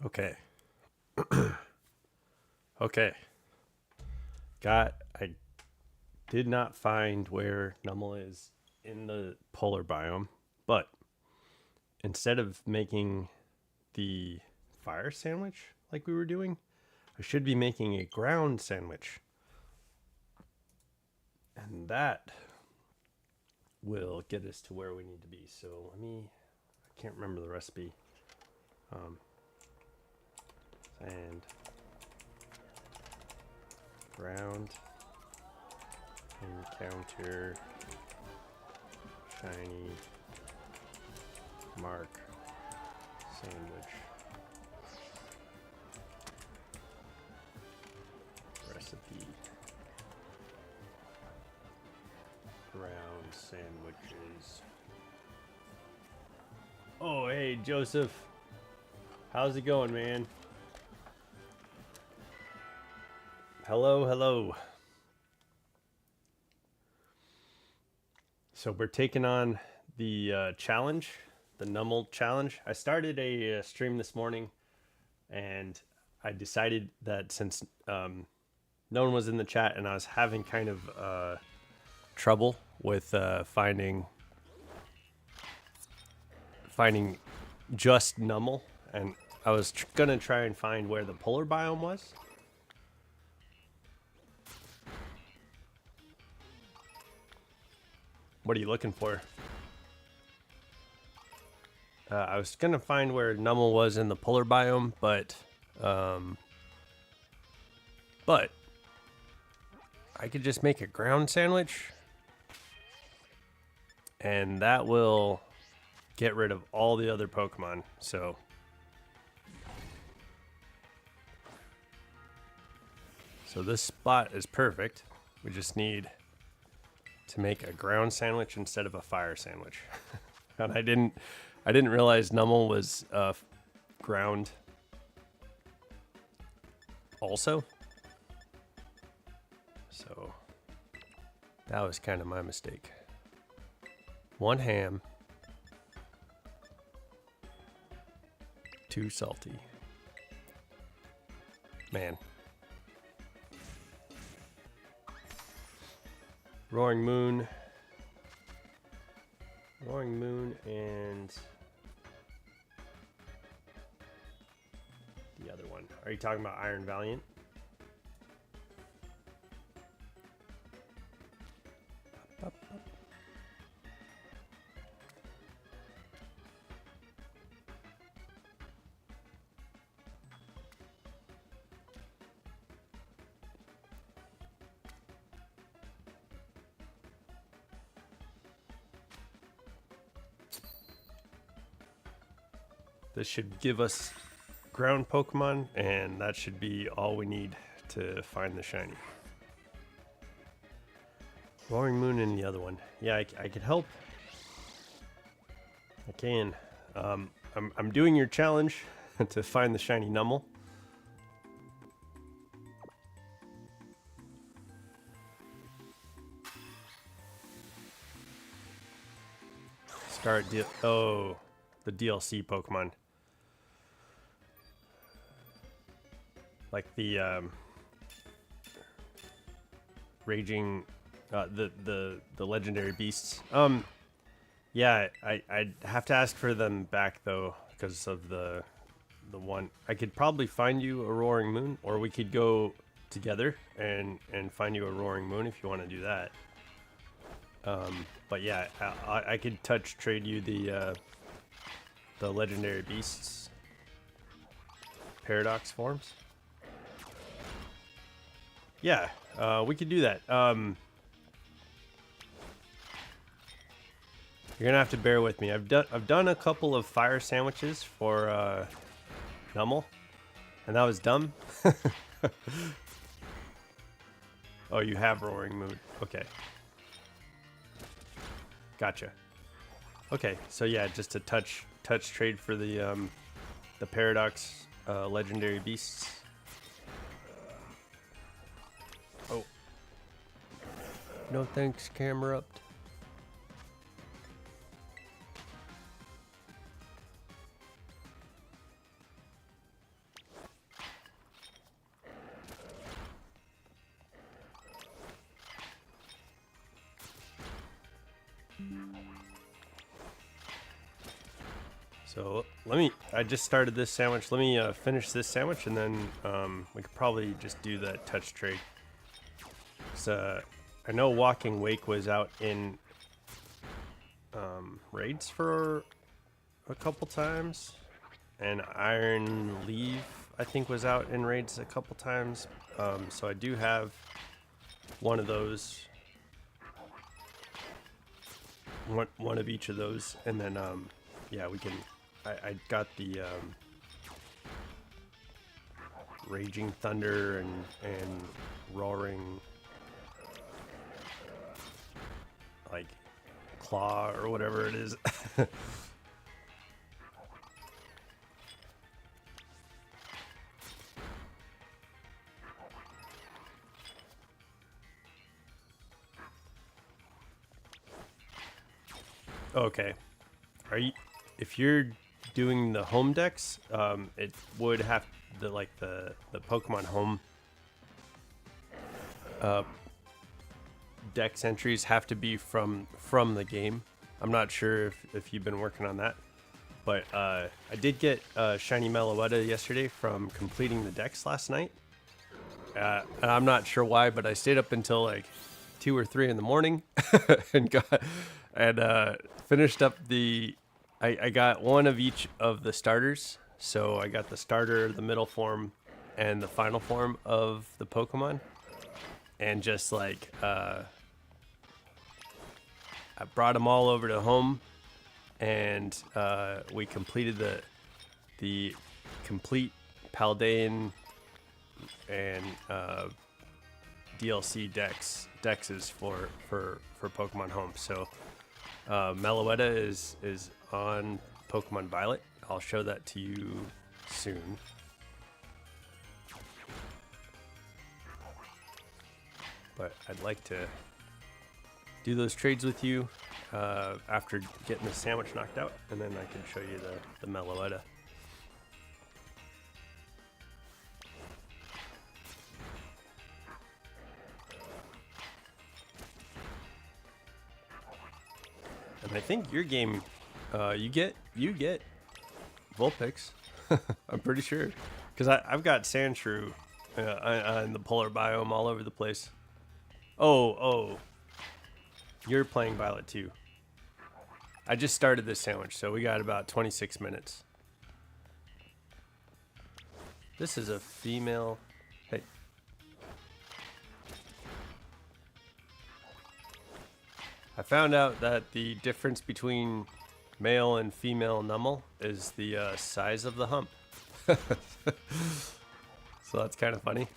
Okay. Okay. I did not find where Numel is in the polar biome, but instead of making the fire sandwich like we were doing, I should be making a ground sandwich. And that will get us to where we need to be. So I can't remember the recipe. And ground encounter shiny mark sandwich recipe. Ground sandwiches. Oh, hey, Joseph. How's it going, man? Hello, hello. So we're taking on the challenge, the Numel challenge. I started a stream this morning, and I decided that since no one was in the chat and I was having kind of trouble with finding just Numel, and I was gonna try and find where the polar biome was. What are you looking for? I was gonna find where Numel was in the polar biome, but I could just make a ground sandwich, and that will get rid of all the other Pokemon. So this spot is perfect. We just need to make a ground sandwich instead of a fire sandwich. And I didn't realize Numel was ground also. So that was kind of my mistake. One ham, too salty. Man. Roaring Moon and the other one. Are you talking about Iron Valiant? This should give us ground Pokemon, and that should be all we need to find the shiny. Roaring Moon and the other one. Yeah, I could help. I can. I'm doing your challenge to find the shiny Numel. Oh, the DLC Pokemon. Like the raging, the legendary beasts. Yeah, I'd have to ask for them back though, because of the one. I could probably find you a Roaring Moon, or we could go together and find you a Roaring Moon if you want to do that. But yeah, I could trade you the legendary beasts paradox forms. Yeah, we could do that. You're gonna have to bear with me. I've done a couple of fire sandwiches for Numel, and that was dumb. Oh, you have Roaring Moon. Okay. Gotcha. Okay, so yeah, just a touch trade for the paradox legendary beasts. Oh. No thanks, Camerupt. So I just started this sandwich. Let me finish this sandwich, and then we could probably just do the touch trade. So I know Walking Wake was out in raids for a couple times, and Iron Leaf I think was out in raids a couple times. So I do have one of those, one of each of those, and then yeah, we can. I got the Raging Thunder and Roaring like Claw or whatever it is. Okay, if you're doing the home decks, it would have the Pokemon home dex entries have to be from the game. I'm not sure if you've been working on that, but I did get Shiny Meloetta yesterday from completing the decks last night. And I'm not sure why, but I stayed up until like 2 or 3 in the morning and finished up I got one of each of the starters. So I got the starter, the middle form, and the final form of the Pokemon. And just like, I brought them all over to home, and we completed the complete Paldean and DLC dexes for Pokemon Home. So Meloetta is on Pokemon Violet. I'll show that to you soon. But I'd like to do those trades with you after getting the sandwich knocked out, and then I can show you the Meloetta. And I think your game, you get Vulpix. I'm pretty sure, because I've got Sandshrew in the polar biome all over the place. Oh, you're playing Violet too. I just started this sandwich, so we got about 26 minutes. This is a female. Hey. I found out that the difference between male and female Numel is the size of the hump. So that's kind of funny.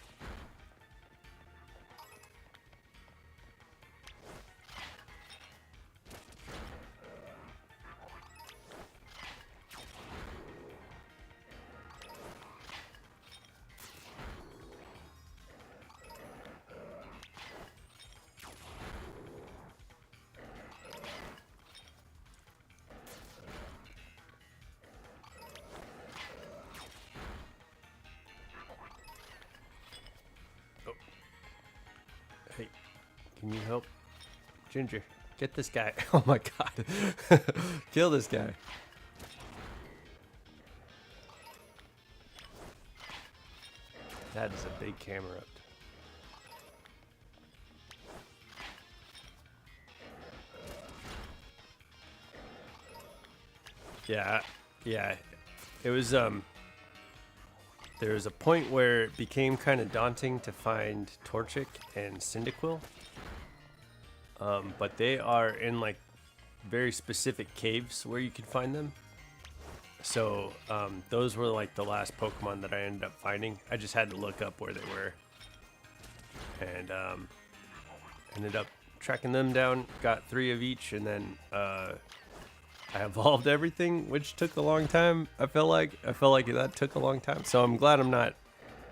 Hey, can you help? Ginger, get this guy. Oh my god. Kill this guy. That is a big camera. Yeah. It was there was a point where it became kind of daunting to find Torchic and Cyndaquil. But they are in like very specific caves where you can find them. So those were like the last Pokemon that I ended up finding. I just had to look up where they were. And ended up tracking them down, got 3 of each, and then I evolved everything, which took a long time. I felt like that took a long time. So I'm glad I'm not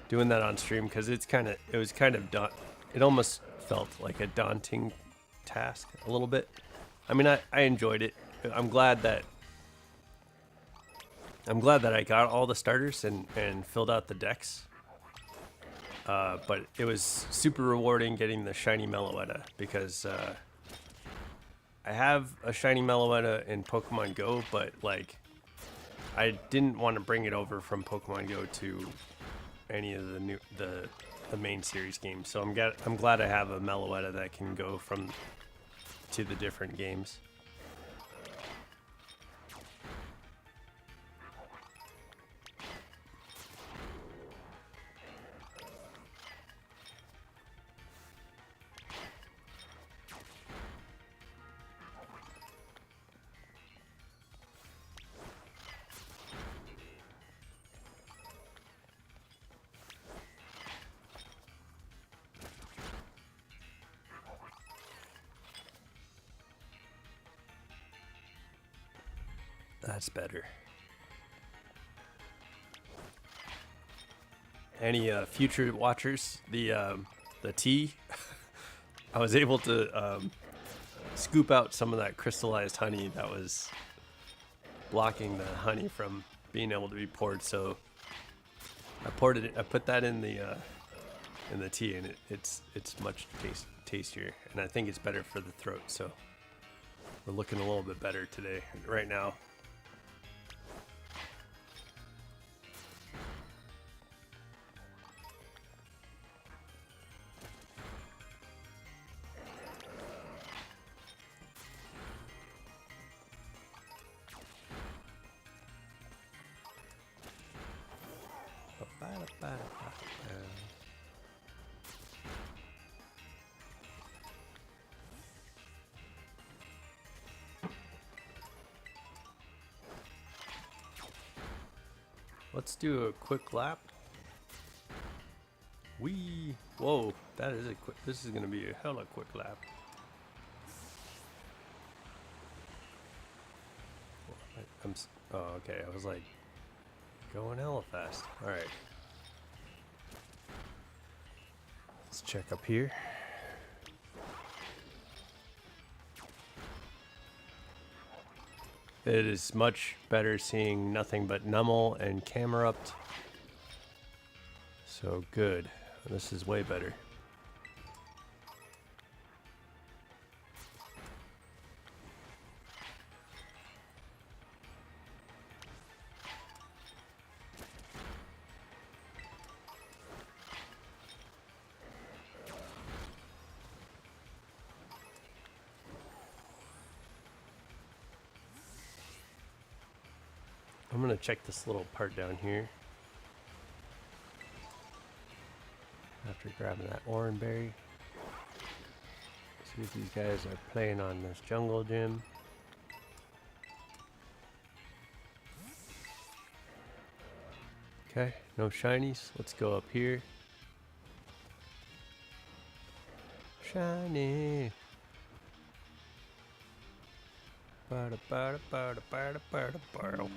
doing that on stream, because it almost felt like a daunting task a little bit. I mean, I enjoyed it. I'm glad that I got all the starters and filled out the decks. But it was super rewarding getting the shiny Meloetta, because I have a shiny Meloetta in Pokemon Go, but like I didn't want to bring it over from Pokemon Go to any of the main series games. So I'm glad I have a Meloetta that can go from to the different games. That's better. Any future watchers? The tea. I was able to scoop out some of that crystallized honey that was blocking the honey from being able to be poured. So I poured it. I put that in the tea, and it's much tastier, and I think it's better for the throat. So we're looking a little bit better today, right now. Let's do a quick lap. Whoa, that is a quick. This is gonna be a hella quick lap. Oh, okay. I was like going hella fast. All right. Let's check up here. It is much better seeing nothing but Numel and Camerupt. So good. This is way better. I'm gonna check this little part down here. After grabbing that orange berry. See if these guys are playing on this jungle gym. Okay, no shinies. Let's go up here. Shiny. Bada bada bada bada bada bada.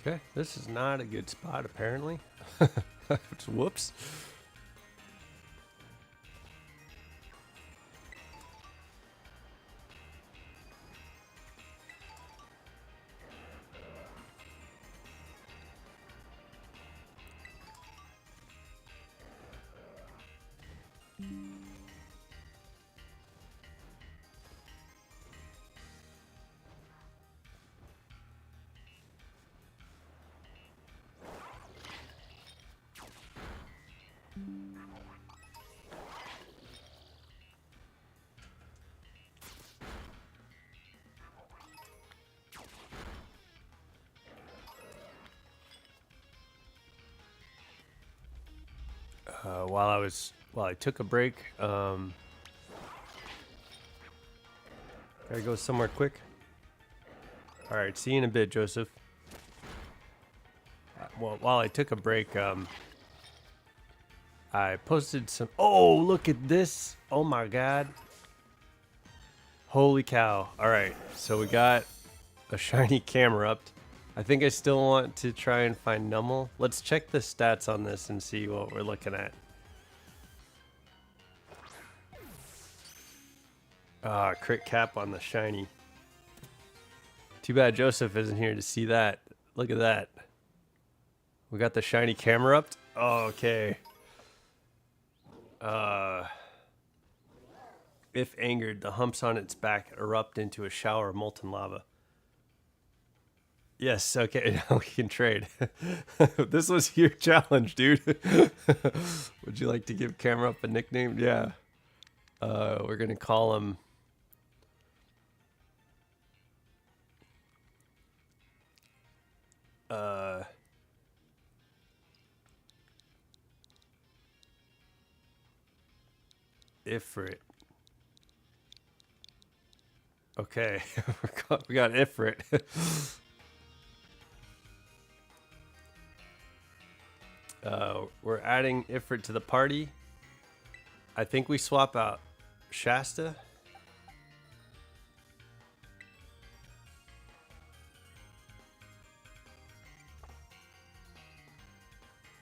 Okay, this is not a good spot apparently. Whoops. While I took a break, gotta go somewhere quick. All right, see you in a bit, Joseph. Well, while I took a break, I posted some. Oh, look at this! Oh my God! Holy cow! All right, so we got a shiny Camerupt. I think I still want to try and find Numel. Let's check the stats on this and see what we're looking at. Ah, crit cap on the shiny. Too bad Joseph isn't here to see that. Look at that. We got the shiny camera up. Oh, okay. If angered, the humps on its back erupt into a shower of molten lava. Yes, okay, now we can trade. This was your challenge, dude. Would you like to give Camera Up a nickname? Yeah. We're gonna call him Ifrit. Okay, we got Ifrit. We're adding Ifrit to the party. I think we swap out Shasta.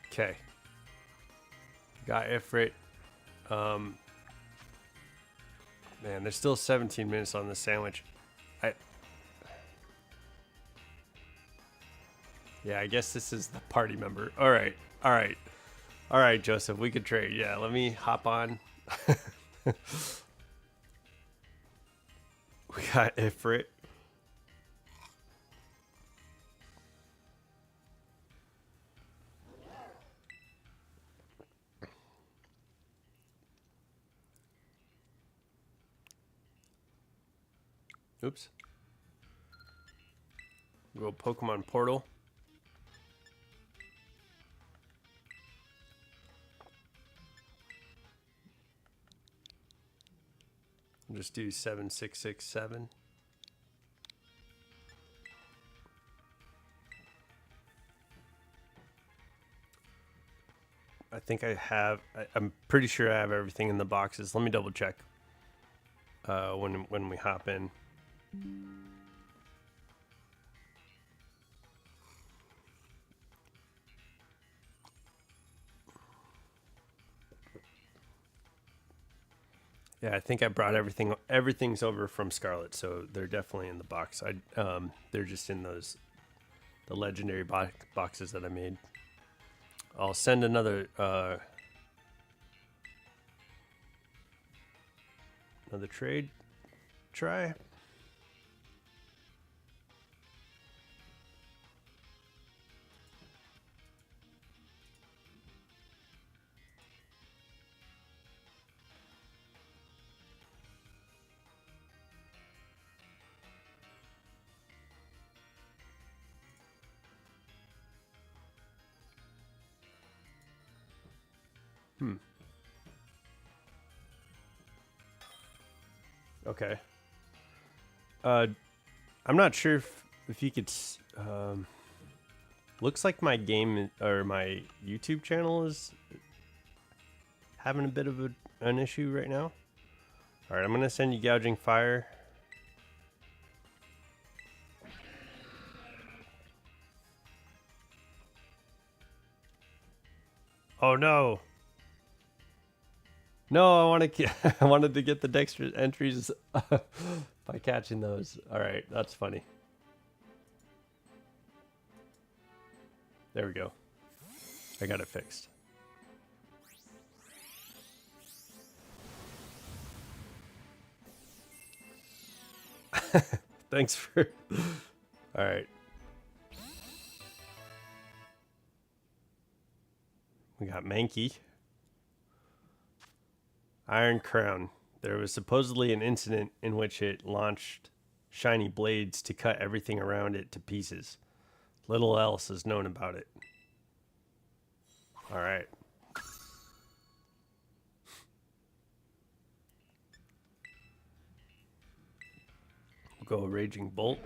Okay. Got Ifrit. Man, there's still 17 minutes on the sandwich. Yeah, I guess this is the party member. All right, Joseph, we could trade. Yeah, let me hop on. We got Ifrit. Oops. Go Pokemon Portal. Just do 7667. I think I have. I'm pretty sure I have everything in the boxes. Let me double check. When we hop in. Yeah, I think I brought everything. Everything's over from Scarlet, so they're definitely in the box. They're just in the legendary boxes that I made. I'll send another trade try. Okay. I'm not sure if you could. Looks like my game or my YouTube channel is having a bit of an issue right now. All right, I'm gonna send you Gouging Fire. Oh no! No, I want to. I wanted to get the Dexter entries by catching those. All right, that's funny. There we go. I got it fixed. Thanks for. All right. We got Mankey. Iron Crown. There was supposedly an incident in which it launched shiny blades to cut everything around it to pieces. Little else is known about it. All right. We'll go Raging Bolt.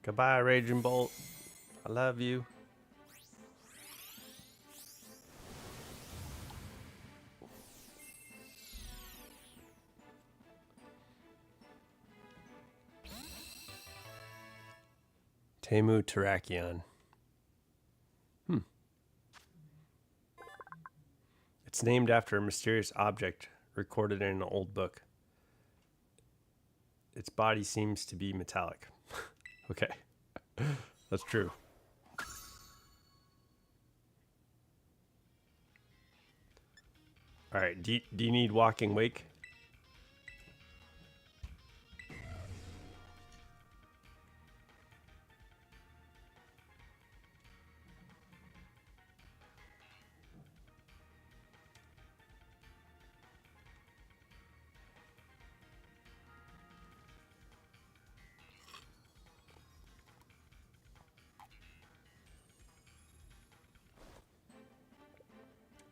Goodbye, Raging Bolt. I love you. Temu Terrakion. It's named after a mysterious object recorded in an old book. Its body seems to be metallic. Okay. That's true. All right. Do you need Walking Wake?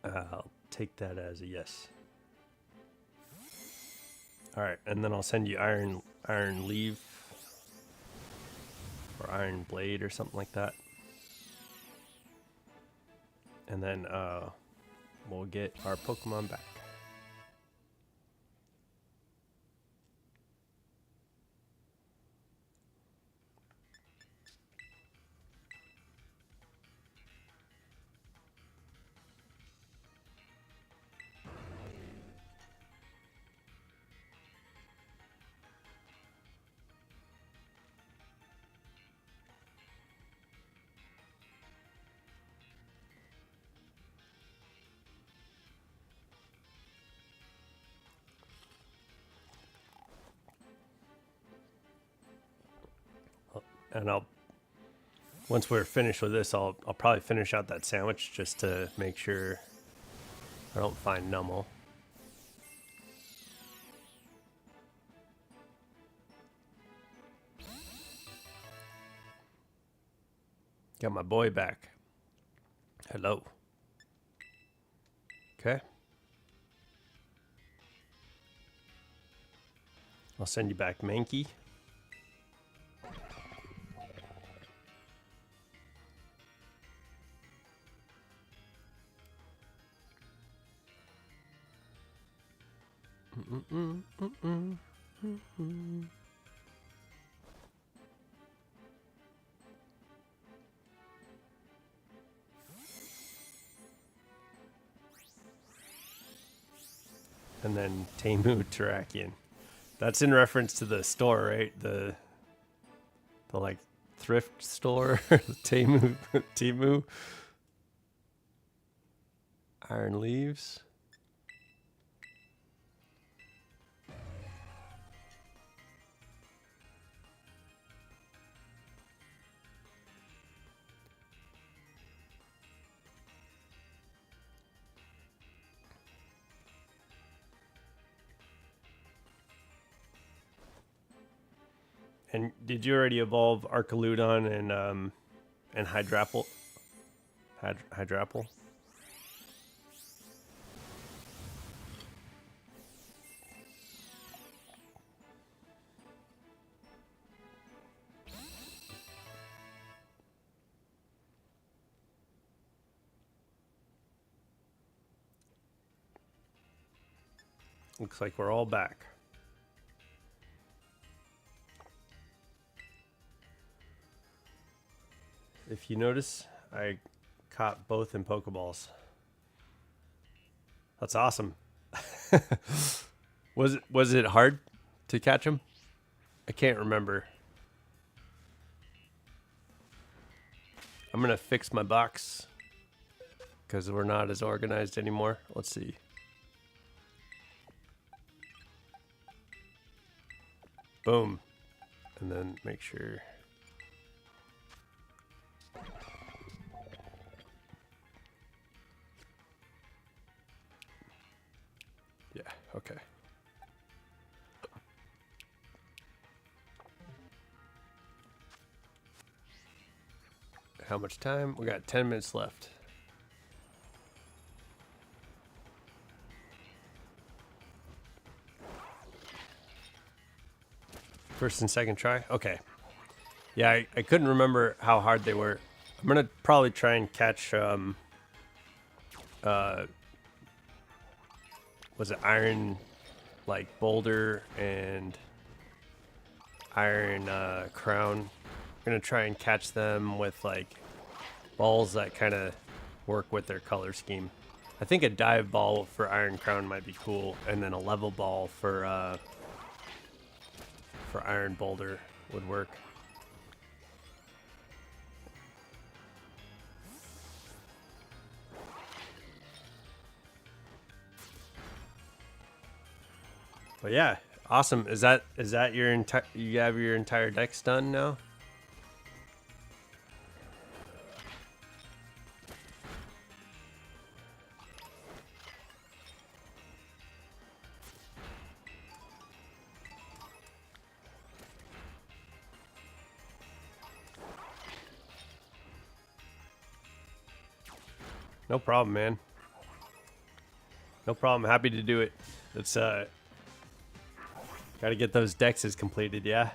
I'll take that as a yes. All right, and then I'll send you Iron Leaf or Iron Blade or something like that. And then we'll get our Pokemon back. And once we're finished with this, I'll probably finish out that sandwich just to make sure I don't find Numel. Got my boy back. Hello. Okay. I'll send you back Mankey. And then Temu Terrakion. That's in reference to the store, right? The like thrift store. Temu. Iron Leaves. And did you already evolve Archaludon and Hydrapple? Hydrapple? Looks like we're all back. If you notice, I caught both in Pokeballs. That's awesome. Was it hard to catch them? I can't remember. I'm gonna fix my box because we're not as organized anymore. Let's see. Boom. And then make sure. Yeah, okay. How much time? We got 10 minutes left. First and second try? Okay. Yeah, I couldn't remember how hard they were. I'm gonna probably try and catch was it Iron like Boulder and Iron Crown gonna try and catch them with like balls that kind of work with their color scheme. I think a dive ball for Iron Crown might be cool, and then a level ball for Iron Boulder would work. But yeah, awesome. Is that your entire? You have your entire decks done now? No problem, man. No problem. Happy to do it. It's got to get those dexes completed, yeah.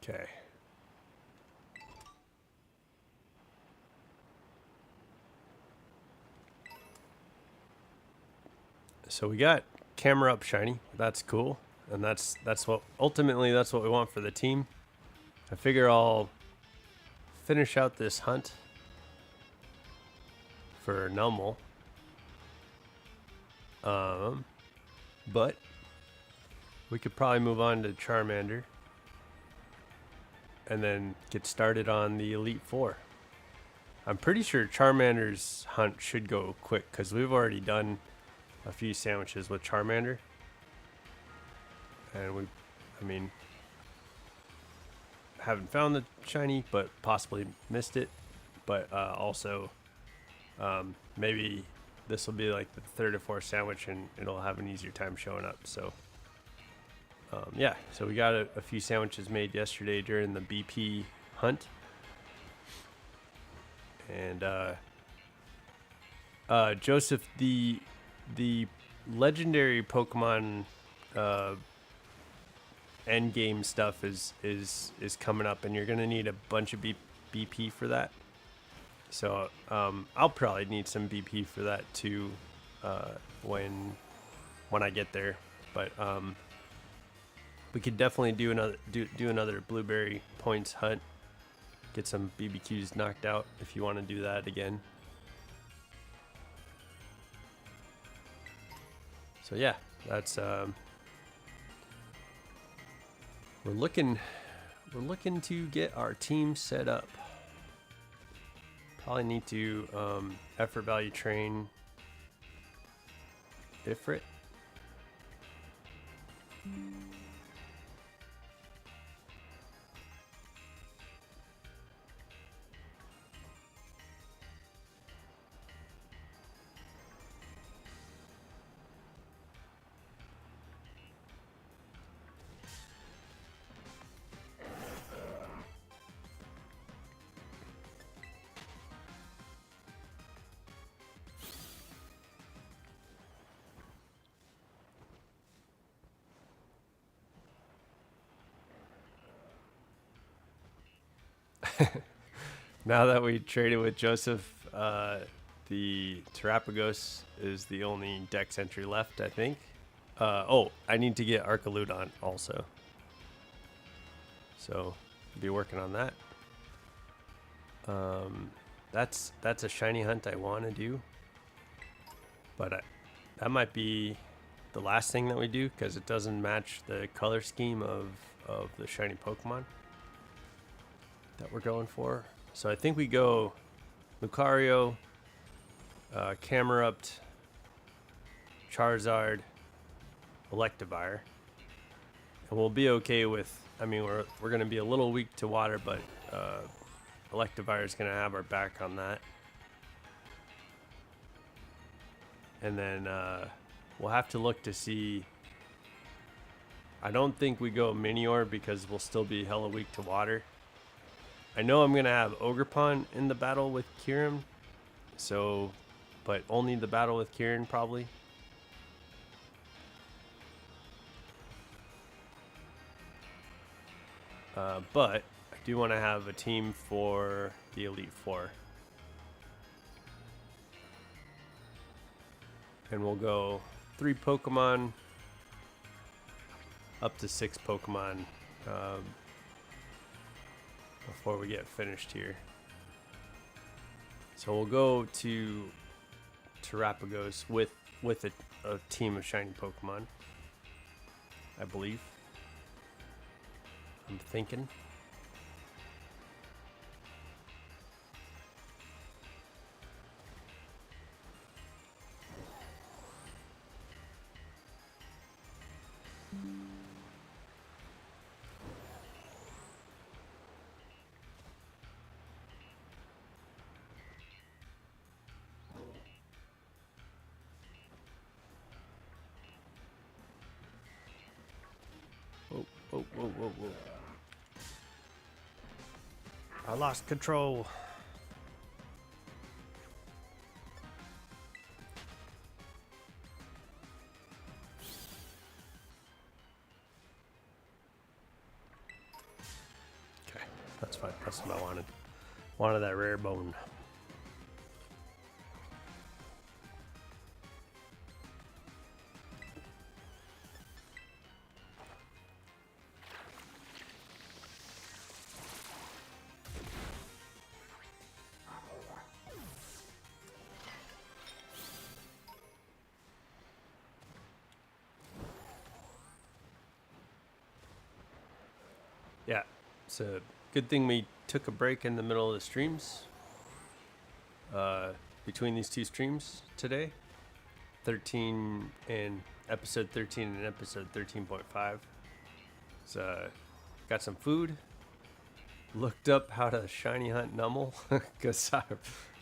Okay. So we got camera up shiny. That's cool. And that's what ultimately that's what we want for the team. I figure I'll finish out this hunt for Numel. But we could probably move on to Charmander and then get started on the Elite Four. I'm pretty sure Charmander's hunt should go quick because we've already done a few sandwiches with Charmander. And haven't found the shiny, but possibly missed it. But also, maybe this will be like the third or fourth sandwich, and it'll have an easier time showing up. So, yeah. So we got a few sandwiches made yesterday during the BP hunt, and Joseph, the legendary Pokemon end game stuff is coming up, and you're gonna need a bunch of BP for that. So I'll probably need some BP for that too when I get there. But we could definitely do another blueberry points hunt, get some BBQs knocked out if you want to do that again. So yeah, that's we're looking to get our team set up. Probably need to effort value train Ifrit. Now that we traded with Joseph, the Terapagos is the only dex entry left, I think. Oh, I need to get Arcaludon also. So, be working on that. That's a shiny hunt I want to do. But that might be the last thing that we do because it doesn't match the color scheme of the shiny Pokemon that we're going for. So I think we go Lucario, Camerupt, Charizard, Electivire, and we'll be okay with. I mean, we're going to be a little weak to water, but Electivire is going to have our back on that. And then we'll have to look to see. I don't think we go Minior because we'll still be hella weak to water. I know I'm going to have Ogerpon in the battle with Kieran. So, but only the battle with Kieran probably. But I do want to have a team for the Elite Four. And we'll go 3 Pokemon up to 6 Pokemon before we get finished here. So we'll go to Terrapagos with a team of shiny Pokemon, I believe. I'm thinking. Whoa. I lost control. Okay, that's fine. That's what I wanted. Wanted that rare bone. Yeah, it's a good thing we took a break in the middle of the streams. Between these 2 streams today, episode 13 and episode 13.5. So, got some food. Looked up how to shiny hunt Numel, because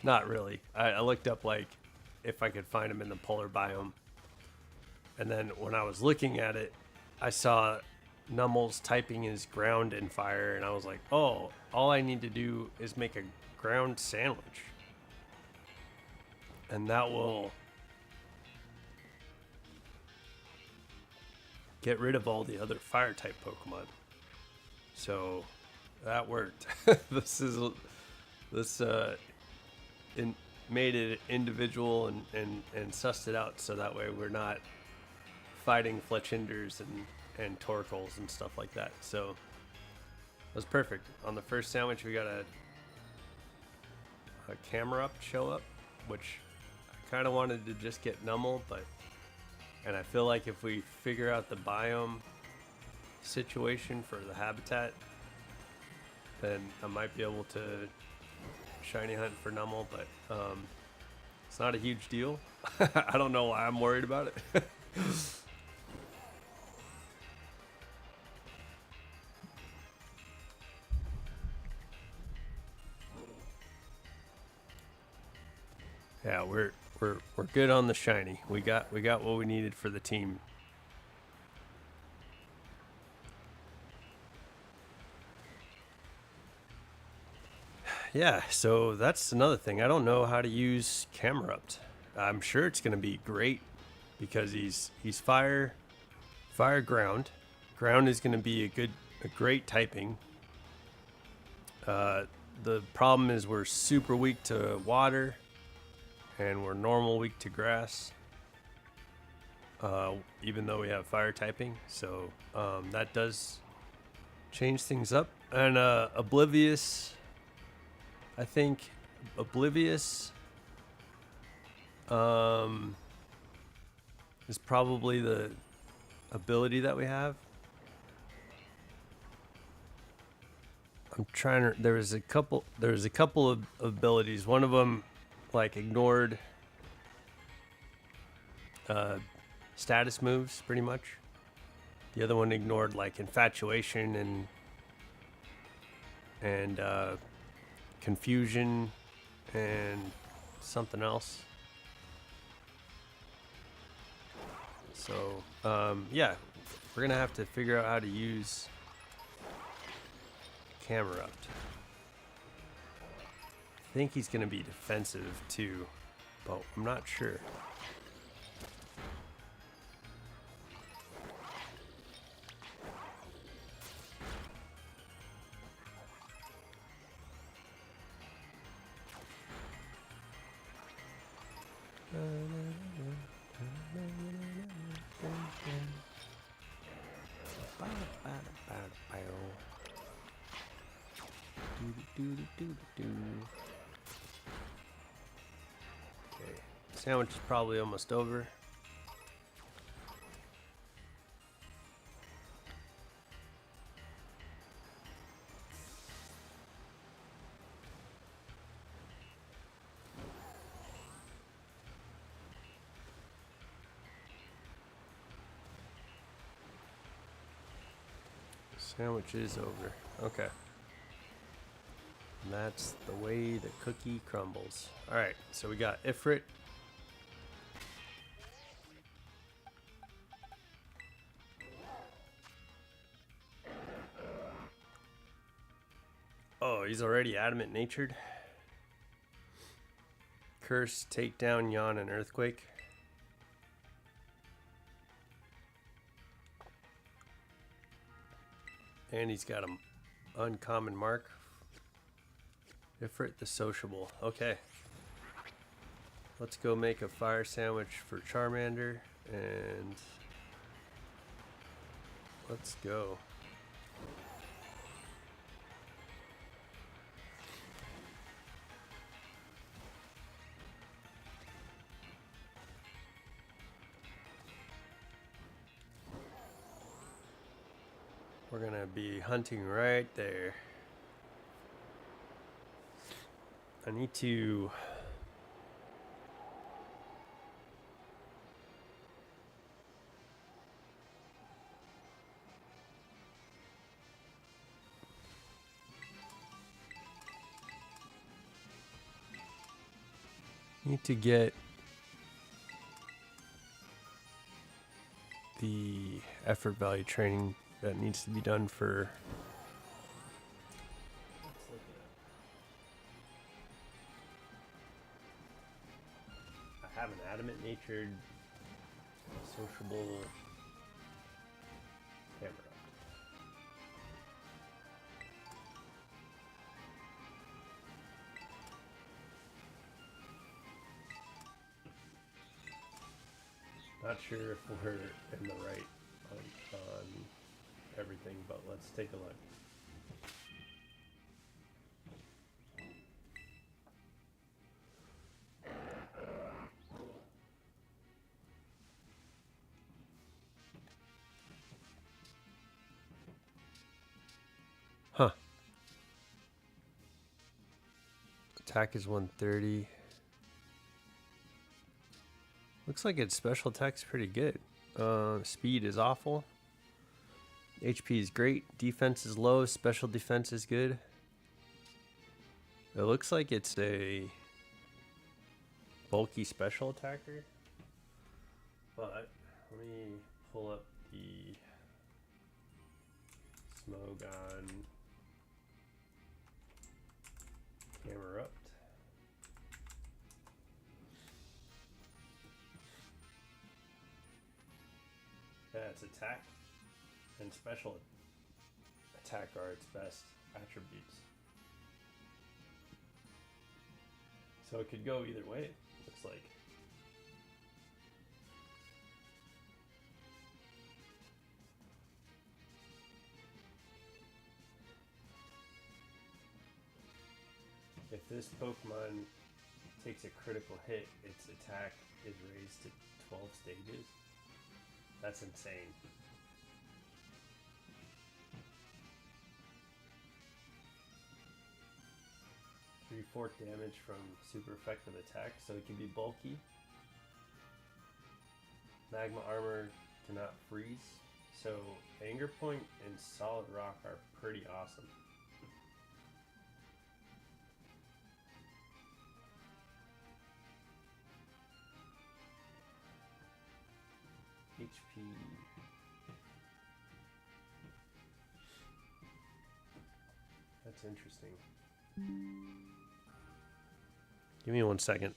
not really. I looked up like if I could find him in the polar biome, and then when I was looking at it, I saw Numel's typing is ground and fire, and I was like, oh, all I need to do is make a ground sandwich, and that will get rid of all the other fire type Pokemon. So that worked. Made it individual and sussed it out, so that way we're not fighting Fletchinders and Torkoals and stuff like that. So it was perfect. On the first sandwich, we got a camera up show up, which I kind of wanted to just get Numel, and I feel like if we figure out the biome situation for the habitat, then I might be able to shiny hunt for Numel, but it's not a huge deal. I don't know why I'm worried about it. Yeah, we're good on the shiny. We got what we needed for the team. Yeah, so that's another thing. I don't know how to use Camerupt. I'm sure it's gonna be great because he's fire, ground. Ground is gonna be a great typing. The problem is we're super weak to water, and we're normal weak to grass. Even though we have fire typing, so that does change things up. And Oblivious. I think Oblivious is probably the ability that we have. I'm trying to. There was a couple of abilities. One of them, like, ignored status moves, pretty much. The other one ignored, like, infatuation and confusion and something else. So yeah, we're gonna have to figure out how to use Camerupt. I think he's gonna be defensive too, but I'm not sure. Okay, sandwich is probably almost over. Sandwich is over. Okay. And that's the way the cookie crumbles. Alright, so we got Ifrit. Oh, he's already adamant natured. Curse, takedown, yawn, and earthquake. And he's got an uncommon mark. Ifrit the sociable. Okay. Let's go make a fire sandwich for Charmander. And let's go. We're gonna be hunting right there. I need to get the effort value training that needs to be done for I have an adamant natured sociable camera. Not sure if we're in the right on everything, but let's take a look. Huh. Attack is 130. Looks like its special attack's pretty good. Speed is awful. HP is great. Defense is low. Special defense is good. It looks like it's a bulky special attacker. But let me pull up the Smogon Camerupt. Yeah, its attack and special attack are its best attributes. So it could go either way, looks like. If this Pokemon takes a critical hit, its attack is raised to 12 stages. That's insane. Three-fourth damage from super effective attack, so it can be bulky. Magma armor cannot freeze, so Anger Point and Solid Rock are pretty awesome. HP. That's interesting. Give me 1 second.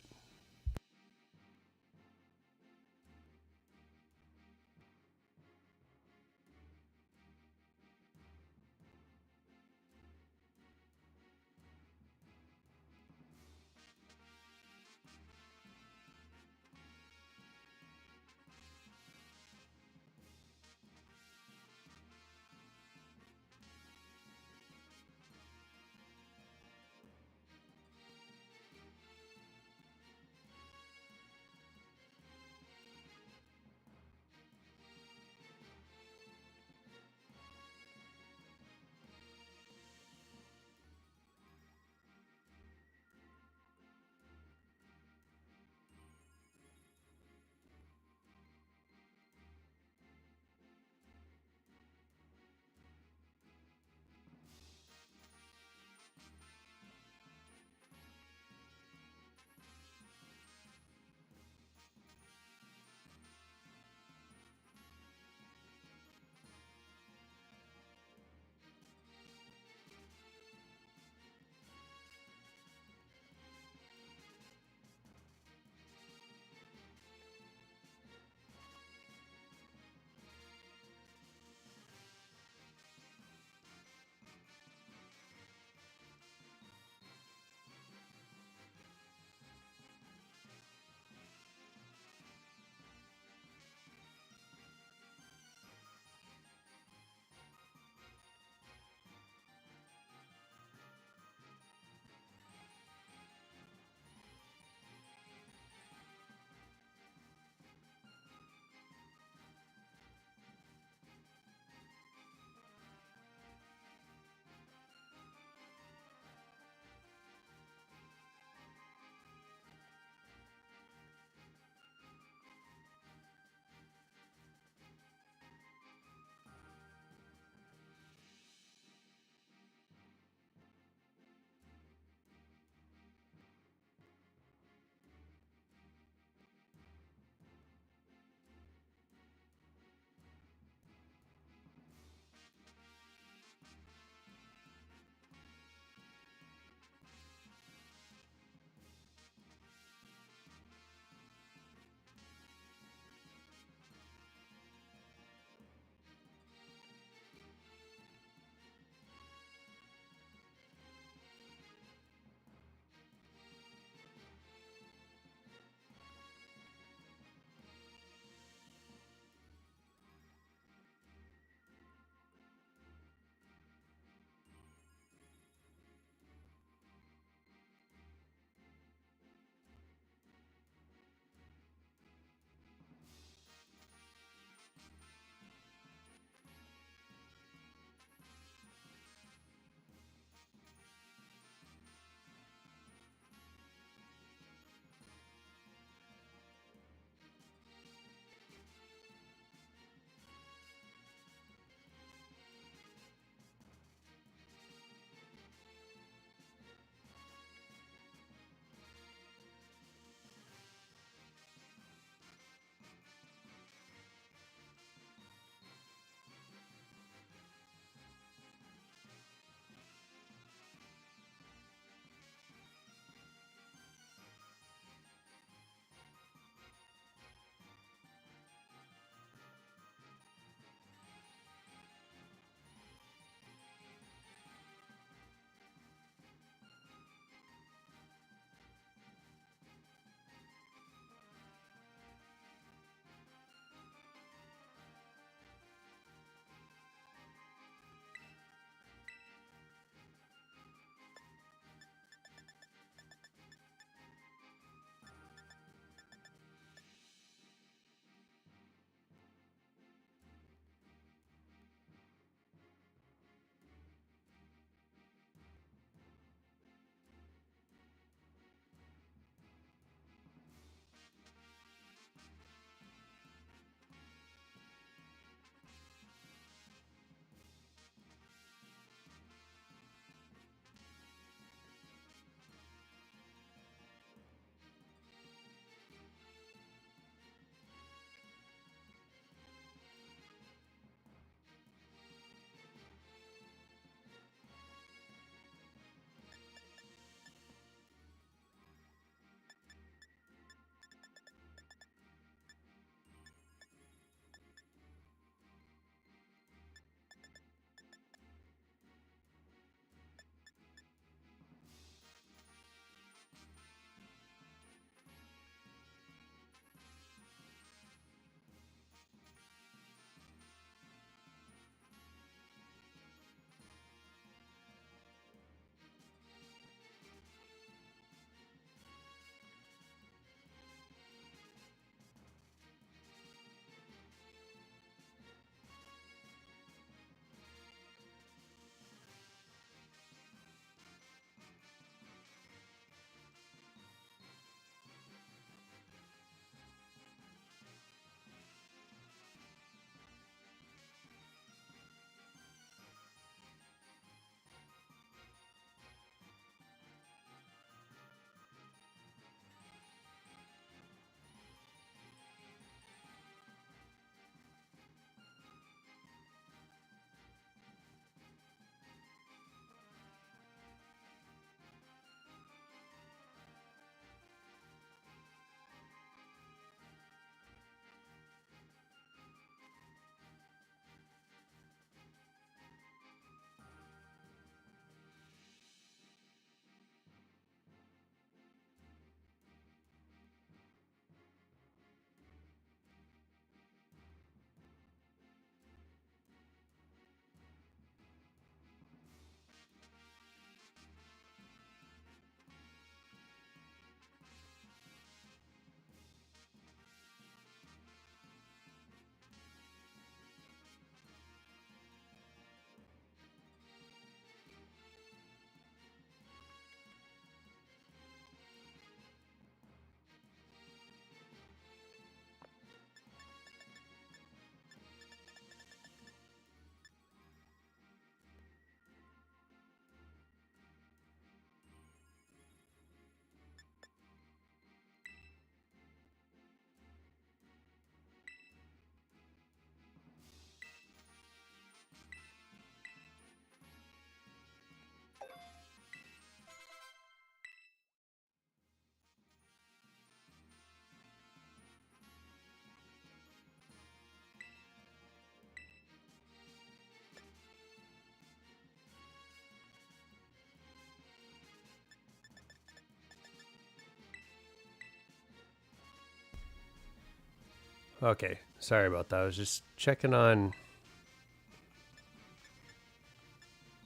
Okay, sorry about that. I was just checking on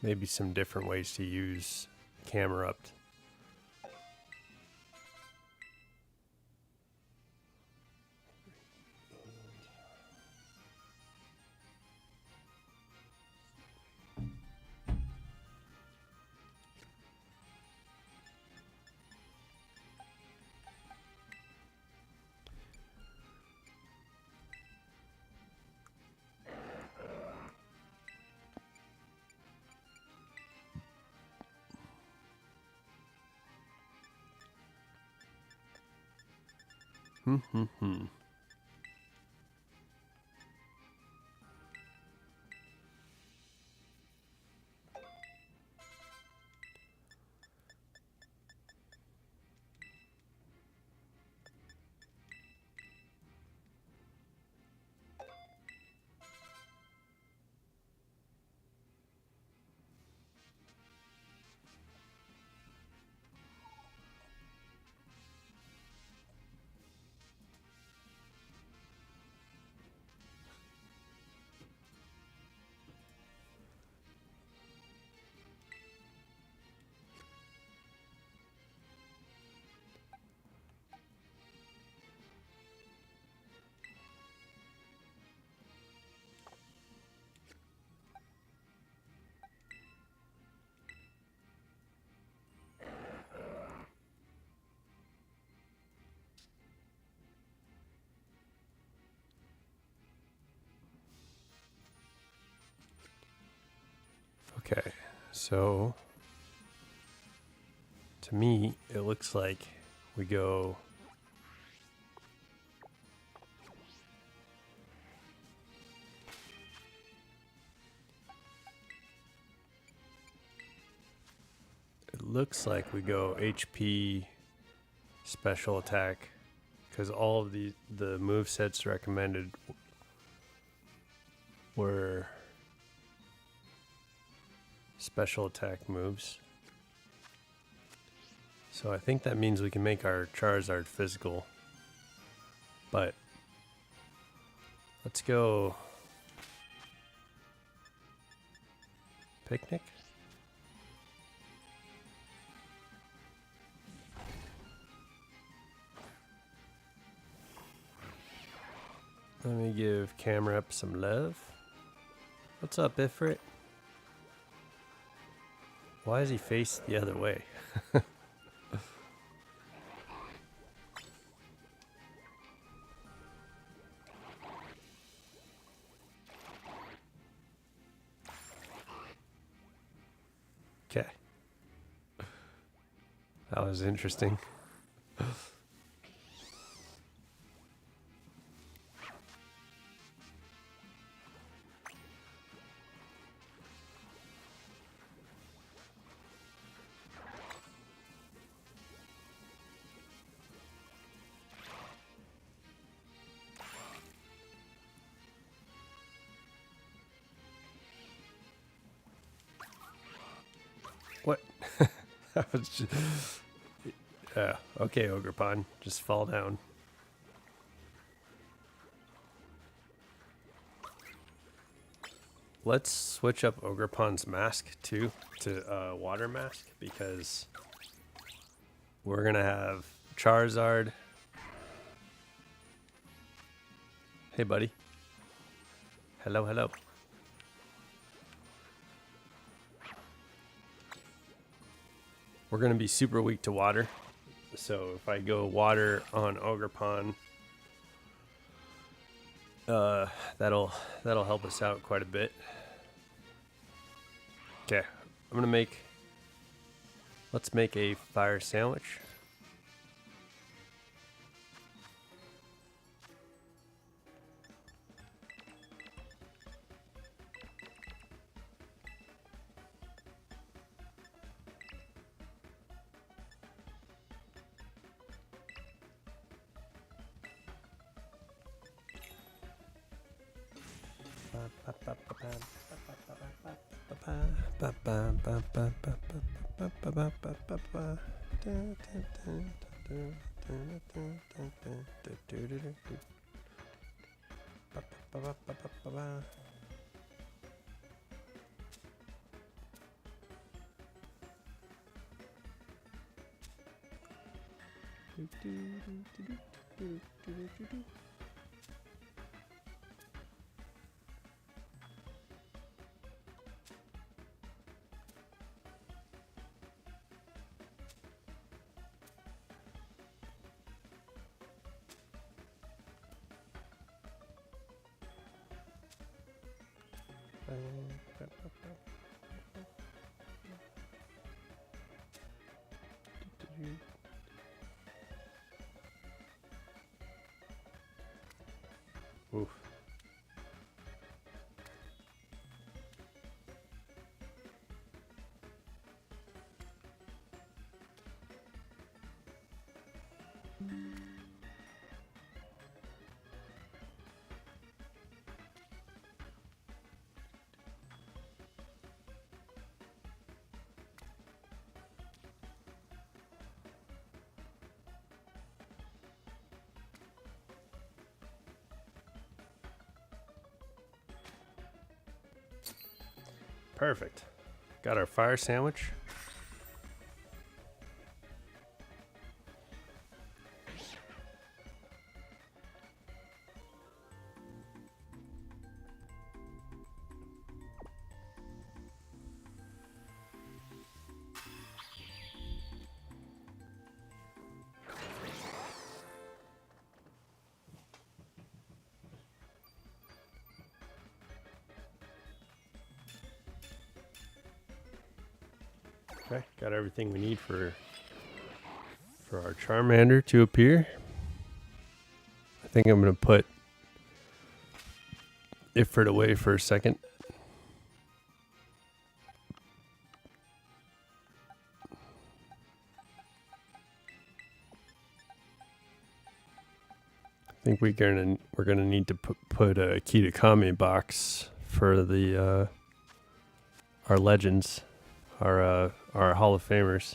maybe some different ways to use camera up. Okay, so to me, it looks like we go HP special attack because all of the move sets recommended were special attack moves. So I think that means we can make our Charizard physical. But let's go picnic. Let me give camera up some love. What's up, Ifrit? Why is he faced the other way? Okay. That was interesting. What? That was just... okay, Ogrepon. Just fall down. Let's switch up Ogrepon's mask too to water mask because we're gonna have Charizard. Hey, buddy. Hello, hello. We're gonna be super weak to water, so if I go water on Ogrepon, that'll help us out quite a bit. Okay, let's make a fire sandwich. Oof. Perfect. Got our fire sandwich. Okay, got everything we need for our Charmander to appear. I think I'm gonna put Ifrit away for a second. I think we're gonna need to put a Kitakami box for the our legends, our Hall of Famers.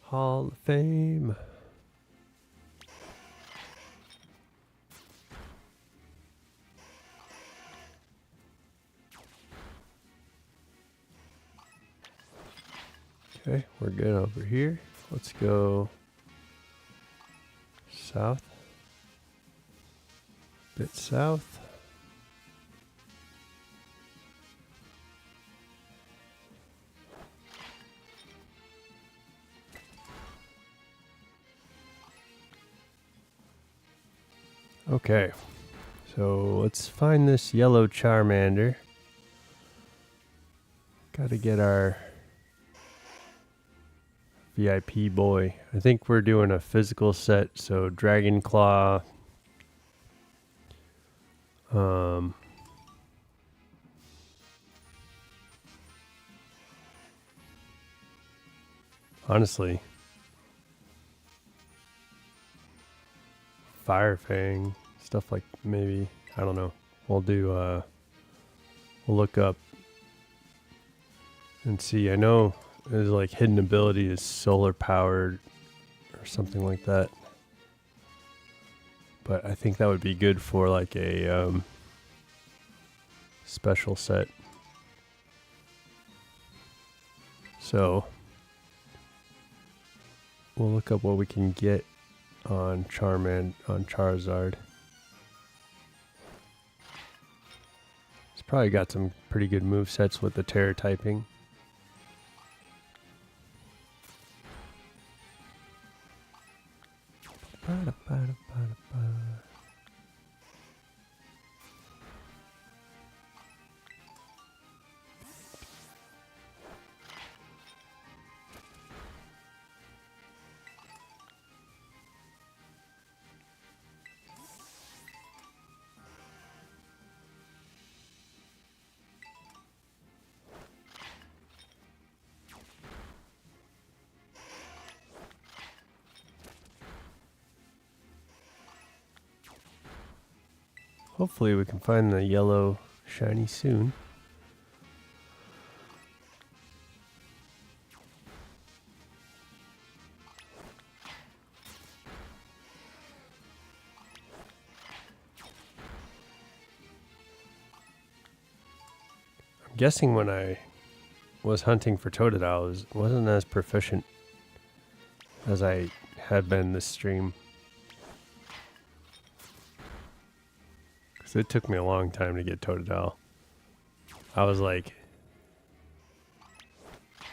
Hall of Fame. Okay, we're good over here. Let's go south. Bit south. Okay, so let's find this yellow Charmander. Gotta get our VIP boy. I think we're doing a physical set, so Dragon Claw. Honestly, Fire Fang, stuff like maybe, I don't know. We'll do, we'll look up and see. I know there's like hidden ability is solar powered or something like that. But I think that would be good for like a special set. So we'll look up what we can get on Charizard. It's probably got some pretty good move sets with the Terra typing. Hopefully we can find the yellow shiny soon. guessing when I was hunting for Totodile wasn't as proficient as I had been this stream. Because it took me a long time to get Totodile. I was like...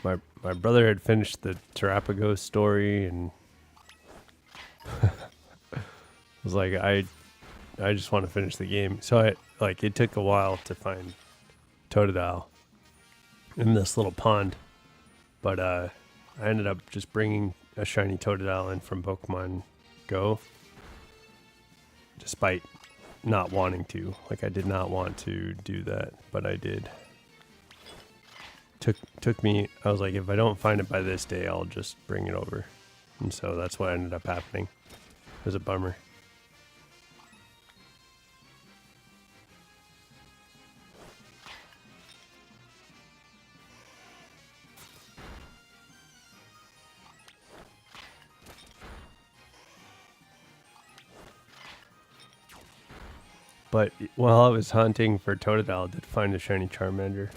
My brother had finished the Terrapago story, and... I was like, I just want to finish the game. So it took a while to find Totodile in this little pond. But I ended up just bringing a shiny Totodile in from Pokemon Go, despite not wanting to. Like, I did not want to do that, but I did. Took me, I was like, if I don't find it by this day, I'll just bring it over. And so that's what ended up happening. It was a bummer. But while I was hunting for Totodile, I did find a shiny Charmander.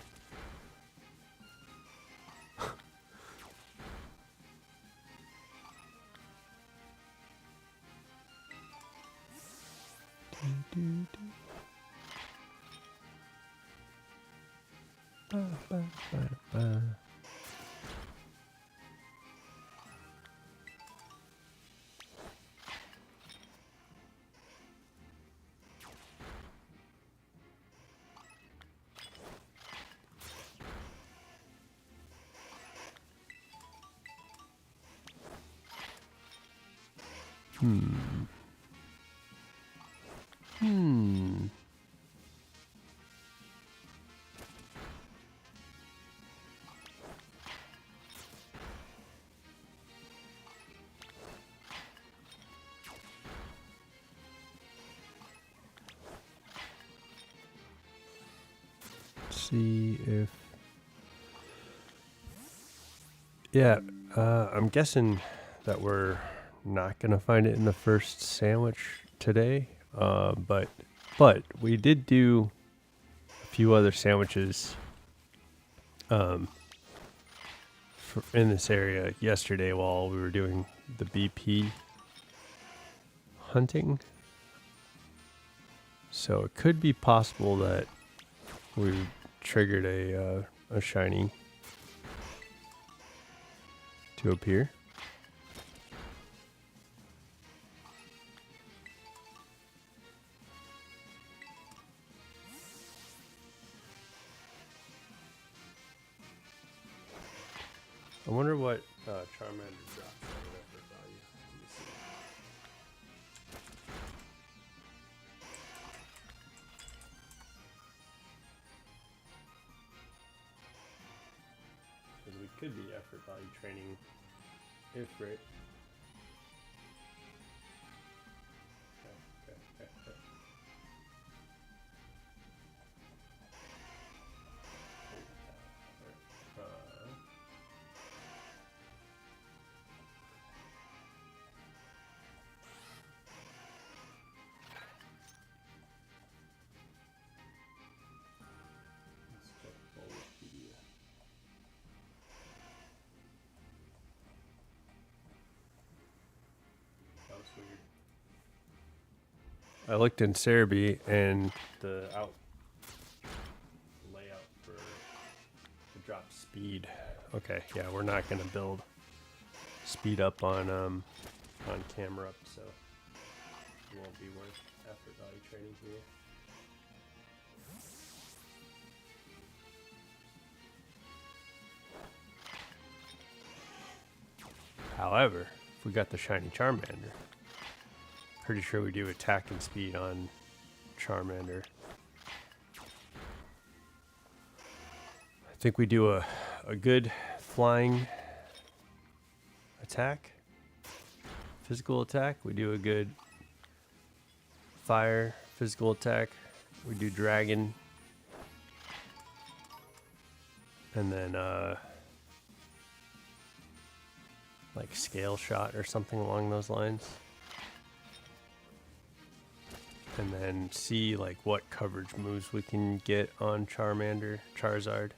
See if... Yeah, I'm guessing that we're not going to find it in the first sandwich today. But we did do a few other sandwiches in this area yesterday while we were doing the BP hunting. So it could be possible that we triggered a shiny to appear. I wonder what Charmander drops out of effort value. Let me see. Because we could be effort value training if right. Okay. Let's check Wikipedia. That was weird. I looked in Cerebi and the layout for the drop speed. Okay, yeah, we're not gonna build speed up on camera up, so it won't be worth effort value training here. However, if we got the shiny Charmander, pretty sure we do attack and speed on Charmander. I think we do a good flying attack, physical attack. We do a good fire, physical attack. We do dragon. And then like scale shot or something along those lines. and then see like what coverage moves we can get on Charizard.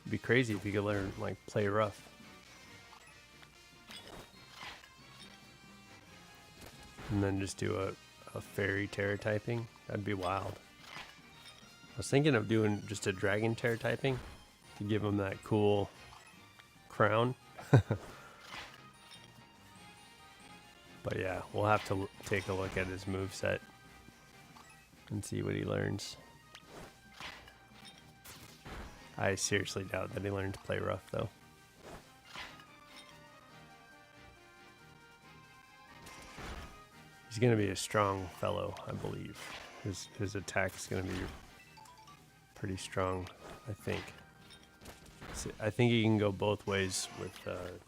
It'd be crazy if you could learn like play rough. And then just do a fairy terror typing. That'd be wild. I was thinking of doing just a dragon terror typing to give him that cool crown. But yeah, we'll have to take a look at his moveset and see what he learns. I seriously doubt that he learned to play rough though. He's gonna be a strong fellow, I believe. His attack is gonna be pretty strong, I think. So I think he can go both ways with Charizard.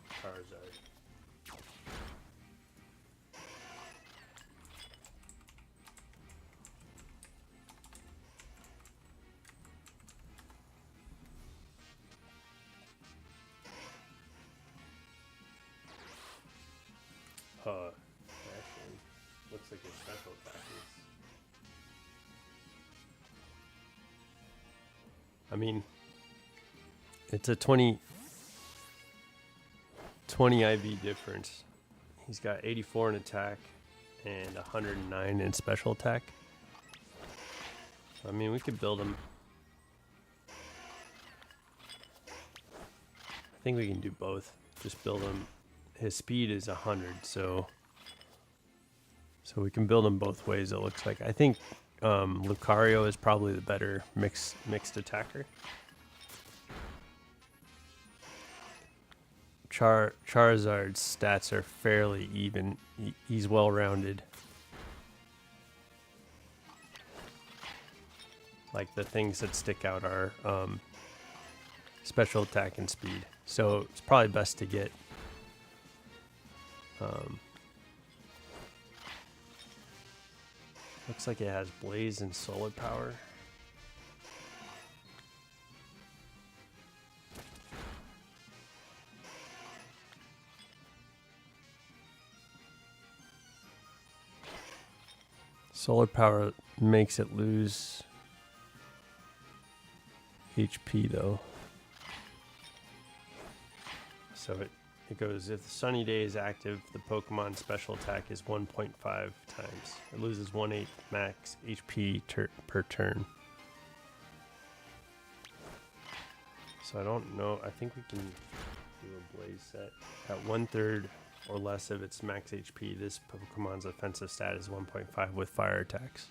Actually, looks like a special attack is. I mean, it's a 20 IV difference. He's got 84 in attack and 109 in special attack. I mean, we could build him. I think we can do both. Just build him. His speed is 100, so we can build him both ways. It looks like. I think Lucario is probably the better mixed attacker. Charizard's stats are fairly even. He's well-rounded. Like the things that stick out are special attack and speed. So it's probably best to get looks like it has Blaze and Solar Power. Solar Power makes it lose HP though. So it goes, if the Sunny Day is active, the Pokemon special attack is 1.5 times. It loses 1/8 max HP per turn. So I don't know. I think we can do a Blaze set. At 1/3 or less of its max HP, this Pokemon's offensive stat is 1.5 with fire attacks.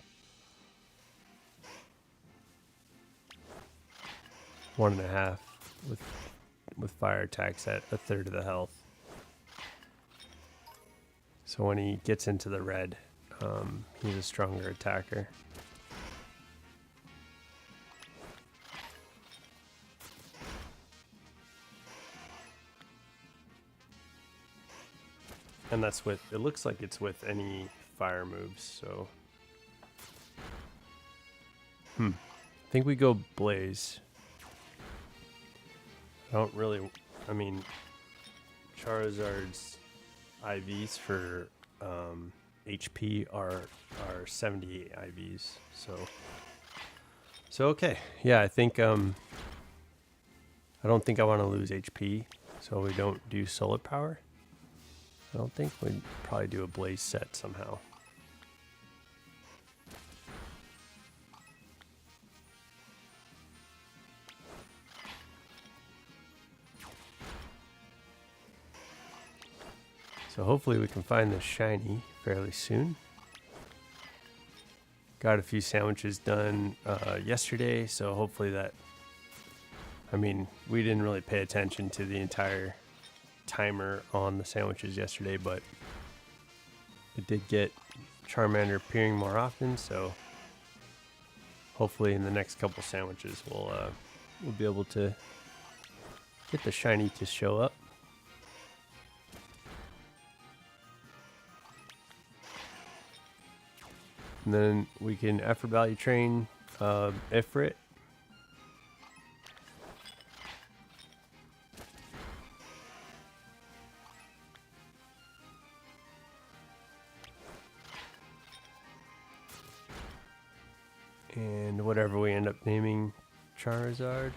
1.5 with fire attacks at 1/3 of the health. So when he gets into the red, he's a stronger attacker. And that's with, it looks like it's with any fire moves, so. I think we go Blaze. I don't really, I mean, Charizard's IVs for HP are 78 IVs, so okay. Yeah, I think, I don't think I want to lose HP, so we don't do Solar Power. I don't think we'd probably do a Blaze set somehow. So hopefully we can find this shiny fairly soon. Got a few sandwiches done yesterday, so hopefully that, I mean, we didn't really pay attention to the entire timer on the sandwiches yesterday, but it did get Charmander appearing more often, so hopefully in the next couple sandwiches we'll be able to get the shiny to show up. And then we can effort value train Ifrit. whatever we end up naming Charizard.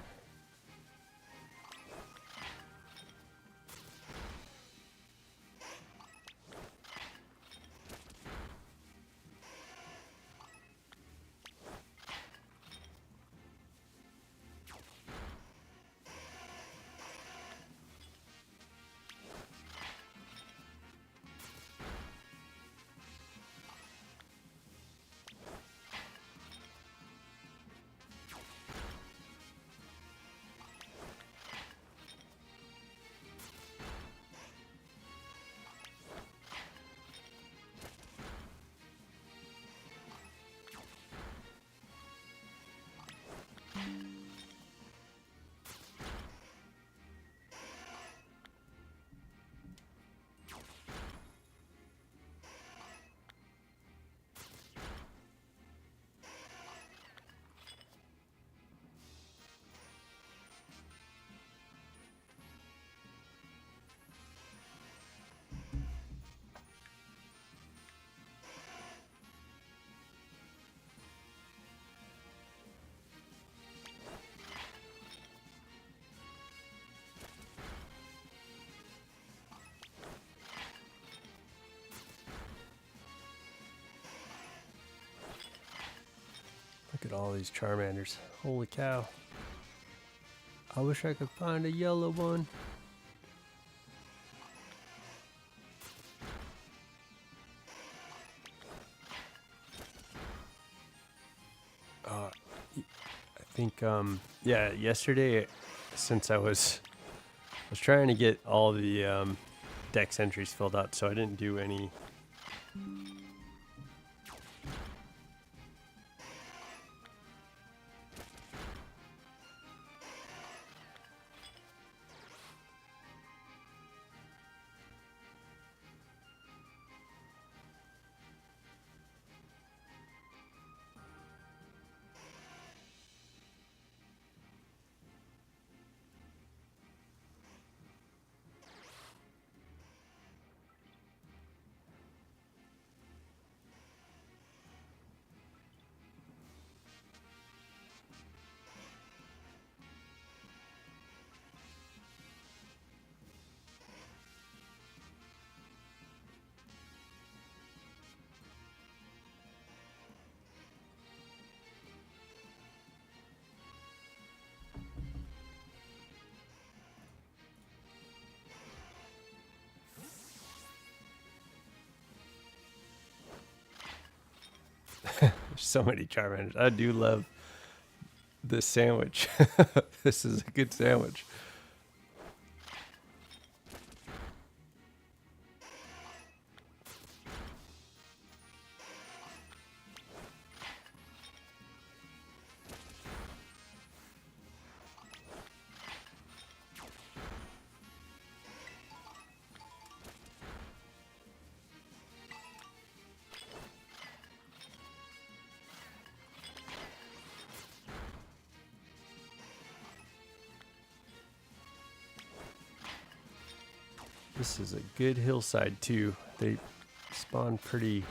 Look at all these Charmanders. Holy cow. I wish I could find a yellow one. I think, yeah, yesterday, since I was trying to get all the dex entries filled out, so I didn't do any. There's so many Charmanders. I do love this sandwich. This is a good sandwich. This is a good hillside too. They spawn pretty.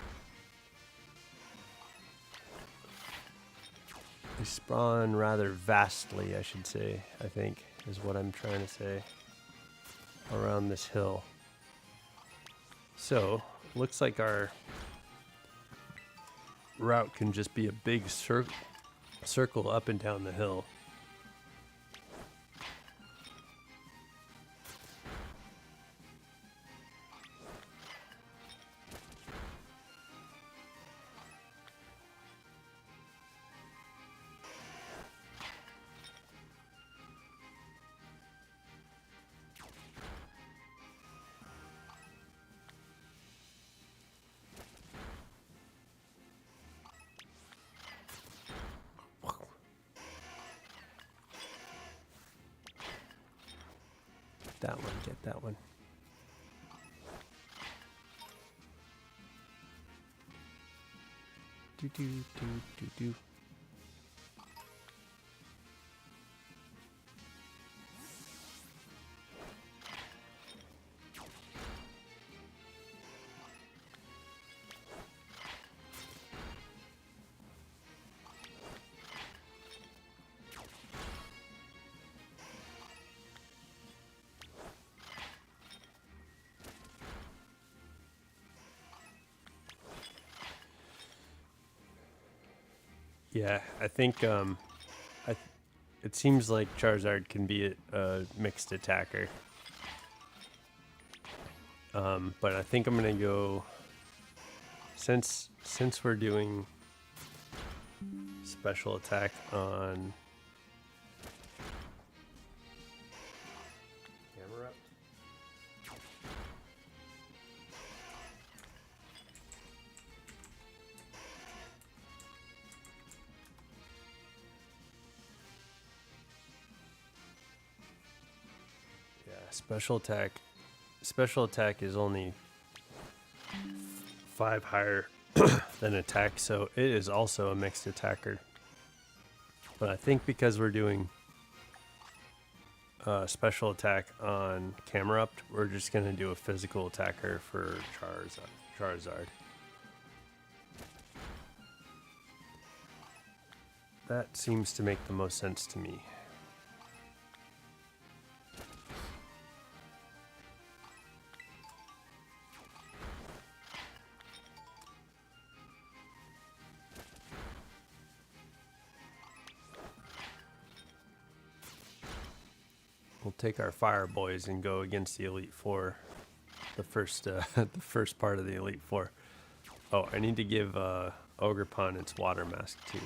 They spawn rather vastly, I should say, I think, is what I'm trying to say, around this hill. So, looks like our route can just be a big circle up and down the hill. That one, get that one. Do do do do do. Yeah, I think it seems like Charizard can be a mixed attacker. But I think I'm gonna go since we're doing special attack on camera. Yeah, special attack. Special attack is only 5 higher than attack, so it is also a mixed attacker. But I think because we're doing special attack on Camerupt, we're just gonna do a physical attacker for Charizard. That seems to make the most sense to me. We'll take our Fire Boys and go against the Elite Four. The first, the first part of the Elite Four. Oh, I need to give Ogerpon its Water Mask too.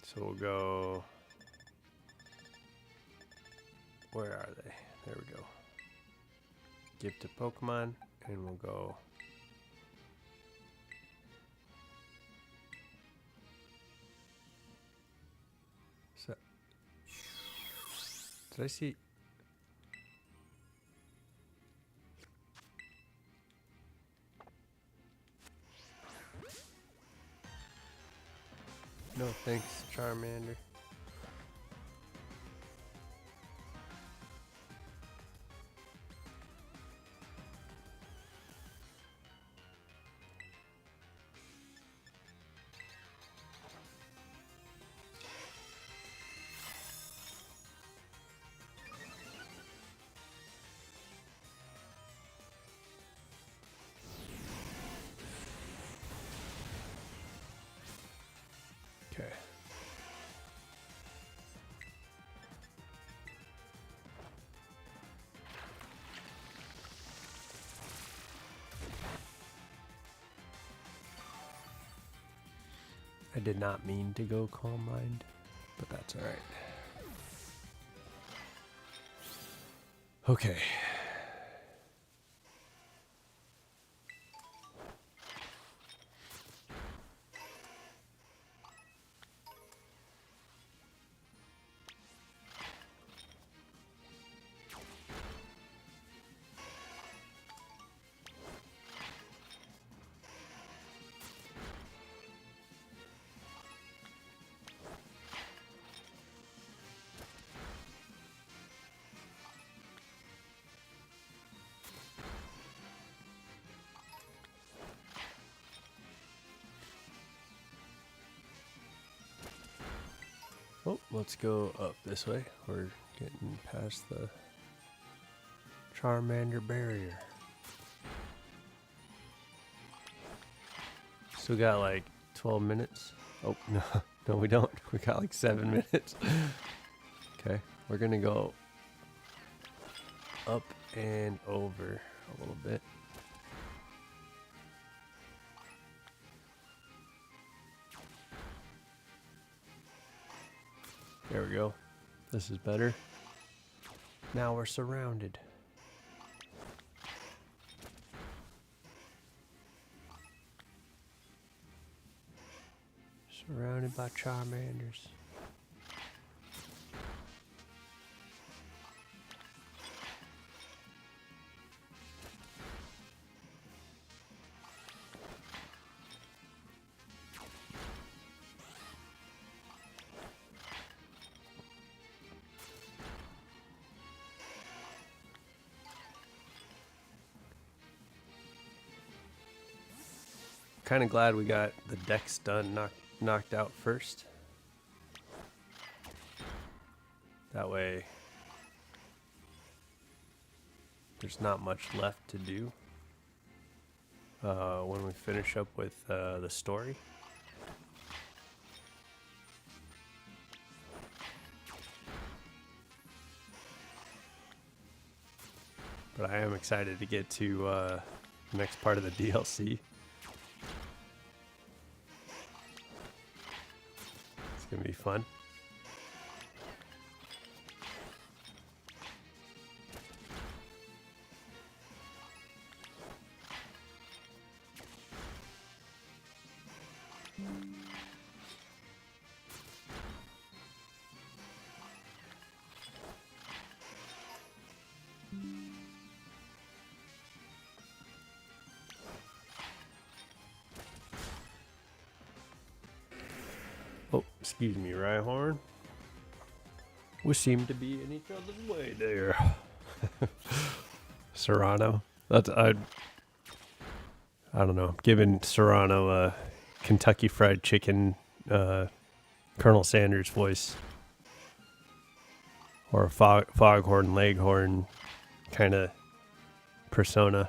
So we'll go. Where are they? There we go. Give to Pokemon, and we'll go. So, did I see? No thanks, Charmander. Okay. I did not mean to go Calm Mind, but that's alright. Okay. Oh, let's go up this way. We're getting past the Charmander barrier. Still got like 12 minutes. Oh, no, no, we don't. We got like 7 minutes. Okay, we're gonna go up and over a little bit. There we go. This is better. Now we're surrounded. Surrounded by Charmanders. Kind of glad we got the Dex done knocked out first. That way there's not much left to do when we finish up with the story. But I am excited to get to the next part of the DLC. It's going to be fun. Oh, excuse me, Rhyhorn. We seem to be in each other's way there. Serrano. That's I don't know. Giving Serrano a Kentucky Fried Chicken Colonel Sanders voice, or a Foghorn Leghorn kind of persona.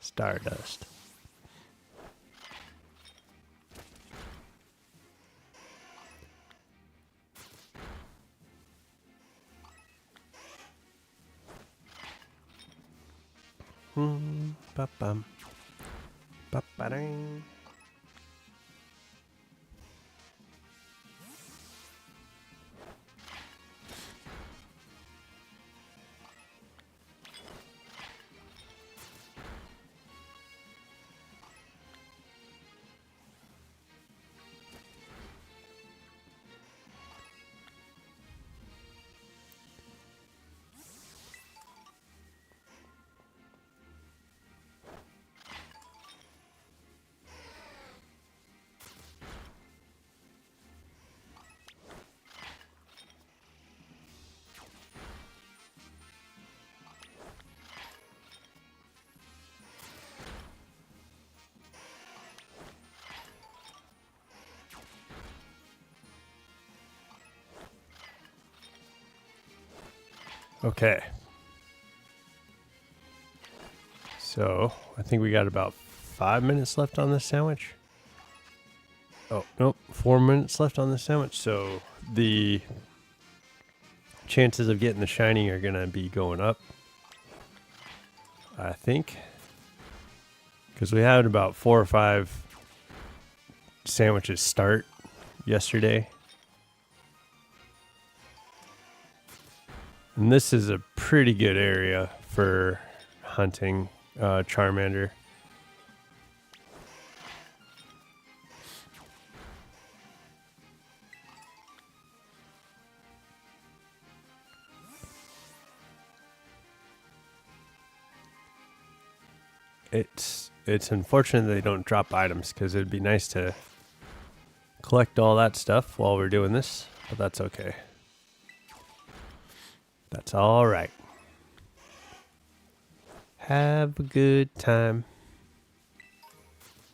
Stardust. Ba-bum. Ba-ba-ding. Okay. So, I think we got about 5 minutes left on this sandwich. Oh, nope. 4 minutes left on this sandwich. So, the chances of getting the shiny are going to be going up, I think. Because we had about 4 or 5 sandwiches start yesterday. And this is a pretty good area for hunting Charmander. It's unfortunate they don't drop items, because it'd be nice to collect all that stuff while we're doing this, but that's okay. That's all right. Have a good time.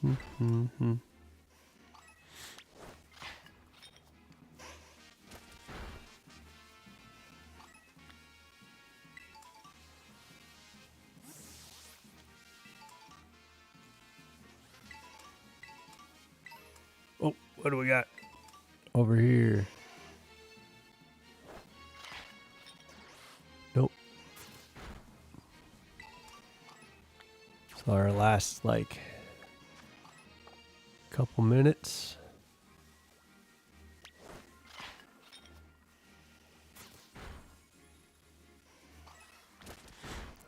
Mm-hmm. Oh, what do we got over here? Nope. So our last, like, couple minutes.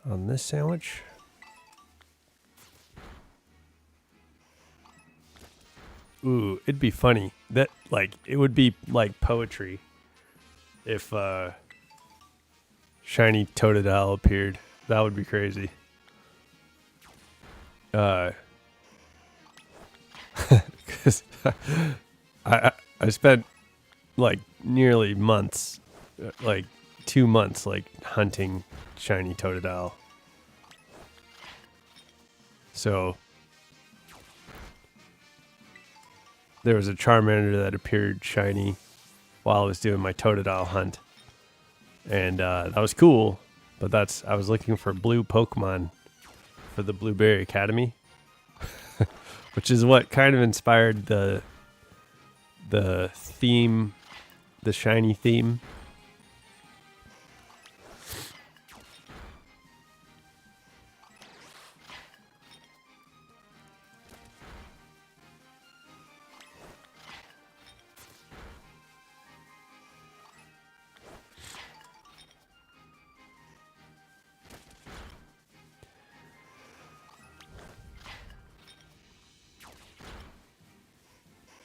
On this sandwich. Ooh, it'd be funny. That, like, it would be like poetry if shiny Totodile appeared. That would be crazy. Because I spent like nearly months like 2 months like hunting shiny Totodile. So there was a Charmander that appeared shiny while I was doing my Totodile hunt. And that was cool, but I was looking for blue Pokemon for the Blueberry Academy, which is what kind of inspired the theme, the shiny theme.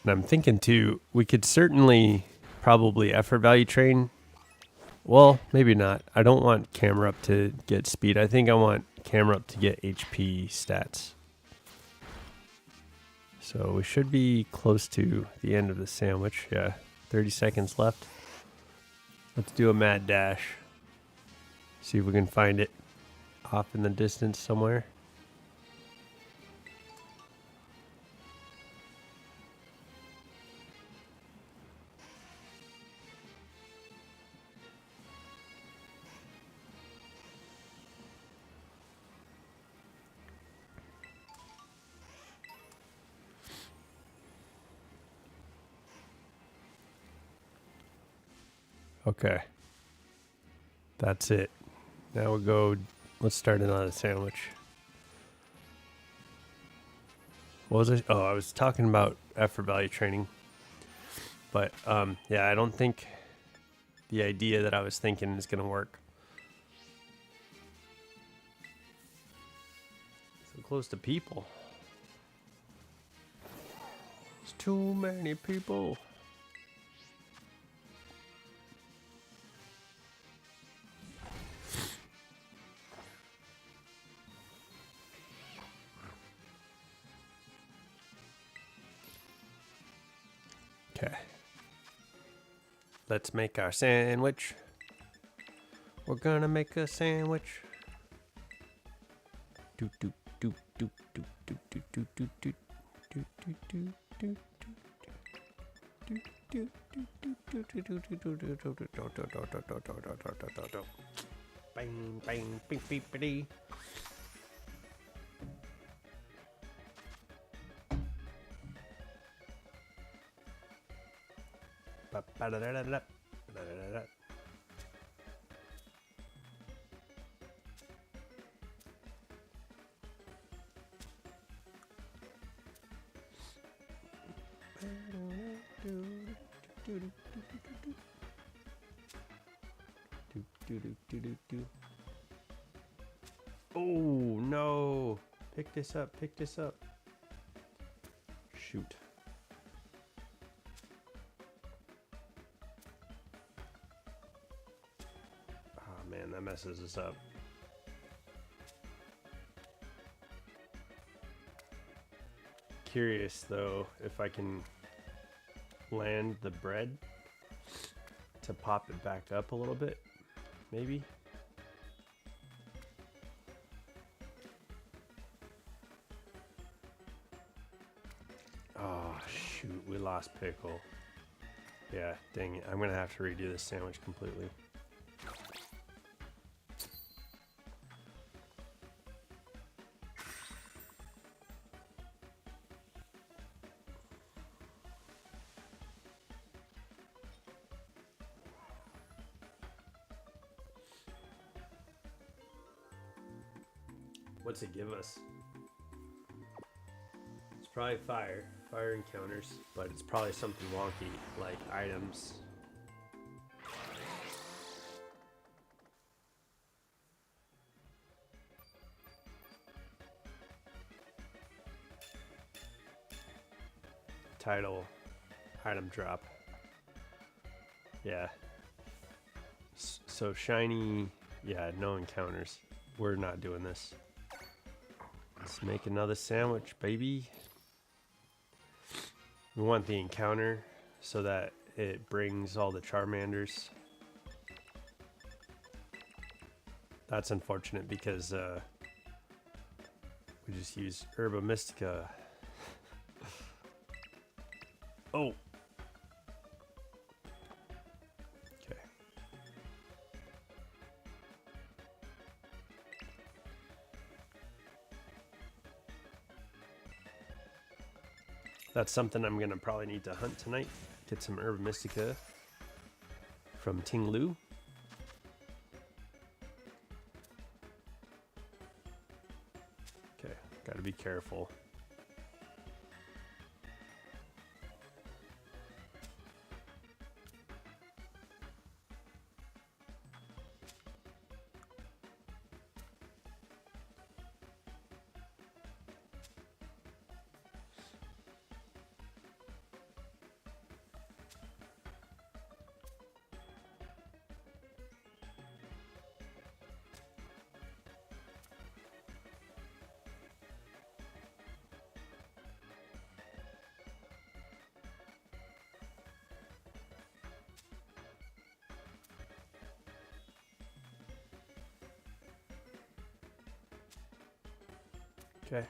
And I'm thinking too, we could certainly probably effort value train. Well, maybe not. I don't want camera up to get speed. I think I want camera up to get HP stats. So we should be close to the end of the sandwich. Yeah, 30 seconds left. Let's do a mad dash. See if we can find it off in the distance somewhere. Okay. That's it. Now we'll go, let's start another sandwich. What was it? Oh, I was talking about effort value training. But yeah, I don't think the idea that I was thinking is going to work. So close to people. There's too many people. Okay. Let's make our sandwich. We're gonna make a sandwich. Do do do do do do do do do do do do do do. Bang bang beep beep beep. Oh no! Pick this up, pick this up. Shoot. Oh man, that messes us up. Curious though if I can land the bread to pop it back up a little bit, maybe. Oh shoot, we lost Pickle. Yeah, dang it. I'm gonna have to redo this sandwich completely. What's it give us? It's probably fire encounters, but it's probably something wonky like items. Title, item drop. Yeah. So shiny, yeah, no encounters. We're not doing this. Let's make another sandwich, baby. We want the encounter so that it brings all the Charmanders. That's unfortunate because we just used Herba Mystica. Oh. Okay. That's something I'm gonna probably need to hunt tonight. Get some Herba Mystica from Ting Lu. Okay, gotta be careful. Okay.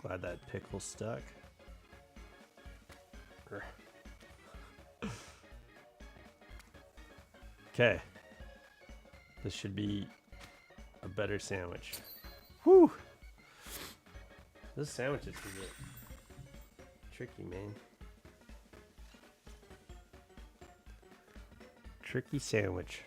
Glad that pickle stuck. Okay. This should be a better sandwich. Whew! This sandwich is a bit tricky, man. Tricky sandwich.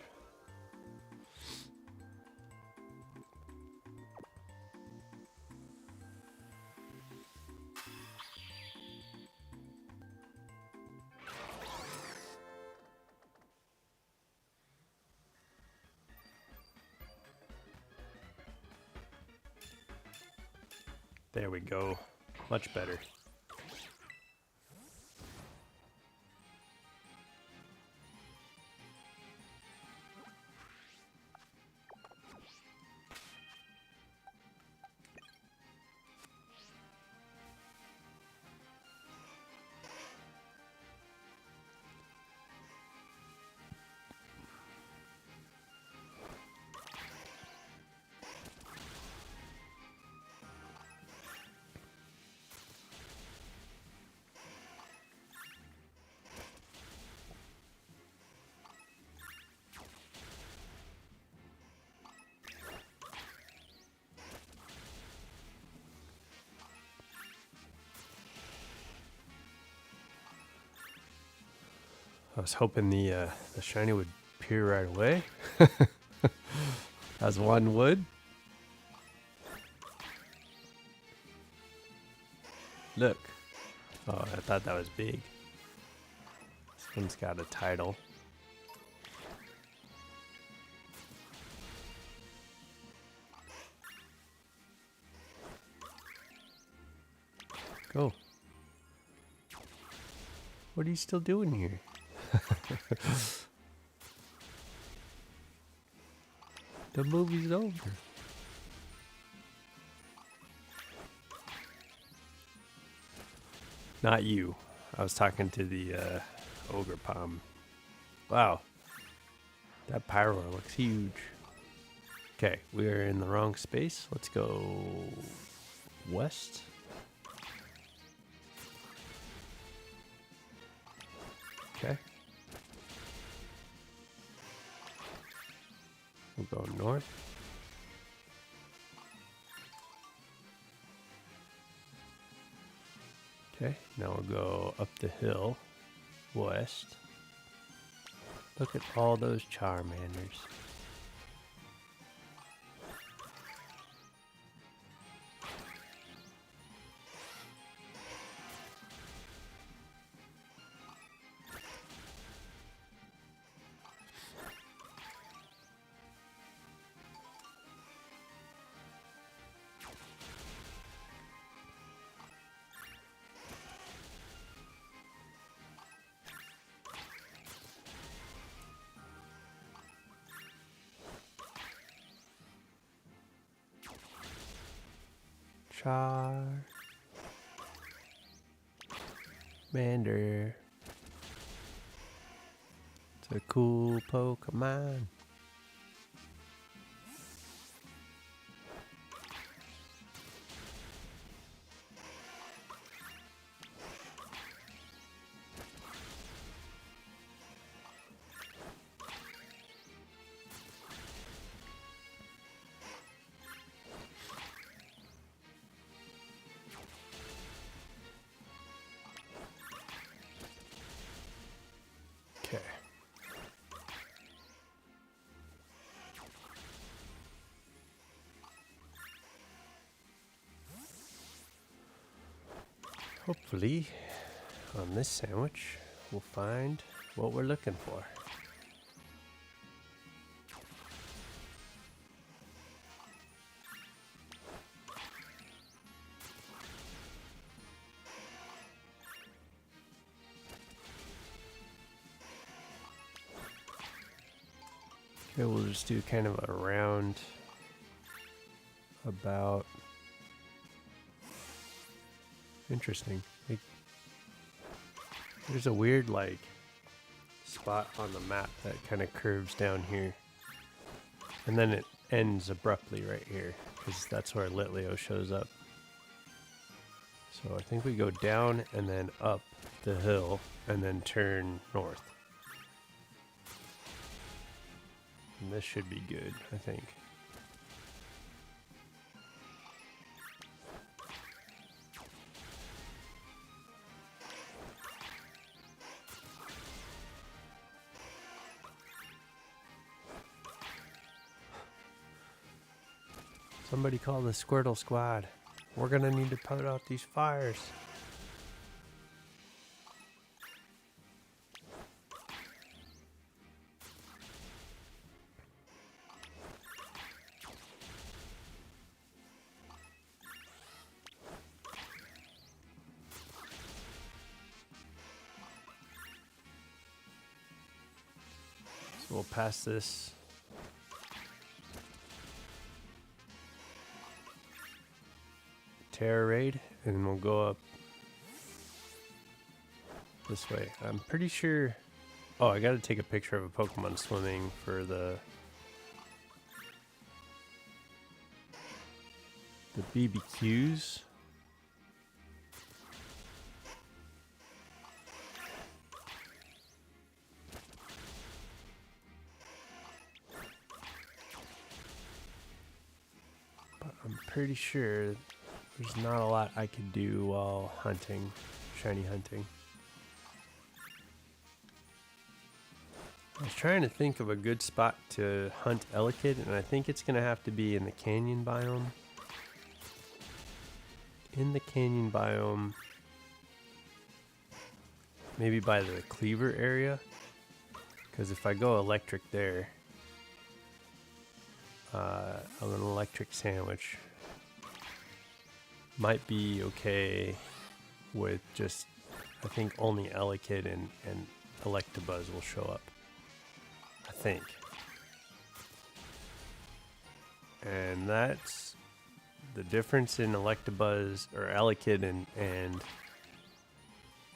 There we go. Much better. I was hoping the shiny would appear right away. As one would. Look. Oh, I thought that was big. This one's got a title. Go. What are you still doing here? The movie's over. Not you. I was talking to the ogre palm. Wow. That pyro looks huge. Okay, we are in the wrong space. Let's go west. Okay. We'll go north. Okay, now we'll go up the hill west. Look at all those Charmanders. Charmander. It's a cool Pokemon. Okay. Hopefully, on this sandwich, we'll find what we're looking for. Okay, we'll just do kind of a round about. Interesting. There's a weird like spot on the map that kind of curves down here, and then it ends abruptly right here because that's where Litleo shows up. So I think we go down and then up the hill and then turn north. And this should be good, I think. Somebody call the Squirtle Squad. We're gonna need to put out these fires. So we'll pass this. Terror raid, and we'll go up this way. I'm pretty sure. Oh, I gotta take a picture of a Pokemon swimming for the BBQs. But I'm pretty sure there's not a lot I could do while hunting, shiny hunting. I was trying to think of a good spot to hunt Elekid, and I think it's going to have to be in the canyon biome. In the canyon biome, maybe by the cleaver area, because if I go electric there, an electric sandwich might be okay with just, I think only Elekid and Electabuzz will show up. I think. And that's the difference in Electabuzz or Elekid and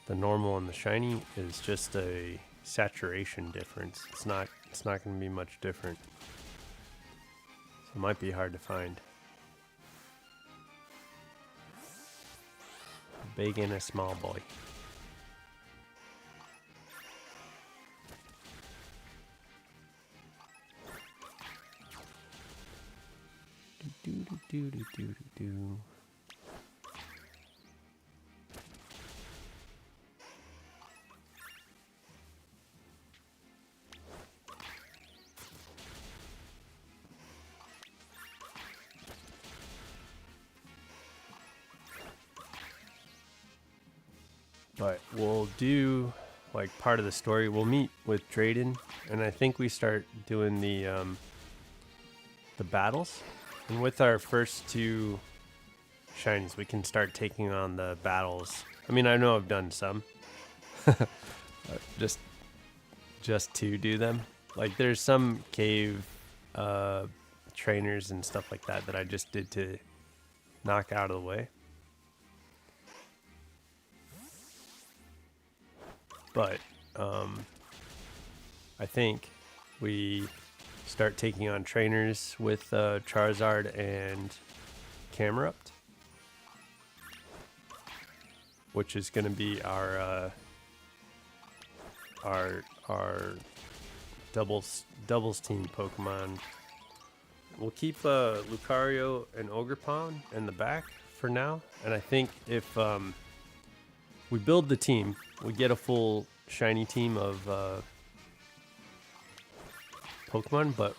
the normal and the shiny is just a saturation difference. It's not going to be much different. So it might be hard to find. Big and a small boy. Do do do do do do do. But we'll do like part of the story. We'll meet with Drayden, and I think we start doing the battles. And with our first two shinies, we can start taking on the battles. I mean, I know I've done some, just to do them. Like there's some cave trainers and stuff like that I just did to knock out of the way. But I think we start taking on trainers with Charizard and Camerupt, which is going to be our doubles team Pokemon. We'll keep Lucario and Ogerpon in the back for now, and I think if we build the team, we get a full shiny team of Pokemon, but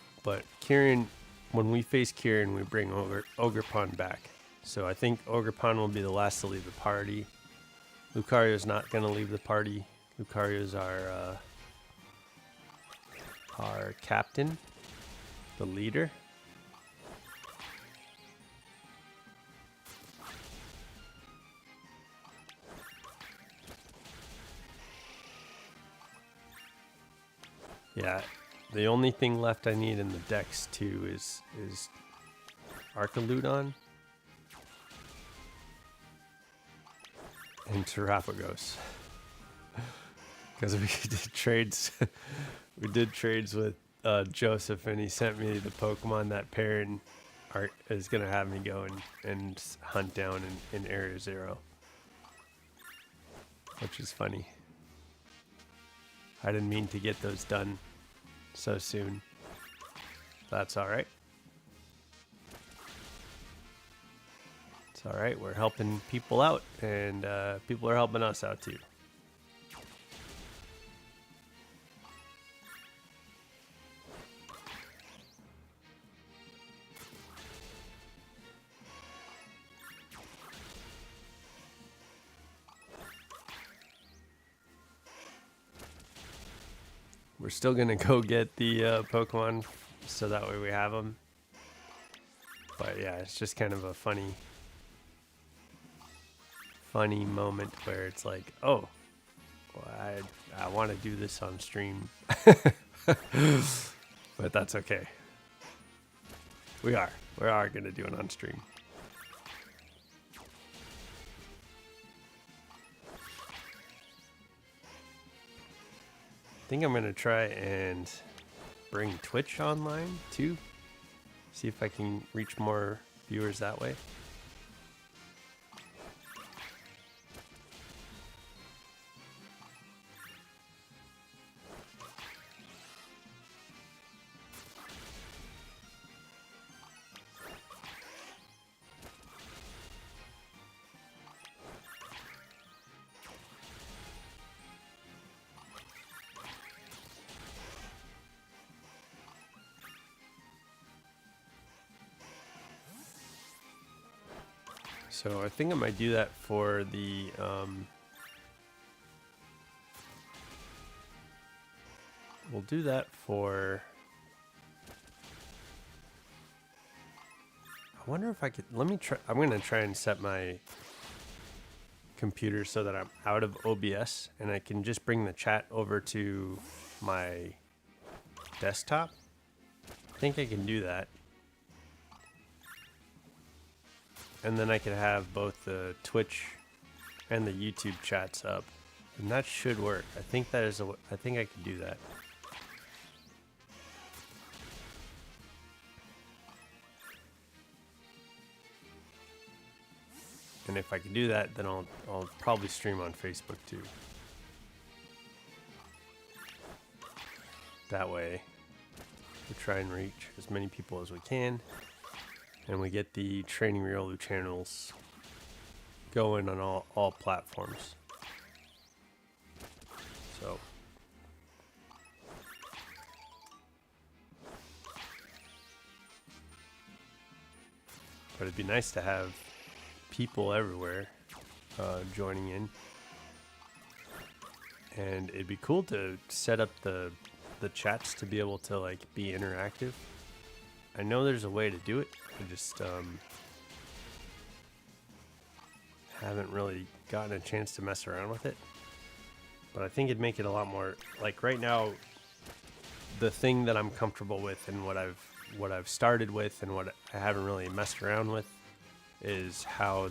Kieran, when we face Kieran, we bring Ogerpon back. So I think Ogerpon will be the last to leave the party. Lucario's not going to leave the party. Lucario's our captain, the leader. Yeah, the only thing left I need in the Dex too is Archaludon and Terrapagos. Because we did trades, with Joseph, and he sent me the Pokemon that Perrin is gonna have me go and hunt down in Area 0, which is funny. I didn't mean to get those done so soon. That's all right. It's all right. We're helping people out, and people are helping us out too. We're still gonna go get the Pokemon, so that way we have them. But yeah, it's just kind of a funny moment where it's like, oh, well, I want to do this on stream, but that's okay. We are gonna do it on stream. I think I'm gonna try and bring Twitch online too. See if I can reach more viewers that way. So I think I might do that for the we'll do that for, I wonder if I could, let me try, I'm going to try and set my computer so that I'm out of OBS and I can just bring the chat over to my desktop. I think I can do that. And then I could have both the Twitch and the YouTube chats up, and that should work. I think I think I can do that. And if I can do that, then I'll probably stream on Facebook too. That way, we try and reach as many people as we can. And we get the Training Riolu channels going on all platforms. So but it'd be nice to have people everywhere joining in. And it'd be cool to set up the chats to be able to like be interactive. I know there's a way to do it. I just haven't really gotten a chance to mess around with it. But I think it'd make it a lot more, like right now, the thing that I'm comfortable with and what I've started with and what I haven't really messed around with is how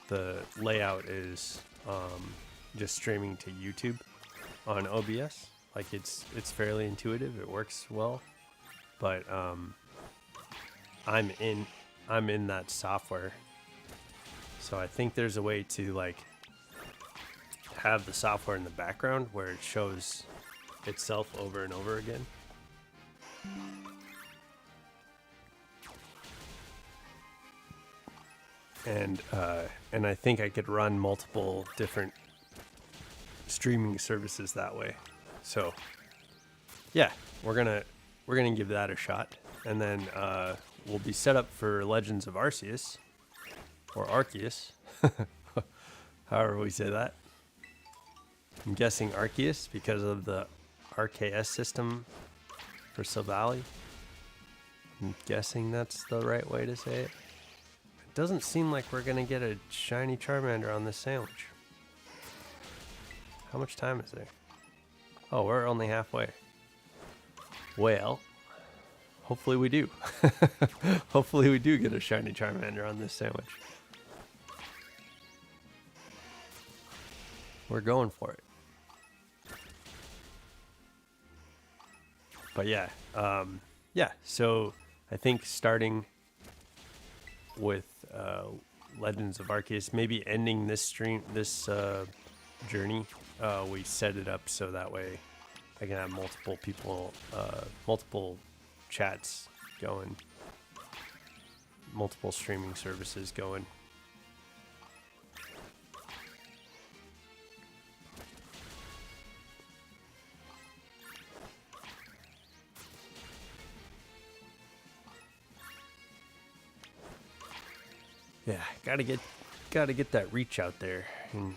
the layout is just streaming to YouTube on OBS. Like it's fairly intuitive. It works well, but I'm in that software, so I think there's a way to like have the software in the background where it shows itself over and over again. And I think I could run multiple different streaming services that way. So yeah, we're gonna give that a shot, and then we'll be set up for Legends of Arceus, or Arceus, however we say that. I'm guessing Arceus because of the RKS system for Silvally. I'm guessing that's the right way to say it. It doesn't seem like we're gonna get a shiny Charmander on this sandwich. How much time is there? Oh, we're only halfway. Well, hopefully we do. Hopefully we do get a shiny Charmander on this sandwich. We're going for it. But yeah, so I think starting with Legends of Arceus, maybe ending this journey, we set it up so that way I can have multiple people, multiple chats going, multiple streaming services going. Yeah, gotta get that reach out there and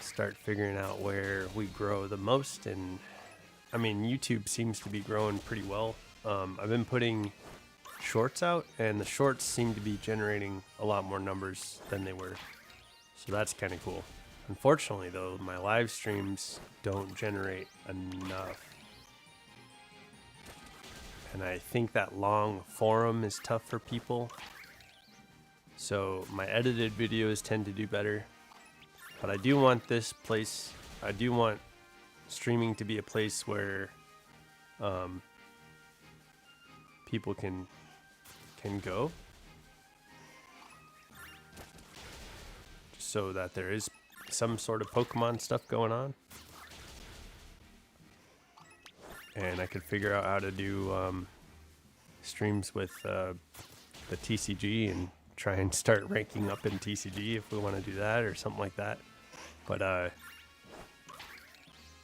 start figuring out where we grow the most. And I mean, YouTube seems to be growing pretty well. I've been putting shorts out, and the shorts seem to be generating a lot more numbers than they were, so that's kind of cool. Unfortunately though, my live streams don't generate enough, and I think that long forum is tough for people. So my edited videos tend to do better, but I do want this place, I do want streaming to be a place where people can go, just so that there is some sort of Pokemon stuff going on, and I could figure out how to do streams with the TCG and try and start ranking up in TCG if we want to do that or something like that. But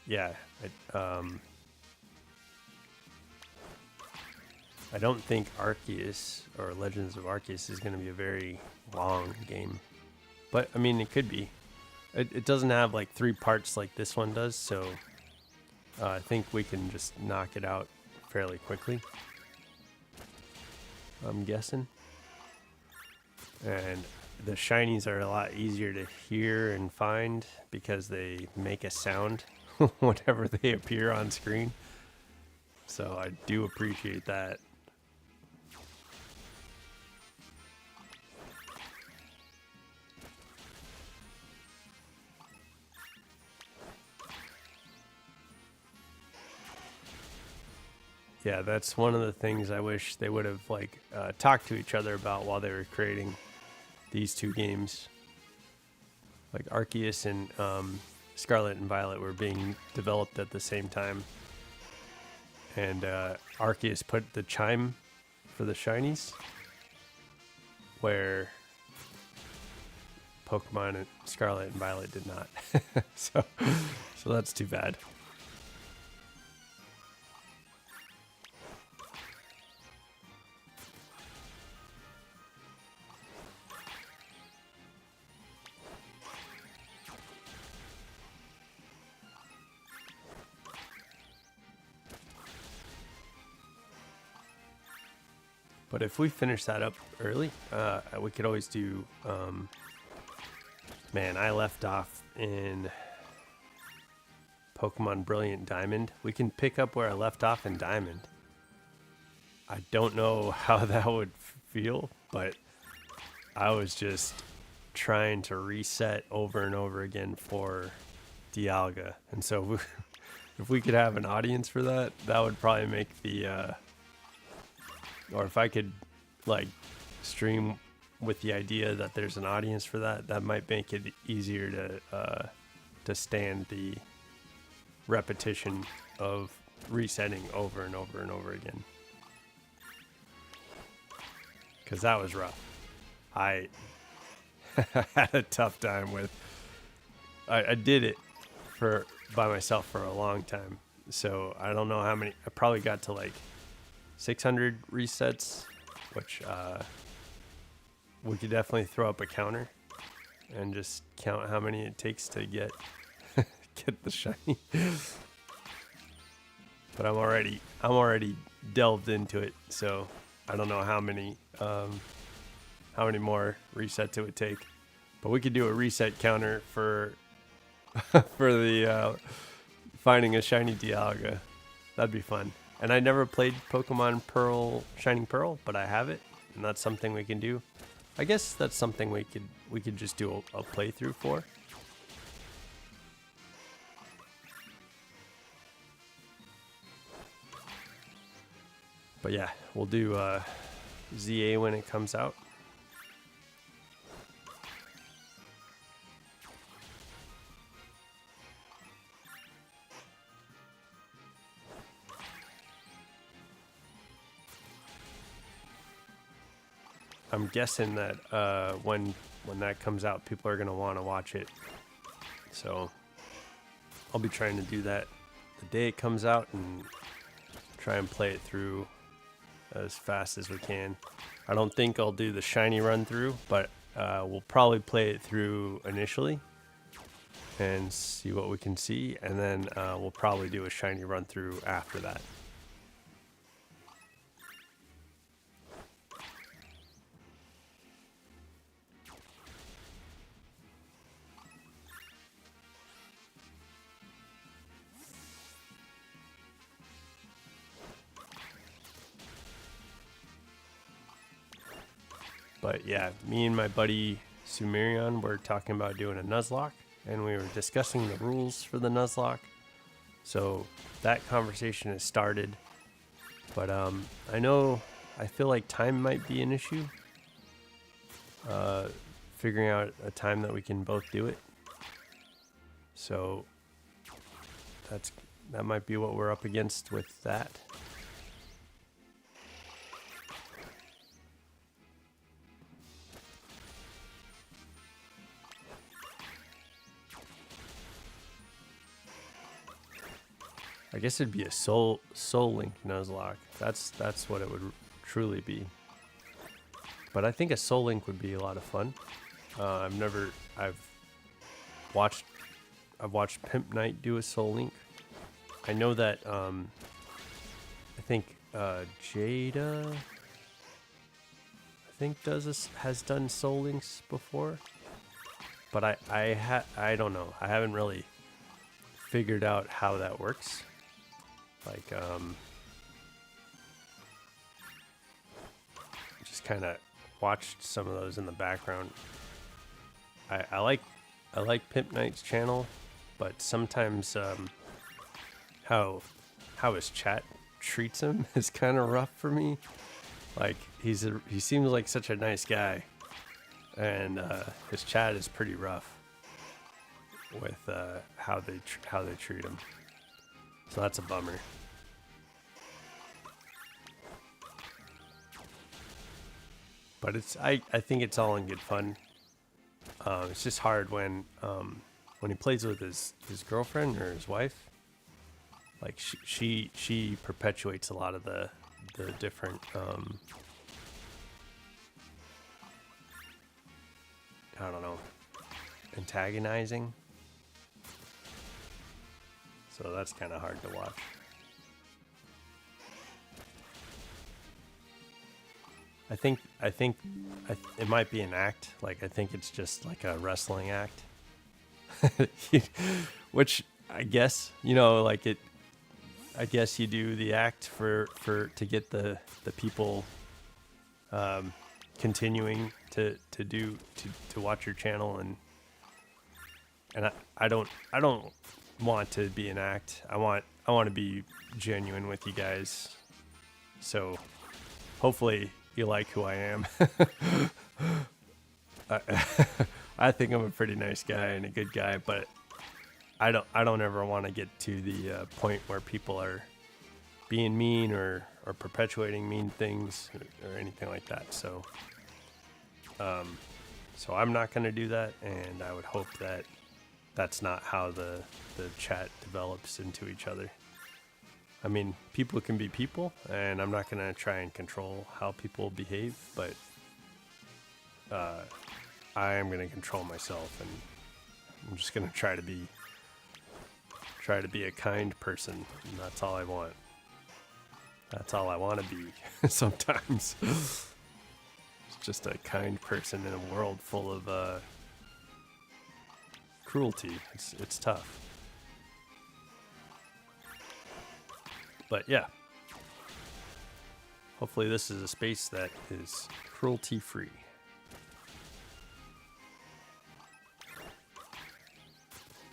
yeah, I don't think Arceus or Legends of Arceus is going to be a very long game, but I mean, it could be. It doesn't have like 3 parts like this one does, so I think we can just knock it out fairly quickly, I'm guessing. And the shinies are a lot easier to hear and find because they make a sound whenever they appear on screen. So I do appreciate that. Yeah, that's one of the things I wish they would have like talked to each other about while they were creating these 2 games. Like Arceus and Scarlet and Violet were being developed at the same time, and Arceus put the chime for the shinies, where Pokemon and Scarlet and Violet did not. so that's too bad. But if we finish that up early, we could always do, man, I left off in Pokemon Brilliant Diamond. We can pick up where I left off in Diamond. I don't know how that would feel, but I was just trying to reset over and over again for Dialga. And so if we could have an audience for that, that would probably make the, or if I could like stream with the idea that there's an audience for that, that might make it easier to stand the repetition of resetting over and over and over again. Because that was rough. I had a tough time with. I did it by myself for a long time, so I don't know how many. I probably got to like 600 resets, which we could definitely throw up a counter and just count how many it takes to get the shiny. But I'm already delved into it, so I don't know how many more resets it would take. But we could do a reset counter for for the finding a shiny Dialga. That'd be fun. And I never played Pokemon Pearl, Shining Pearl, but I have it, and that's something we can do. I guess that's something we could just do a playthrough for. But yeah, we'll do ZA when it comes out. I'm guessing that when that comes out, people are gonna want to watch it. So I'll be trying to do that the day it comes out and try and play it through as fast as we can. I don't think I'll do the shiny run through, but we'll probably play it through initially and see what we can see, and then we'll probably do a shiny run through after that. But yeah, me and my buddy Sumerion were talking about doing a Nuzlocke, and we were discussing the rules for the Nuzlocke. So that conversation has started. But I feel like time might be an issue. Figuring out a time that we can both do it. So that might be what we're up against with that. I guess it'd be a Soul Link Nuzlocke. That's what it would truly be. But I think a Soul Link would be a lot of fun. I've watched Pimp Knight do a Soul Link. I know that I think Jada has done Soul Links before. But I don't know. I haven't really figured out how that works. Like, just kind of watched some of those in the background. I like Pimp Knight's channel, but sometimes how his chat treats him is kind of rough for me. Like he seems like such a nice guy, and his chat is pretty rough with how they treat him. So that's a bummer. But I think it's all in good fun. It's just hard when he plays with his girlfriend or his wife. Like she perpetuates a lot of the different I don't know, antagonizing. So that's kind of hard to watch. I think it might be an act. Like I think it's just like a wrestling act, which I guess like it. I guess you do the act for to get the people continuing to watch your channel, and I don't want to be an act. I want to be genuine with you guys. So hopefully you like who I am. I think I'm a pretty nice guy and a good guy, but I don't ever want to get to the point where people are being mean or perpetuating mean things or anything like that. So I'm not going to do that, and I would hope that that's not how the chat develops into each other. I mean, people can be people, and I'm not going to try and control how people behave, but I am going to control myself, and I'm just going to try to be a kind person, and that's all I want. That's all I want to be sometimes. It's just a kind person in a world full of cruelty. It's tough. But yeah. Hopefully this is a space that is cruelty free.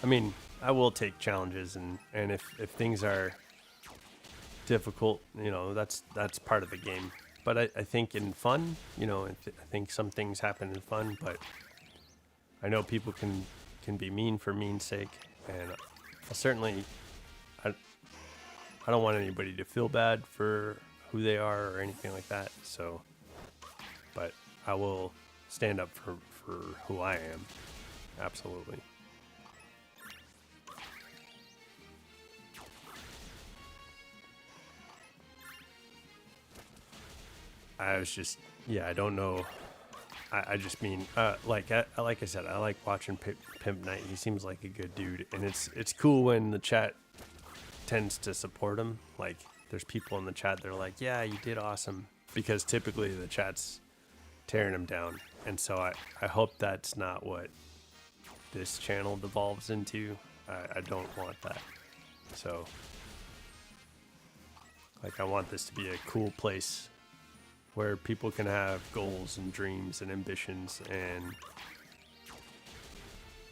I mean, I will take challenges, and if things are difficult, you know, that's part of the game. But I think in fun, you know, I think some things happen in fun, but I know people can be mean for mean's sake, and I certainly I don't want anybody to feel bad for who they are or anything like that. So, but I will stand up for who I am. Absolutely. I was just, yeah, I don't know. I just mean, like I said, I like watching Pimp Knight. He seems like a good dude, and it's cool when the chat tends to support him. Like, there's people in the chat that are like, yeah, you did awesome, because typically the chat's tearing him down. And so I hope that's not what this channel devolves into. I don't want that. So, like, I want this to be a cool place where people can have goals and dreams and ambitions, and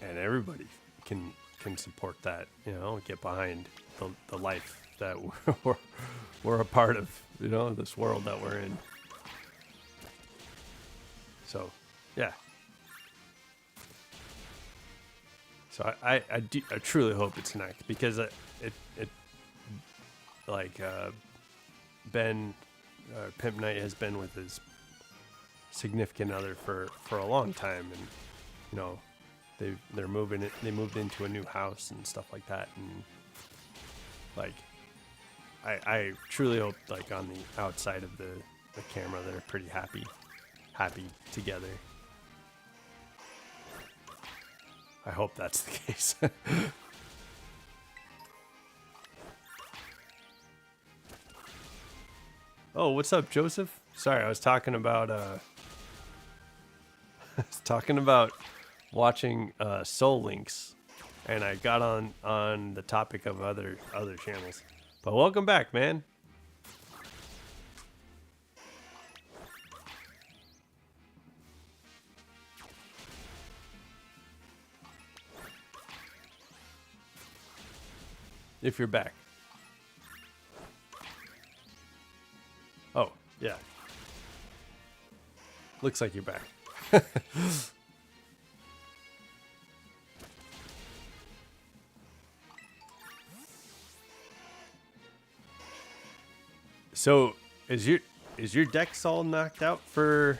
everybody can support that, you know, get behind the life that we're a part of, you know, this world that we're in. So, yeah. So I truly hope it's an act, because it Ben, Pimp Knight has been with his significant other for a long time, and you know, they moved into a new house and stuff like that, and like I truly hope, like, on the outside of the camera, they're pretty happy together. I hope that's the case. Oh, what's up, Joseph? Sorry, I was talking about watching Soul Links, and I got on the topic of other channels. But welcome back, man. If you're back. Oh, yeah. Looks like you're back. So, is your decks all knocked out for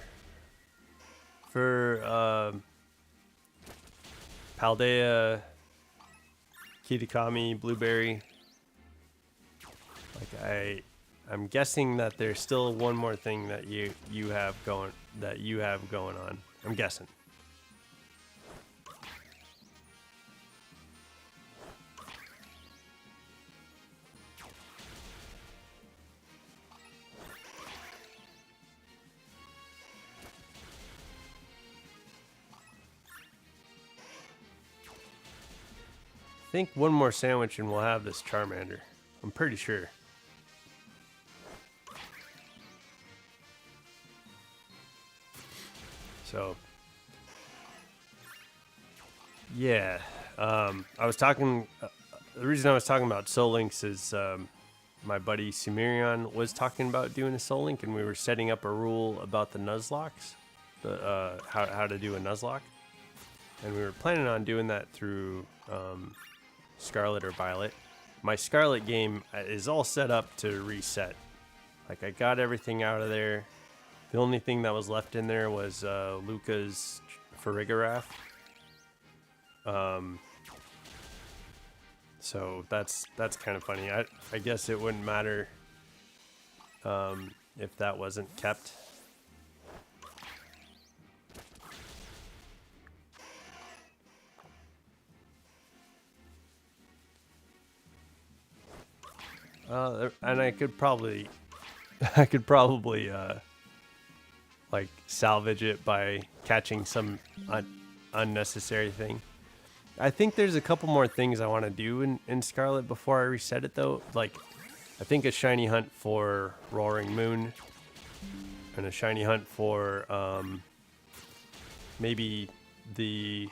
Paldea, Kitakami, Blueberry? Like, I'm guessing that there's still one more thing that you have going on. I'm guessing. I think one more sandwich and we'll have this Charmander. I'm pretty sure. So yeah, I was talking. The reason I was talking about Soul Links is my buddy Sumerion was talking about doing a Soul Link, and we were setting up a rule about the Nuzlocks, the how to do a Nuzlocke, and we were planning on doing that through Scarlet or Violet. My Scarlet game is all set up to reset. Like, I got everything out of there. The only thing that was left in there was Luca's Farigarath. So that's kind of funny. I guess it wouldn't matter if that wasn't kept. And I could probably like salvage it by catching some unnecessary thing. I think there's a couple more things I want to do in Scarlet before I reset it, though. Like, I think a shiny hunt for Roaring Moon, and a shiny hunt for maybe the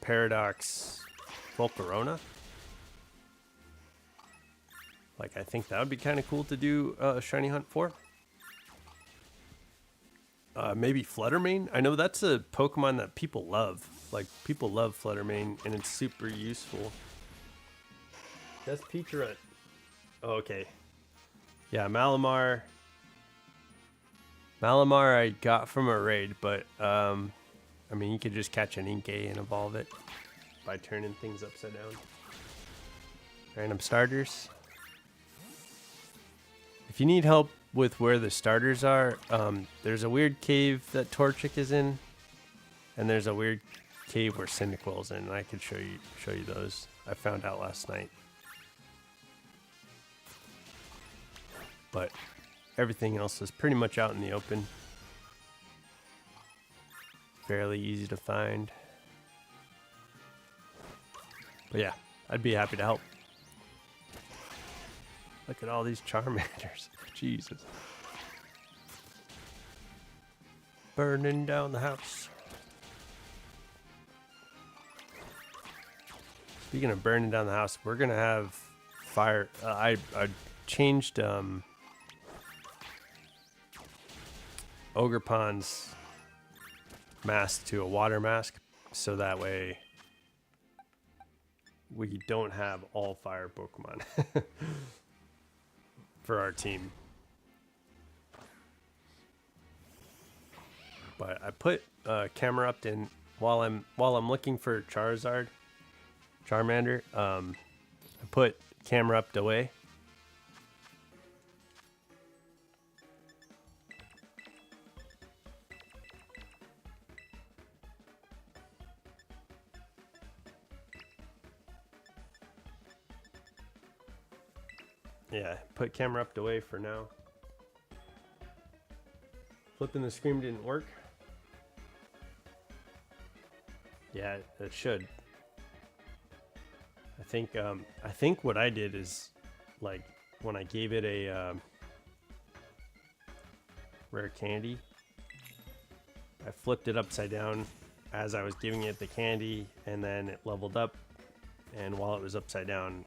Paradox Volcarona. Like, I think that would be kind of cool to do a shiny hunt for. Maybe Fluttermane. I know that's a Pokemon that people love. Like, people love Fluttermane, and it's super useful. That's Peacheret. Oh, okay. Yeah, Malamar. Malamar I got from a raid, but, I mean, you could just catch an Inkay and evolve it by turning things upside down. Random starters. If you need help with where the starters are, there's a weird cave that Torchic is in, and there's a weird cave where Cyndaquil's in, and I could show you those. I found out last night. But everything else is pretty much out in the open. Fairly easy to find. But yeah, I'd be happy to help. Look at all these Charmanders. Jesus. Burning down the house. Speaking of burning down the house, we're going to have fire. I changed Ogerpon's mask to a water mask, so that way we don't have all fire Pokemon. For our team. But I put camera up in while I'm looking for Charmander. I put camera up away. Yeah, put camera up away for now. Flipping the screen didn't work. Yeah, it should. I think what I did is, like, when I gave it a rare candy, I flipped it upside down as I was giving it the candy, and then it leveled up, and while it was upside down,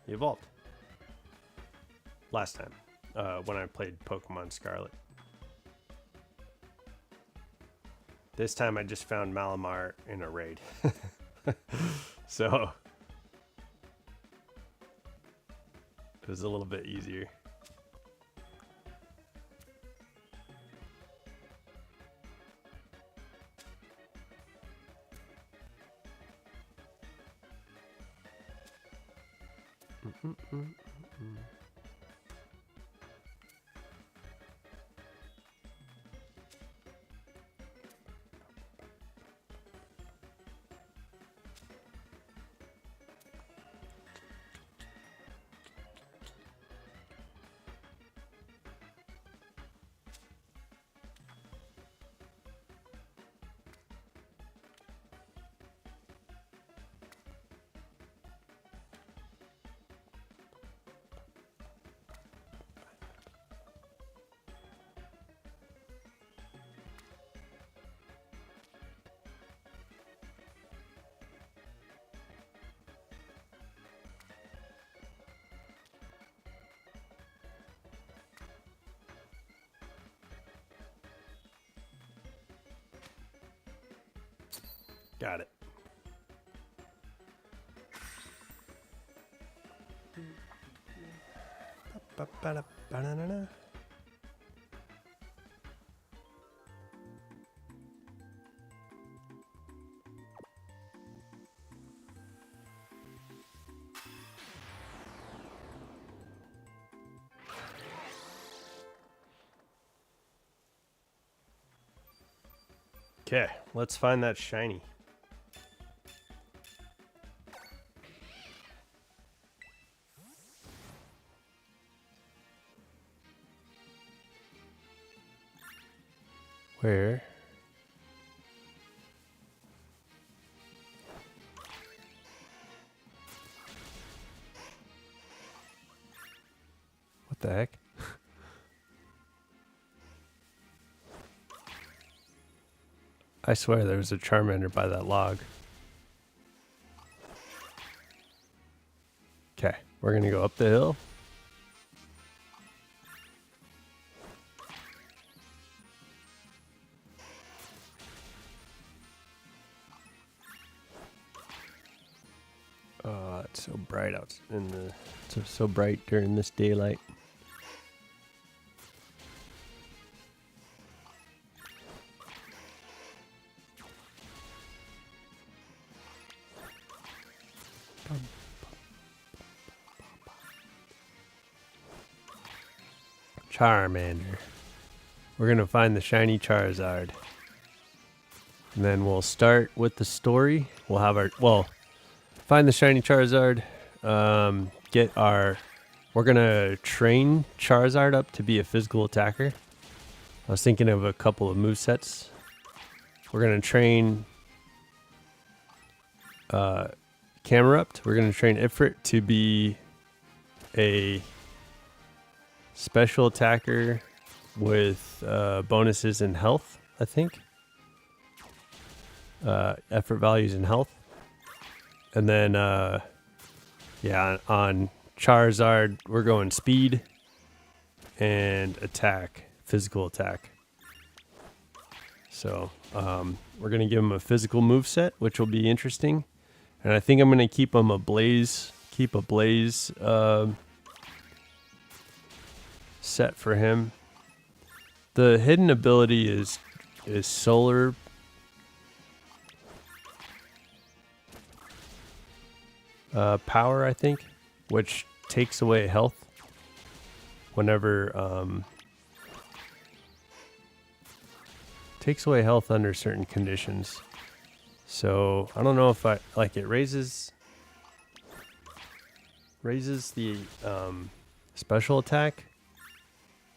he evolved. Last time, when I played Pokemon Scarlet. This time I just found Malamar in a raid. So it was a little bit easier. Ba-ba-da-ba-da-da-da. Okay, let's find that shiny. Where? What the heck? I swear there was a Charmander by that log. Okay, we're gonna go up the hill. Oh, it's so bright out in the. It's so bright during this daylight. Charmander. We're gonna find the shiny Charizard. And then we'll start with the story. We'll have our find the shiny Charizard. We're gonna train Charizard up to be a physical attacker. I was thinking of a couple of movesets. We're gonna train Camerupt. We're gonna train Ifrit to be a special attacker with bonuses in health, I think. Effort values in health. And then, on Charizard, we're going speed and attack, physical attack. So, we're going to give him a physical moveset, which will be interesting. And I think I'm going to keep him a blaze set for him. The hidden ability is solar power, I think, which takes away health whenever takes away health under certain conditions. So I don't know if I like it. Raises the special attack,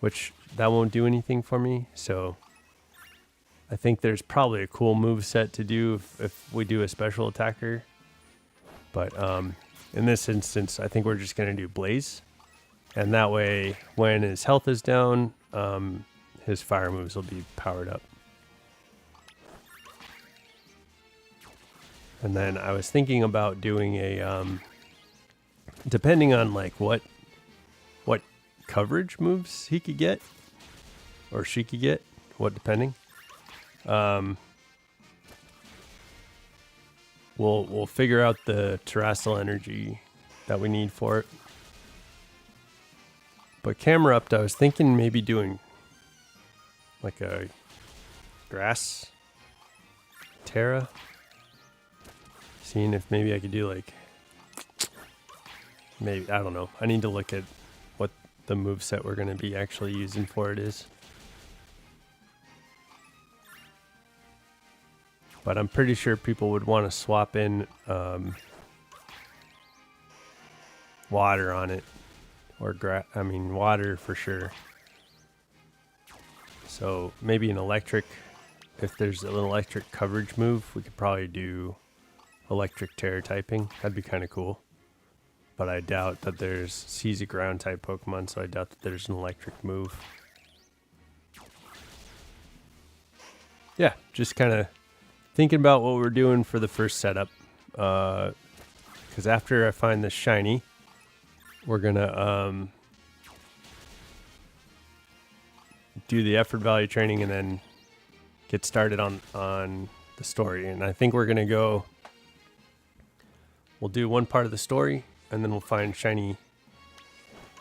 which that won't do anything for me. So I think there's probably a cool move set to do if we do a special attacker. But in this instance, I think we're just going to do Blaze. And that way, when his health is down, his fire moves will be powered up. And then I was thinking about doing a, depending on like what coverage moves he could get, or she could get, depending. We'll figure out the terrestrial energy that we need for it. But Camerupt, I was thinking maybe doing like a grass Terra. Seeing if maybe I could do like, maybe, I don't know. I need to look at what the moveset we're going to be actually using for it is. But I'm pretty sure people would want to swap in water on it. Or water for sure. So maybe an electric. If there's an electric coverage move, we could probably do electric terror typing. That'd be kind of cool. But I doubt that he's a ground type Pokemon, so I doubt that there's an electric move. Yeah, just kind of thinking about what we're doing for the first setup. Because after I find this shiny, we're gonna do the effort value training and then get started on the story. And I think we're gonna go. We'll do one part of the story, and then we'll find shiny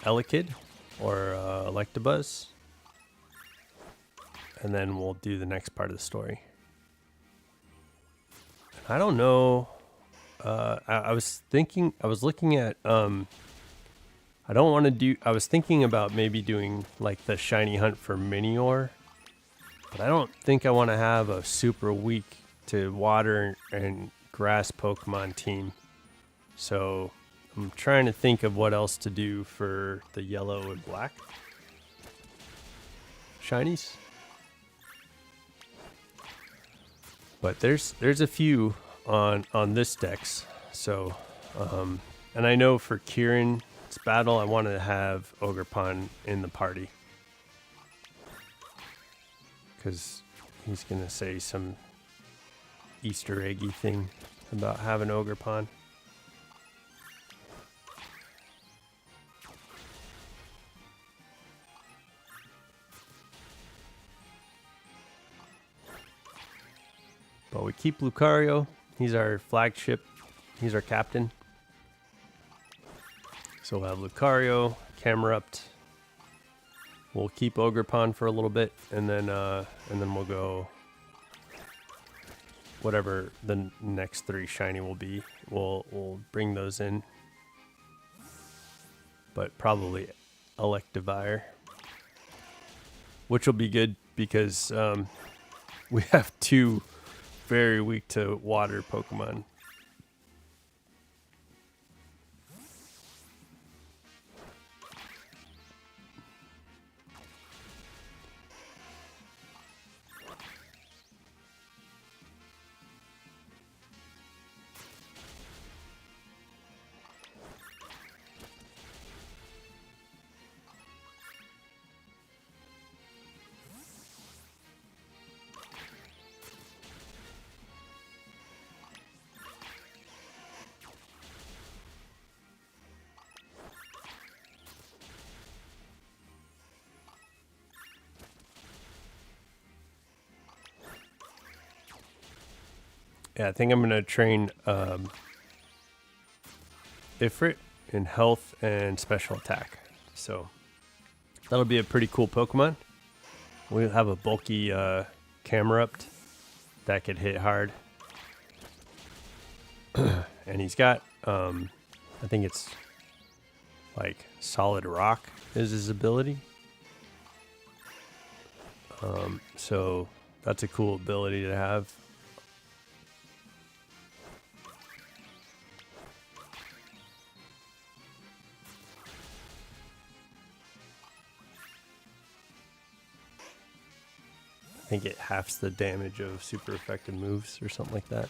Elekid, or Electabuzz. And then we'll do the next part of the story. I don't know. I was looking at, I don't want to do, I was thinking about maybe doing like the shiny hunt for Minior, but I don't think I want to have a super weak to water and grass Pokemon team. So I'm trying to think of what else to do for the yellow and black shinies. But there's a few on this dex. So, and I know for Kieran's battle, I wanted to have Ogerpon in the party. Because he's going to say some Easter eggy thing about having Ogerpon. But we keep Lucario. He's our flagship. He's our captain. So we'll have Lucario, Camerupt. We'll keep Ogerpon for a little bit, and then we'll go whatever the next 3 shiny will be. We'll bring those in, but probably Electivire, which will be good because we have 2 very weak to water Pokemon. Yeah, I think I'm going to train Ifrit in health and special attack. So that'll be a pretty cool Pokemon. We'll have a bulky Camerupt that could hit hard. And he's got, I think it's like Solid Rock is his ability. So that's a cool ability to have. I think it halves the damage of super effective moves or something like that.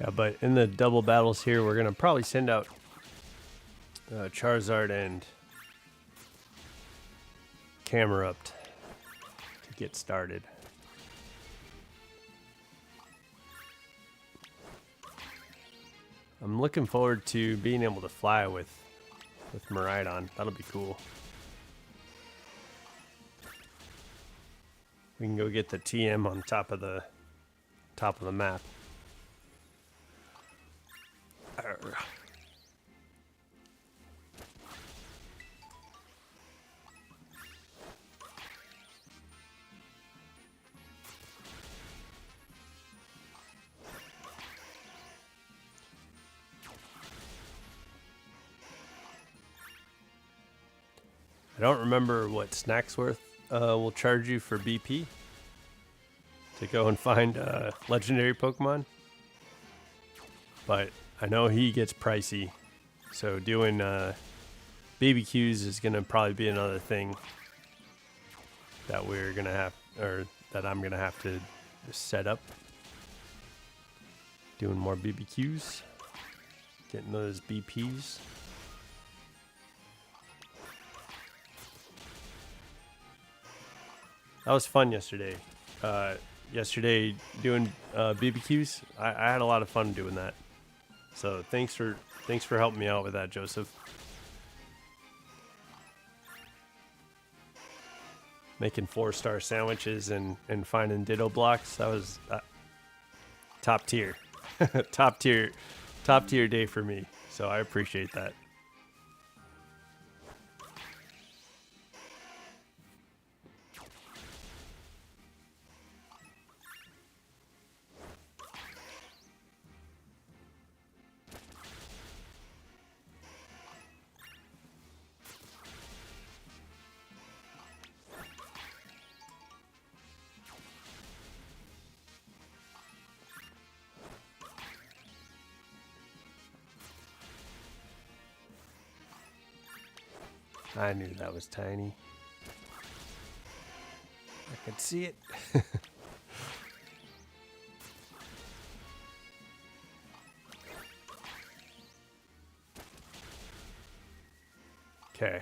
Yeah, but in the double battles here, we're going to probably send out Charizard and Camerupt to get started. I'm looking forward to being able to fly with Miraidon. That'll be cool. We can go get the TM on top of the map. I don't remember what Snacksworth will charge you for BP to go and find legendary Pokemon, but I know he gets pricey. So doing BBQs is gonna probably be another thing that we're gonna have, or that I'm gonna have to set up. Doing more BBQs, getting those BPs. That was fun yesterday. Yesterday doing BBQs, I had a lot of fun doing that. So thanks for helping me out with that, Joseph. Making 4-star sandwiches and finding ditto blocks. That was top tier. top tier day for me. So I appreciate that. I knew that was tiny. I could see it. Okay.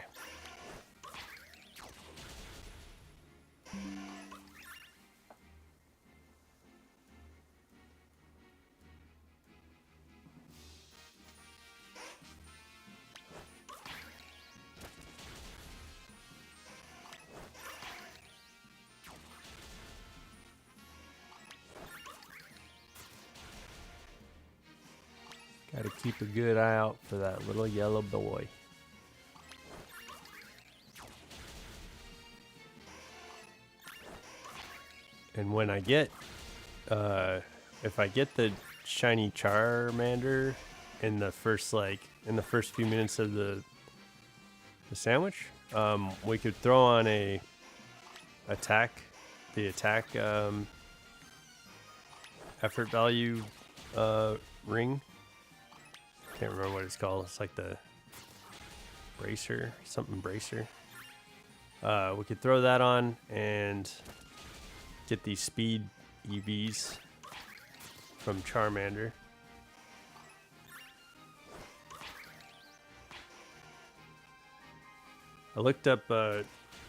Gotta keep a good eye out for that little yellow boy. And when I get, if I get the shiny Charmander in the first few minutes of the sandwich, we could throw on the attack effort value ring. Can't remember what it's called. It's like the bracer, something bracer. We could throw that on and get these speed EVs from Charmander. I looked up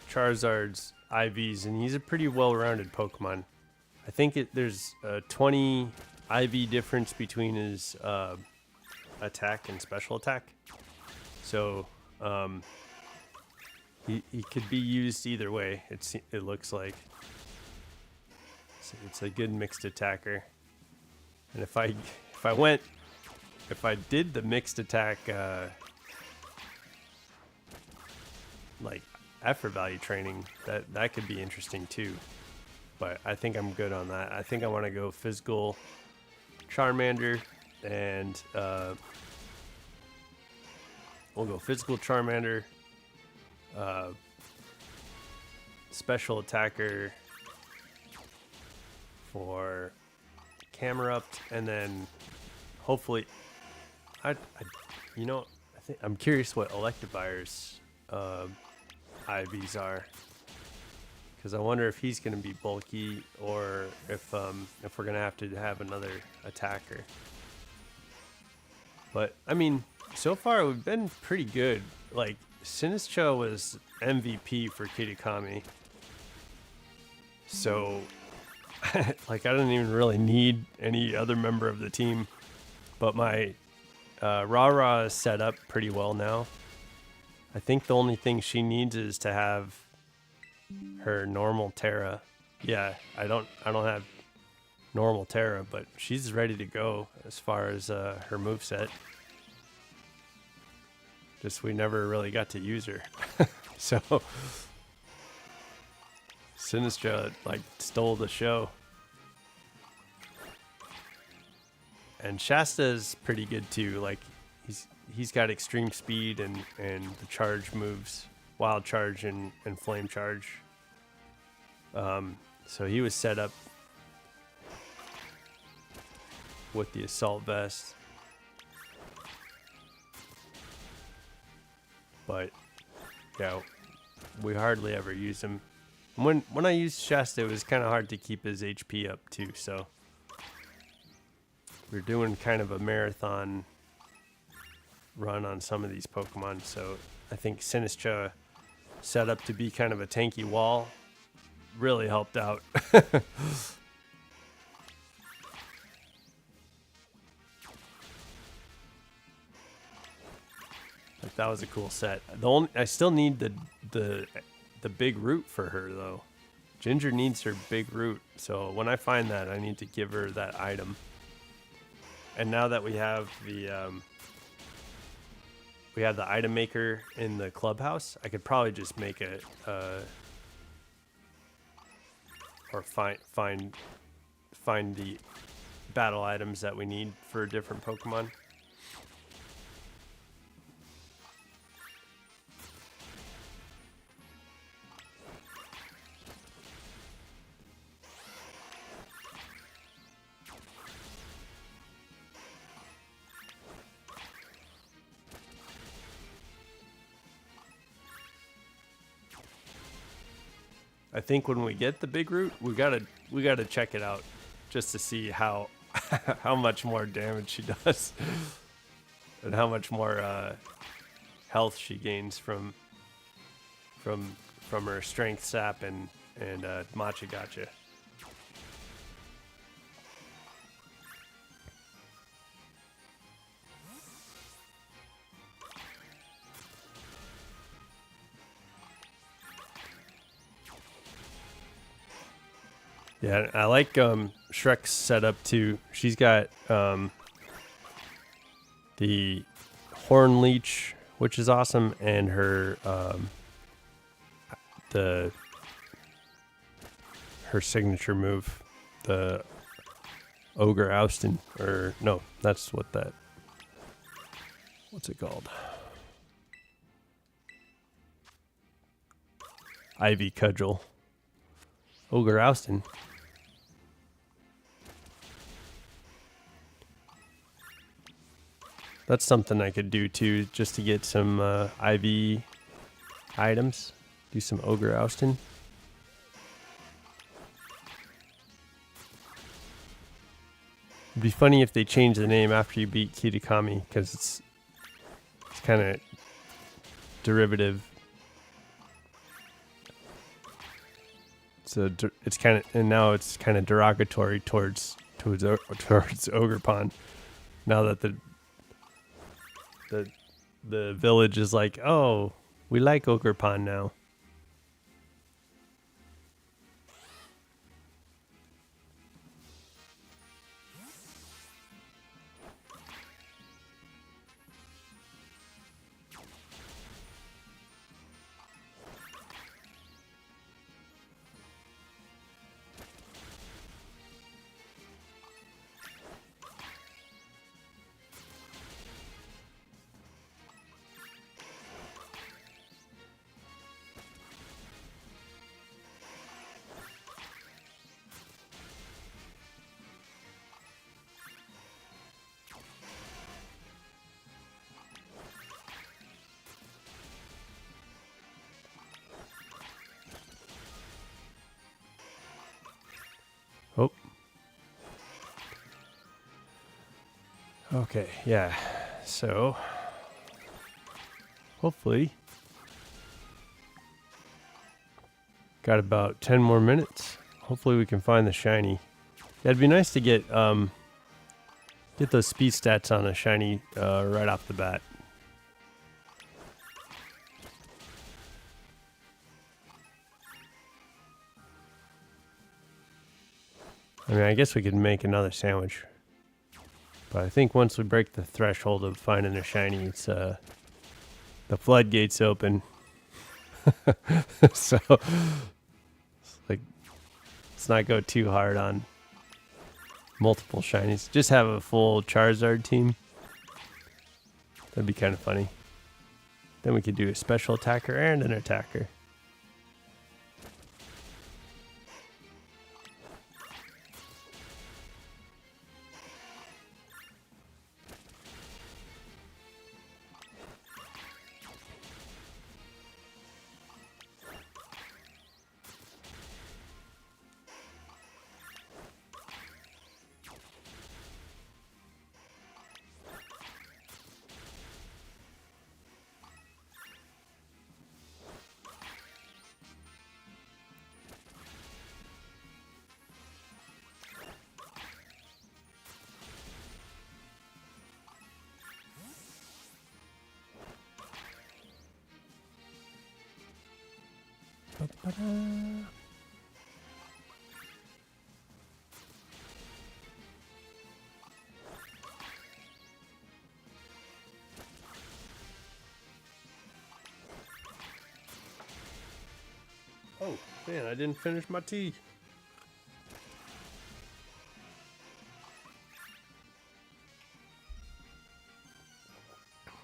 Charizard's IVs, and he's a pretty well-rounded Pokemon. I think there's a 20 IV difference between his attack and special attack. So he could be used either way. It looks like it's a good mixed attacker. And if I did the mixed attack like effort value training, that could be interesting too. But I think I'm good on that. I think I want to go physical Charmander, and we'll go physical Charmander, special attacker for camera up, and then hopefully I'm curious what Electivire's IVs are, because I wonder if he's going to be bulky, or if we're going to have another attacker. But I mean, so far we've been pretty good. Like, Sinistcha was MVP for Kitakami, so like I don't even really need any other member of the team. But my Rara is set up pretty well now. I think the only thing she needs is to have her normal Terra. Yeah, I don't have normal Terra, but she's ready to go as far as her moveset. Just we never really got to use her. So Sinistcha like stole the show. And Shasta's pretty good too. Like he's got extreme speed and the charge moves, wild charge and flame charge. So he was set up with the assault vest. But yeah, we hardly ever use him. When I used Shasta, it was kind of hard to keep his HP up too, so we're doing kind of a marathon run on some of these Pokemon, so I think Sinistra set up to be kind of a tanky wall really helped out. Like, that was a cool set. I still need the big root for her though. Ginger needs her big root, so when I find that, I need to give her that item. And now that we have the item maker in the clubhouse, I could probably just make it or find the battle items that we need for different Pokemon. I think when we get the big root, we gotta check it out just to see how how much more damage she does and how much more health she gains from her strength sap and matcha gotcha. Yeah, I like Shrek's setup too. She's got the Horn Leech, which is awesome, and her her signature move, the Ogre Oustin, or no, that's what's it called? Ivy Cudgel. Ogre Oustin. That's something I could do too, just to get some IV items. Do some Ogre Oustin. It'd be funny if they changed the name after you beat Kitakami, because it's kind of derivative. So it's kind of, and now it's kind of derogatory towards Ogerpon. Now that the village is like, oh, we like Ogerpon now. Oh. Okay, yeah. So, hopefully, got about 10 more minutes. Hopefully we can find the shiny. Yeah, it'd be nice to get those speed stats on a shiny right off the bat. I mean, I guess we could make another sandwich. But I think once we break the threshold of finding a shiny, it's the floodgates open. So, like, let's not go too hard on multiple shinies. Just have a full Charizard team. That'd be kind of funny. Then we could do a special attacker and an attacker. Oh, man, I didn't finish my tea.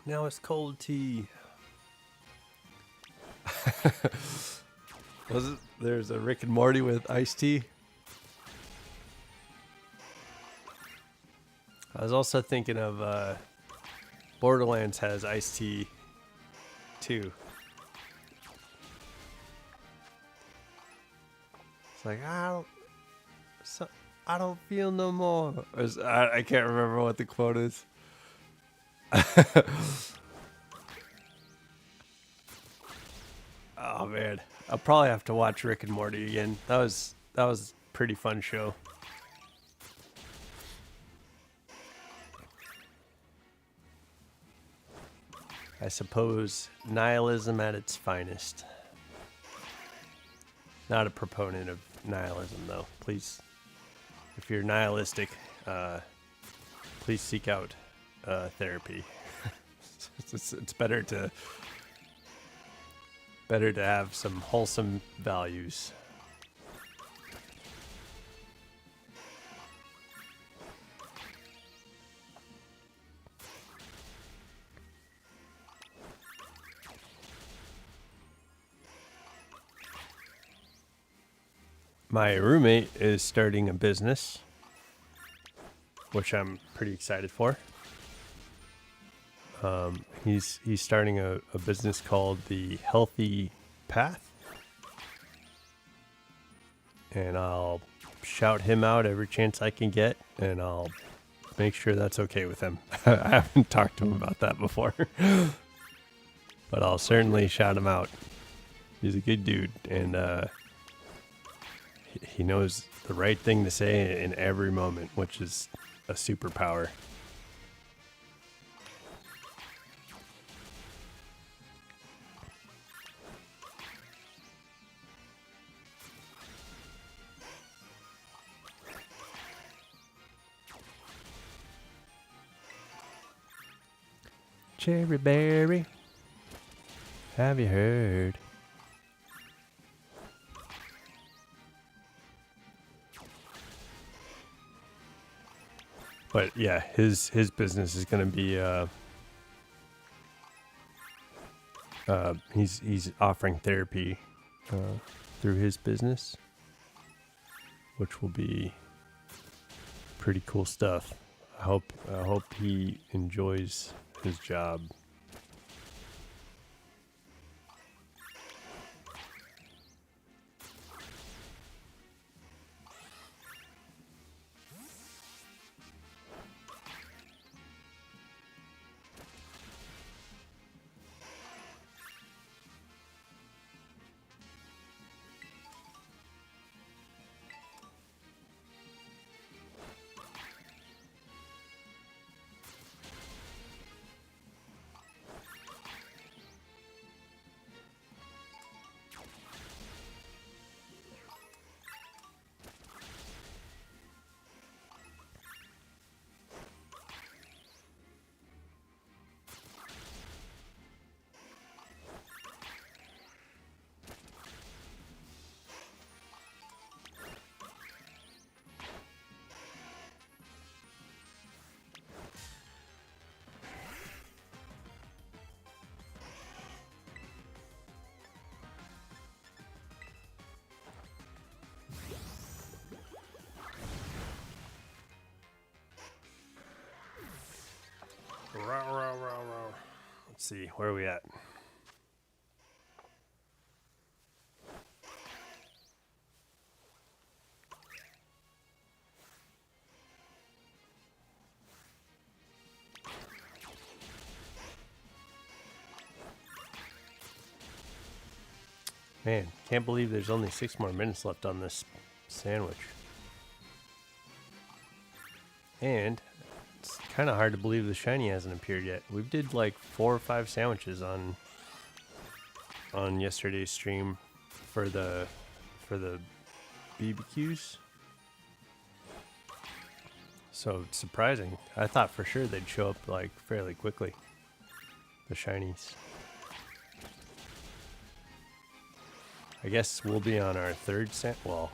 Now it's cold tea. There's a Rick and Morty with iced tea? I was also thinking of Borderlands has iced tea too. It's like I don't feel no more. I can't remember what the quote is. Oh man, I'll probably have to watch Rick and Morty again. That was a pretty fun show. I suppose nihilism at its finest. Not a proponent of nihilism though. Please, if you're nihilistic, please seek out therapy. It's better to have some wholesome values. My roommate is starting a business, which I'm pretty excited for. He's starting a business called the Healthy Path, and I'll shout him out every chance I can get, and I'll make sure that's okay with him. I haven't talked to him about that before, but I'll certainly shout him out. He's a good dude, and he knows the right thing to say in every moment, which is a superpower. Cherry berry, have you heard? But yeah, his business is going to be he's offering therapy through his business, which will be pretty cool stuff. I hope he enjoys his job. Let's see, where are we at? Man, can't believe there's only 6 more minutes left on this sandwich. And it's kind of hard to believe the shiny hasn't appeared yet. We did like 4 or 5 sandwiches on yesterday's stream. for the BBQs. So it's surprising. I thought for sure they'd show up like fairly quickly. The shinies. I guess we'll be on our third well,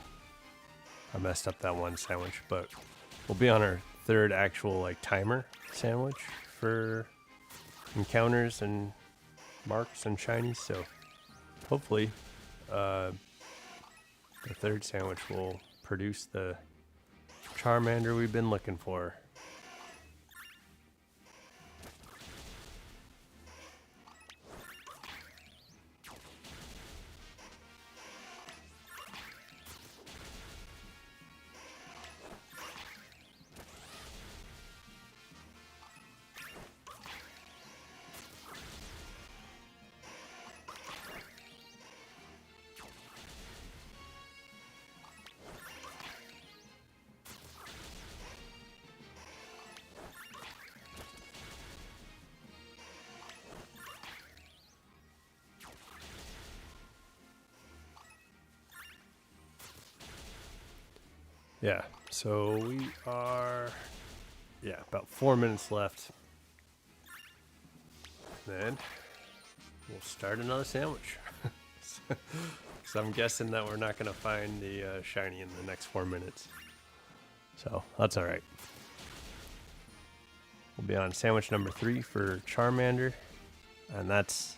I messed up that one sandwich, but we'll be on our third actual like timer sandwich for encounters and marks and shinies. So hopefully the third sandwich will produce the Charmander we've been looking for. Yeah, so we are, about 4 minutes left. Then we'll start another sandwich. Because I'm guessing that we're not going to find the shiny in the next 4 minutes. So that's all right. We'll be on sandwich number 3 for Charmander, and that's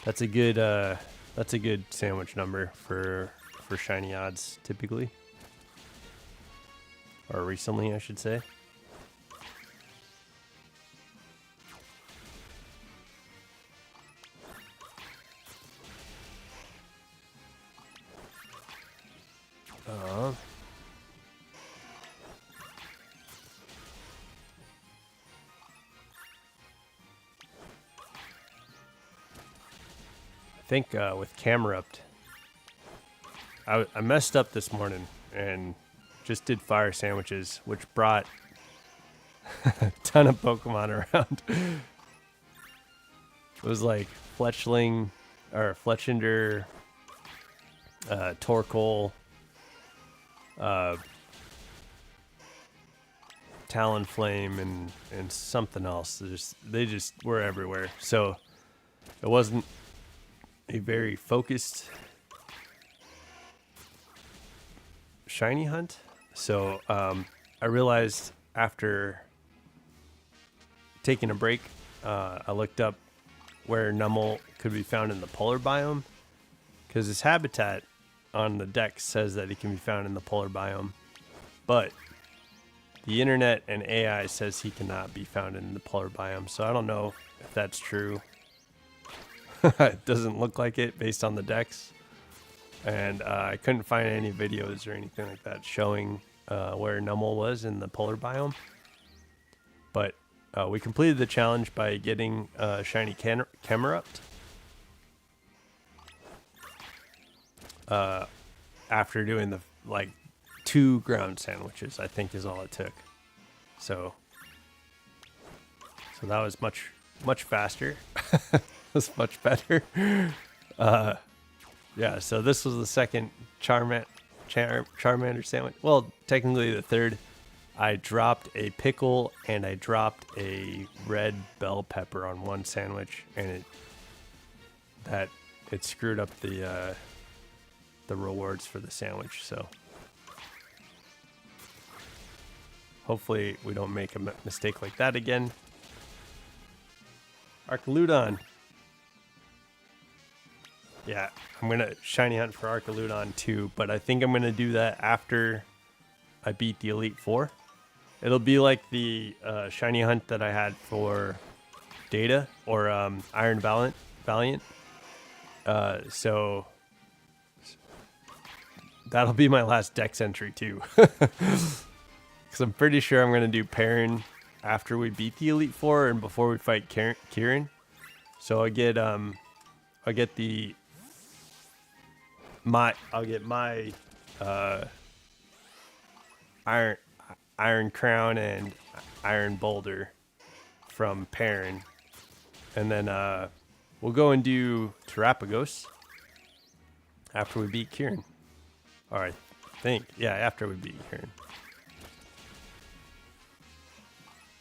a good sandwich number for shiny odds typically. Or recently, I should say. I think with camera upped, I messed up this morning and just did fire sandwiches, which brought a ton of Pokemon around. It was like Fletchling, or Fletchinder, Torkoal, Talonflame, and something else. They just were everywhere. So it wasn't a very focused shiny hunt. So I realized after taking a break, I looked up where Numel could be found in the polar biome, because his habitat on the deck says that he can be found in the polar biome, but the internet and AI says he cannot be found in the polar biome. So I don't know if that's true. It doesn't look like it based on the decks. And I couldn't find any videos or anything like that showing where Numel was in the polar biome. But we completed the challenge by getting shiny Camerupt. After doing the 2 ground sandwiches, I think is all it took. So that was much faster. It was much better. Yeah, so this was the second Charmander sandwich. Well, technically the third. I dropped a pickle and I dropped a red bell pepper on one sandwich, and it screwed up the rewards for the sandwich. So hopefully we don't make a mistake like that again. Archaludon. Yeah, I'm going to shiny hunt for Archaludon too, but I think I'm going to do that after I beat the Elite Four. It'll be like the shiny hunt that I had for Data or Iron Valiant. So that'll be my last Dex entry too. Because I'm pretty sure I'm going to do Perrin after we beat the Elite Four and before we fight Kieran. So I'll get my Iron Crown and Iron Boulder from Perrin, and then we'll go and do Terrapagos, After we beat Kieran. Or I think, yeah, after we beat Kieran.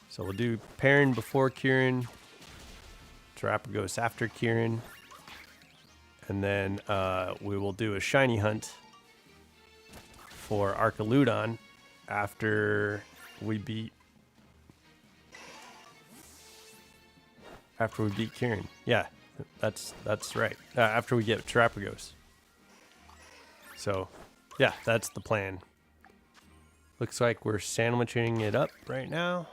So we'll do Perrin before Kieran, Terapagos after Kieran, and then we will do a shiny hunt for Archaludon after we beat Kieran. Yeah, that's right. After we get Terapagos. So, yeah, that's the plan. Looks like we're sandwiching it up right now.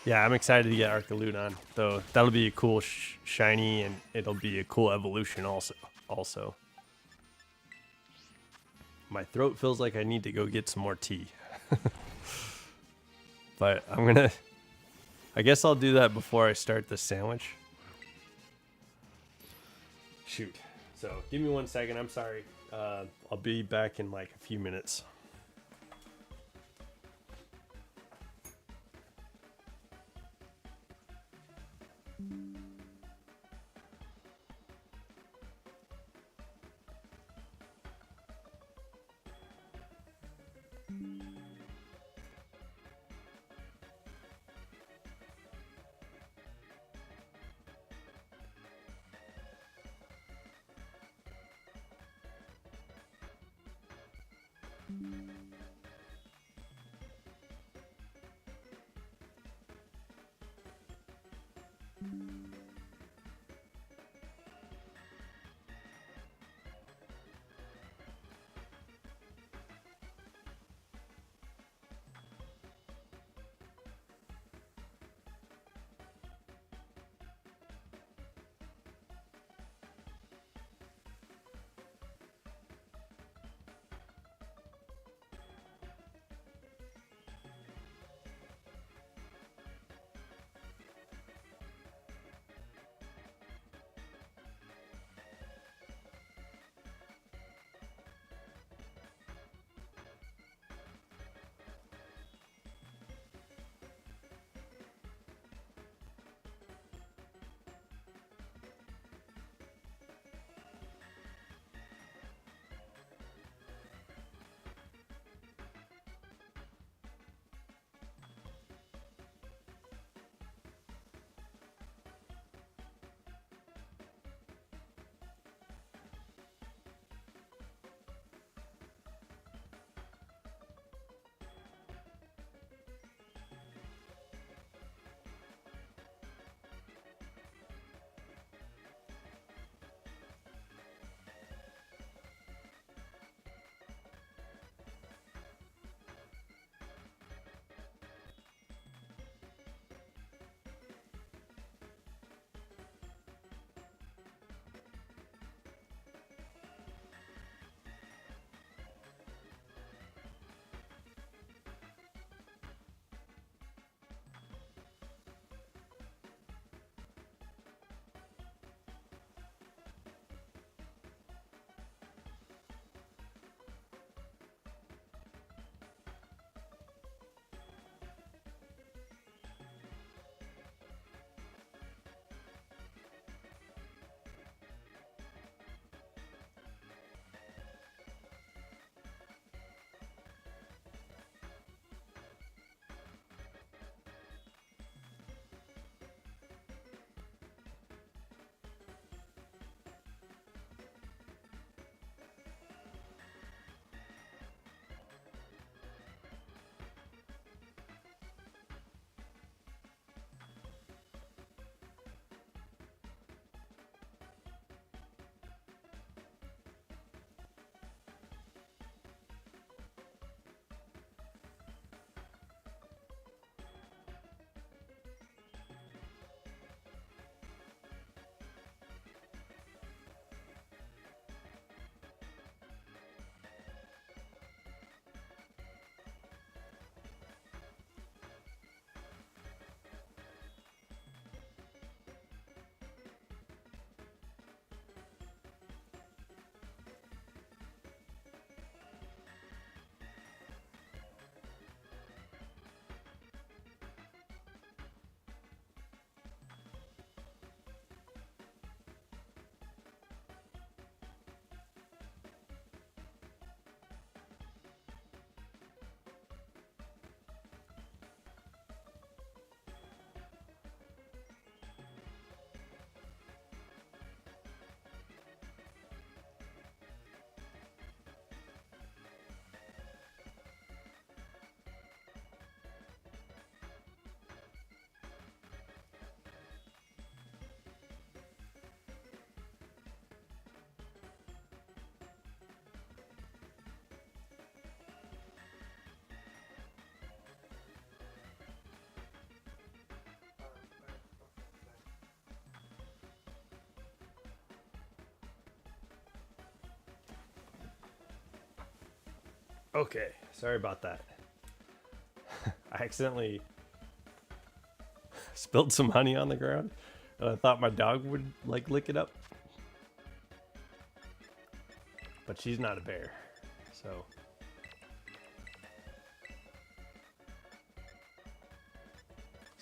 Yeah, I'm excited to get Archaludon, though. That'll be a cool shiny, and it'll be a cool evolution also. My throat feels like I need to go get some more tea. But I guess I'll do that before I start the sandwich. Shoot. So give me 1 second. I'm sorry. I'll be back in like a few minutes. Okay, sorry about that. I accidentally spilled some honey on the ground. I thought my dog would like lick it up. But she's not a bear, so.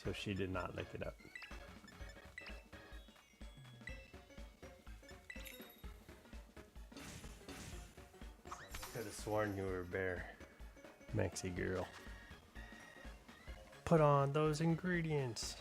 So she did not lick it up. Could have sworn you were a bear, Maxie girl. Put on those ingredients.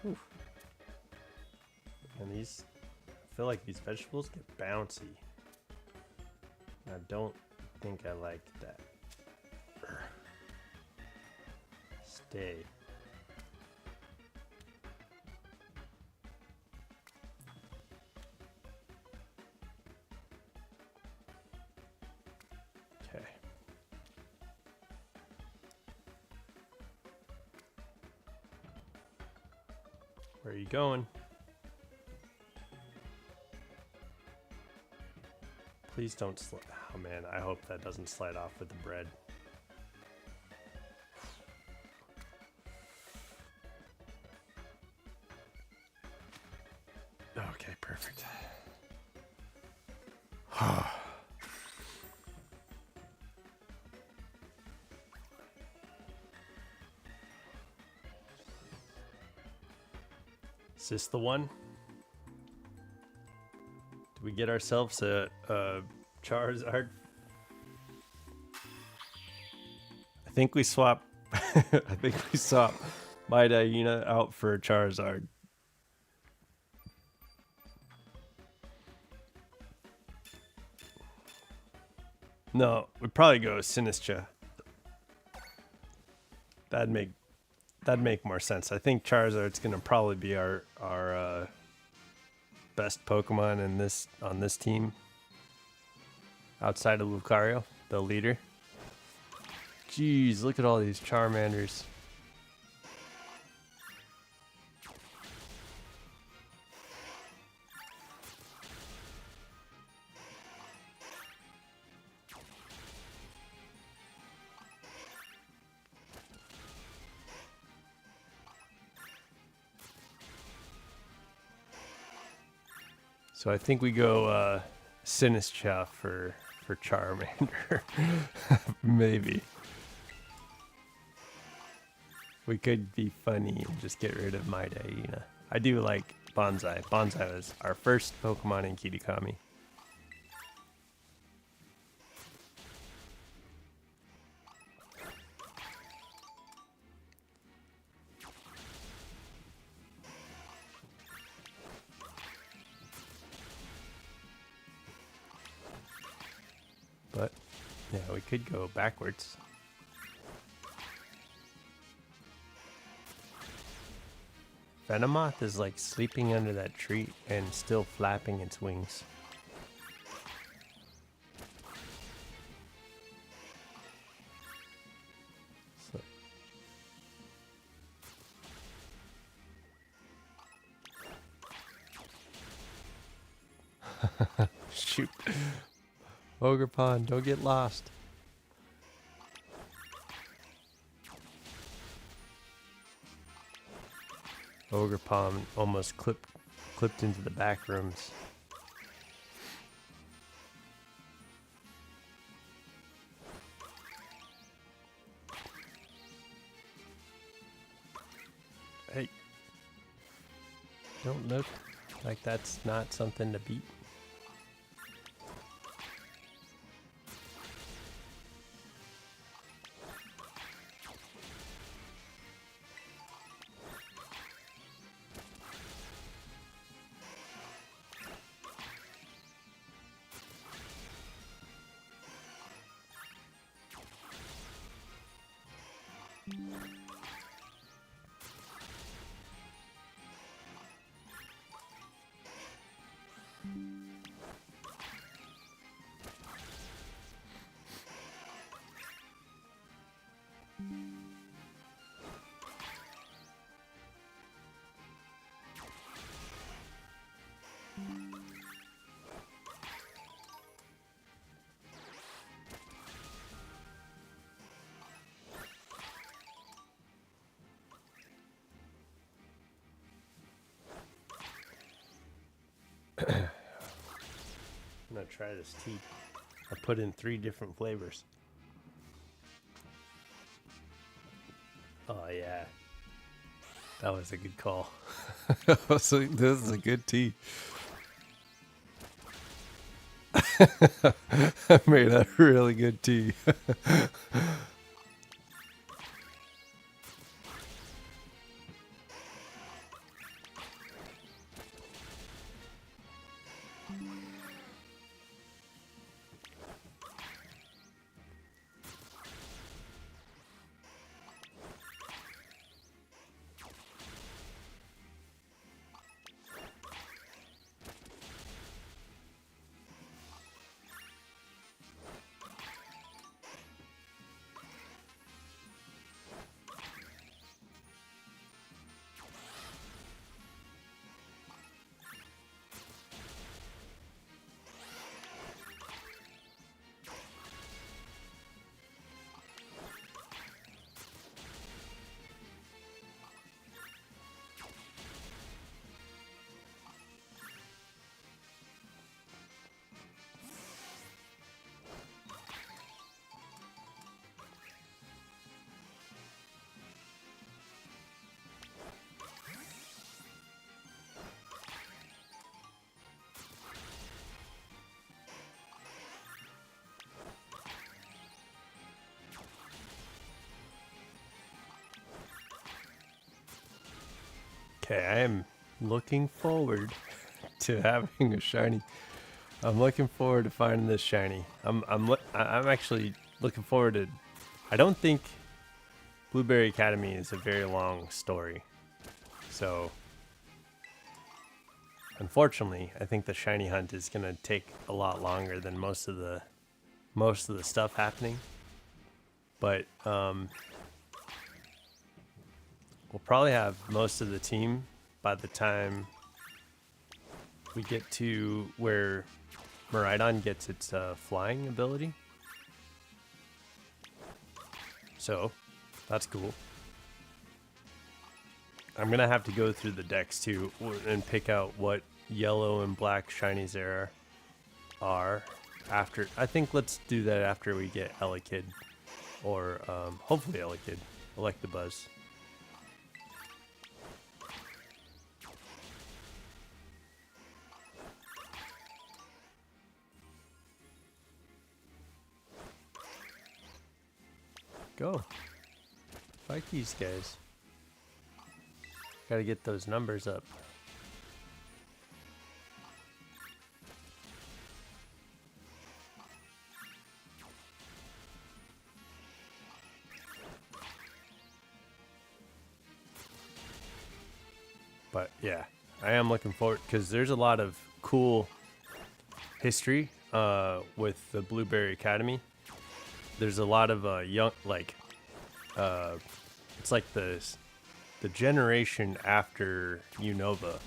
Oof. And these, I feel like these vegetables get bouncy. I don't think I like that. Stay. Okay. Where are you going? Please don't slide. Oh man, I hope that doesn't slide off with the bread. Okay, perfect. Is this the one? Do we get ourselves a Charizard? I think we swap. I think we swap my Diana out for a Charizard. No, we'd probably go Sinistra. That'd make more sense. I think Charizard's gonna probably be our best Pokemon in on this team. Outside of Lucario, the leader. Jeez, look at all these Charmanders. So I think we go Sinistra for Charmander. Maybe. We could be funny and just get rid of my Diana. I do like Bonsai. Bonsai was our first Pokemon in Kitakami. But, yeah, we could go backwards. Venomoth is like sleeping under that tree and still flapping its wings. So. Shoot. Ogre Pond, don't get lost. Ogre Pond almost clipped into the back rooms. Hey. Don't look like that's not something to beat. I'm gonna try this tea. I put in 3 different flavors. Oh yeah, that was a good call. So this is a good tea. I made a really good tea. Okay, I am looking forward to having a shiny. I'm looking forward to finding this shiny. I'm actually looking forward to. I don't think Blueberry Academy is a very long story, so unfortunately, I think the shiny hunt is gonna take a lot longer than most of the stuff happening. But we'll probably have most of the team by the time we get to where Miraidon gets its flying ability. So, that's cool. I'm going to have to go through the decks too and pick out what yellow and black shinies there are after. I think let's do that after we get Elekid. Or hopefully Elekid. Electabuzz. Go. Fight these guys. Gotta get those numbers up. But yeah, I am looking forward because there's a lot of cool history with the Blueberry Academy. There's a lot of young, like, it's like the generation after Unova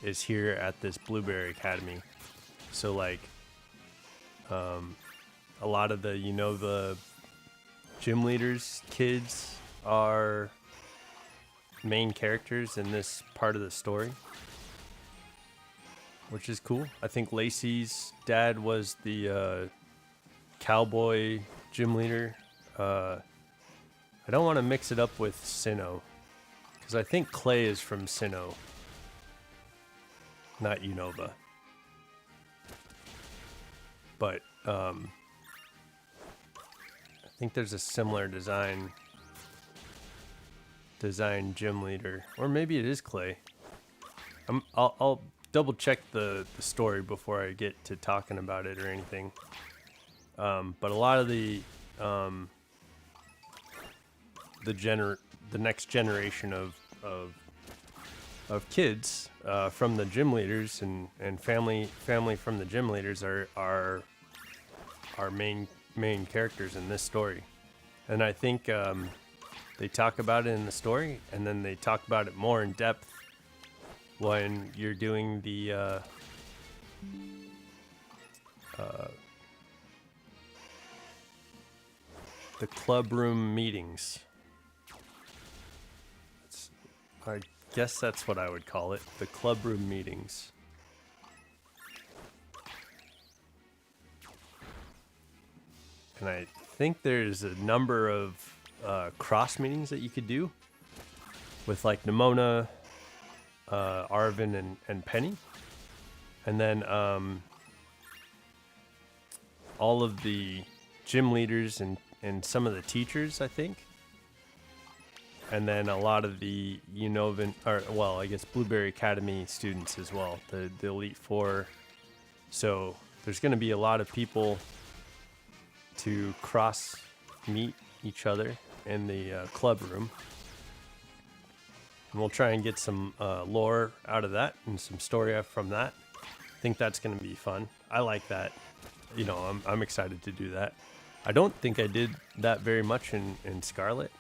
is here at this Blueberry Academy. So like, a lot of the Unova gym leaders' kids are main characters in this part of the story, which is cool. I think Lacey's dad was the cowboy gym leader. I don't want to mix it up with Sinnoh, because I think Clay is from Sinnoh, not Unova. But I think there's a similar design gym leader, or maybe it is Clay. I'll double check the story before I get to talking about it or anything. But a lot of the the next generation of kids from the gym leaders and family from the gym leaders are our main characters in this story. And I think they talk about it in the story, and then they talk about it more in depth when you're doing the club room meetings. I guess that's what I would call it, the club room meetings. And I think there's a number of cross meetings that you could do with like Nimona, Arvin, and Penny. And then all of the gym leaders and some of the teachers, I think. And then a lot of the I guess Blueberry Academy students as well, the Elite Four. So there's going to be a lot of people to cross meet each other in the club room. And we'll try and get some lore out of that and some story from that. I think that's going to be fun. I like that. I'm excited to do that. I don't think I did that very much in Scarlet.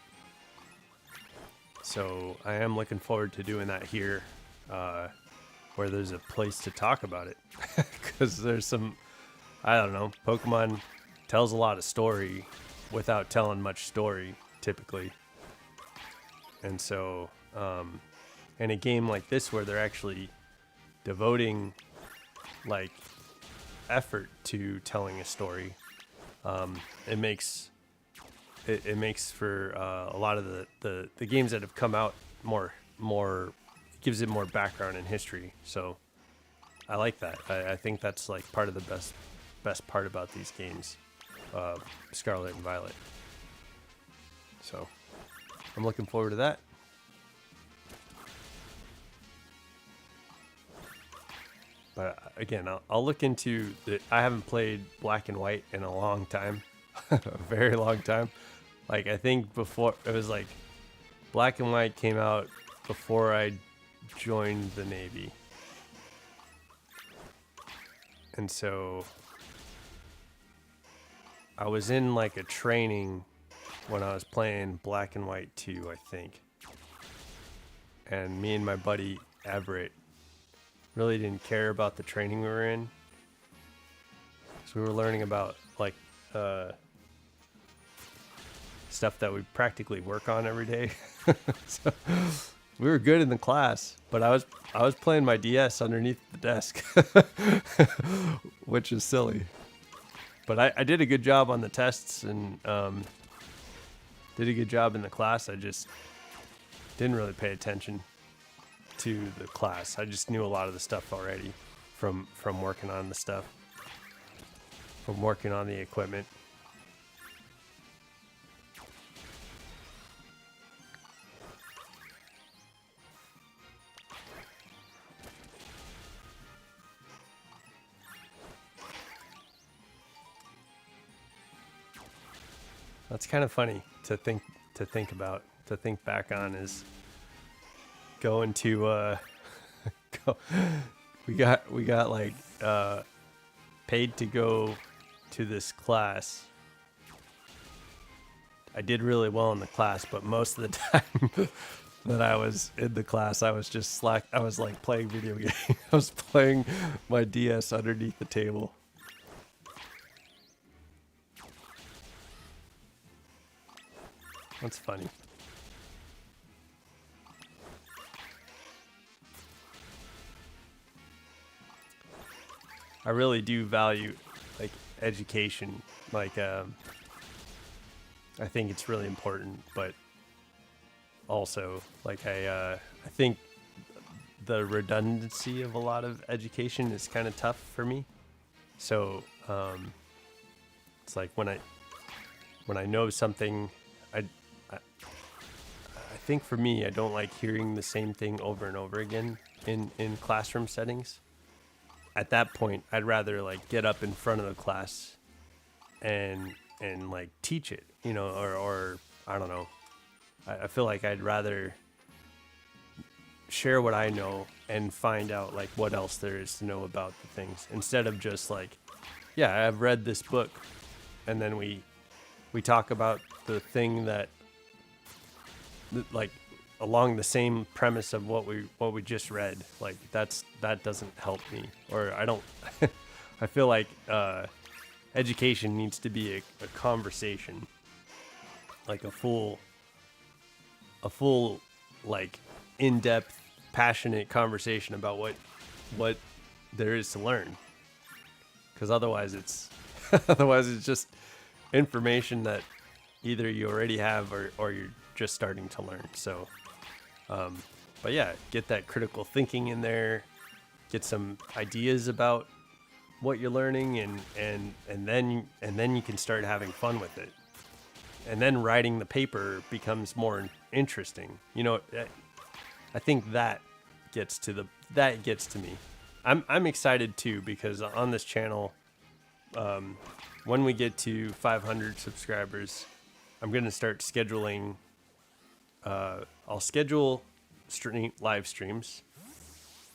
So I am looking forward to doing that here, where there's a place to talk about it. Because there's some, I don't know, Pokemon tells a lot of story without telling much story, typically. And so, in a game like this where they're actually devoting, like, effort to telling a story, it makes for a lot of the games that have come out more gives it more background and history. So I like that. I think that's like part of the best part about these games, Scarlet and Violet. So I'm looking forward to that. But again, I'll look into I haven't played Black and White in a long time, a very long time. Like, I think before, it was like Black and White came out before I joined the Navy. And so I was in like a training when I was playing Black and White 2, I think. And me and my buddy Everett really didn't care about the training we were in. So we were learning about like stuff that we practically work on every day. So we were good in the class, but I was playing my DS underneath the desk, which is silly. But I did a good job on the tests and did a good job in the class. I just didn't really pay attention to the class. I just knew a lot of the stuff already from working on the stuff, from working on the equipment. That's kind of funny to think about, to think back on, is going to we got like paid to go to this class. I did really well in the class, but most of the time that I was in the class, I was just I was like playing video games. I was playing my DS underneath the table. That's funny. I really do value like education. Like I think it's really important, but also like I think the redundancy of a lot of education is kind of tough for me. So it's like when I know something, I think for me, I don't like hearing the same thing over and over again in classroom settings. At that point, I'd rather like get up in front of the class and like teach it, or I don't know, I feel like I'd rather share what I know and find out like what else there is to know about the things, instead of just like, yeah, I've read this book, and then we talk about the thing that like along the same premise of what we just read. Like that doesn't help me, or I don't. I feel like education needs to be a conversation, like a full like in-depth, passionate conversation about what there is to learn. Because otherwise it's just information that either you already have or you're just starting to learn. So but yeah, get that critical thinking in there, get some ideas about what you're learning, and then you can start having fun with it. And then writing the paper becomes more interesting. You know, I think that gets to me. I'm excited too, because on this channel, when we get to 500 subscribers, I'm gonna start scheduling. I'll schedule live streams.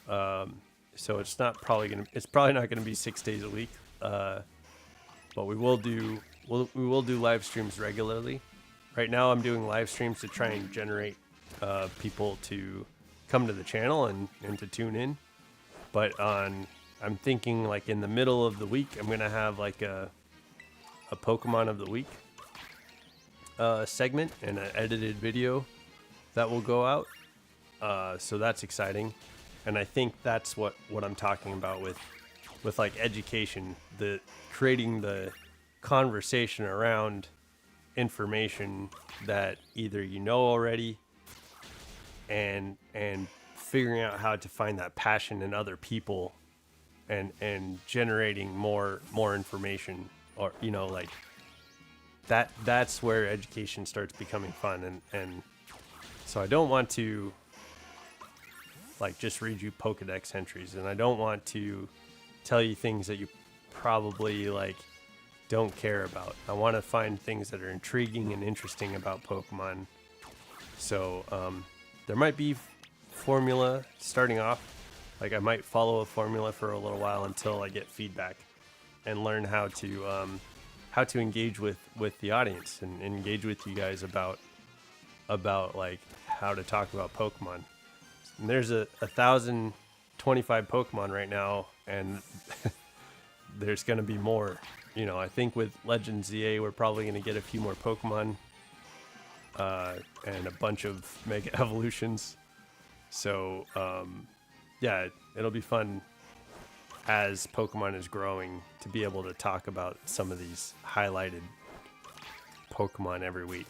So it's probably not gonna be 6 days a week. But we will do live streams regularly. Right now, I'm doing live streams to try and generate people to come to the channel and to tune in. But I'm thinking like in the middle of the week, I'm gonna have like a Pokemon of the week segment and an edited video that will go out. So that's exciting, and I think that's what I'm talking about with like education, creating the conversation around information that either you know already, and figuring out how to find that passion in other people, and generating more information, or you know, like that's where education starts becoming fun. And so I don't want to like just read you Pokedex entries, and I don't want to tell you things that you probably like don't care about. I want to find things that are intriguing and interesting about Pokemon. So there might be formula starting off. Like I might follow a formula for a little while until I get feedback and learn how to engage with the audience and engage with you guys about like how to talk about Pokemon. And there's 1,025 Pokemon right now, and there's going to be more. You know, I think with Legends ZA, we're probably going to get a few more Pokemon and a bunch of Mega Evolutions. So, yeah, it'll be fun as Pokemon is growing to be able to talk about some of these highlighted Pokemon every week.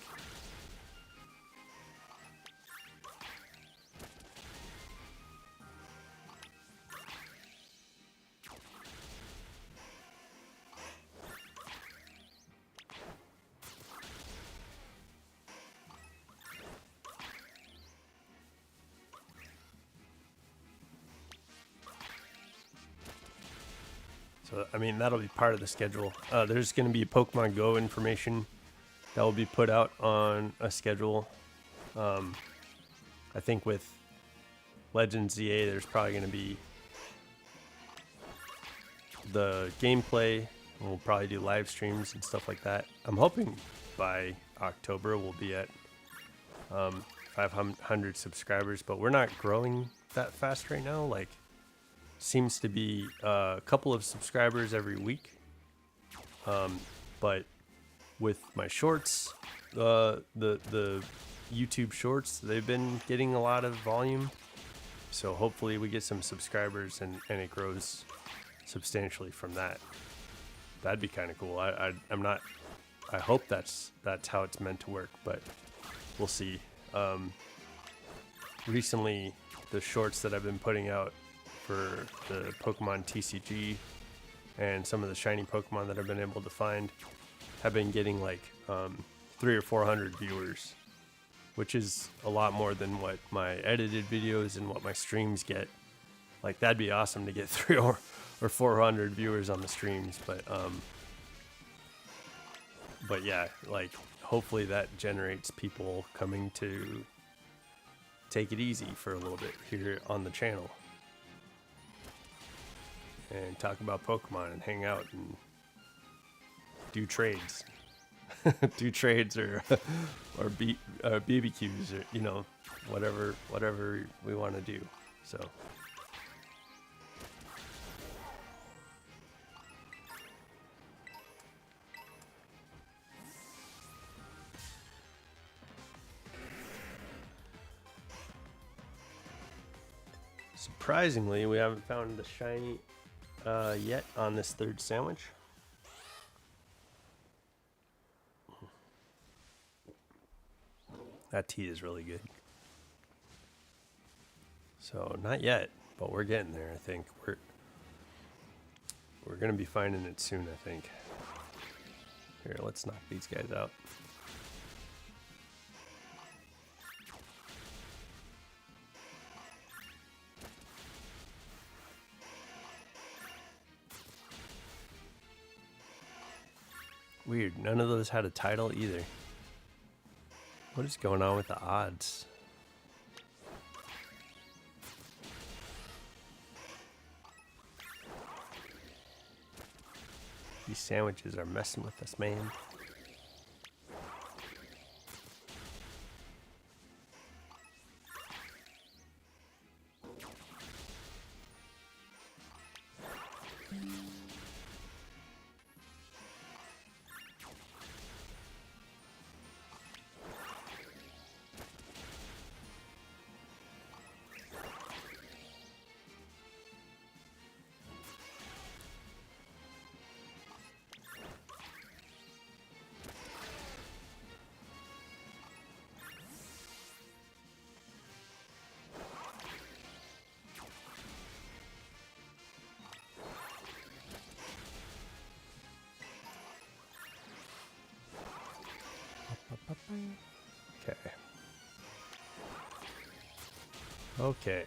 So, I mean, that'll be part of the schedule. There's going to be Pokemon Go information that will be put out on a schedule. I think with Legends ZA, there's probably going to be the gameplay, and we'll probably do live streams and stuff like that. I'm hoping by October we'll be at 500 subscribers, but we're not growing that fast right now. Like, seems to be a couple of subscribers every week. But with my shorts, the YouTube shorts, they've been getting a lot of volume. So hopefully we get some subscribers and it grows substantially from that. That'd be kind of cool. I hope that's how it's meant to work, but we'll see. Recently, the shorts that I've been putting out for the Pokemon TCG and some of the shiny Pokemon that I've been able to find have been getting like 300 or 400 viewers, which is a lot more than what my edited videos and what my streams get. Like, that'd be awesome to get 300 or 400 viewers on the streams, but yeah, like hopefully that generates people coming to take it easy for a little bit here on the channel and talk about Pokemon and hang out and do trades. Do trades or BBQs or, you know, whatever we want to do. So surprisingly, we haven't found the shiny yet on this third sandwich. That tea is really good. So not yet, but we're getting there. I think we're gonna be finding it soon. I think. Here, let's knock these guys out. Weird. None of those had a title either. What is going on with the odds? These sandwiches are messing with us, man. Okay. Okay.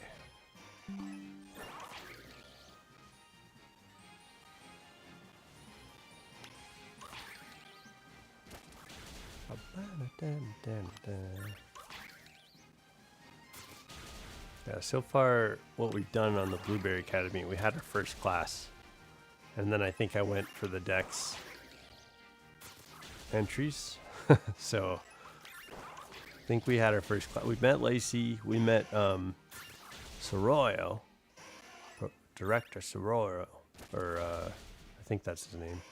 Yeah, so far what we've done on the Blueberry Academy, we had our first class. And then I think I went for the Dex entries. So I think we had our first class. We met Lacey. We met Soroyo, Director Soroyo, or I think that's his name.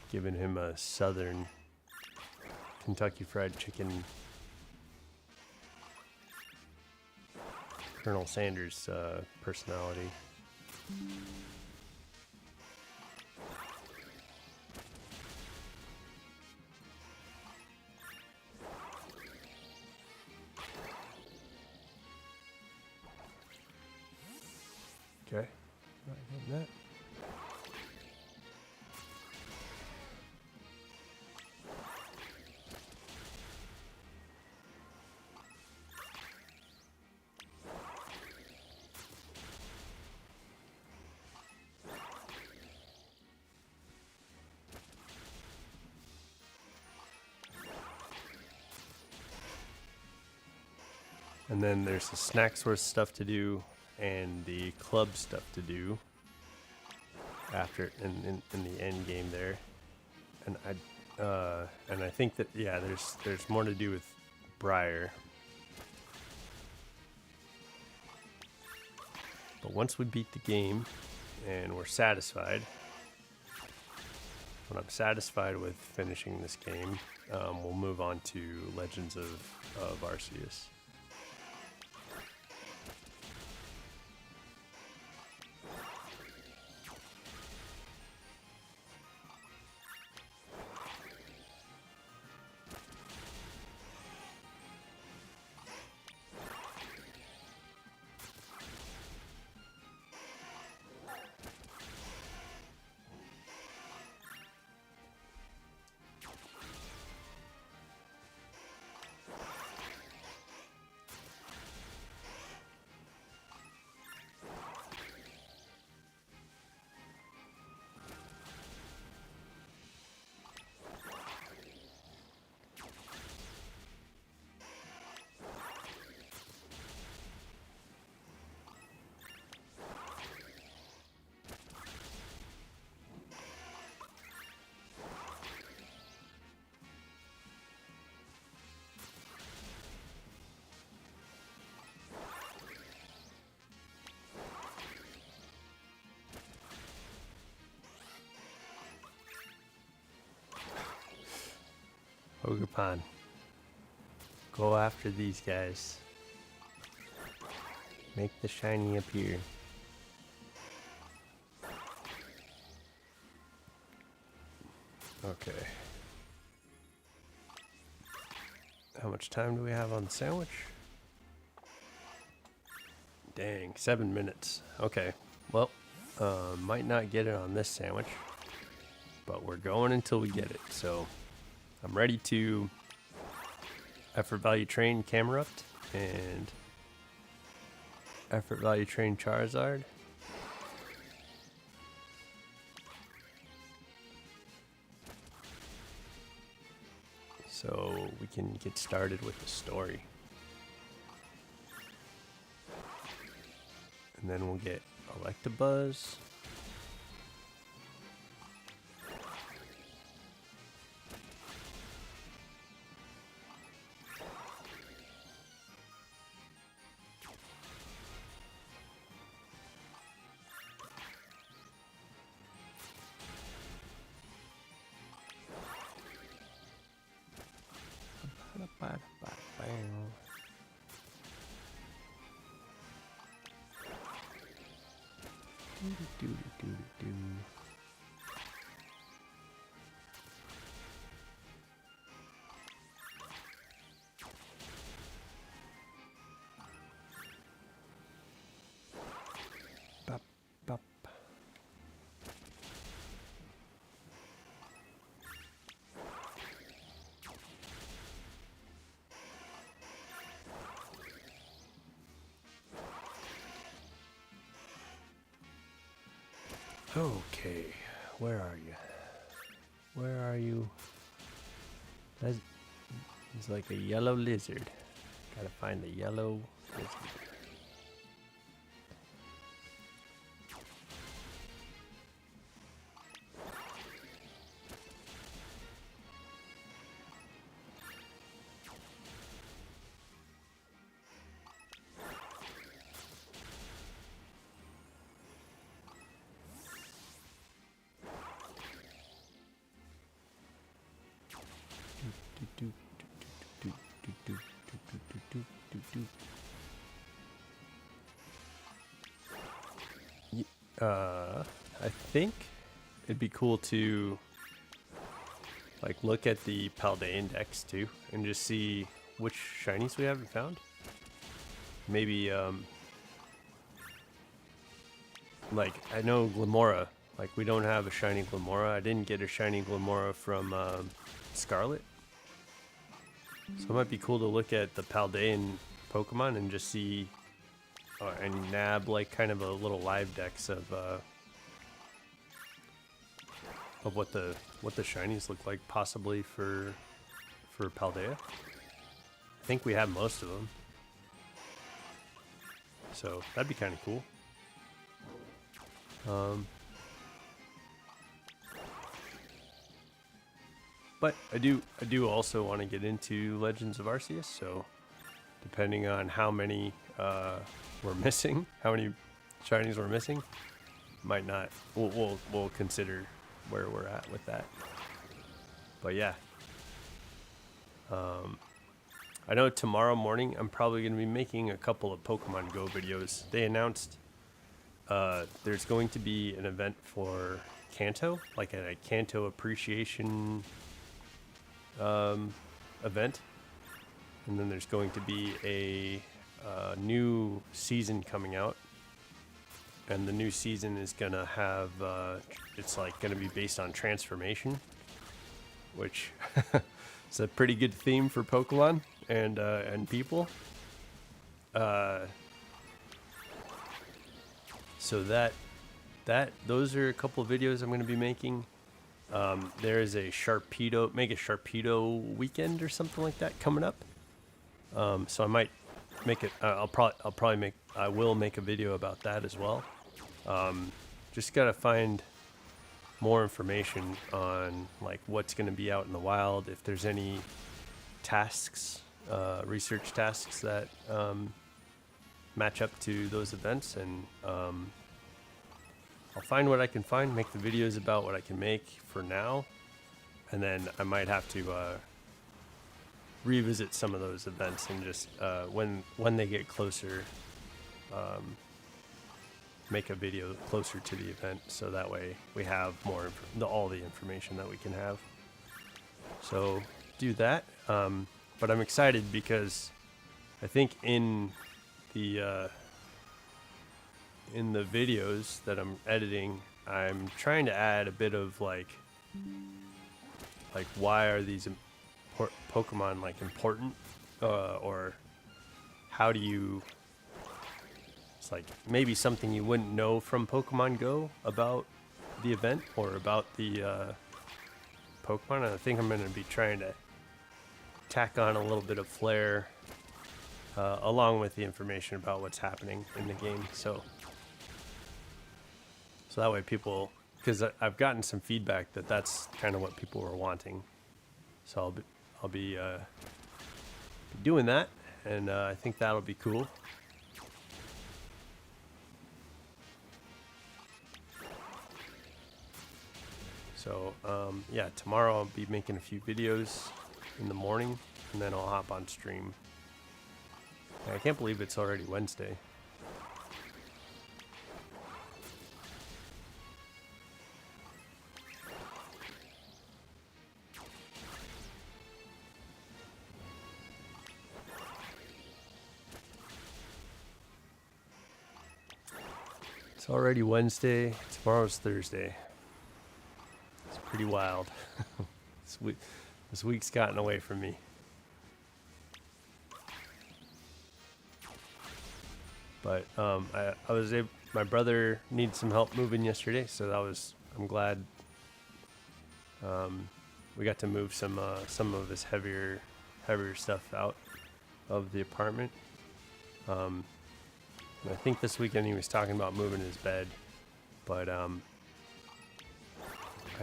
Giving him a Southern Kentucky Fried Chicken Colonel Sanders personality. Okay, not getting that. And then there's the snack source stuff to do and the club stuff to do after in the end game there. And I think that, yeah, there's more to do with Briar. But once we beat the game and we're satisfied, when I'm satisfied with finishing this game, we'll move on to Legends of Arceus. Pokemon. Go after these guys. Make the shiny appear. Okay. How much time do we have on the sandwich? Dang, 7 minutes. Okay. Well, might not get it on this sandwich, but we're going until we get it. So I'm ready to effort value train Camerupt and effort value train Charizard. So we can get started with the story. And then we'll get Electabuzz. Bop, bop. Okay, where are you? Where are you? That's, it's like a yellow lizard. Gotta find the yellow lizard. I think it'd be cool to like look at the Paldea index too and just see which shinies we haven't found. Maybe like I know Glimora, like we don't have a shiny Glimora. I didn't get a shiny Glimora from Scarlet. So it might be cool to look at the Paldean Pokemon and just see and nab like kind of a little live dex of what the shinies look like possibly for Paldea. I think we have most of them, so that'd be kind of cool. But I do also want to get into Legends of Arceus, so depending on how many we're missing, how many shinies we're missing, might not. We'll consider where we're at with that. But yeah, I know tomorrow morning I'm probably going to be making a couple of Pokemon Go videos. They announced there's going to be an event for Kanto, like a Kanto appreciation event, and then there's going to be a new season coming out, and the new season is gonna have it's like gonna be based on transformation, which is a pretty good theme for Pokemon and people. So those are a couple of videos I'm gonna be making. There is a Mega Sharpedo weekend or something like that coming up. So I might make it. I will make a video about that as well. Just gotta find more information on like what's gonna be out in the wild. If there's any tasks, research tasks that match up to those events, and I'll find what I can find, make the videos about what I can make for now, and then I might have to revisit some of those events and just when they get closer, make a video closer to the event, so that way we have more all the information that we can have. So do that. But I'm excited because I think in the videos that I'm editing, I'm trying to add a bit of like why are these Pokemon like important, or how do you, it's like maybe something you wouldn't know from Pokemon Go about the event or about the Pokemon. And I think I'm going to be trying to tack on a little bit of flair along with the information about what's happening in the game, so that way people, because I've gotten some feedback that that's kind of what people were wanting, so I'll be doing that, and I think that'll be cool. So yeah, tomorrow I'll be making a few videos in the morning, and then I'll hop on stream. And I can't believe it's already Wednesday. It's already Wednesday. Tomorrow's Thursday. It's pretty wild. This week's gotten away from me. But I was able. My brother needed some help moving yesterday, so I'm glad. We got to move some of his heavier stuff out of the apartment. And I think this weekend he was talking about moving his bed, but I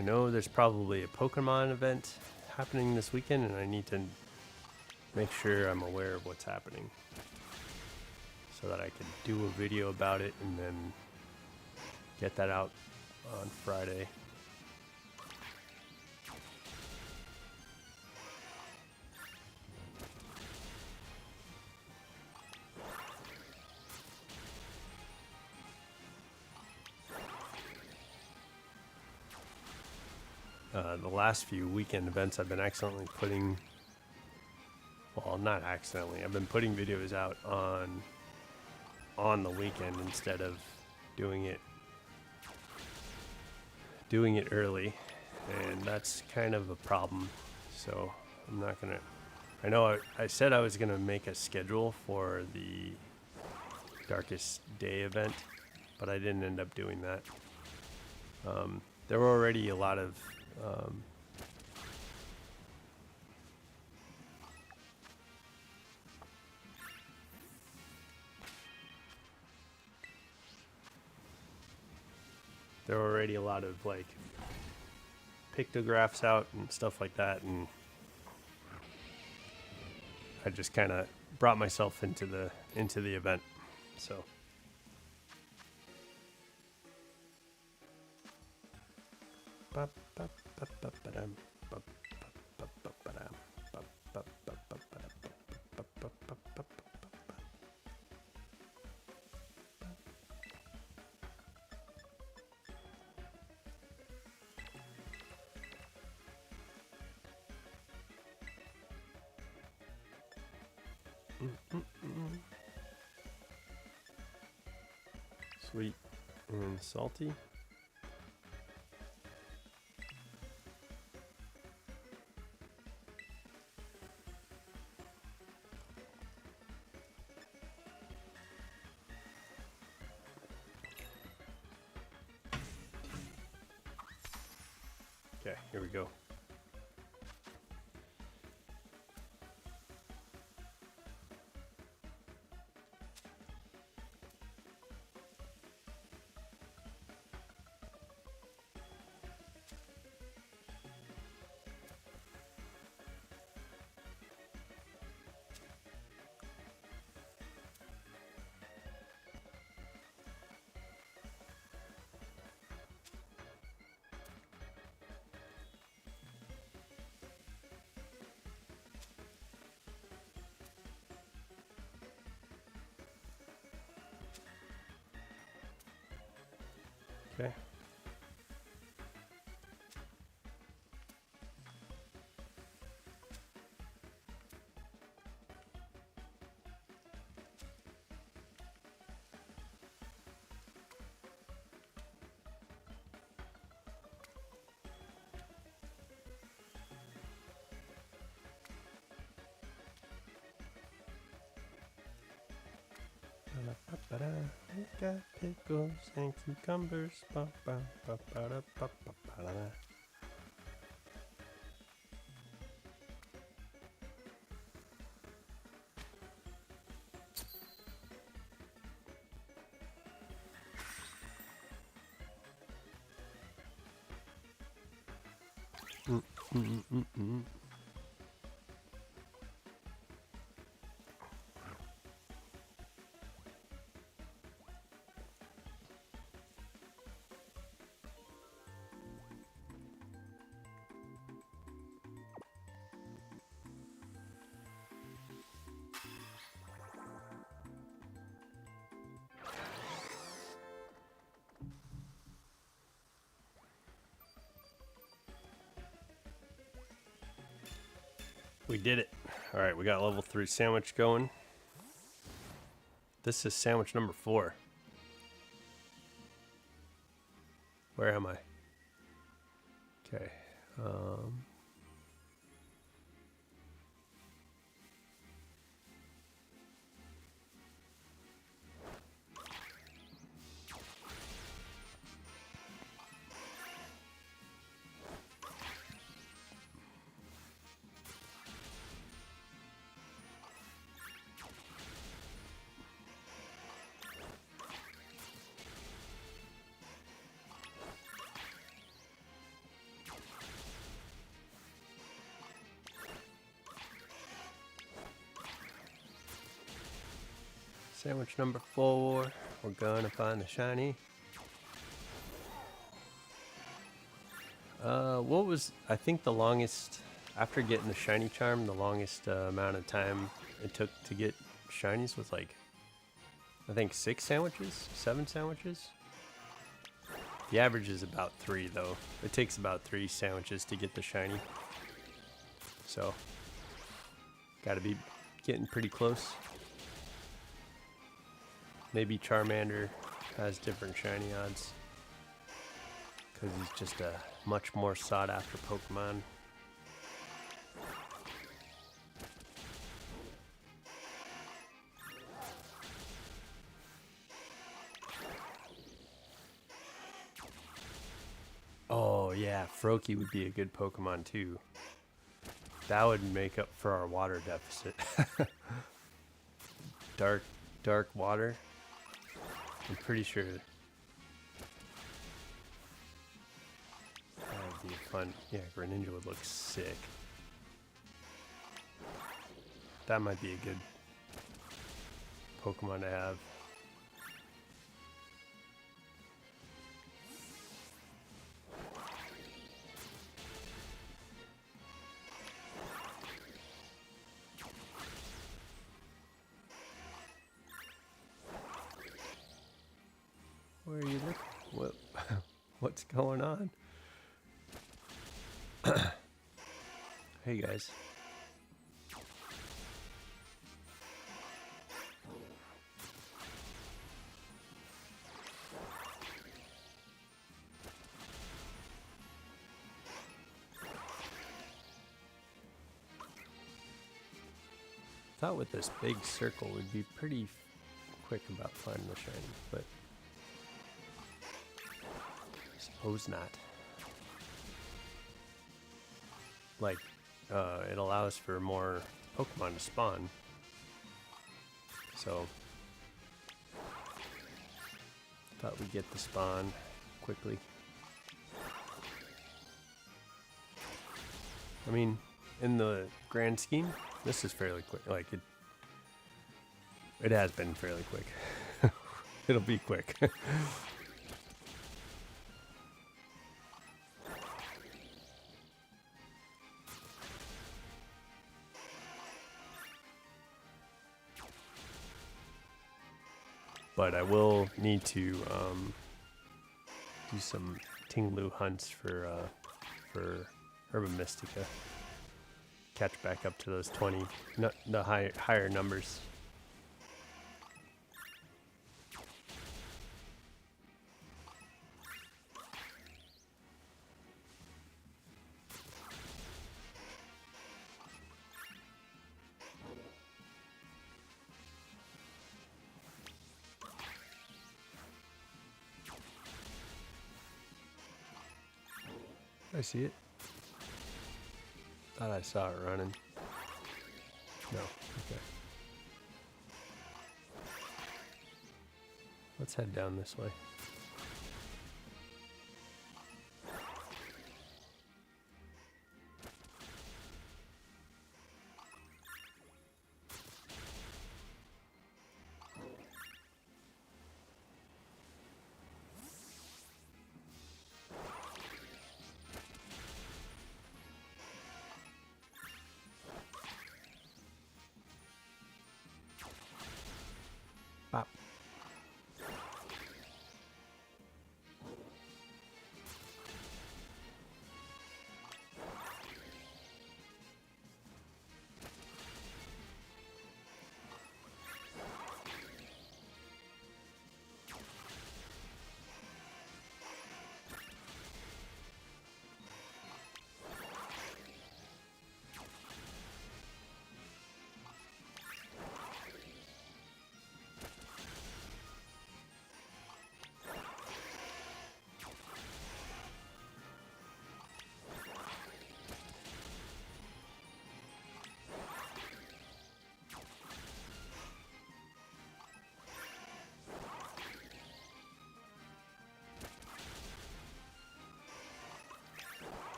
know there's probably a Pokemon event happening this weekend, and I need to make sure I'm aware of what's happening so that I can do a video about it and then get that out on Friday. The last few weekend events I've been accidentally putting, well, not accidentally, I've been putting videos out on the weekend instead of doing it early, and that's kind of a problem. So I'm not gonna, I know I said I was gonna make a schedule for the Darkest Day event, but I didn't end up doing that. There were already a lot of like pictographs out and stuff like that, and I just kind of brought myself into the event. So sweet and salty. Okay, here we go. Okay. We got pickles and cucumbers. Ba, ba, ba, ba, da, ba, ba, ba, da, da. We did it. All right, we got level 3 sandwich going. This is sandwich number 4. Where am I? Okay. Sandwich number 4. We're gonna find the shiny. What was, I think the longest, after getting the shiny charm, the longest amount of time it took to get shinies was like, I think 6 sandwiches? 7 sandwiches? The average is about 3 though. It takes about 3 sandwiches to get the shiny. So, gotta be getting pretty close. Maybe Charmander has different shiny odds, because he's just a much more sought after Pokemon. Oh yeah, Froakie would be a good Pokemon too. That would make up for our water deficit. Dark water. I'm pretty sure that would be fun. Yeah, Greninja would look sick. That might be a good Pokemon to have. Where are you looking? What? What's going on? Hey guys. Thought with this big circle we'd be pretty quick about finding the shiny, but suppose not. Like, it allows for more Pokemon to spawn. So, thought we'd get the spawn quickly. I mean, in the grand scheme, this is fairly quick. Like, it has been fairly quick. It'll be quick. But I will need to do some Tinglu hunts for Herba Mystica. Catch back up to those 20, the higher numbers. I see it. Thought I saw it running. No. Okay. Let's head down this way. Bop.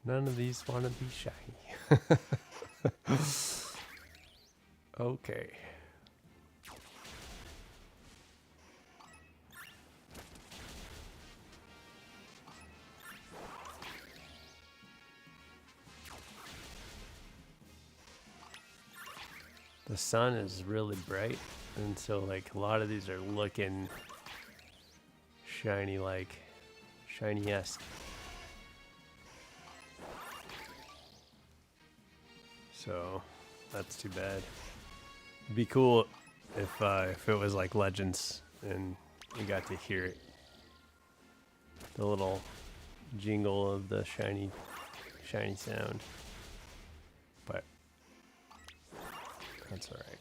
None of these want to be shiny. Okay. The sun is really bright, and so like a lot of these are looking shiny, like shiny-esque. So that's too bad. It'd be cool if it was like Legends and you got to hear it. The little jingle of the shiny sound. But that's all right.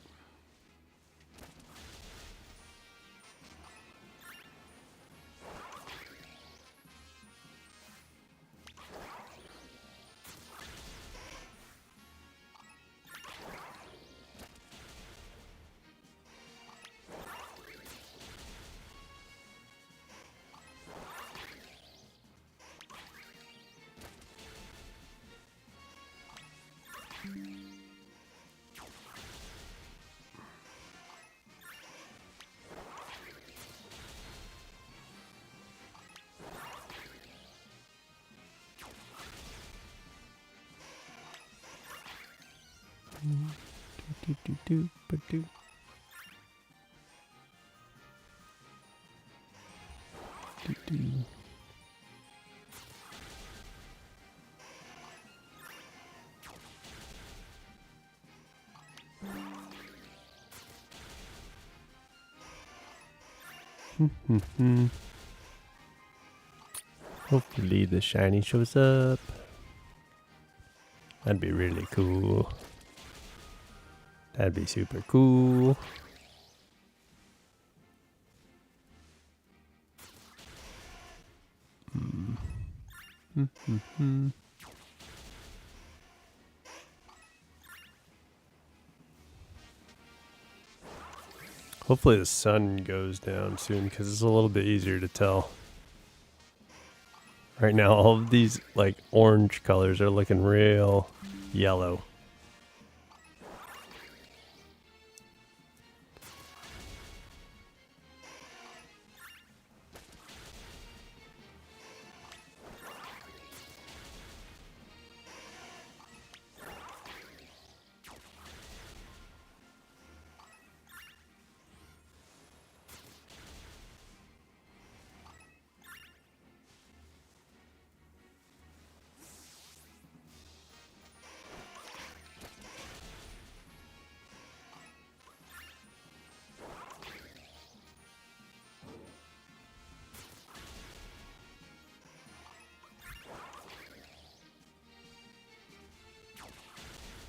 Hopefully the shiny shows up. That'd be really cool. That'd be super cool. Hopefully the sun goes down soon because it's a little bit easier to tell. Right now all of these like orange colors are looking real yellow.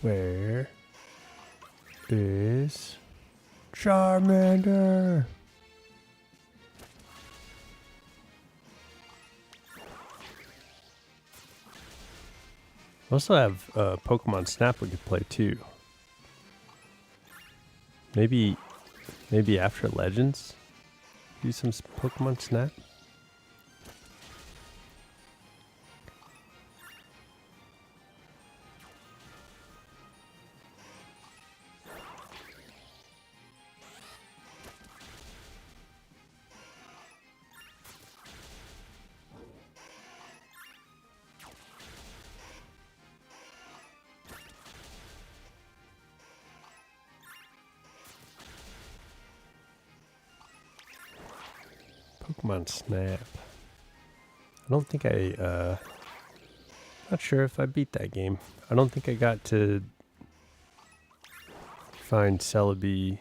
Where is Charmander? We also have Pokemon Snap we could play too. Maybe after Legends, do some Pokemon Snap. Pokemon Snap. I don't think not sure if I beat that game. I don't think I got to find Celebi.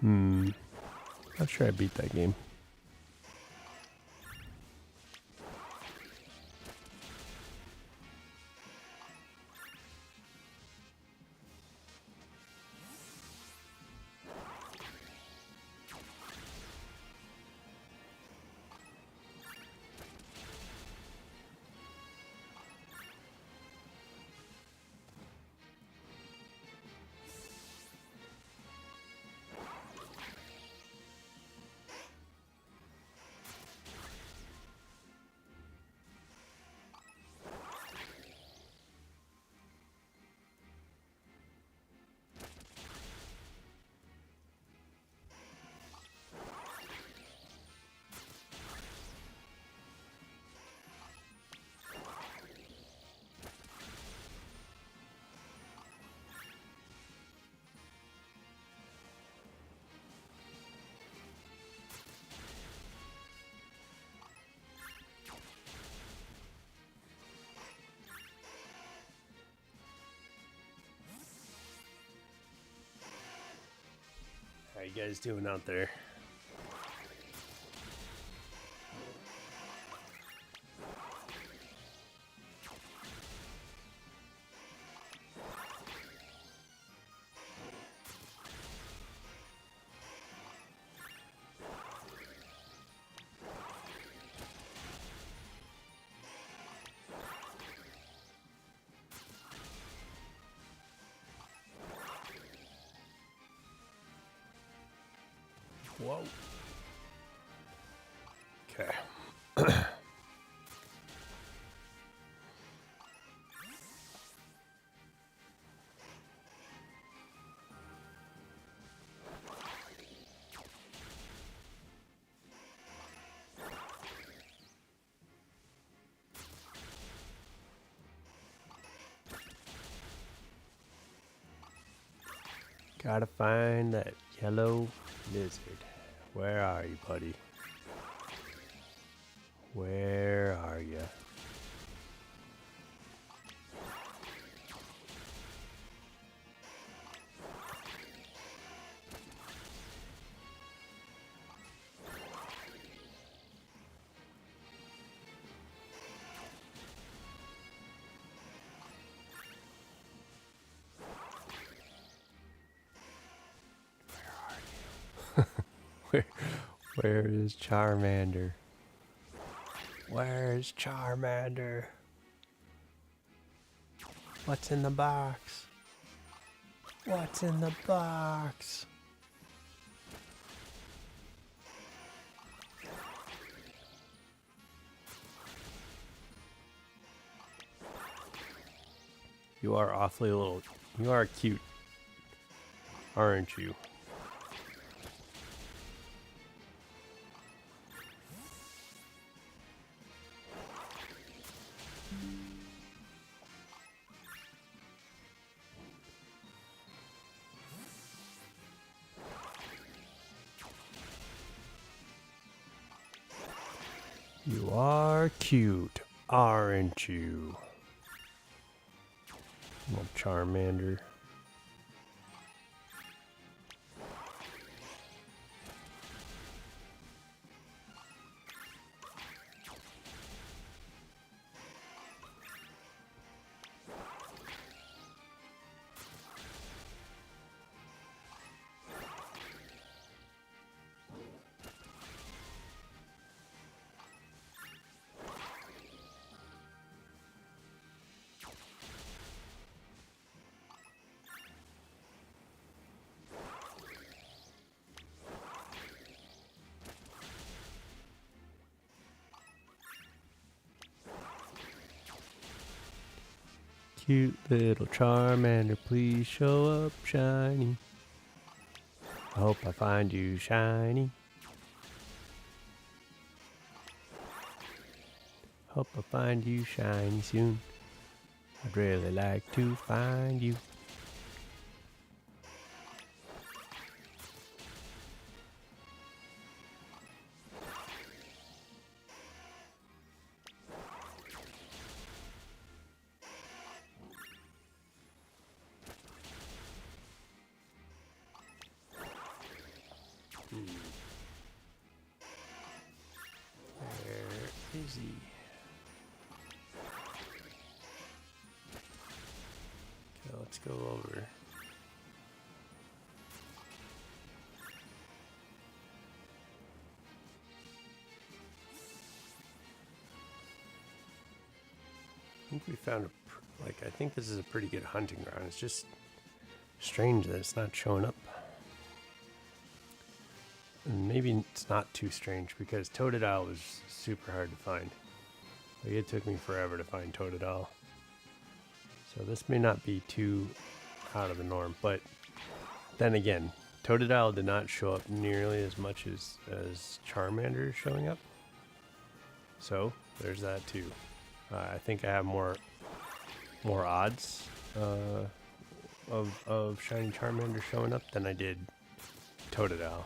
Not sure I beat that game. How you guys doing out there? Whoa. Okay. Gotta find that yellow lizard. Where are you, buddy? Where are you? Where is Charmander? Where is Charmander? What's in the box? What's in the box? You are awfully little. You are cute, aren't you? You are cute, aren't you? Little Charmander. Cute little Charmander, please show up shiny. I hope I find you shiny. Hope I find you shiny soon. I'd really like to find you. Where is he? Okay, let's go over. I think we found I think this is a pretty good hunting ground. It's just strange that it's not showing up. And maybe it's not too strange because Totodile was super hard to find. Like, it took me forever to find Totodile. So this may not be too out of the norm, but then again, Totodile did not show up nearly as much as Charmander is showing up. So there's that too. I think I have more odds of shiny Charmander showing up than I did Totodile.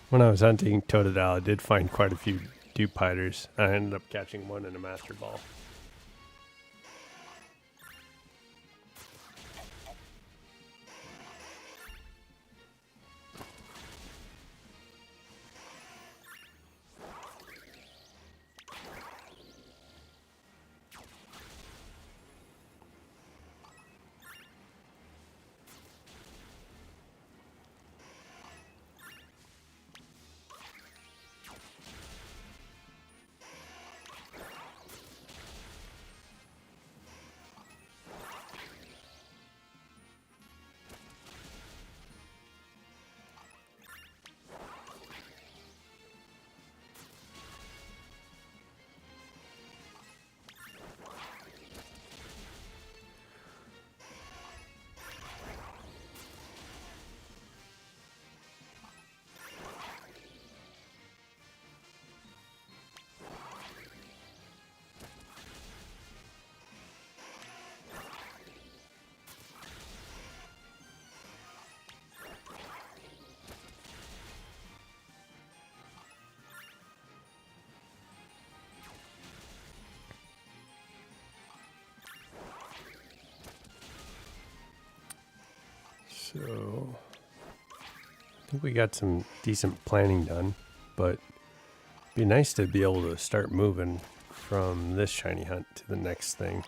When I was hunting Totodile, I did find quite a few dupe hiders. I ended up catching one in a master ball. So I think we got some decent planning done, but it'd be nice to be able to start moving from this shiny hunt to the next thing.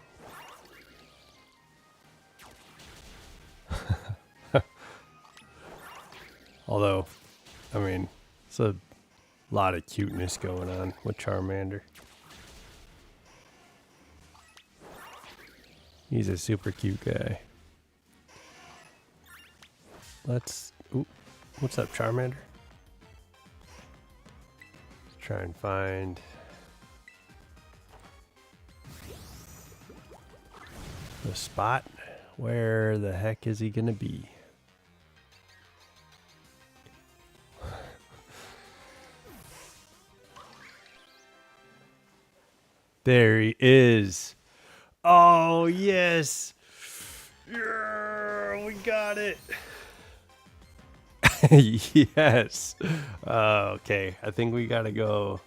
Although, I mean, it's a lot of cuteness going on with Charmander. He's a super cute guy. Let's... Ooh, what's up, Charmander? Let's try and find... the spot. Where the heck is he gonna be? There he is. Oh, yes. Yeah, we got it. Yes. Okay, I think we gotta go.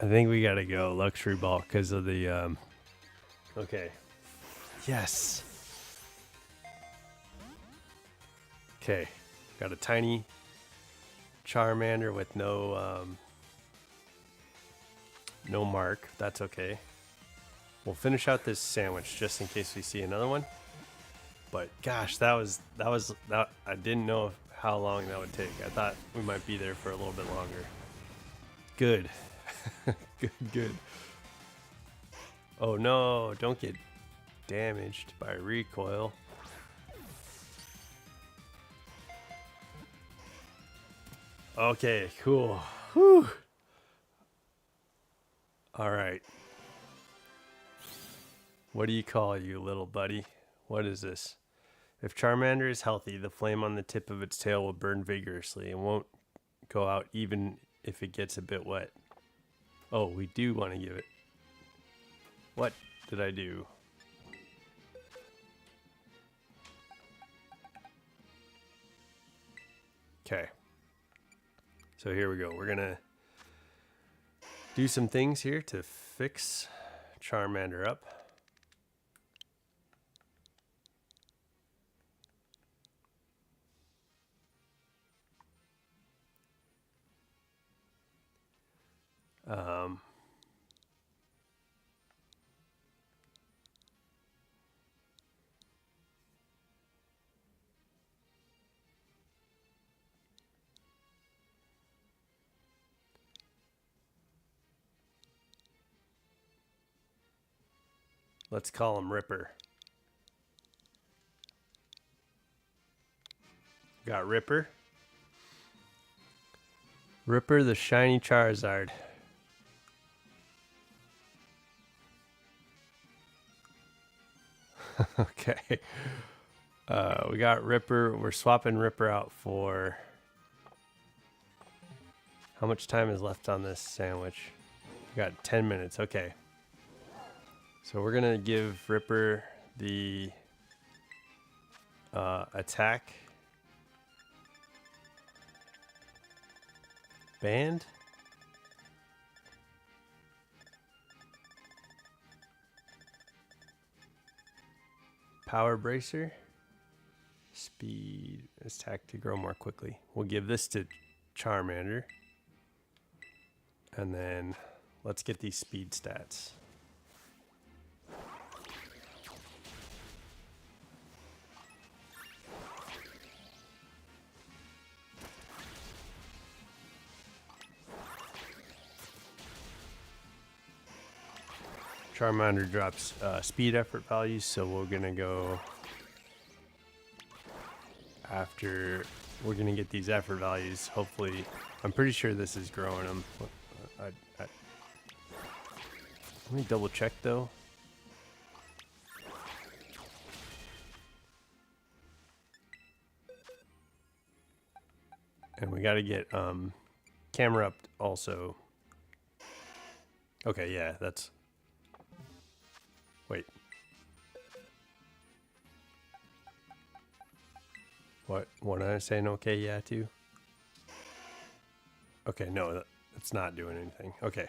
I think we gotta go luxury ball because of the. Okay. Yes. Okay, got a tiny Charmander with no no mark. That's okay. We'll finish out this sandwich just in case we see another one. But gosh, that was I didn't know how long that would take. I thought we might be there for a little bit longer. Good. good. Oh no, don't get damaged by recoil. Okay, cool. Whew. All right. What do you call you, little buddy? What is this? If Charmander is healthy, the flame on the tip of its tail will burn vigorously and won't go out even if it gets a bit wet. Oh, we do want to give it. What did I do? Okay. So here we go. We're going to do some things here to fix Charmander up. Let's call him Ripper. Got Ripper. Ripper the shiny Charizard. Okay. We got Ripper. We're swapping Ripper out for... How much time is left on this sandwich? We got 10 minutes. Okay. So we're going to give Ripper the attack band. Power bracer. Speed attack to grow more quickly. We'll give this to Charmander. And then let's get these speed stats. Charmander drops speed effort values, so we're gonna go after. We're gonna get these effort values. Hopefully, I'm pretty sure this is growing them. Let me double check though. And we got to get camera up also. Okay, yeah, that's. Wait. What am I saying? Okay, yeah, too. Okay, no, it's not doing anything. Okay.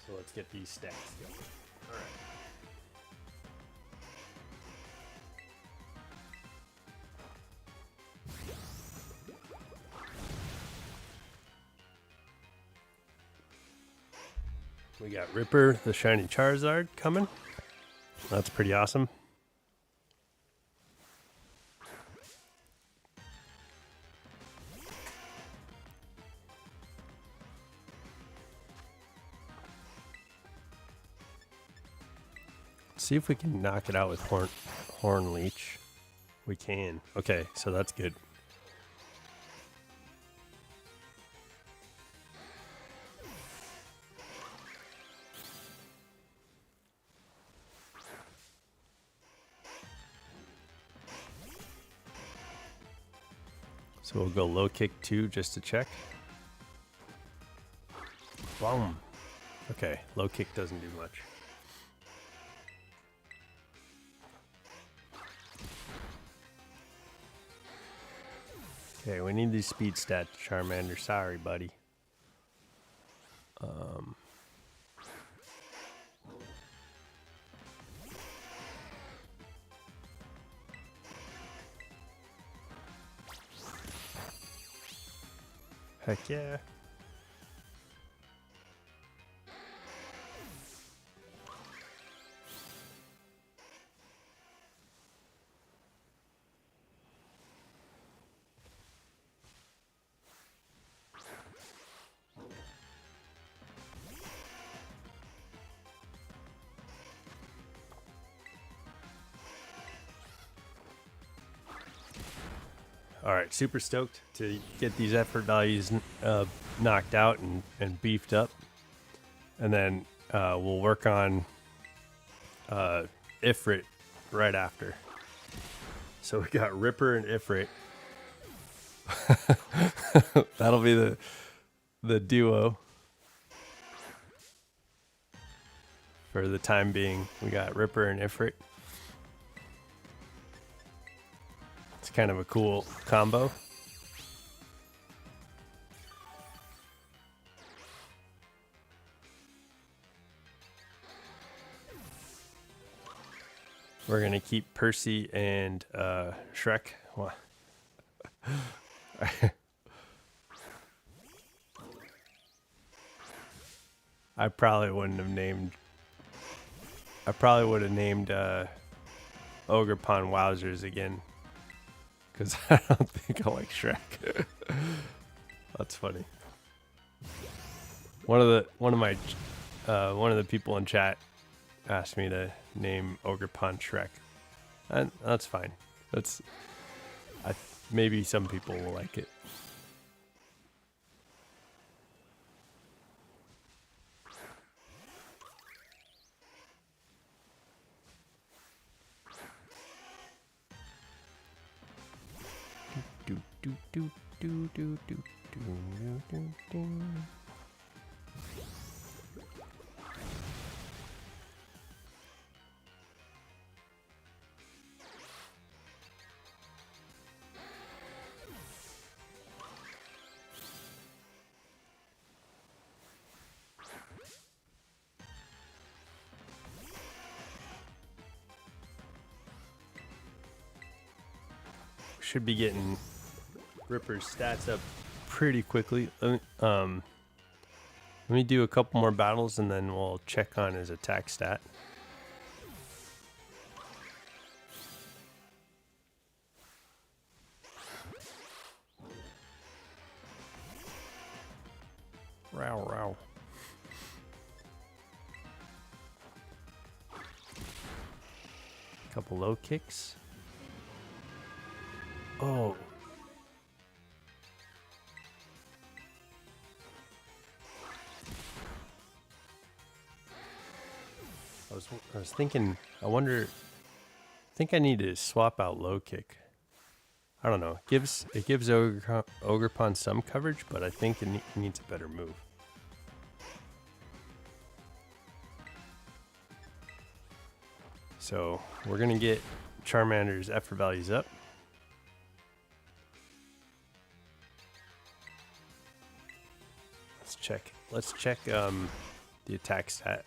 So let's get these stats going. All right. We got Ripper, the shiny Charizard, coming. That's pretty awesome. Let's see if we can knock it out with Horn Leech. We can. Okay, so that's good. So we'll go low kick 2 just to check. Boom. Okay, low kick doesn't do much. Okay, we need these speed stats, Charmander. Sorry, buddy. Heck yeah. All right, super stoked to get these effort values knocked out and beefed up. And then we'll work on Ifrit right after. So we got Ripper and Ifrit. That'll be the duo. For the time being, we got Ripper and Ifrit. It's kind of a cool combo. We're gonna keep Percy and Shrek. Well, I probably wouldn't have named. I probably would have named Ogre Pond Wowzers again, because I don't think I like Shrek. That's funny. One of the people in chat asked me to name Ogre Pond Shrek, and that's fine. Maybe some people will like it. Do, do, do, do, do, do, do, do, do. Should be getting Ripper's stats up pretty quickly. Let me do a couple more battles and then we'll check on his attack stat. Row, row. Couple low kicks. Oh. I was thinking, I think I need to swap out low kick. I don't know. It gives Ogre Pond some coverage, but I think it needs a better move. So we're going to get Charmander's effort values up. Let's check the attack stat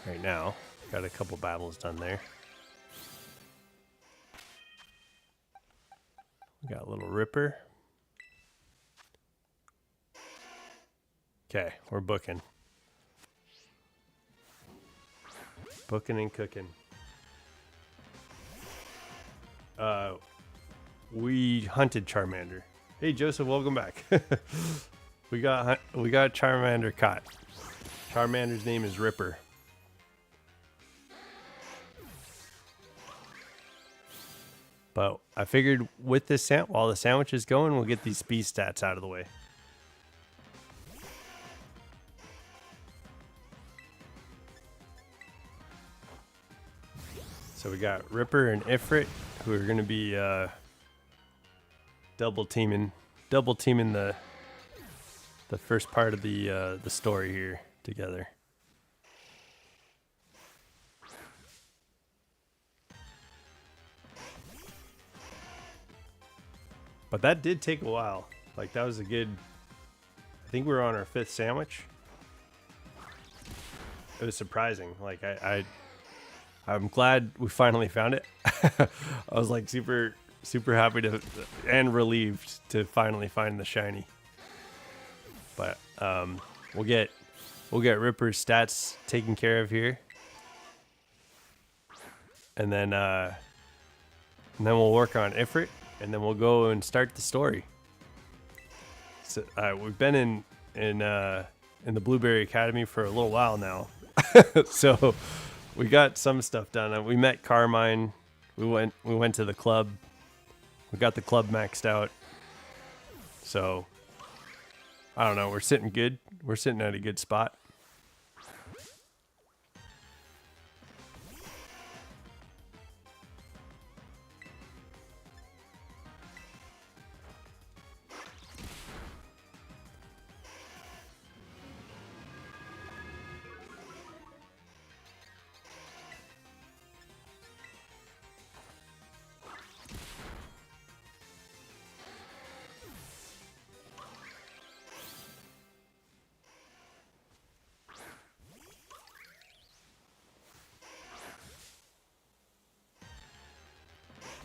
right now. Got a couple battles done there. We got a little Ripper. Okay, we're booking. Booking and cooking. We hunted Charmander. Hey Joseph, welcome back. We got Charmander caught. Charmander's name is Ripper. But I figured with this while the sandwich is going, we'll get these speed stats out of the way. So we got Ripper and Ifrit, who are going to be double teaming the first part of the story here together. But that did take a while. Like that was a good. I think we were on our 5th sandwich. It was surprising. Like I'm glad we finally found it. I was like super happy to and relieved to finally find the shiny. But we'll get Ripper's stats taken care of here, and then we'll work on Ifrit, and then we'll go and start the story. So we've been in the Blueberry Academy for a little while now, so we got some stuff done. We met Carmine. We went to the club. We got the club maxed out. So I don't know. We're sitting good. We're sitting at a good spot.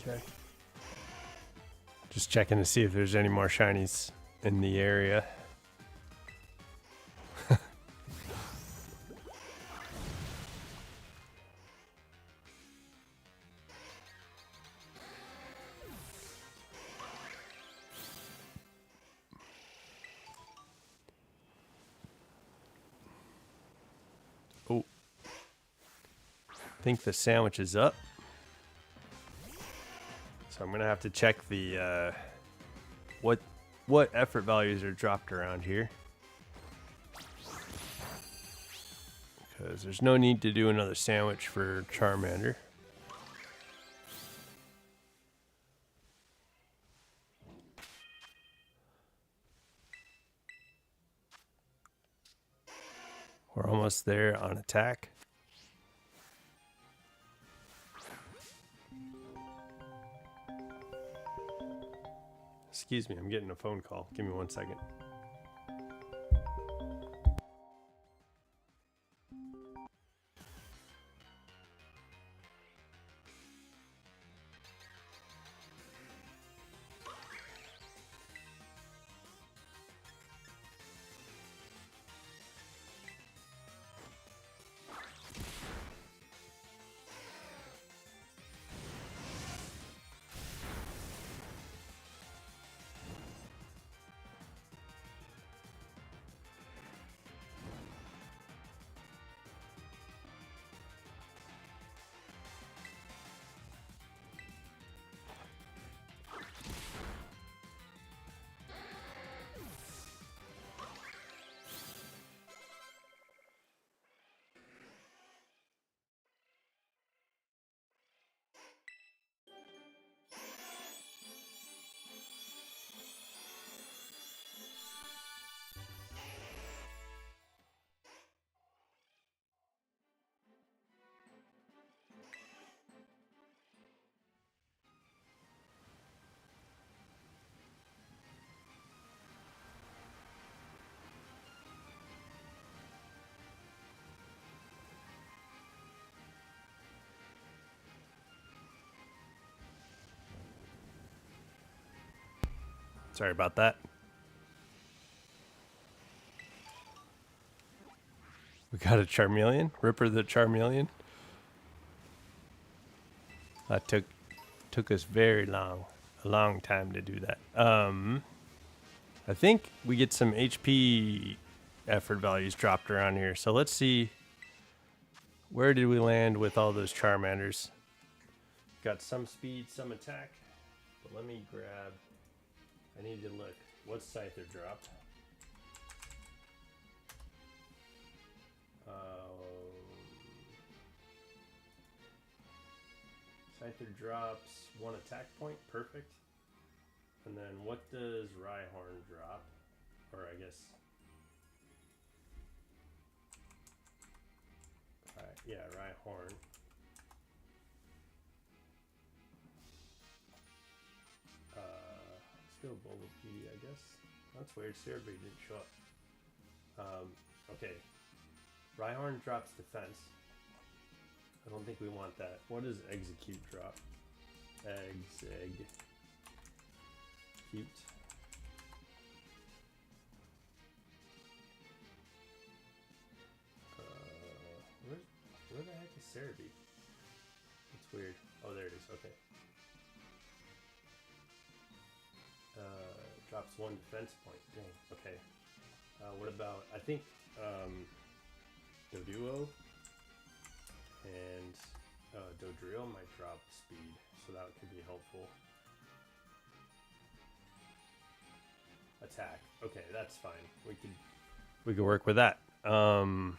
Okay. Just checking to see if there's any more shinies in the area. Oh. I think the sandwich is up. So I'm gonna have to check the what effort values are dropped around here, because there's no need to do another sandwich for Charmander. We're almost there on attack. Excuse me, I'm getting a phone call. Give me 1 second. Sorry about that. We got a Charmeleon, Ripper the Charmeleon. That took us a long time to do that. I think we get some HP effort values dropped around here. So let's see, where did we land with all those Charmanders? Got some speed, some attack, but let me grab. I need to look. What's Scyther drop? Scyther drops 1 attack point. Perfect. And then what does Rhyhorn drop? Or I guess... yeah, Rhyhorn. Let's go Bulbapedia, I guess. That's weird. Cerebrate didn't show up. Okay. Rhyhorn drops defense. I don't think we want that. What does Execute drop? Execute. Cerebi. That's weird. Oh, there it is. Okay. Drops 1 defense point. Dang. Okay. What about, I think, Doduo and Dodrio might drop speed, so that could be helpful. Attack. Okay, that's fine. We could work with that. What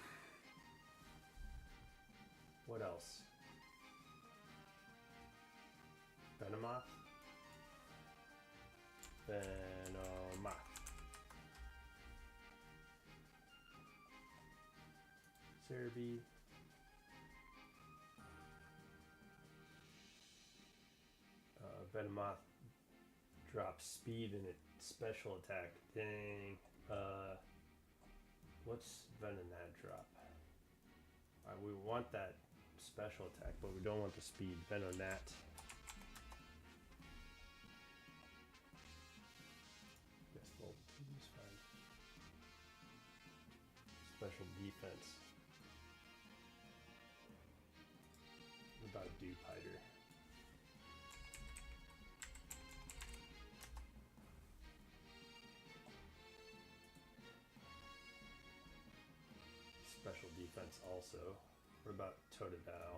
else? Venomoth. Venomoth. Cerebi. Venomoth drops speed in its special attack. Dang. What's Venonat drop? We want that special attack, but we don't want the speed. Venonat. Guess we'll use fine. Special defense. What about Dewpider? Special defense also. What about Totodile?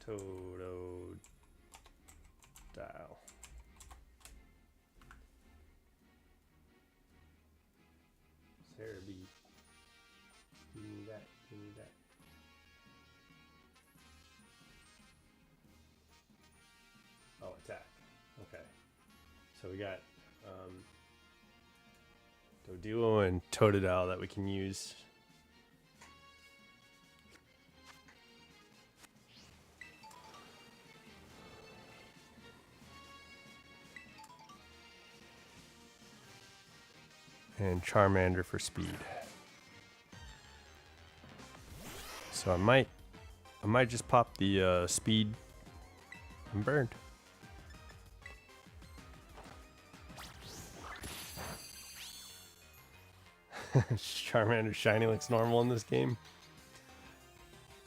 Totodile. Cerebi. Give me that. Give me that. Oh, attack. Okay. So we got Doduo and Totodile that we can use. And Charmander for speed. So I might just pop the speed and burned. Charmander shiny looks normal in this game.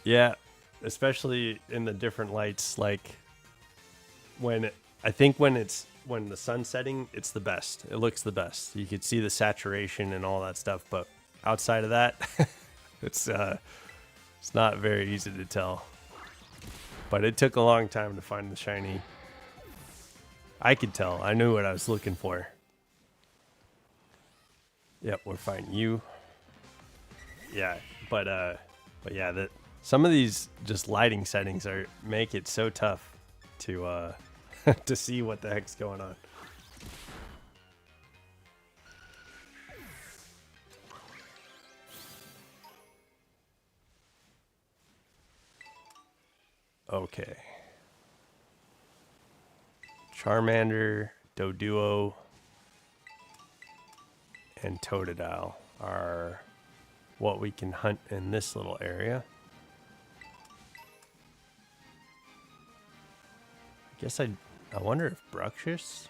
Yeah, especially in the different lights. Like when the sun's setting, it's the best. It looks the best. You could see the saturation and all that stuff. But outside of that, it's not very easy to tell. But it took a long time to find the shiny. I could tell. I knew what I was looking for. Yep, we're finding you. Yeah, but yeah, some of these just lighting settings make it so tough to to see what the heck's going on. Okay. Charmander, Doduo, and Totodile are what we can hunt in this little area. I guess I wonder if Bruxish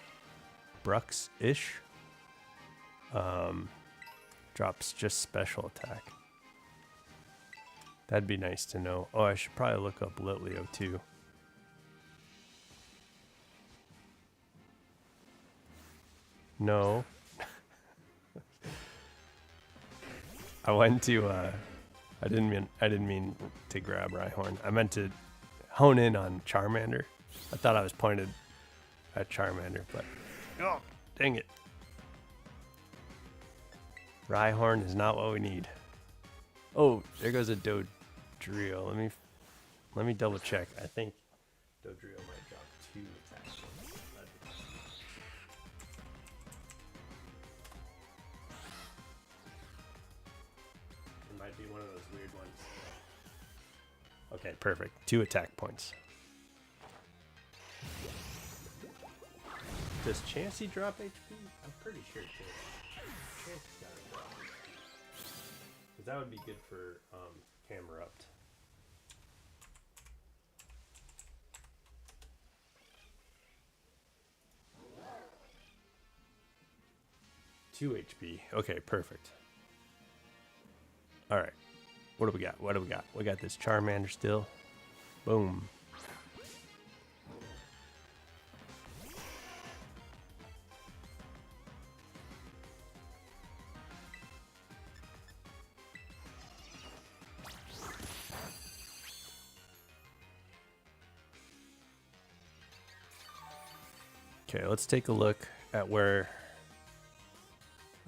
drops just special attack. That'd be nice to know. Oh, I should probably look up Litleo too. No. I went to I didn't mean to grab Rhyhorn. I meant to hone in on Charmander. I thought I was pointed at Charmander, but oh, dang it. Rhyhorn is not what we need. Oh, there goes a Dodrio. Let me double check. I think Dodrio might drop 2 attacks. It might be one of those weird ones. Okay, perfect. 2 attack points. Does Chansey drop HP? I'm pretty sure it did. Chansey's got to drop. Because that would be good for Camerupt. $2 HP. Okay, perfect. All right. What do we got? What do we got? We got this Charmander still. Boom. Okay, let's take a look at where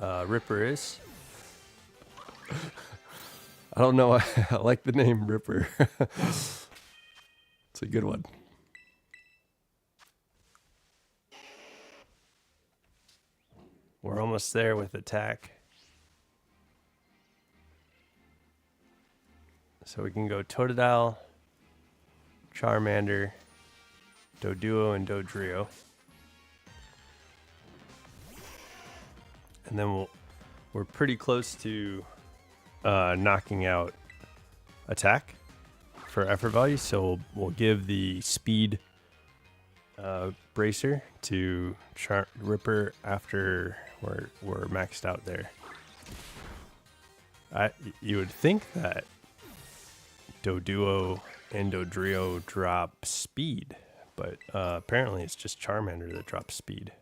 Ripper is. I don't know. I like the name Ripper. It's a good one. We're almost there with attack. So we can go Totodile, Charmander, Doduo, and Dodrio. And then we're pretty close to knocking out attack for effort value. So we'll give the speed bracer to Ripper after we're maxed out there. You would think that Doduo and Dodrio drop speed, but apparently it's just Charmander that drops speed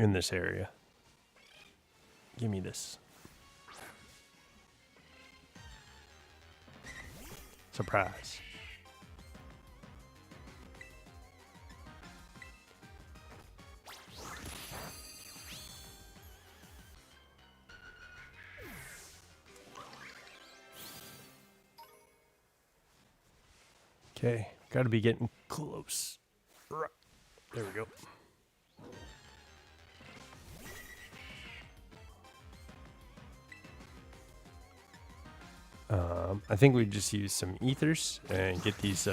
in this area. Give me this. Surprise. Okay, gotta be getting close. There we go. I think we just use some ethers and get these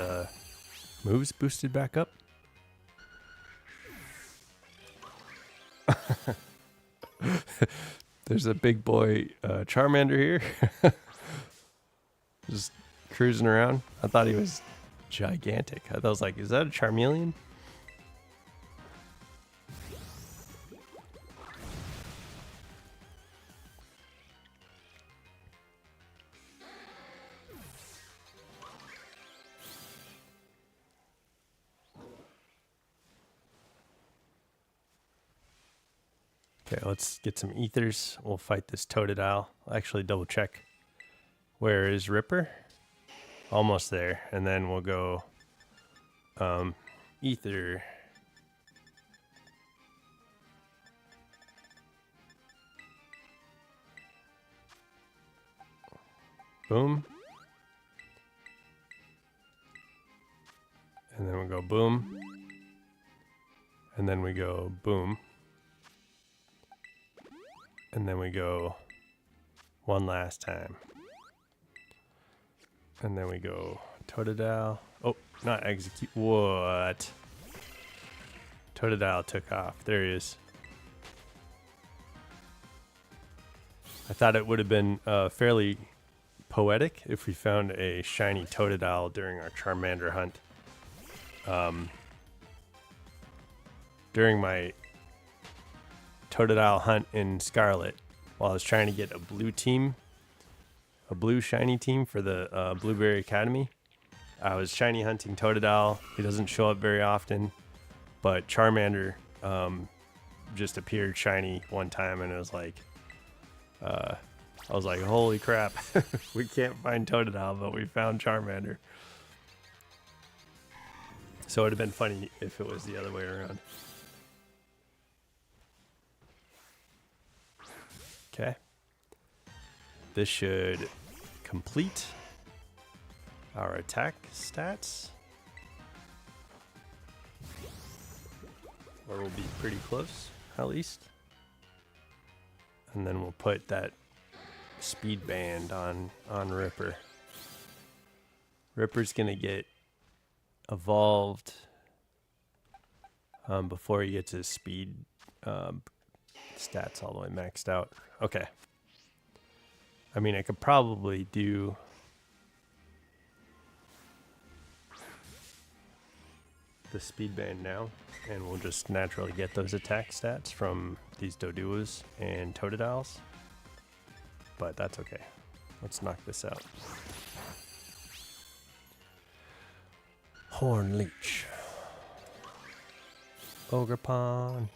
moves boosted back up. There's a big boy Charmander here. Just cruising around. I thought he was gigantic. I was like, is that a Charmeleon? Okay, let's get some ethers. We'll fight this Totodile. I'll actually double check. Where is Ripper? Almost there. And then we'll go ether. Boom. And then we go boom. And then we go boom. And then we go one last time. And then we go Totodile. Oh, not execute. What? Totodile took off. There he is. I thought it would have been fairly poetic if we found a shiny Totodile during our Charmander hunt. During my Totodile hunt in Scarlet, while I was trying to get a blue shiny team for the Blueberry Academy, I was shiny hunting Totodile. He doesn't show up very often, but Charmander just appeared shiny one time, and it was like, I was like, holy crap, we can't find Totodile, but we found Charmander. So it would have been funny if it was the other way around. Okay. This should complete our attack stats. Or we'll be pretty close, at least. And then we'll put that speed band on Ripper. Ripper's gonna get evolved before he gets his speed stats all the way maxed out. Okay. I mean, I could probably do the speed band now, and we'll just naturally get those attack stats from these Doduos and Totodiles. but that's okay. Let's knock this out. Horn Leech. Ogre Pawn.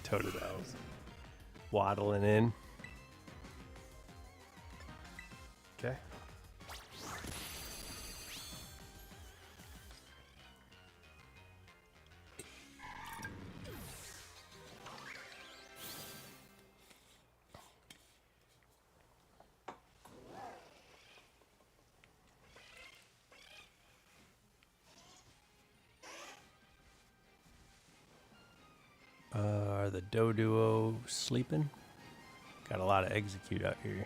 Totodile waddling in. Okay. Are the Doduo sleeping? Got a lot of execute out here.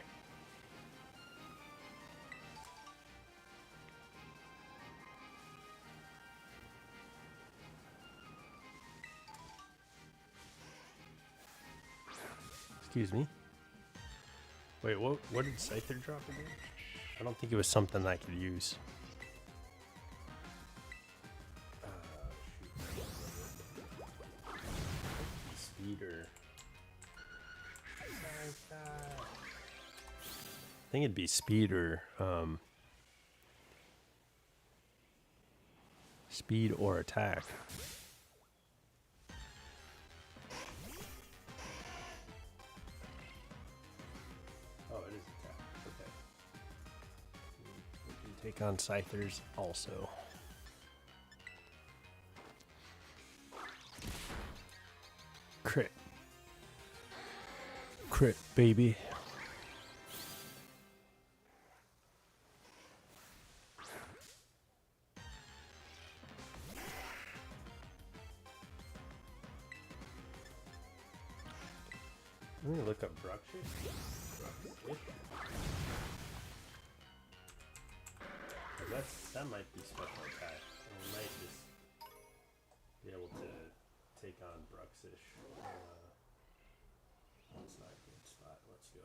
Excuse me. Wait, what did Scyther drop again? I don't think it was something I could use. Speeder. I think it'd be speed or speed or attack. Oh, it is attack. Okay. We can take on Scythers also. Crit. Crit, baby. I'm gonna look up Bruxish. That might be special attack. And we might just be able to take on Bruxish. That's not a good spot. Let's go.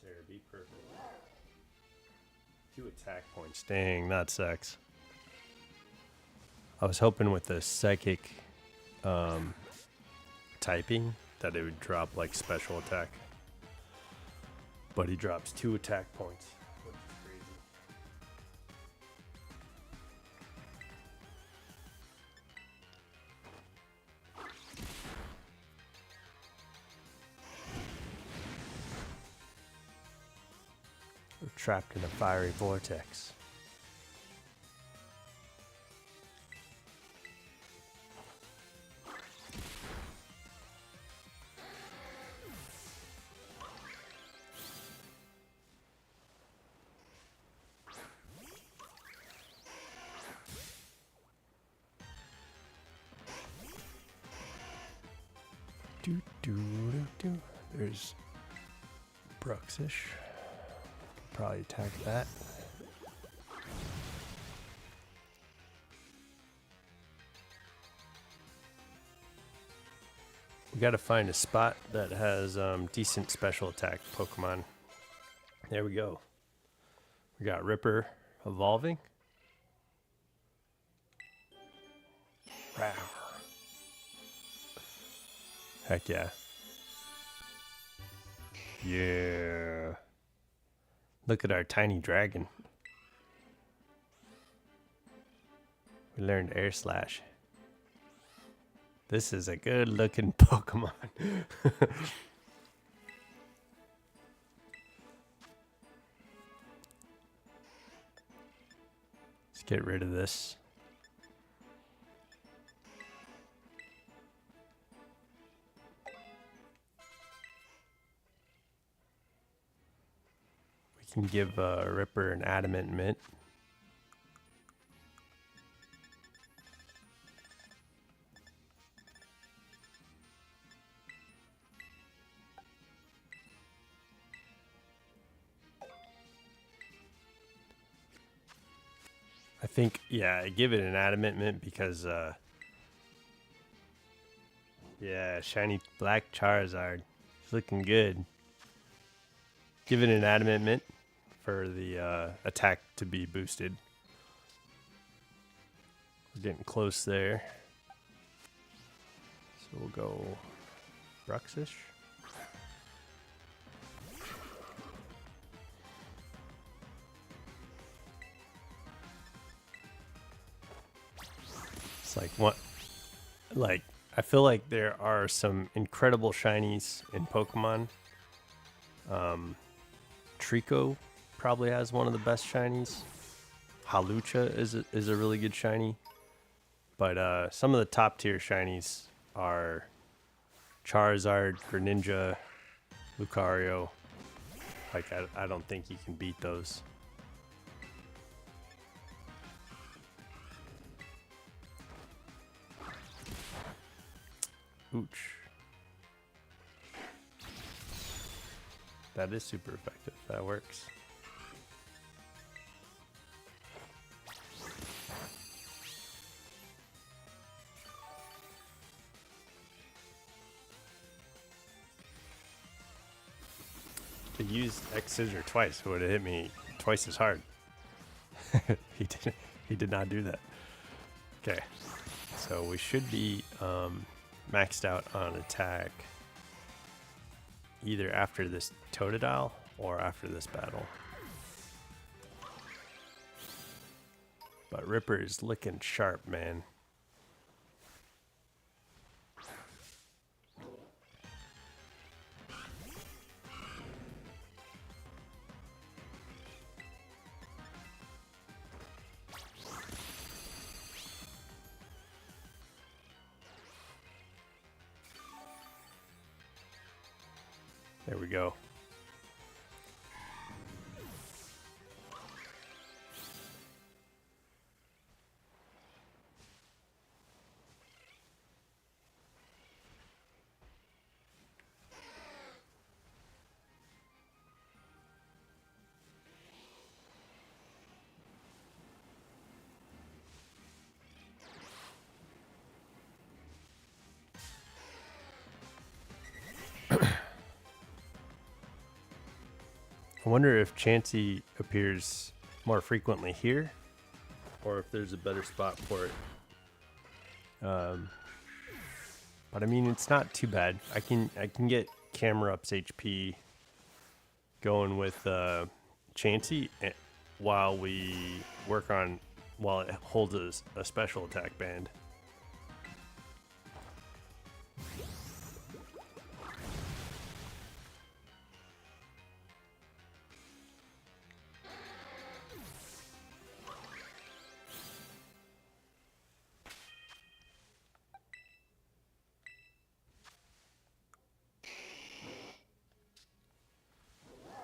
Sarah, be perfect. 2 attack points. Dang, that sucks. I was hoping with the psychic typing that it would drop like special attack. But he drops 2 attack points, which is crazy. We're trapped in a fiery vortex. There's Bruxish. Probably attack that. We gotta find a spot that has decent special attack Pokemon. There we go. We got Ripper evolving. Wow. Heck yeah. Yeah. Look at our tiny dragon. We learned Air Slash. This is a good looking Pokemon. Let's get rid of this. can give Ripper an adamant mint. I think, yeah, I give it an adamant mint because, yeah, shiny black Charizard. It's looking good. Give it an adamant mint for the attack to be boosted. We're getting close there. So we'll go Bruxish. It's like what? Like, I feel like there are some incredible shinies in Pokemon. Trico probably has one of the best shinies. Halucha is a really good shiny. But some of the top tier shinies are Charizard, Greninja, Lucario. Like, I don't think you can beat those. Ooch. That is super effective. That works. If he used X Scissor twice, it would have hit me twice as hard. He did not do that. Okay. So we should be maxed out on attack either after this Totodile or after this battle. But Ripper is looking sharp, man. There we go. I wonder if Chansey appears more frequently here, or if there's a better spot for it. But I mean, it's not too bad. I can get Camerup's HP going with Chansey while it holds a special attack band.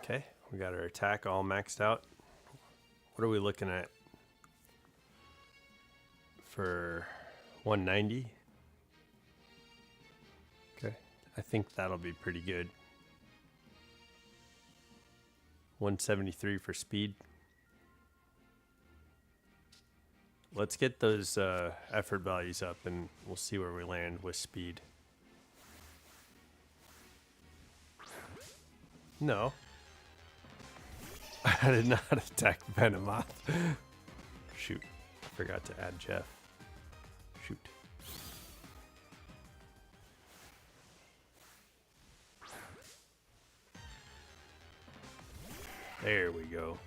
Okay, we got our attack all maxed out. What are we looking at for 190? Okay, I think that'll be pretty good. 173 for speed. Let's get those effort values up and we'll see where we land with speed. No. I did not attack Venomoth. Shoot. Forgot to add Jeff. Shoot. There we go.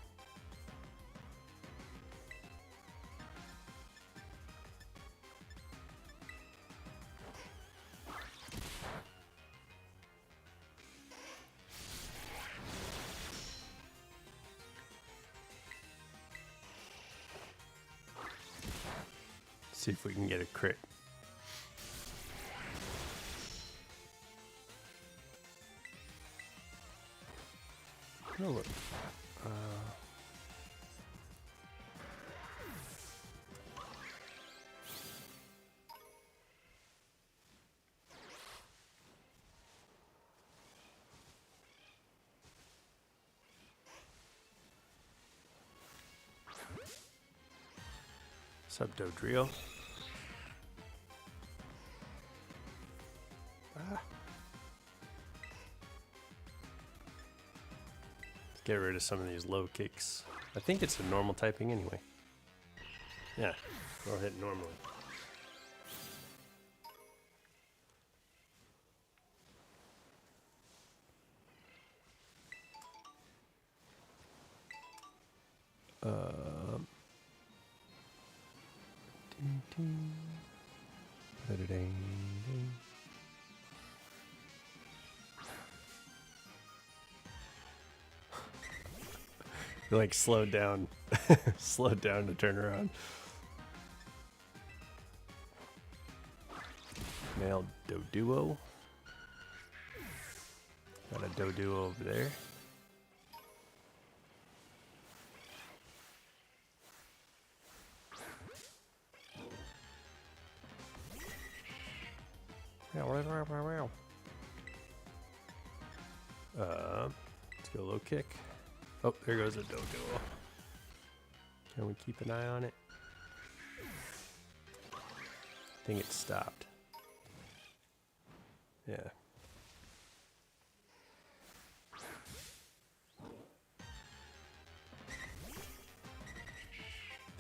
See if we can get a crit. Oh, look. What's up, Dodrio? Let's get rid of some of these low kicks. I think it's a normal typing anyway. Yeah, we'll hit normally. You're like slowed down, slowed down to turn around. Male Doduo. Got a Doduo over there. Let's go low kick. Oh, there goes a Doduo. Can we keep an eye on it? I think it stopped. Yeah. I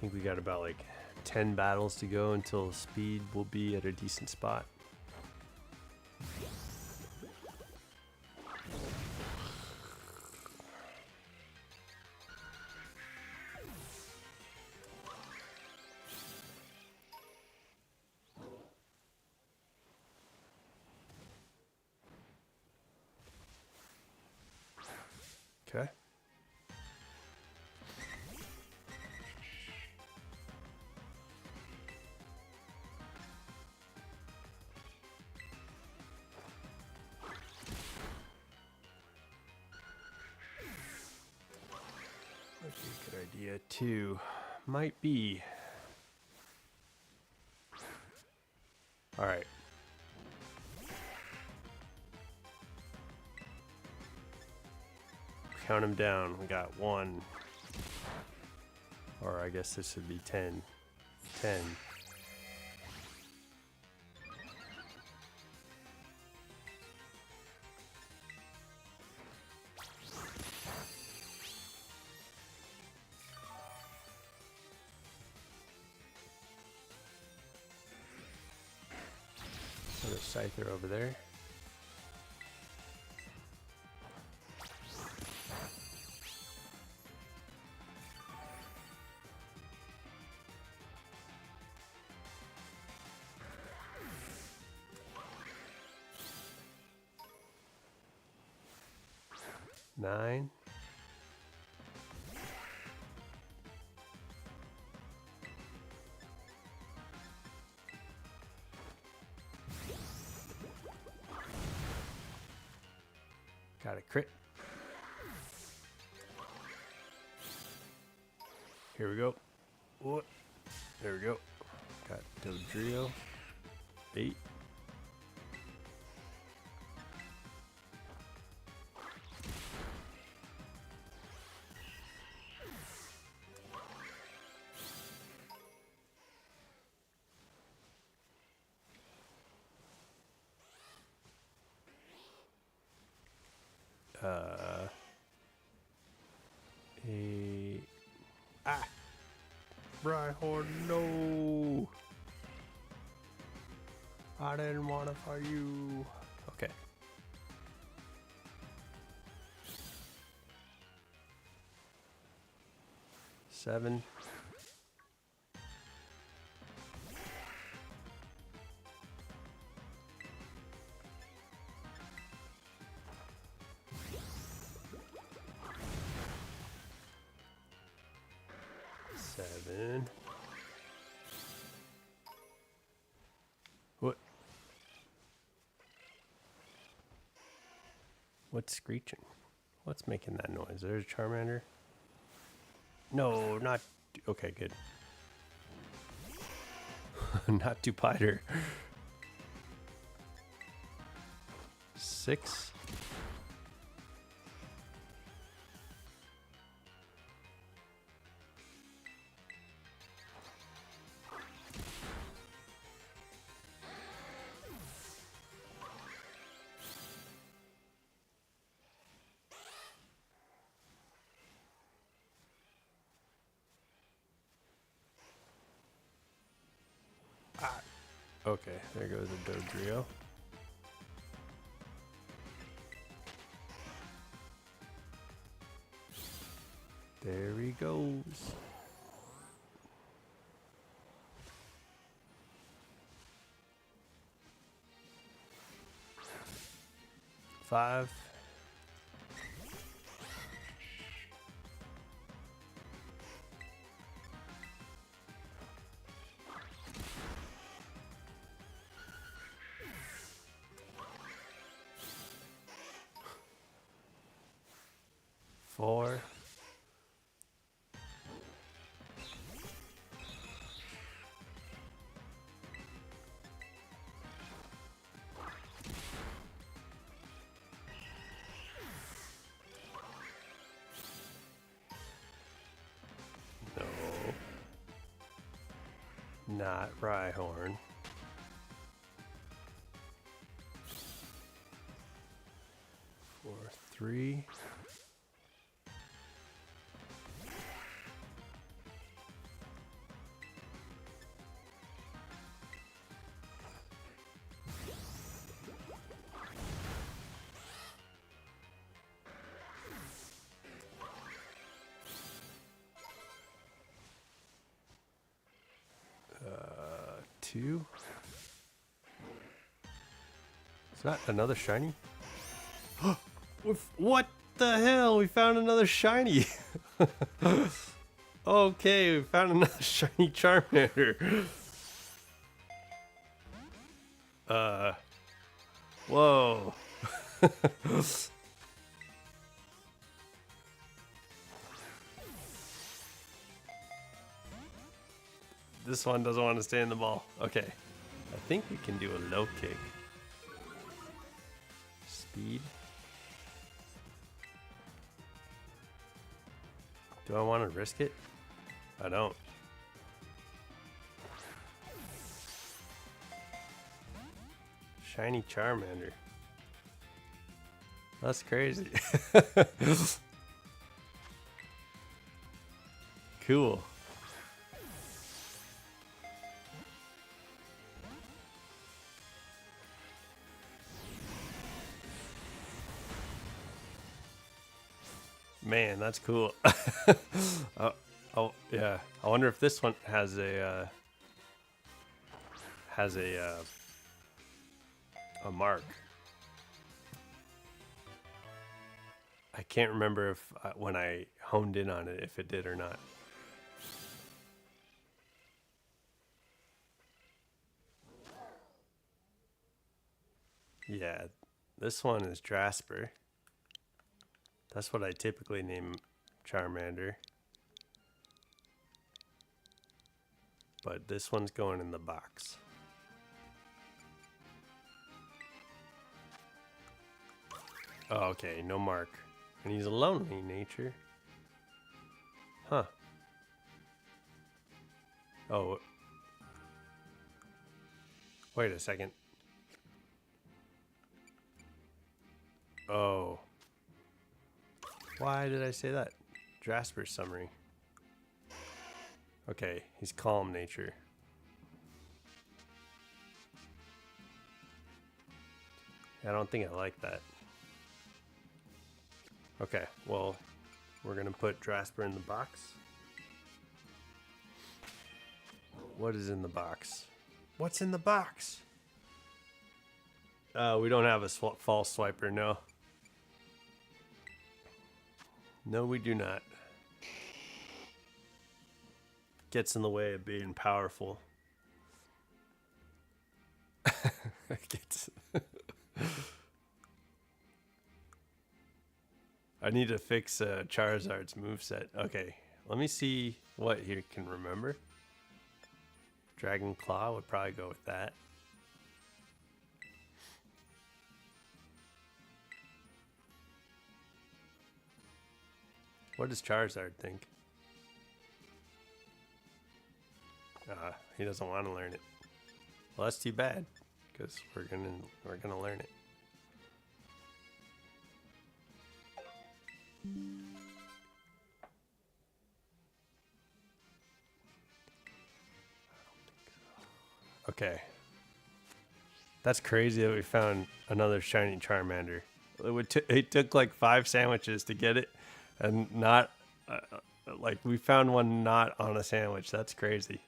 think we got about like 10 battles to go until speed will be at a decent spot. Okay. Might be a good idea too. Might be. All right. Count them down. We got 1. Or I guess this would be 10. 10. Another Scyther over there. Nine. Got a crit. Here we go. What? There we go. Got Dodrio. 8. Rhyhorn, no! I didn't want to fight you. Okay. Seven. What? What's screeching? What's making that noise? There's a Charmander. No, not... Okay, good. Not Dupiter. 6. Okay, there goes a Dodrio. There he goes. Five. Four. No. Not Rhyhorn. 4, 3. Two. Is that another shiny? What the hell? We found another shiny. Okay, we found another shiny Charmander. Whoa. This one doesn't want to stay in the ball. Okay. I think we can do a low kick. Speed. Do I want to risk it? I don't. Shiny Charmander. That's crazy. Cool. Man, that's cool. Oh, yeah. I wonder if this one has a mark. I can't remember if when I honed in on it if it did or not. Yeah, this one is Jasper. That's what I typically name Charmander. But this one's going in the box. Oh, okay, no mark. And he's a lonely nature. Huh. Oh. Wait a second. Oh. Why did I say that? Jasper summary. Okay, he's calm nature. I don't think I like that. Okay, well, we're gonna put Jasper in the box. What is in the box? What's in the box? We don't have a false swiper, no. No, we do not. Gets in the way of being powerful. Gets... I need to fix Charizard's moveset. Okay, Let me see what he can remember. Dragon Claw would probably go with that. What does Charizard think? He doesn't want to learn it. Well, that's too bad, because we're gonna learn it. Okay. That's crazy that we found another shiny Charmander. It took like 5 sandwiches to get it, and not like we found one not on a sandwich. That's crazy.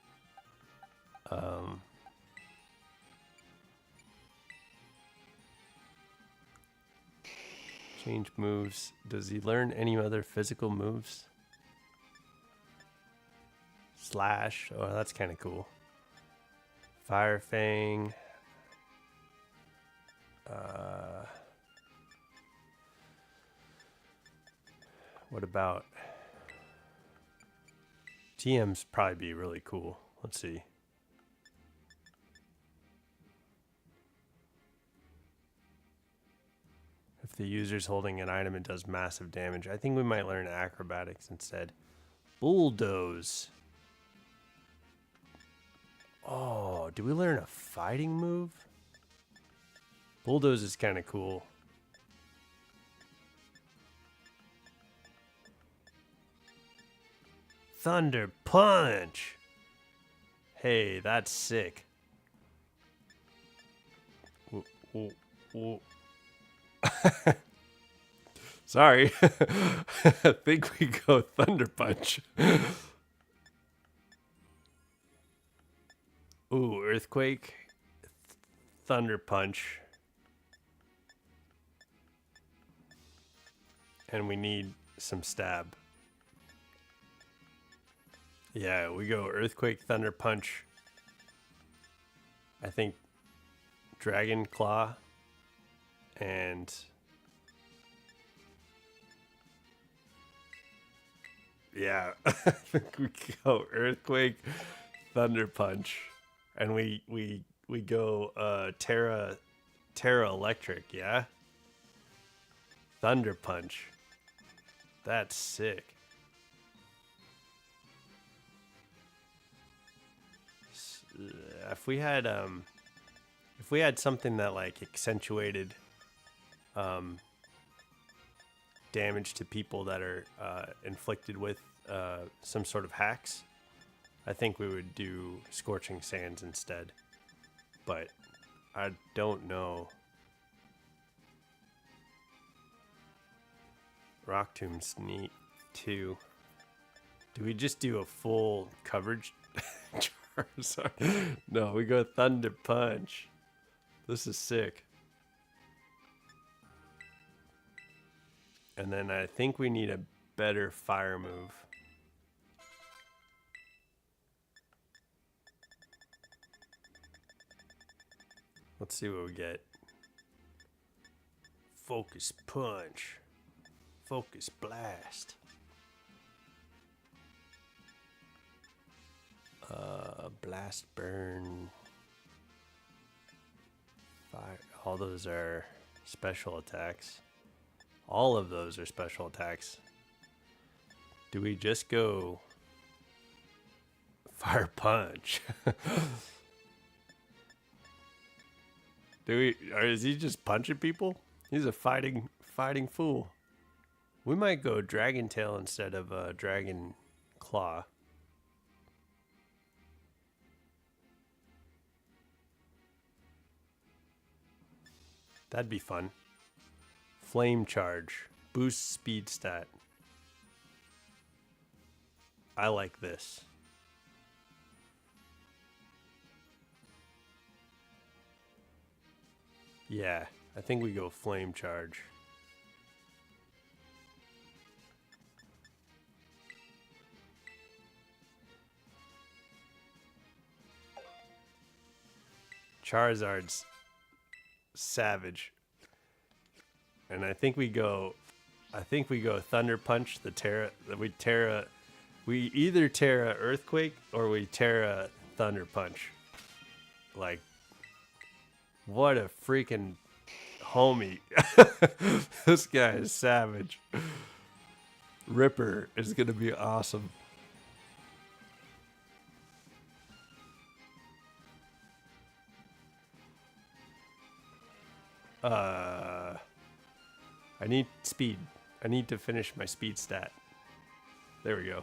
Change moves. Does he learn any other physical moves? Slash. Oh, that's kind of cool. Fire Fang. What about TM's probably be really cool. Let's see. If the user's holding an item, it does massive damage. I think we might learn acrobatics instead. Bulldoze. Oh, do we learn a fighting move? Bulldoze is kind of cool. Thunder Punch. Hey, that's sick. Ooh, ooh, ooh. Sorry. I think we go Thunder Punch. Ooh, Earthquake. Thunder Punch. And we need some stab. Yeah, we go Earthquake, Thunder Punch. I think Dragon Claw. And yeah, I think we go Earthquake, Thunder Punch, and we go Terra Electric, yeah? Thunder Punch. That's sick. If we had something that like accentuated damage to people that are inflicted with some sort of hacks, I think we would do Scorching Sands instead. But I don't know. Rock Tomb's neat too. Do we just do a full coverage Charizard? No, we go Thunder Punch. This is sick. And then I think we need a better fire move. Let's see what we get. Focus Punch. Focus Blast. Blast Burn. Fire. All those are special attacks. All of those are special attacks. Do we just go Fire Punch? Or is he just punching people? He's a fighting fool. We might go Dragon Tail instead of Dragon Claw. That'd be fun. Flame Charge. Boost speed stat. I like this. Yeah, I think we go Flame Charge. Charizard's savage. And I think we go Thunder Punch, we We either Terra Earthquake or we Terra Thunder Punch. Like, what a freaking homie. This guy is savage. Ripper is going to be awesome. I need speed. I need to finish my speed stat. There we go.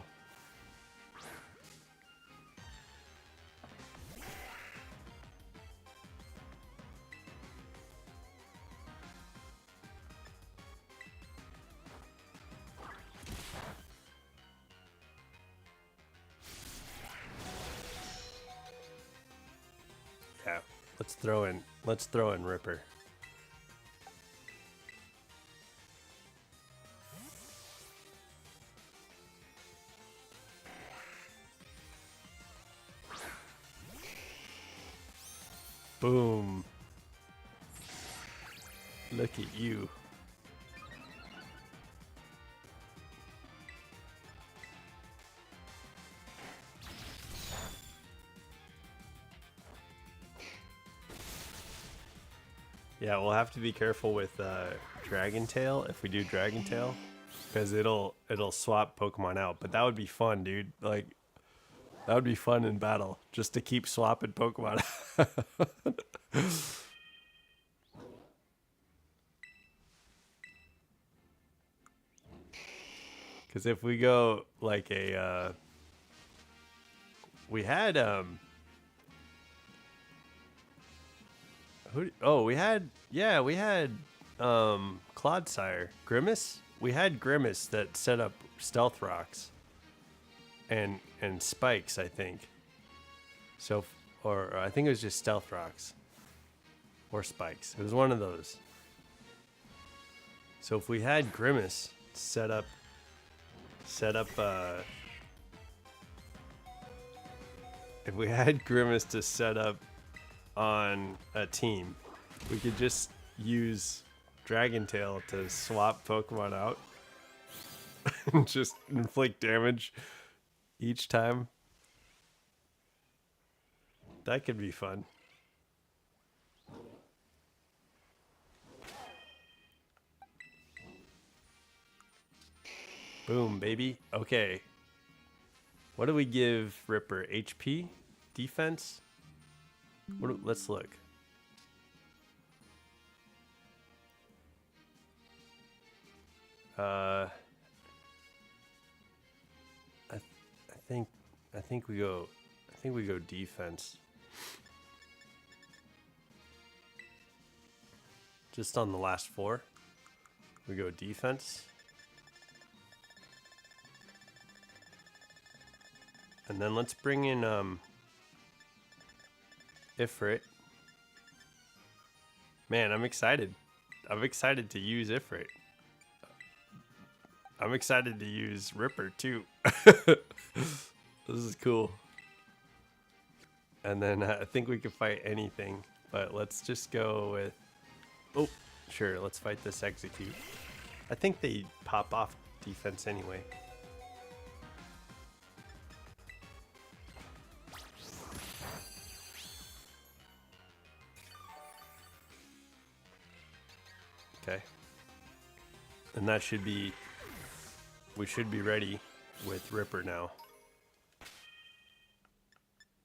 Yeah, let's throw in Ripper. Boom. Look at you. Yeah, we'll have to be careful with Dragon Tail if we do Dragon Tail, because it'll swap Pokemon out. But that would be fun, dude. Like, that would be fun in battle, just to keep swapping Pokemon. Because if we go like a, we had we had Clodsire, Grimace. We had Grimace that set up Stealth Rocks and spikes, I think. So, or I think it was just Stealth Rocks or spikes. It was one of those. So if we had Grimace set up if we had Grimace to set up on a team, we could just use Dragon Tail to swap Pokemon out and just inflict damage each time. That could be fun. Boom, baby. Okay. What do we give Ripper? HP? Defense? Let's look. I think we go defense. Just on the last 4. We go defense. And then let's bring in Ifrit. Man, I'm excited. I'm excited to use Ifrit. I'm excited to use Ripper too. This is cool. And then I think we can fight anything, but let's just go with, oh, sure, let's fight this Execute. I think they pop off defense anyway. Okay. And that should be, we should be ready with Ripper now.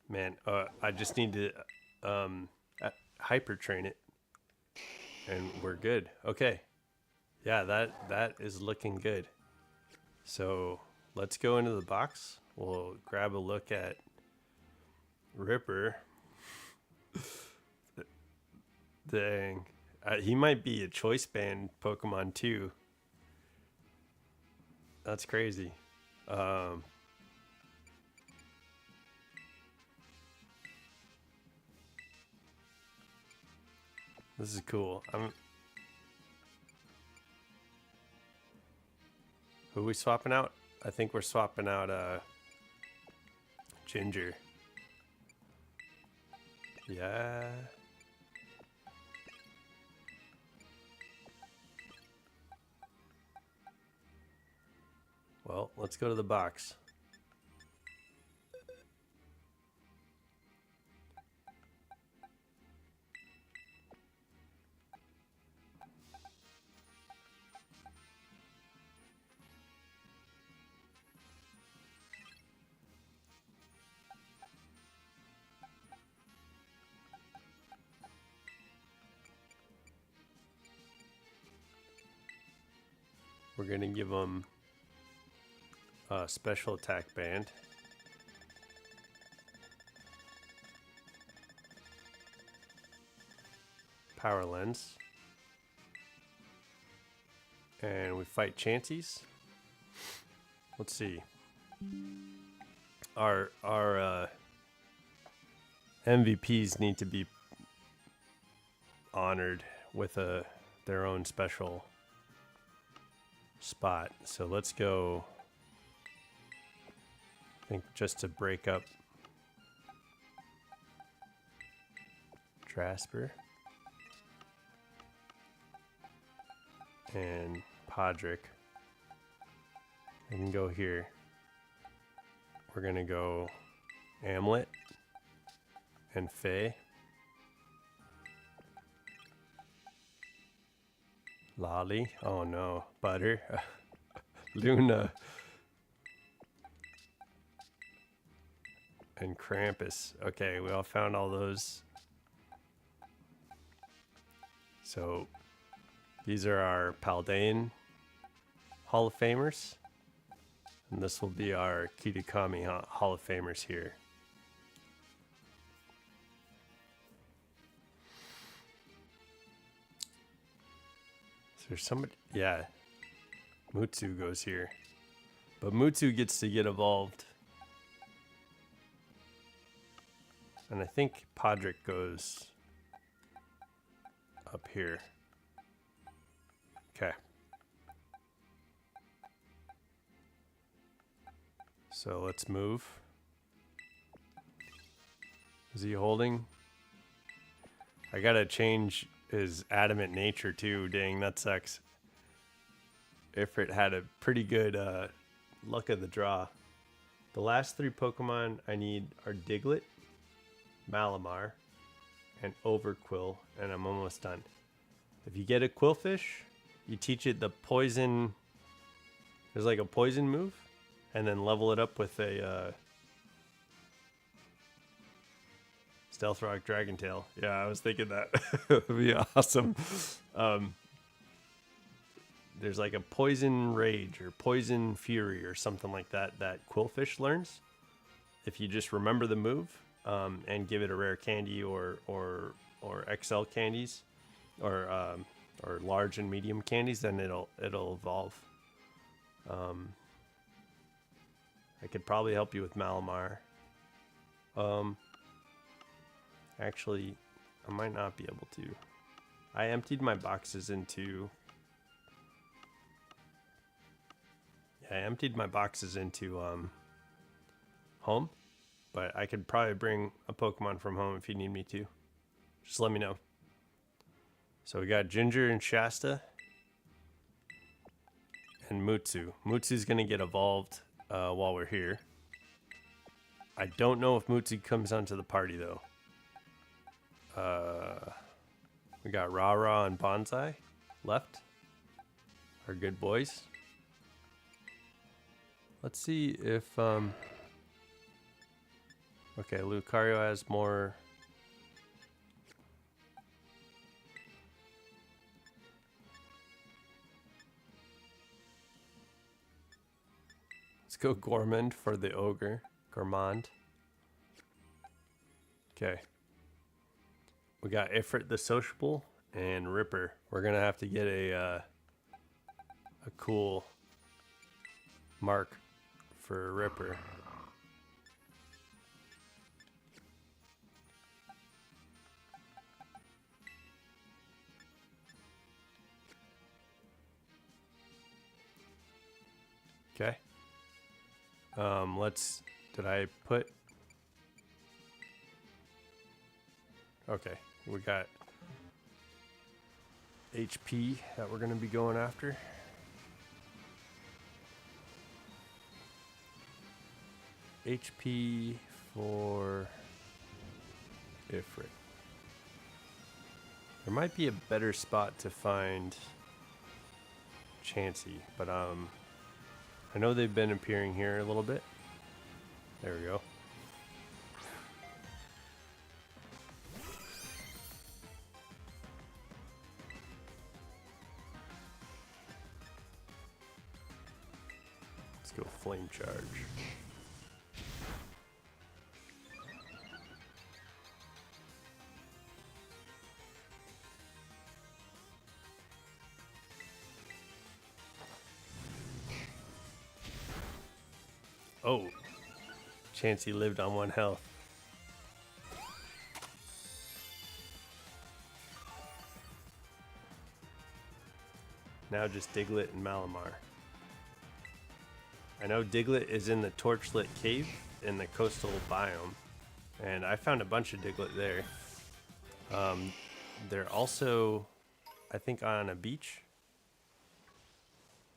Man, I just need to hyper train it and we're good. Okay. Yeah, that is looking good. So let's go into the box. We'll grab a look at Ripper. Dang. He might be a choice band Pokemon too. That's crazy. This is cool. Who are we swapping out? I think we're swapping out Ginger. Yeah. Well, let's go to the box. We're gonna give them a special attack band. Power lens. And we fight Chanseys. Let's see. Our MVPs need to be honored with their own special spot. So let's go. I think just to break up Drasper and Podrick. I can go here. We're gonna go Amlet and Faye. Lolly. Oh no. Butter. Luna. And Krampus. Okay, we all found all those. So these are our Paldean Hall of Famers. And this will be our Kitakami Hall of Famers here. Is there somebody? Yeah. Mutsu goes here. But Mutsu gets to get evolved. And I think Podrick goes up here. Okay. So let's move. Is he holding? I gotta change his adamant nature too. Dang, that sucks. Ifrit had a pretty good luck of the draw. The last 3 Pokemon I need are Diglett, Malamar, and Overquill, and I'm almost done. If you get a Quillfish, you teach it the poison. There's like a poison move, and then level it up with a Stealth Rock Dragon Tail. Yeah, I was thinking that would be awesome. There's like a Poison Rage or Poison Fury or something like that that Quillfish learns. If you just remember the move and give it a rare candy or XL candies or large and medium candies, then it'll evolve. I could probably help you with Malamar. Actually, I might not be able to. I emptied my boxes into... Yeah, I emptied my boxes into home, but I could probably bring a Pokemon from home if you need me to. Just let me know. So we got Ginger and Shasta and Mutsu. Mutsu's gonna get evolved while we're here. I don't know if Mutsu comes onto the party though. We got Rara and Bonsai left. Our good boys. Let's see if okay, Lucario has more. Let's go Gourmand for the ogre. Gourmand. Okay. We got Ifrit the Sociable and Ripper. We're gonna have to get a cool mark for Ripper. Okay. Did I put? Okay, we got HP that we're gonna be going after. HP for Ifrit. There might be a better spot to find Chansey, but I know they've been appearing here a little bit. There we go. go flame charge. Oh, Chansey lived on 1 health. Now just Diglett and Malamar. I know Diglett is in the Torchlit Cave in the coastal biome, and I found a bunch of Diglett there. They're also, I think, on a beach.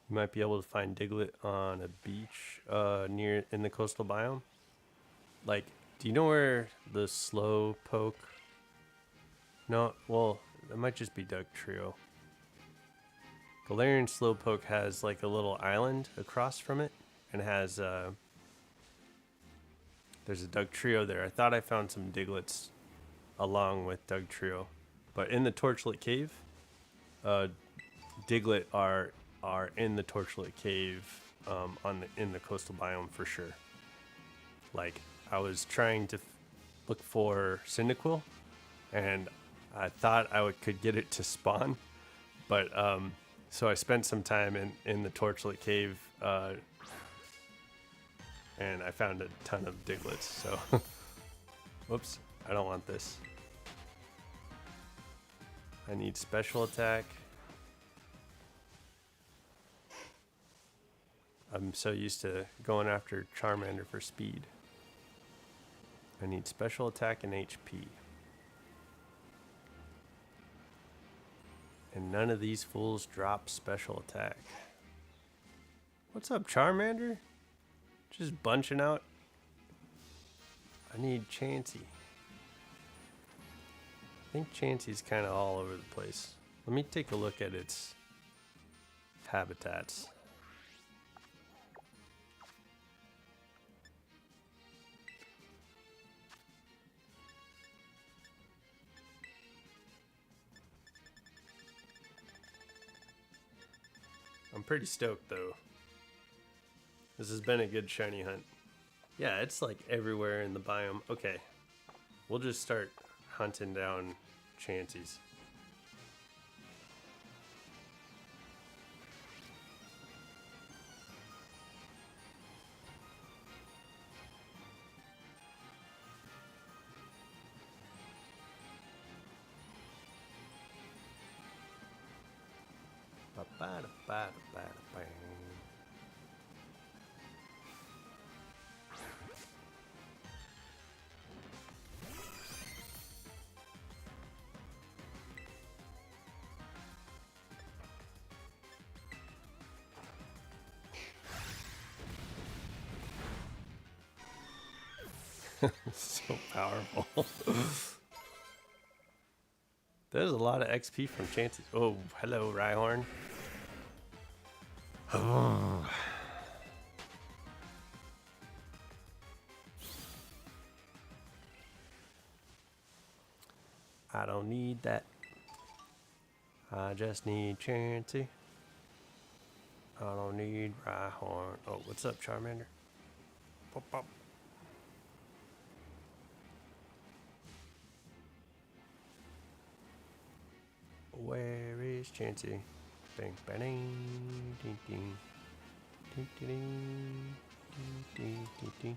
You might be able to find Diglett on a beach near in the coastal biome. Like, do you know where the slow poke? No, well, that might just be Doug Trio. Galarian Slowpoke has like a little island across from it, and has there's a Doug Trio there. I thought I found some Digletts along with Doug Trio, but in the Torchlit Cave, Diglett are in the Torchlit Cave in the coastal biome for sure. Like, I was trying to look for Cyndaquil, and I thought I could get it to spawn, but so I spent some time in the Torchlit Cave, and I found a ton of Digletts. So, whoops, I don't want this. I need special attack. I'm so used to going after Charmander for speed. I need special attack and HP. And none of these fools drop special attack. What's up, Charmander? Just bunching out. I need Chansey. I think Chansey's kind of all over the place. Let me take a look at its habitats. I'm pretty stoked though. This has been a good shiny hunt. Yeah, it's like everywhere in the biome. Okay, we'll just start hunting down Chanseys. So powerful. There's a lot of XP from Chansey. Oh, hello, Rhyhorn. Oh. I don't need that. I just need Chansey. I don't need Rhyhorn. Oh, what's up, Charmander? Pop, pop. Where is Chansey? Bang, bang, ding, ding, ding, ding, ding, ding, ding, ding.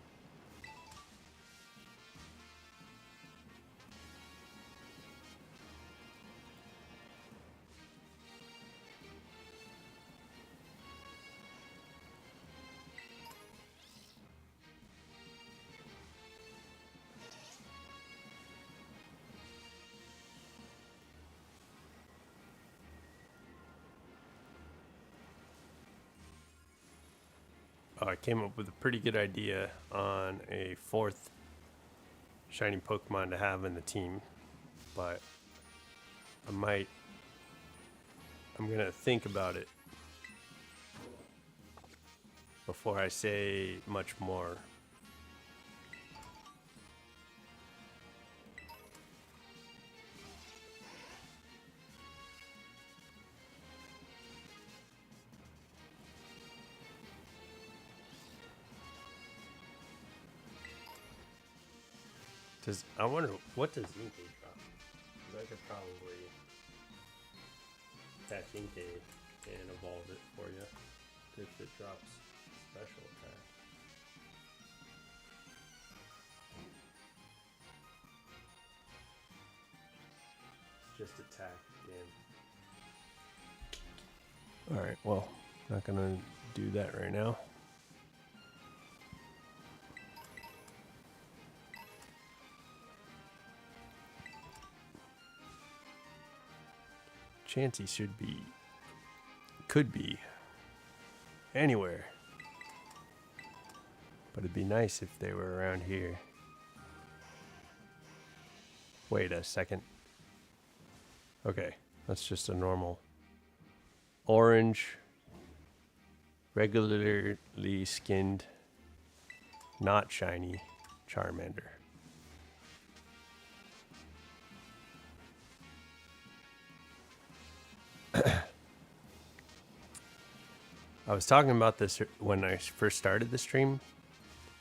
I came up with a pretty good idea on a 4th shiny Pokemon to have in the team, but I'm gonna think about it before I say much more. I wonder what does Inkay drop? 'Cause I could probably catch Inkay and evolve it for you if it drops special attack. It's just attack again. All right. Well, not gonna do that right now. Chansey could be anywhere, but it'd be nice if they were around here. Wait a second. Okay, that's just a normal orange, regularly skinned, not shiny Charmander. I was talking about this when I first started the stream,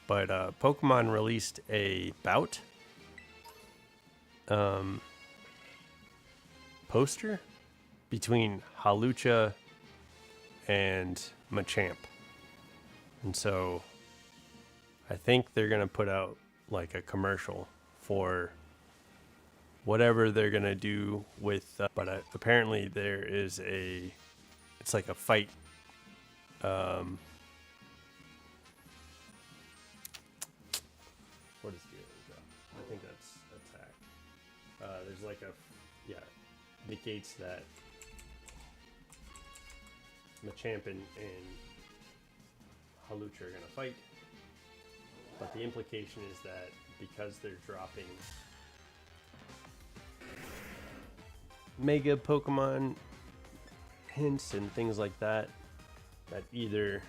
but Pokemon released a bout poster between Hawlucha and Machamp. And so I think they're going to put out like a commercial for whatever they're going to do with, but apparently there is it's like a fight. What is the other drop? I think that's attack. There's like negates that Machamp and Hawlucha are gonna fight, but the implication is that because they're dropping Mega Pokemon hints and things like that, that either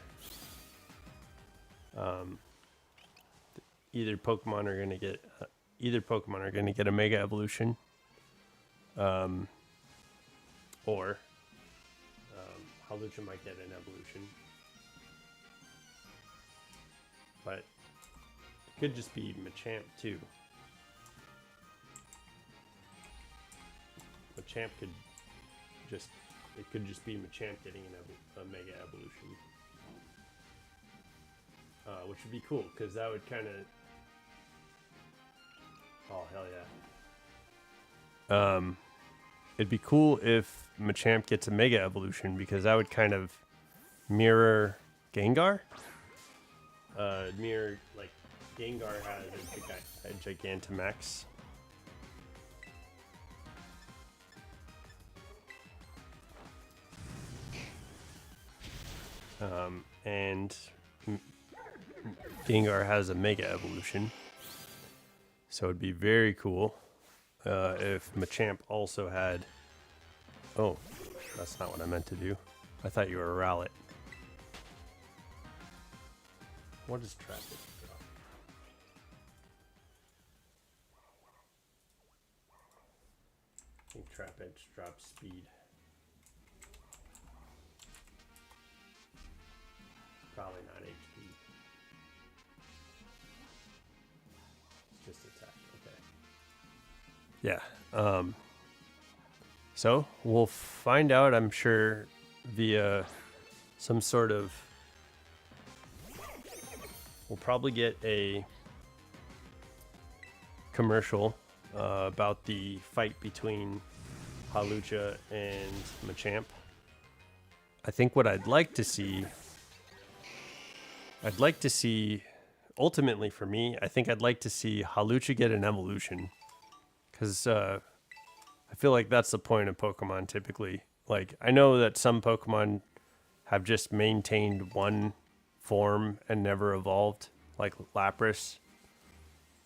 Pokemon are gonna get a Mega Evolution, or Hawlucha might get an evolution, but it could just be Machamp too. Machamp could just be Machamp getting a Mega Evolution, which would be cool because that would kind of, oh hell yeah. It'd be cool if Machamp gets a Mega Evolution because that would kind of mirror Gengar. Like Gengar has a Gigantamax. And Gengar has a Mega Evolution. So it'd be very cool if Machamp also had... Oh, that's not what I meant to do. I thought you were a Rowlet. What does Trapinch drop? I think Trapinch drops speed. Probably not HP. It's just attack. Okay. Yeah. So we'll find out, I'm sure, via some sort of... We'll probably get a commercial about the fight between Hawlucha and Machamp. I think what I'd like to see, ultimately for me, I think I'd like to see Hawlucha get an evolution. Because I feel like that's the point of Pokemon typically. Like, I know that some Pokemon have just maintained one form and never evolved, like Lapras.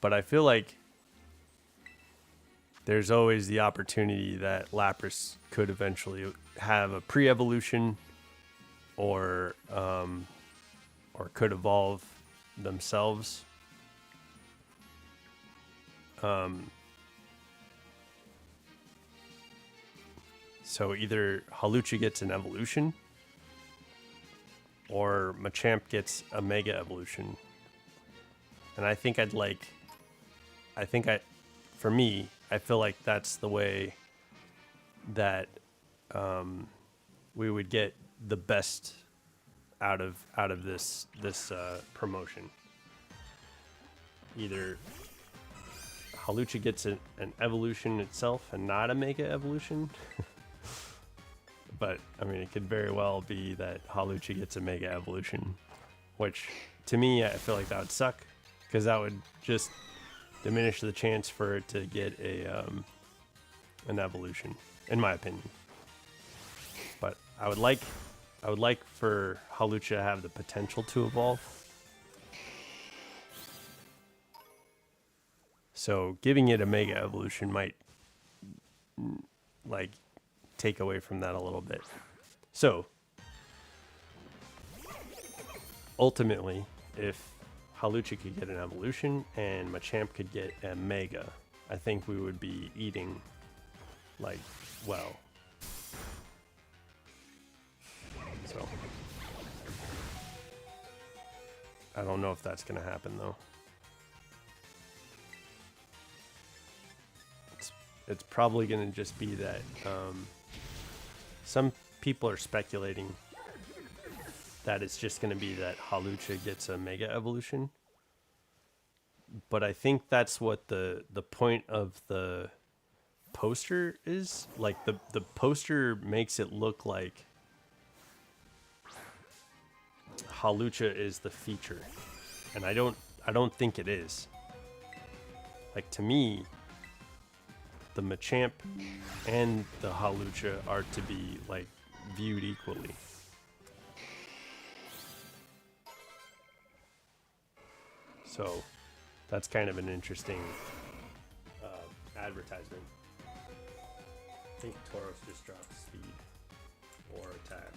But I feel like there's always the opportunity that Lapras could eventually have a pre-evolution or could evolve themselves. So either Hawlucha gets an evolution or Machamp gets a Mega Evolution. And I think I'd like for me, I feel like that's the way that we would get the best out of this promotion. Either Halucha gets an evolution itself and not a mega evolution. But I mean, it could very well be that Halucha gets a mega evolution, which to me, I feel like that would suck, because that would just diminish the chance for it to get an evolution, in my opinion. But I would like for Halucha to have the potential to evolve. So giving it a mega evolution might like take away from that a little bit. So ultimately, if Halucha could get an evolution and Machamp could get a mega, I think we would be eating like well. So I don't know if that's gonna happen though. It's probably going to just be that some people are speculating that it's just going to be that Halucha gets a mega evolution. But I think that's what the point of the poster is. Like the poster makes it look like Halucha is the feature. And I don't think it is. Like, to me, the Machamp and the Halucha are to be like viewed equally. So that's kind of an interesting advertisement. I think Tauros just dropped speed or attack.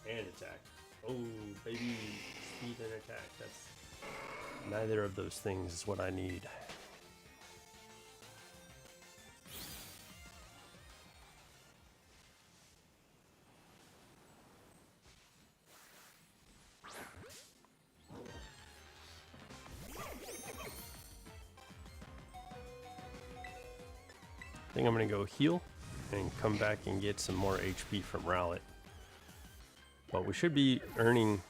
And attack. Oh, baby. Speed and attack. That's neither of those things is what I need. I think I'm going to go heal and come back and get some more HP from Rowlet. But we should be earning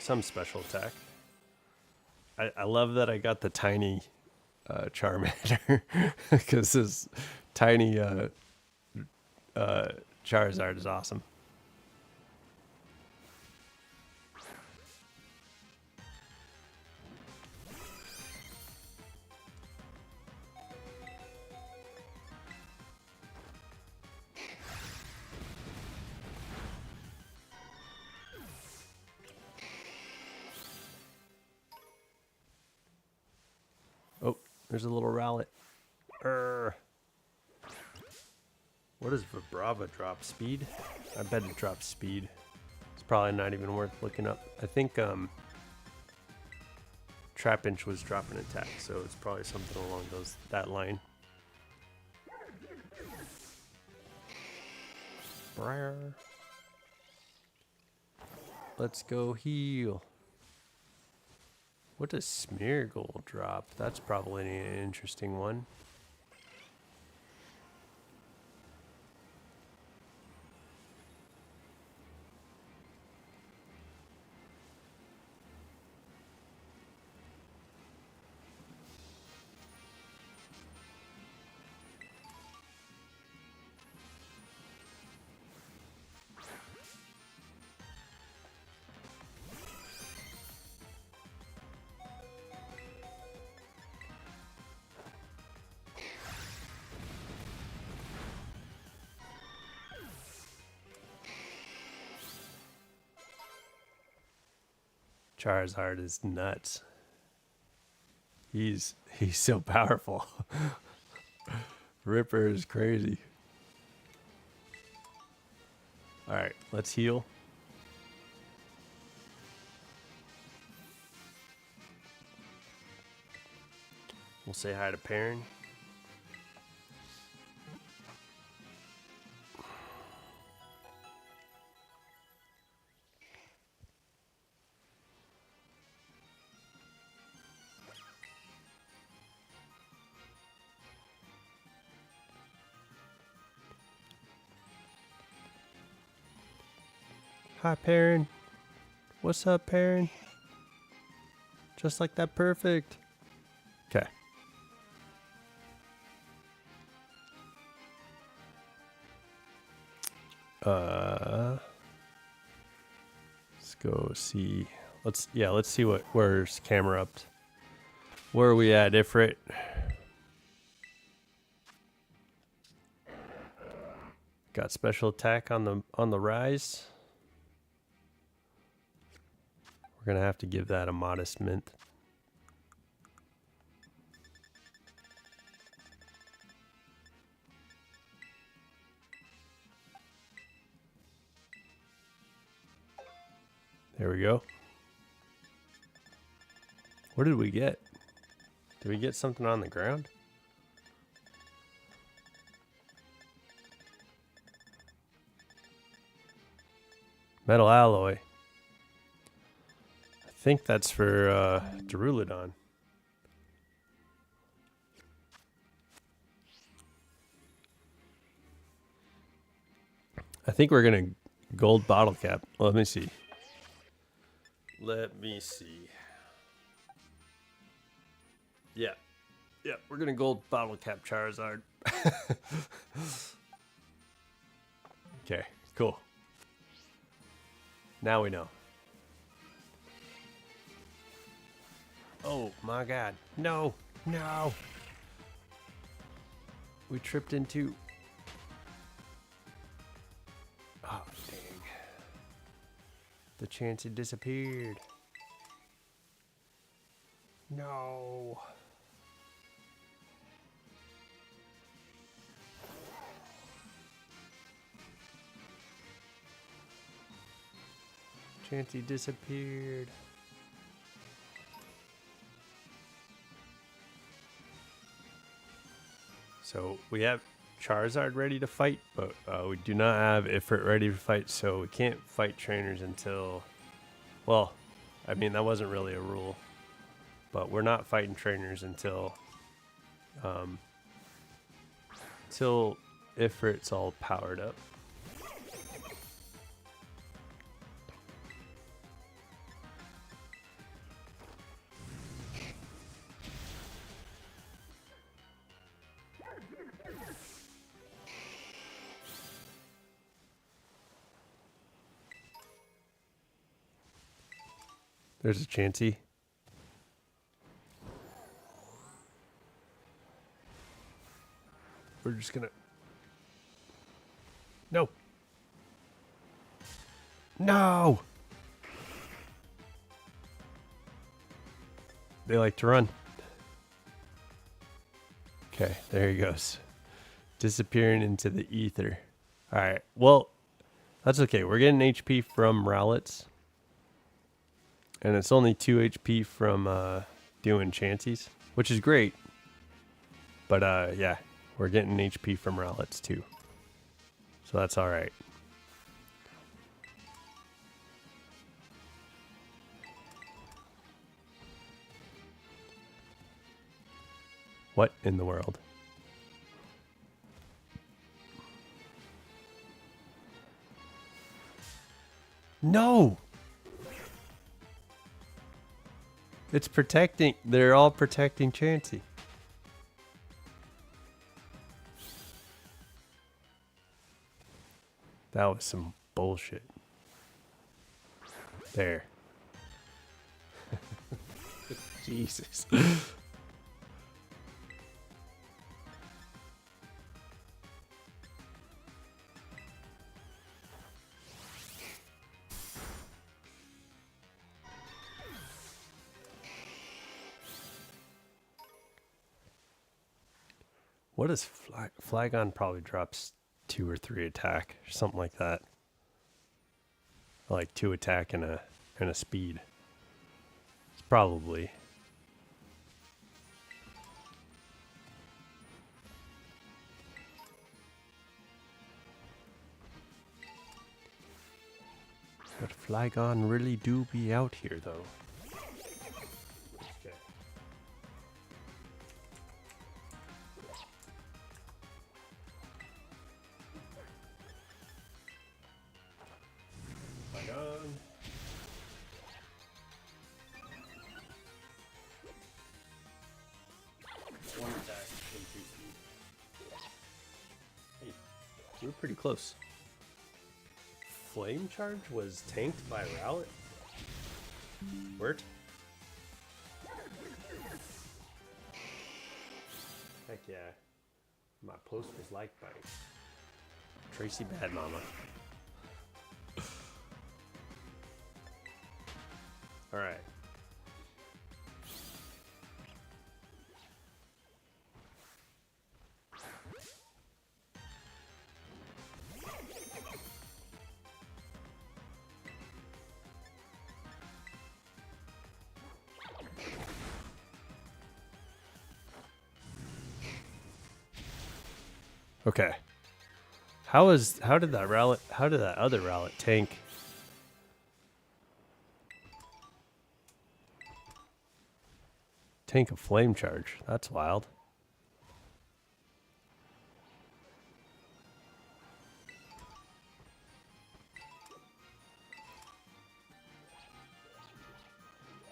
some special attack. I love that I got the tiny Charmander, because this tiny Charizard is awesome. Oh, there's a little Rowlet. What does Vibrava drop? Speed? I bet it drops speed. It's probably not even worth looking up. I think Trapinch was dropping attack, so it's probably something along that line. Briar. Let's go heal. What does Smeargle drop? That's probably an interesting one. Charizard is nuts. He's so powerful. Ripper is crazy. All right, let's heal. We'll say hi to Perrin. Hi, Perrin. What's up, Perrin? Just like that, perfect. Okay. Let's go see. Let's see where's camera up. Where are we at, Ifrit? Got special attack on the rise. We're gonna have to give that a modest mint. There we go. What did we get? Did we get something on the ground? Metal alloy. I think that's for Durulidon. I think we're gonna gold bottle cap. Let me see. Let me see. Yeah. Yeah, we're gonna gold bottle cap Charizard. Okay, cool. Now we know. Oh my god. No, no. We tripped into. Oh, dang. The chance it disappeared. No. Chansey disappeared. So we have Charizard ready to fight, but we do not have Ifrit ready to fight, so we can't fight trainers until... Well, I mean, that wasn't really a rule, but we're not fighting trainers until Ifrit's all powered up. There's a Chansey. We're just gonna... No! No! They like to run. Okay, there he goes. Disappearing into the ether. Alright, well, that's okay. We're getting HP from Rowlets. And it's only 2 HP from doing Chanseys, which is great. But yeah, we're getting HP from Rowlets too. So that's alright. What in the world? No! It's protecting. They're all protecting Chansey. That was some bullshit. There. Jesus. What is Flygon probably drops 2 or 3 attack, or something like that. Like 2 attack and a speed. It's probably. But Flygon really do be out here though. Okay. Flygon. we're pretty close. Flame Charge was tanked by Rowlet? Word? Heck yeah. My post was liked by Tracy Bad Mama. Alright. Okay. How did that other Rowlet tank? Tank a Flame Charge. That's wild.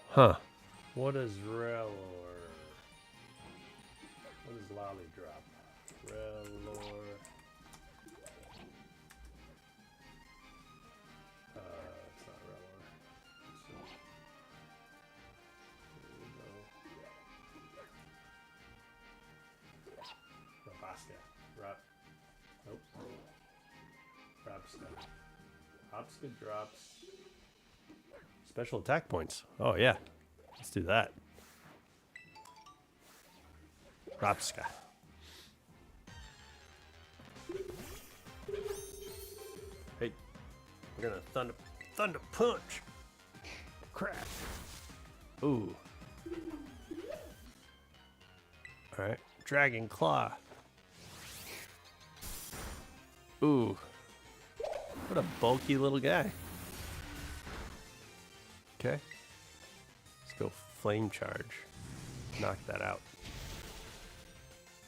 Huh. What is Rellor? What is Lolly drop? Rellor. It's not Rellor. There we go. Rabaska. Nope. Rabska. Rabska drops special attack points. Oh yeah. Let's do that. Rabska. Hey, we're gonna thunder punch. Crap. Ooh. All right, Dragon Claw. Ooh. What a bulky little guy. Okay. Let's go Flame Charge. Knock that out.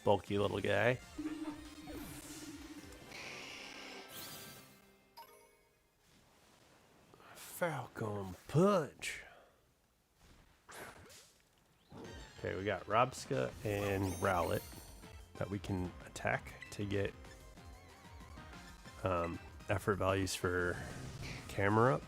Bulky little guy. Falcon Punch. Okay, we got Rabska and Rowlet that we can attack to get effort values for camera up.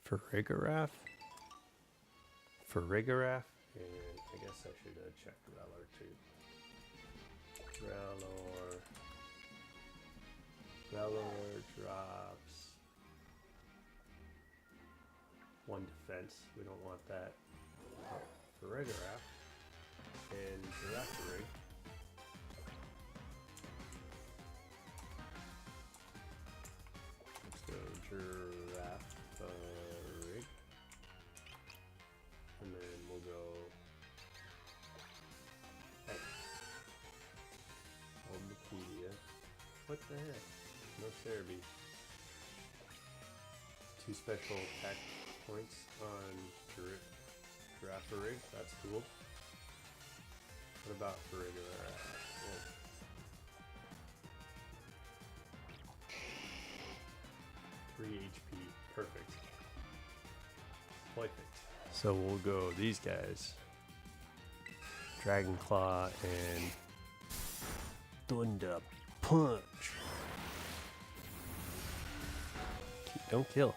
For Farigiraf, and I guess I should check Rellor too. Rellor drops 1 defense. We don't want that. Farigiraf and Girafarig. Let's go Girafarig. And then we'll go. Hey. Olmepedia. What the heck? No Cerebi. 2 special attack points on Girafarig. That's cool. What about Farigiraf? 3 HP. Perfect. Perfect. So we'll go these guys. Dragon Claw and Thunder Punch. Don't kill.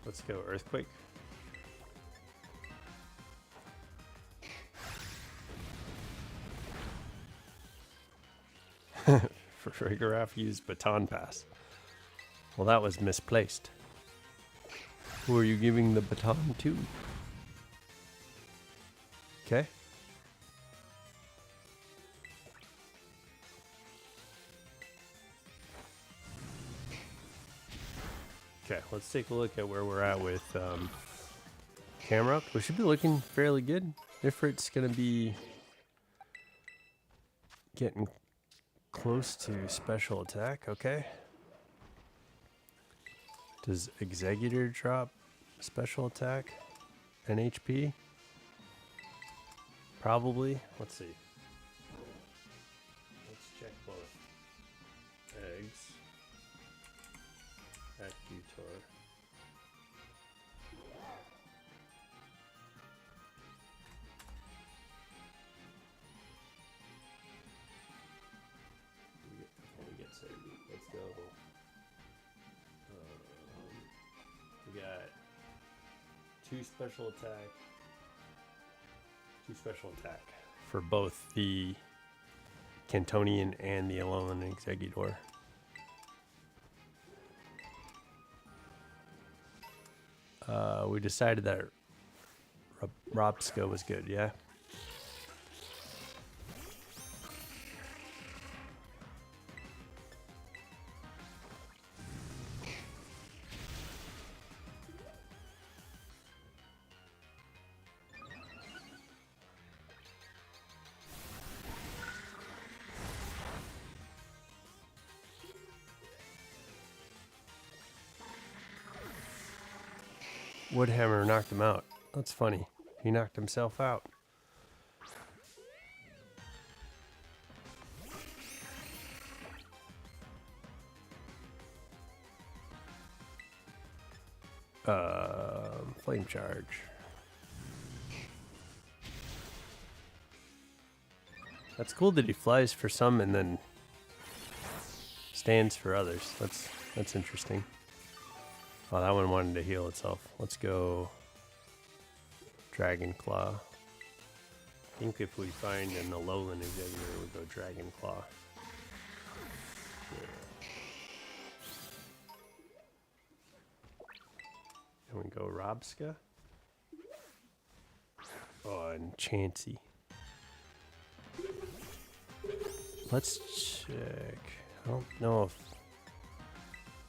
Let's go Earthquake. Farigiraf used Baton Pass. Well, that was misplaced. Who are you giving the baton to? Okay. let's take a look at where we're at with camera up. We should be looking fairly good. Ifrit's gonna be getting close to special attack. Okay. Does Executor drop special attack and HP? Probably. Let's see. Let's check both. Eggs. Accutor. We get saved. Let's go. We got two special attack for both the Cantonian and the Alolan Executor. We decided that Robska was good, yeah? Woodhammer knocked him out. That's funny. He knocked himself out. Flame charge. That's cool that he flies for some and then stands for others. That's interesting. Oh, that one wanted to heal itself. Let's go Dragon Claw. I think if we find an Alolan Executor, we'll go Dragon Claw. Yeah. And we go Robska. Oh, and Chansey. Let's check. I don't know if...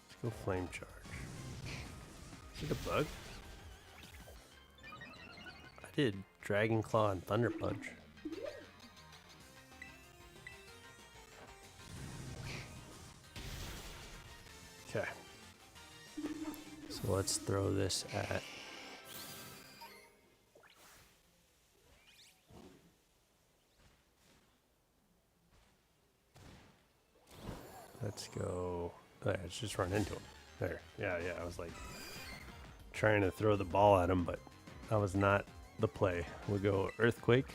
Let's go Flame Charge. Is it a bug? I did Dragon Claw and Thunder Punch. Okay. So let's throw this at... Let's go... Oh, let's just run into him. There. Yeah, I was like... trying to throw the ball at him, but that was not the play. We'll go Earthquake.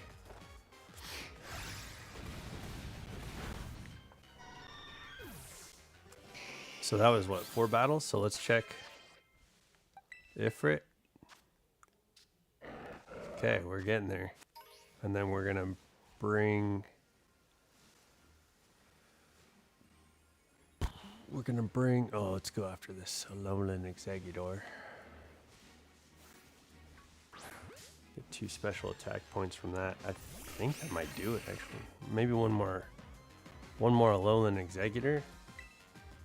So that was what, 4 battles? So let's check Ifrit. Okay, we're getting there. And then we're gonna bring... Oh, let's go after this Alolan Executor. Get 2 special attack points from that. I think that might do it, actually. Maybe one more Alolan Executor.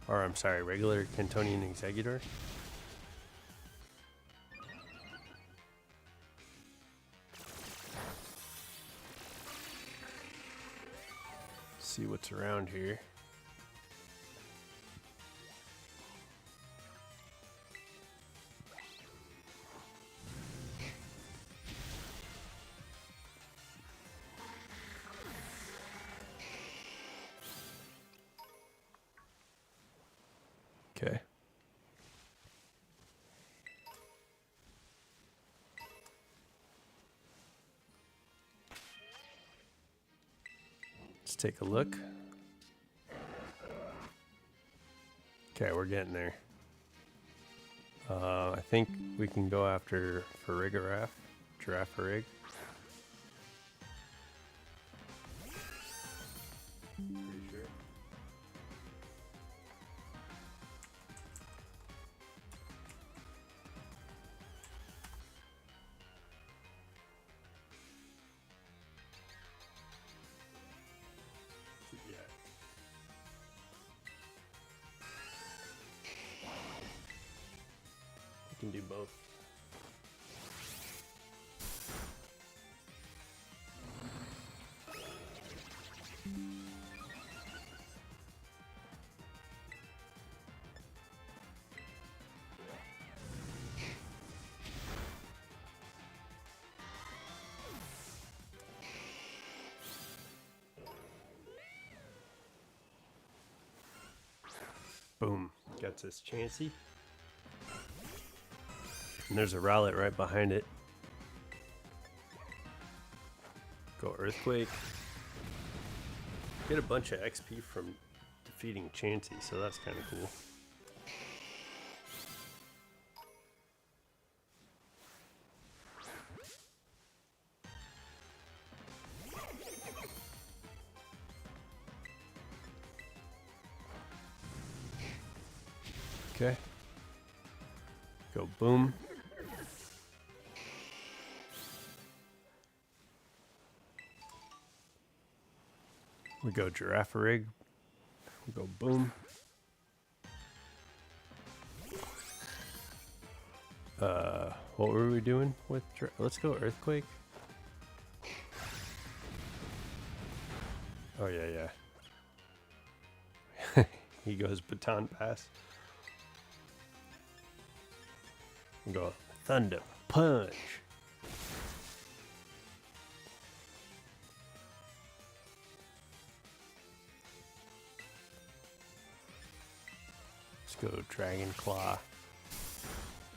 Or, I'm sorry, regular Cantonian Executor. See what's around here. Okay. Let's take a look. Okay, we're getting there. I think we can go after Farigiraf, Girafarig. Pretty sure. can do both. Boom. Gets us Chansey. And there's a Rowlet right behind it. Go Earthquake. Get a bunch of XP from defeating Chansey, so that's kind of cool. Okay. Go boom. We go Giraffe Rig. We go boom. What were we doing with? Let's go Earthquake. Oh yeah. He goes Baton Pass. We go Thunder Punch. Let's go Dragon Claw.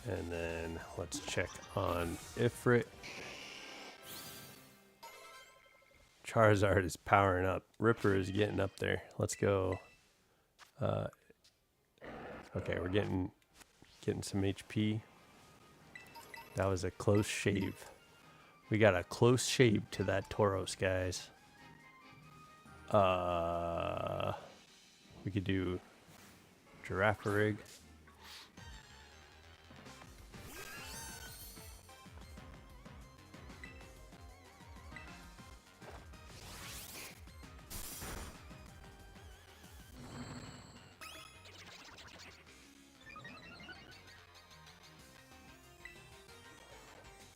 And then let's check on Ifrit. Charizard is powering up. Ripper is getting up there. Let's go. Okay, we're getting some HP. That was a close shave. We got a close shave to that Tauros, guys. We could do Giraffe Rig.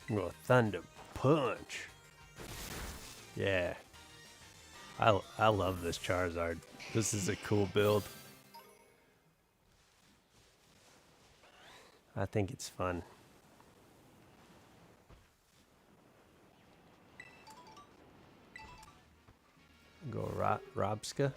Go Thunder Punch. Yeah. I love this Charizard. This is a cool build. I think it's fun. Go Robska.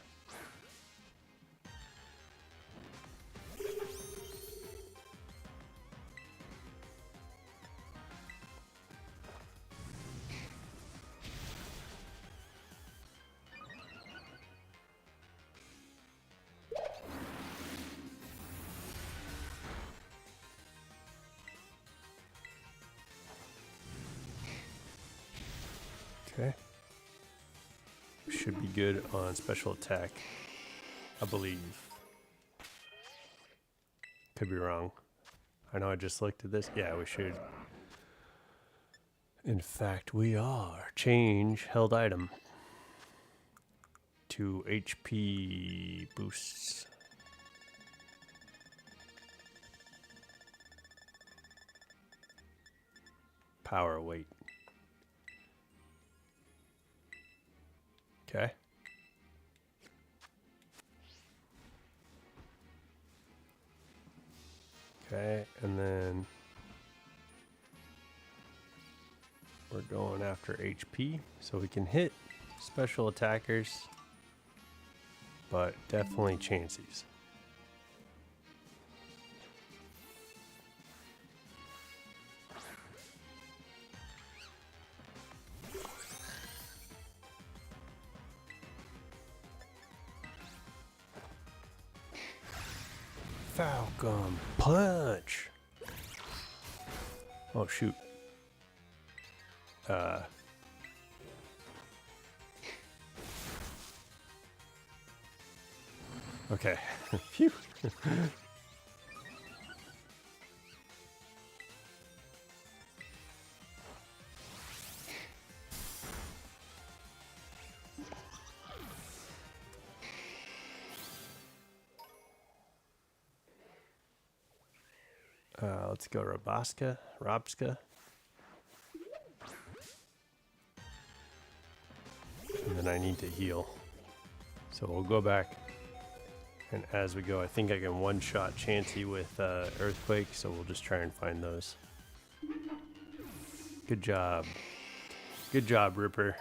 Okay. Should be good on special attack, I believe. Could be wrong. I know I just looked at this. Yeah, we should. In fact, we are. Change held item to HP boosts. Power weight. Okay. Okay, and then we're going after HP, so we can hit special attackers, but definitely Chanseys. Falcon Punch. Oh shoot. Okay. Phew. Let's go Robska. And then I need to heal. So we'll go back. And as we go, I think I can one-shot Chansey with Earthquake, so we'll just try and find those. Good job. Good job, Ripper.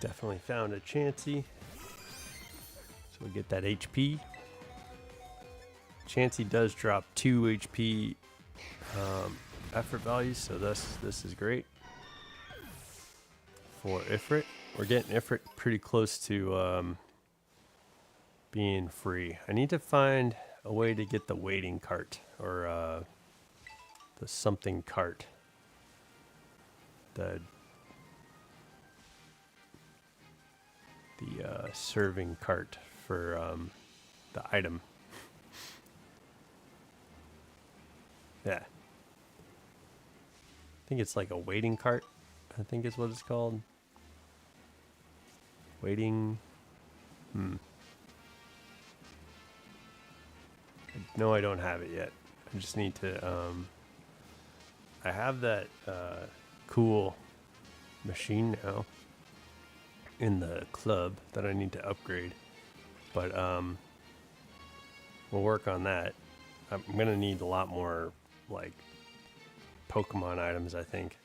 Definitely found a Chansey. So we get that HP. Chansey does drop 2 HP effort values, so this is great. For Ifrit, we're getting Ifrit pretty close to being free. I need to find a way to get the waiting cart, or the something cart. The serving cart for the item. Yeah. I think it's like a waiting cart. I think is what it's called. Waiting. No, I don't have it yet. I just need to. I have that cool machine now in the club that I need to upgrade, but we'll work on that. I'm gonna need a lot more like Pokemon items, I think.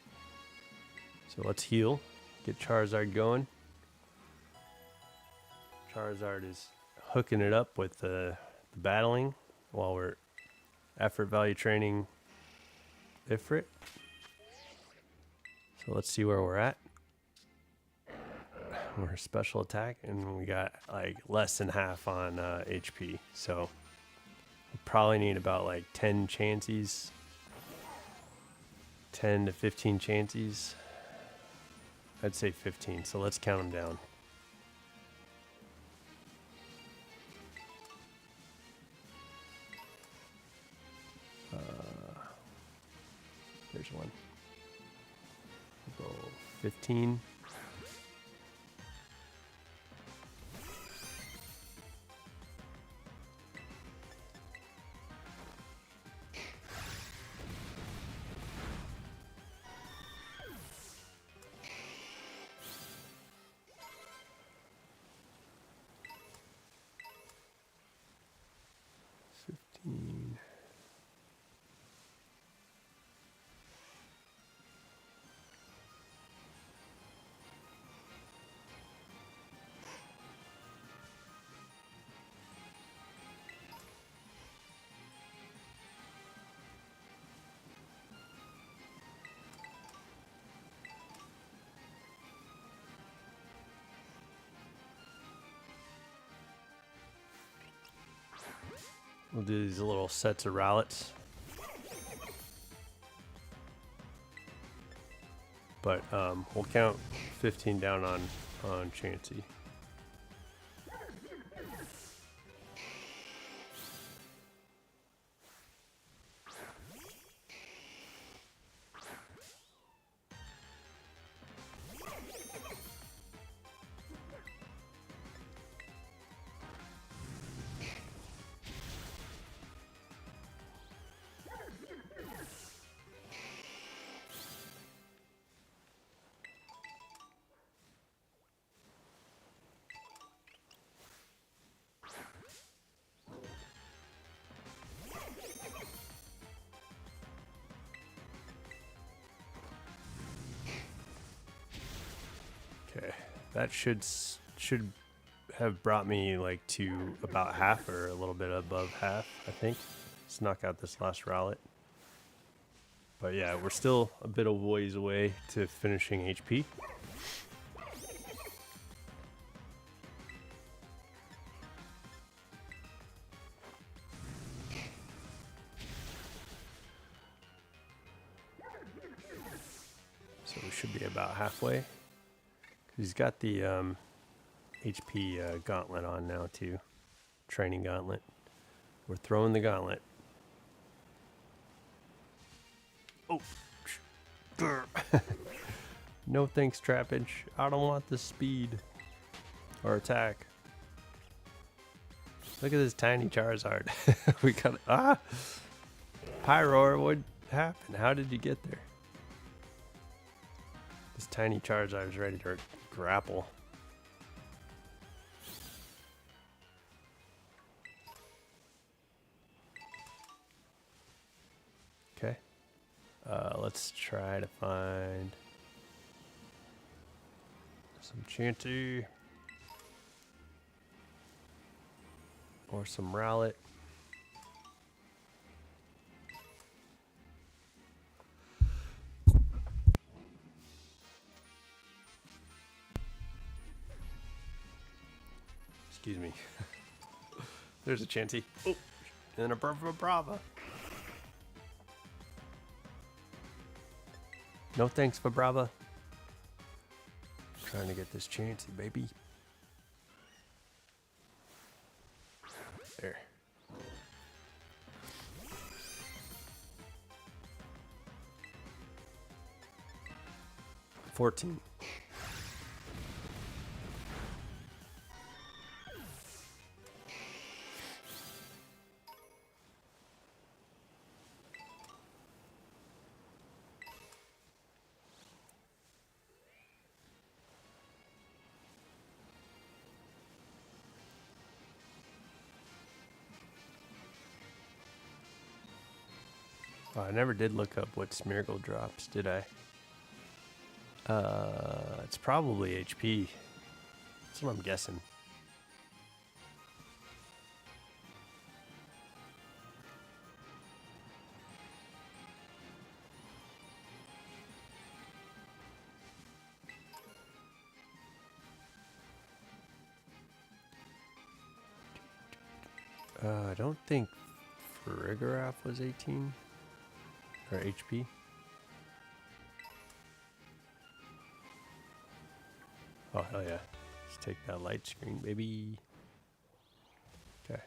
So let's heal, get Charizard going. Charizard is hooking it up with the battling while we're effort value training Ifrit. So let's see where we're at. We're special attack, and we got like less than half on HP. So we probably need about like 10 Chanseys, 10 to 15 Chanseys. I'd say 15. So let's count them down. There's one. We'll go 15. We'll do these little sets of Rowlets. But we'll count 15 down on Chansey. Okay, that should have brought me like to about half, or a little bit above half, I think. Let's knock out this last Rowlet. But yeah, we're still a bit of ways away to finishing HP. So we should be about halfway. 'Cause he's got the HP gauntlet on now too. training gauntlet. We're throwing the gauntlet. Oh. No thanks, Trapinch. I don't want the speed or attack. Look at this tiny Charizard. We got Pyroar, what happened? How did you get there? This tiny Charizard is ready to grapple. Okay. Let's try to find some Chansey or some Rowlet. Excuse me. There's a Chansey. Oh, and a Brava. No thanks for Brava. Trying to get this Chansey, baby. There. $14. Oh, I never did look up what Smeargle drops, did I? It's probably HP. That's what I'm guessing. I don't think Farigiraf was 18 or HP. Oh, hell yeah. Let's take that light screen, baby. Okay.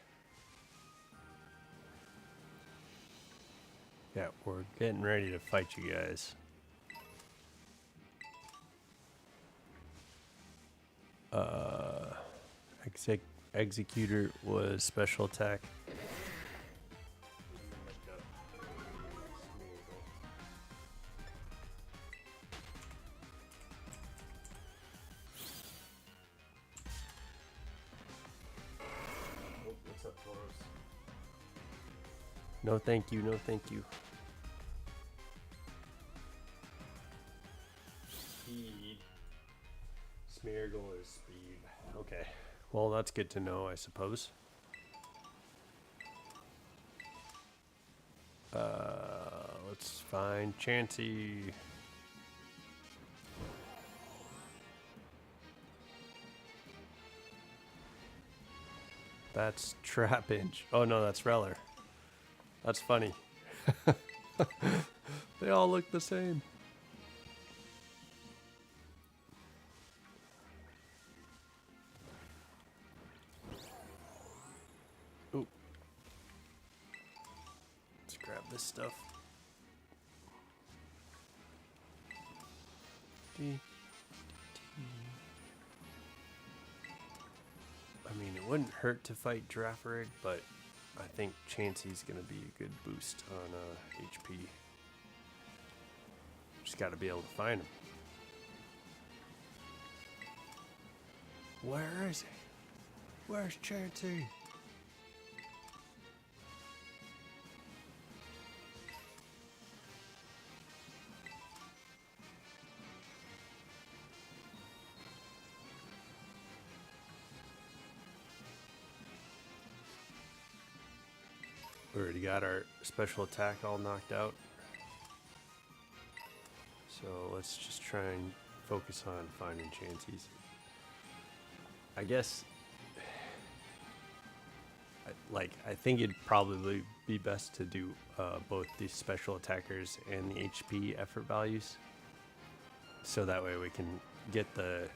Yeah, we're getting ready to fight you guys. Executor was special attack. What's up, Tauros? No thank you, no thank you. Speed. Smeargle is speed. Okay. Well, that's good to know, I suppose. Let's find Chansey. That's Trapinch. Oh no, that's Reller. That's funny. They all look the same. Ooh. Let's grab this stuff. I mean, it wouldn't hurt to fight Girafarig, but I think Chansey's gonna be a good boost on HP. Just gotta be able to find him. Where is he? Where's Chansey? We already got our special attack all knocked out. So let's just try and focus on finding Chanseys. I guess, I think it'd probably be best to do both the special attackers and the HP effort values. So that way we can get the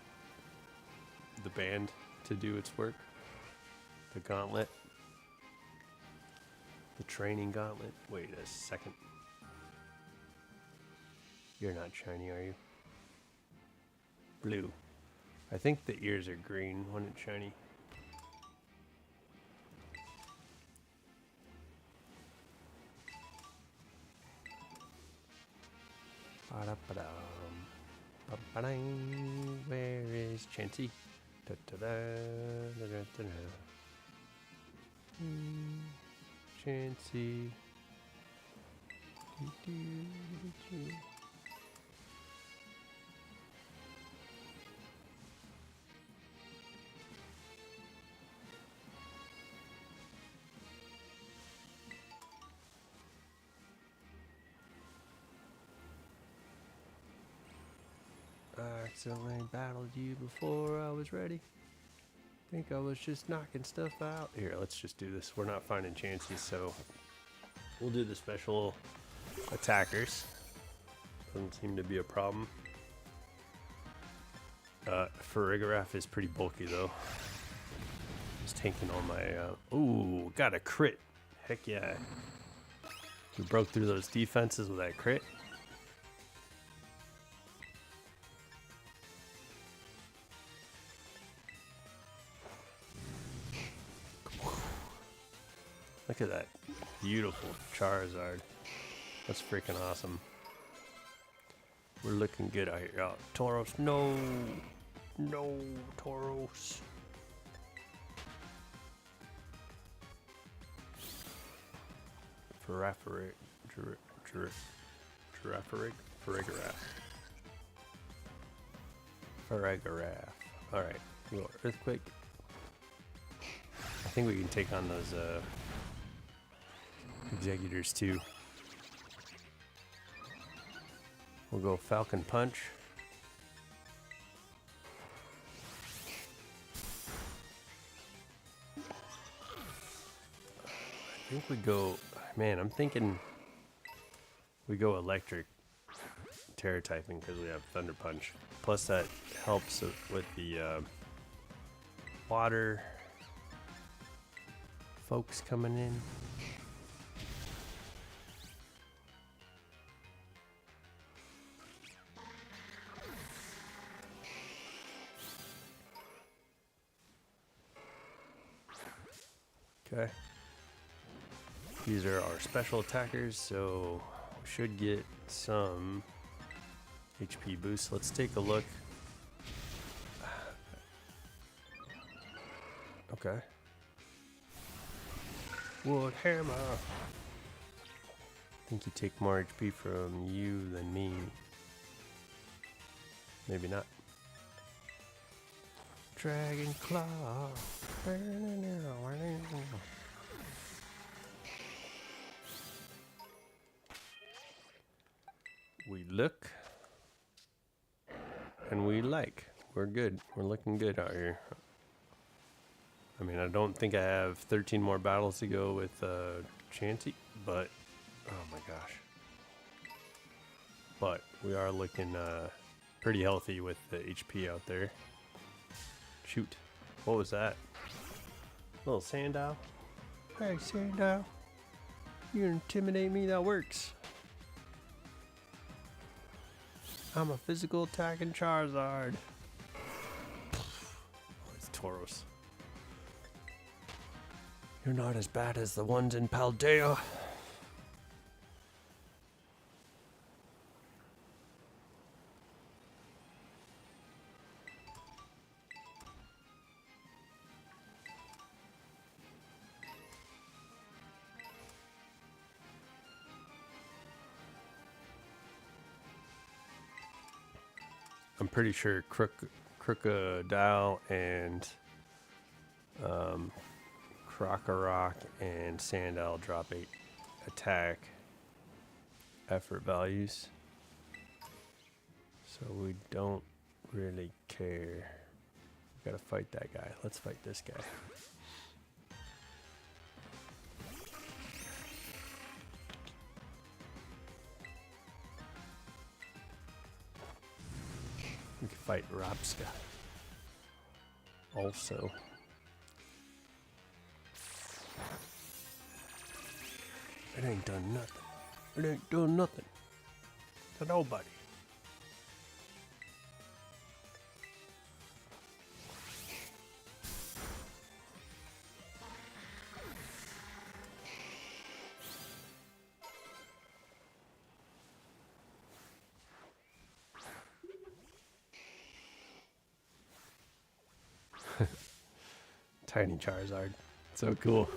band to do its work. The gauntlet. The training gauntlet. Wait a second. You're not shiny, are you? Blue. I think the ears are green when it's shiny. Where is Chansey? Chansey. I accidentally battled you before I was ready. Think I was just knocking stuff out. Here, let's just do this. We're not finding chances, so we'll do the special attackers. Doesn't seem to be a problem. Farigiraf is pretty bulky though. He's tanking all my. Ooh, got a crit. Heck yeah. We broke through those defenses with that crit. Look at that beautiful Charizard. That's freaking awesome. We're looking good out here. Oh, Tauros, no. No, Tauros. Farigiraf. Alright, little Earthquake. I think we can take on those Executors too. We'll go Falcon Punch. I think we go, man, I'm thinking we go Electric Terra typing because we have Thunder Punch. Plus that helps with the water folks coming in. Okay. These are our special attackers, so we should get some HP boost. Let's take a look. Okay. Wood Hammer. I think you take more HP from you than me. Maybe not. Dragon Claw. We look and we like. We're good. We're looking good out here. I mean, I don't think I have 13 more battles to go with Chansey, but oh my gosh. But we are looking pretty healthy with the HP out there. Shoot. What was that? Little Sandile? Hey, Sandile. You intimidate me, that works. I'm a physical attacking Charizard. Oh, it's Tauros. You're not as bad as the ones in Paldea. I'm pretty sure Crocodile and Krokorok and Sandile drop 8 attack effort values. So we don't really care. We gotta fight that guy. Let's fight this guy. We can fight Rapska. Also. It ain't done nothing. It ain't doing nothing to nobody. Tiny Charizard. So cool.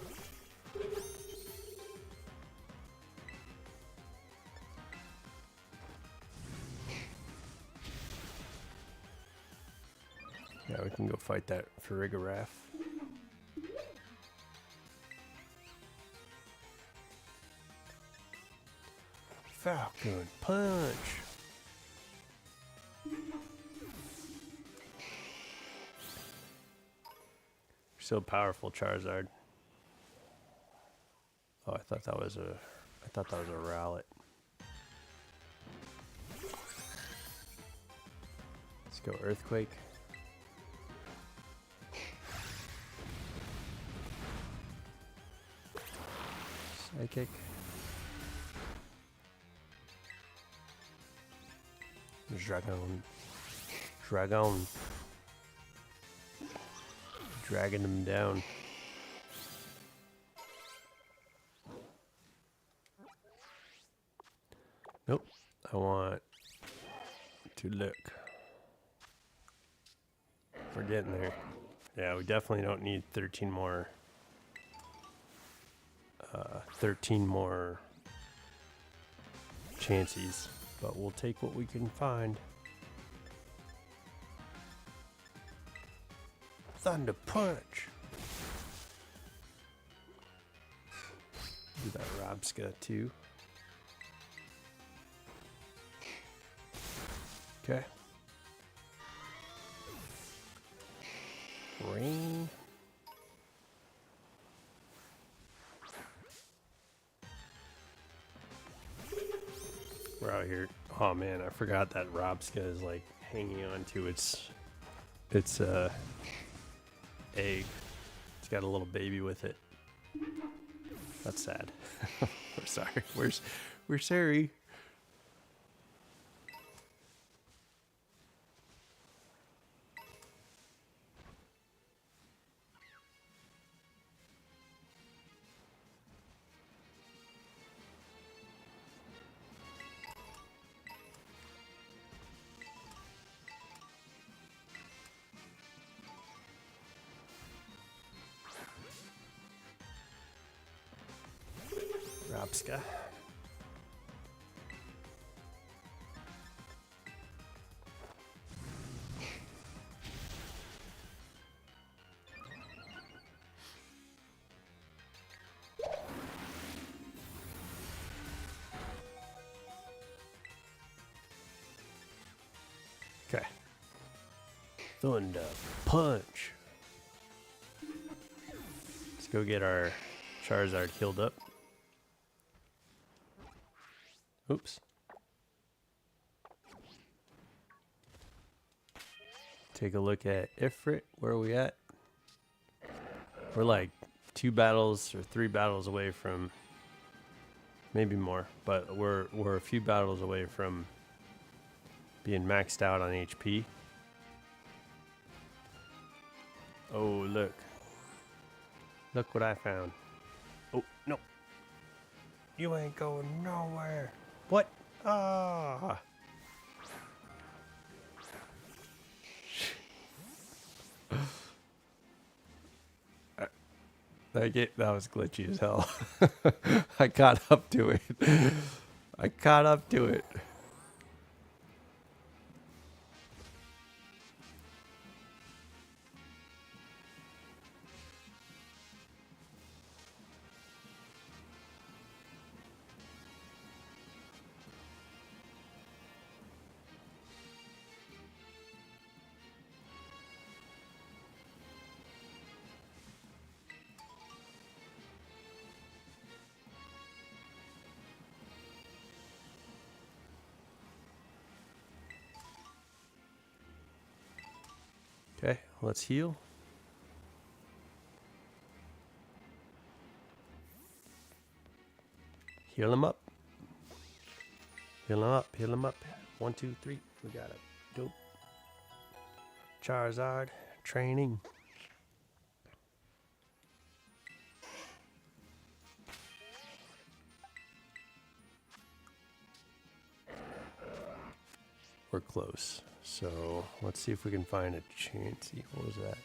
Yeah, we can go fight that Farigiraf. Falcon Punch. So powerful, Charizard. Oh, I thought that was a Rowlet. Let's go Earthquake. Psychic. Dragon. Dragging them down. Nope. I want to look. We're getting there. Yeah, we definitely don't need 13 more. 13 more chances, but we'll take what we can find. Thunder Punch. Do that Robska too. Okay. Rain. We're out here. Oh man, I forgot that Robska is like hanging on to its egg. It's got a little baby with it. That's sad. We're sorry. We're sorry. Robska. Okay. Thunder Punch. Let's go get our Charizard healed up. Oops. Take a look at Ifrit. Where are we at? We're like 2 battles or 3 battles away from, maybe more, but we're a few battles away from being maxed out on HP. Oh, look. Look what I found. Oh, no. You ain't going nowhere. What? Ah. That was glitchy as hell. I caught up to it. I caught up to it. Okay, let's heal. Heal him up. Heal him up. Heal him up. 1, 2, 3. We got it. Dope. Charizard training. We're close. So let's see if we can find a Chansey. What was that?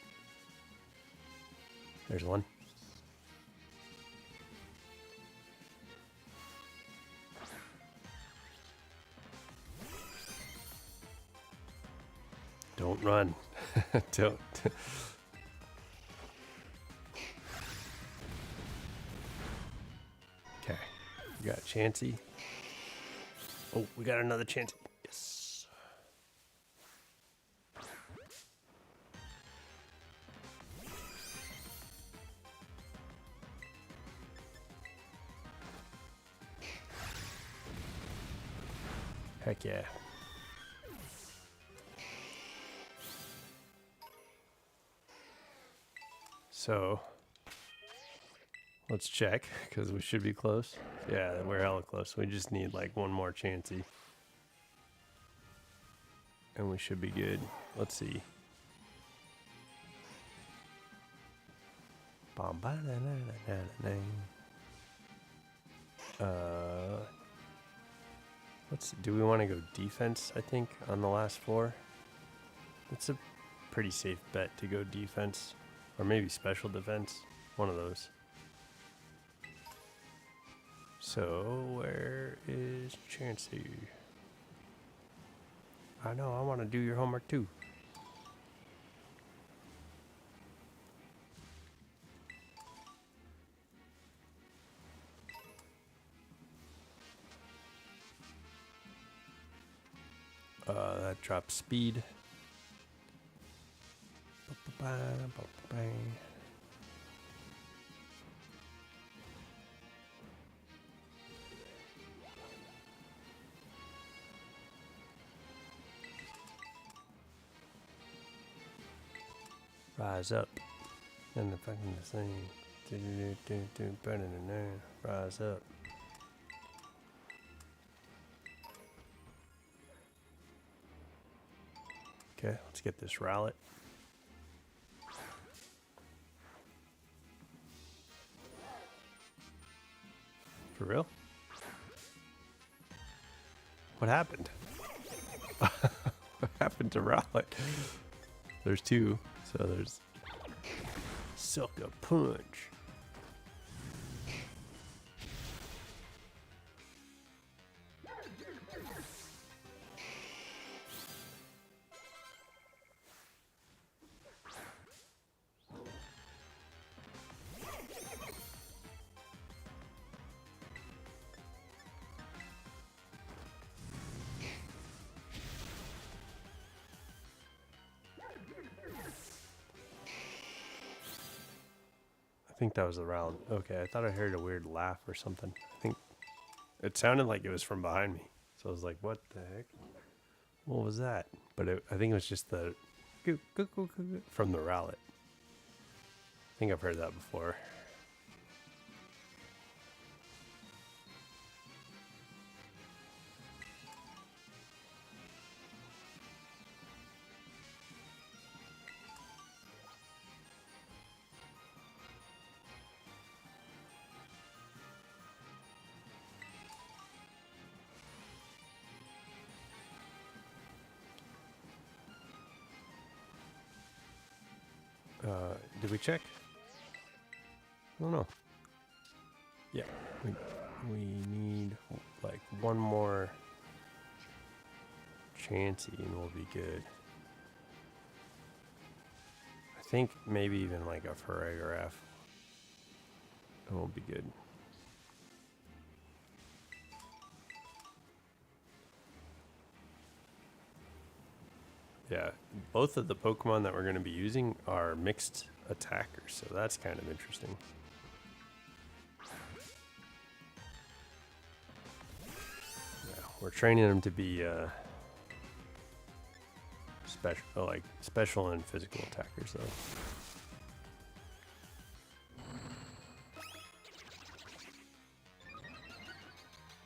There's one. Don't run. Don't. Okay. We got Chansey. Oh, we got another Chansey. Yes. Heck yeah. So, let's check, because we should be close. Yeah, we're hella close. We just need like one more Chansey. And we should be good. Let's see. Do we want to go defense, I think, on the last floor? It's a pretty safe bet to go defense. Or maybe special defense. One of those. So, where is Chansey? I know, I want to do your homework too. That drops speed. Rise up. And the fucking thing. Rise up. Okay, let's get this Rowlet. For real? What happened? What happened to Rowlet? There's two, so there's Sucker Punch. I think that was the round. Okay, I thought I heard a weird laugh or something. I think it sounded like it was from behind me. So I was like, what the heck? What was that? But I think it was just the from the Rowlet. I think I've heard that before. Did we check? I don't know. Yeah, we need like one more Chansey and we'll be good. I think maybe even like a Farigiraf and we'll be good. Yeah, both of the Pokemon that we're going to be using are mixed attackers, so that's kind of interesting. Yeah, we're training them to be special and physical attackers, though.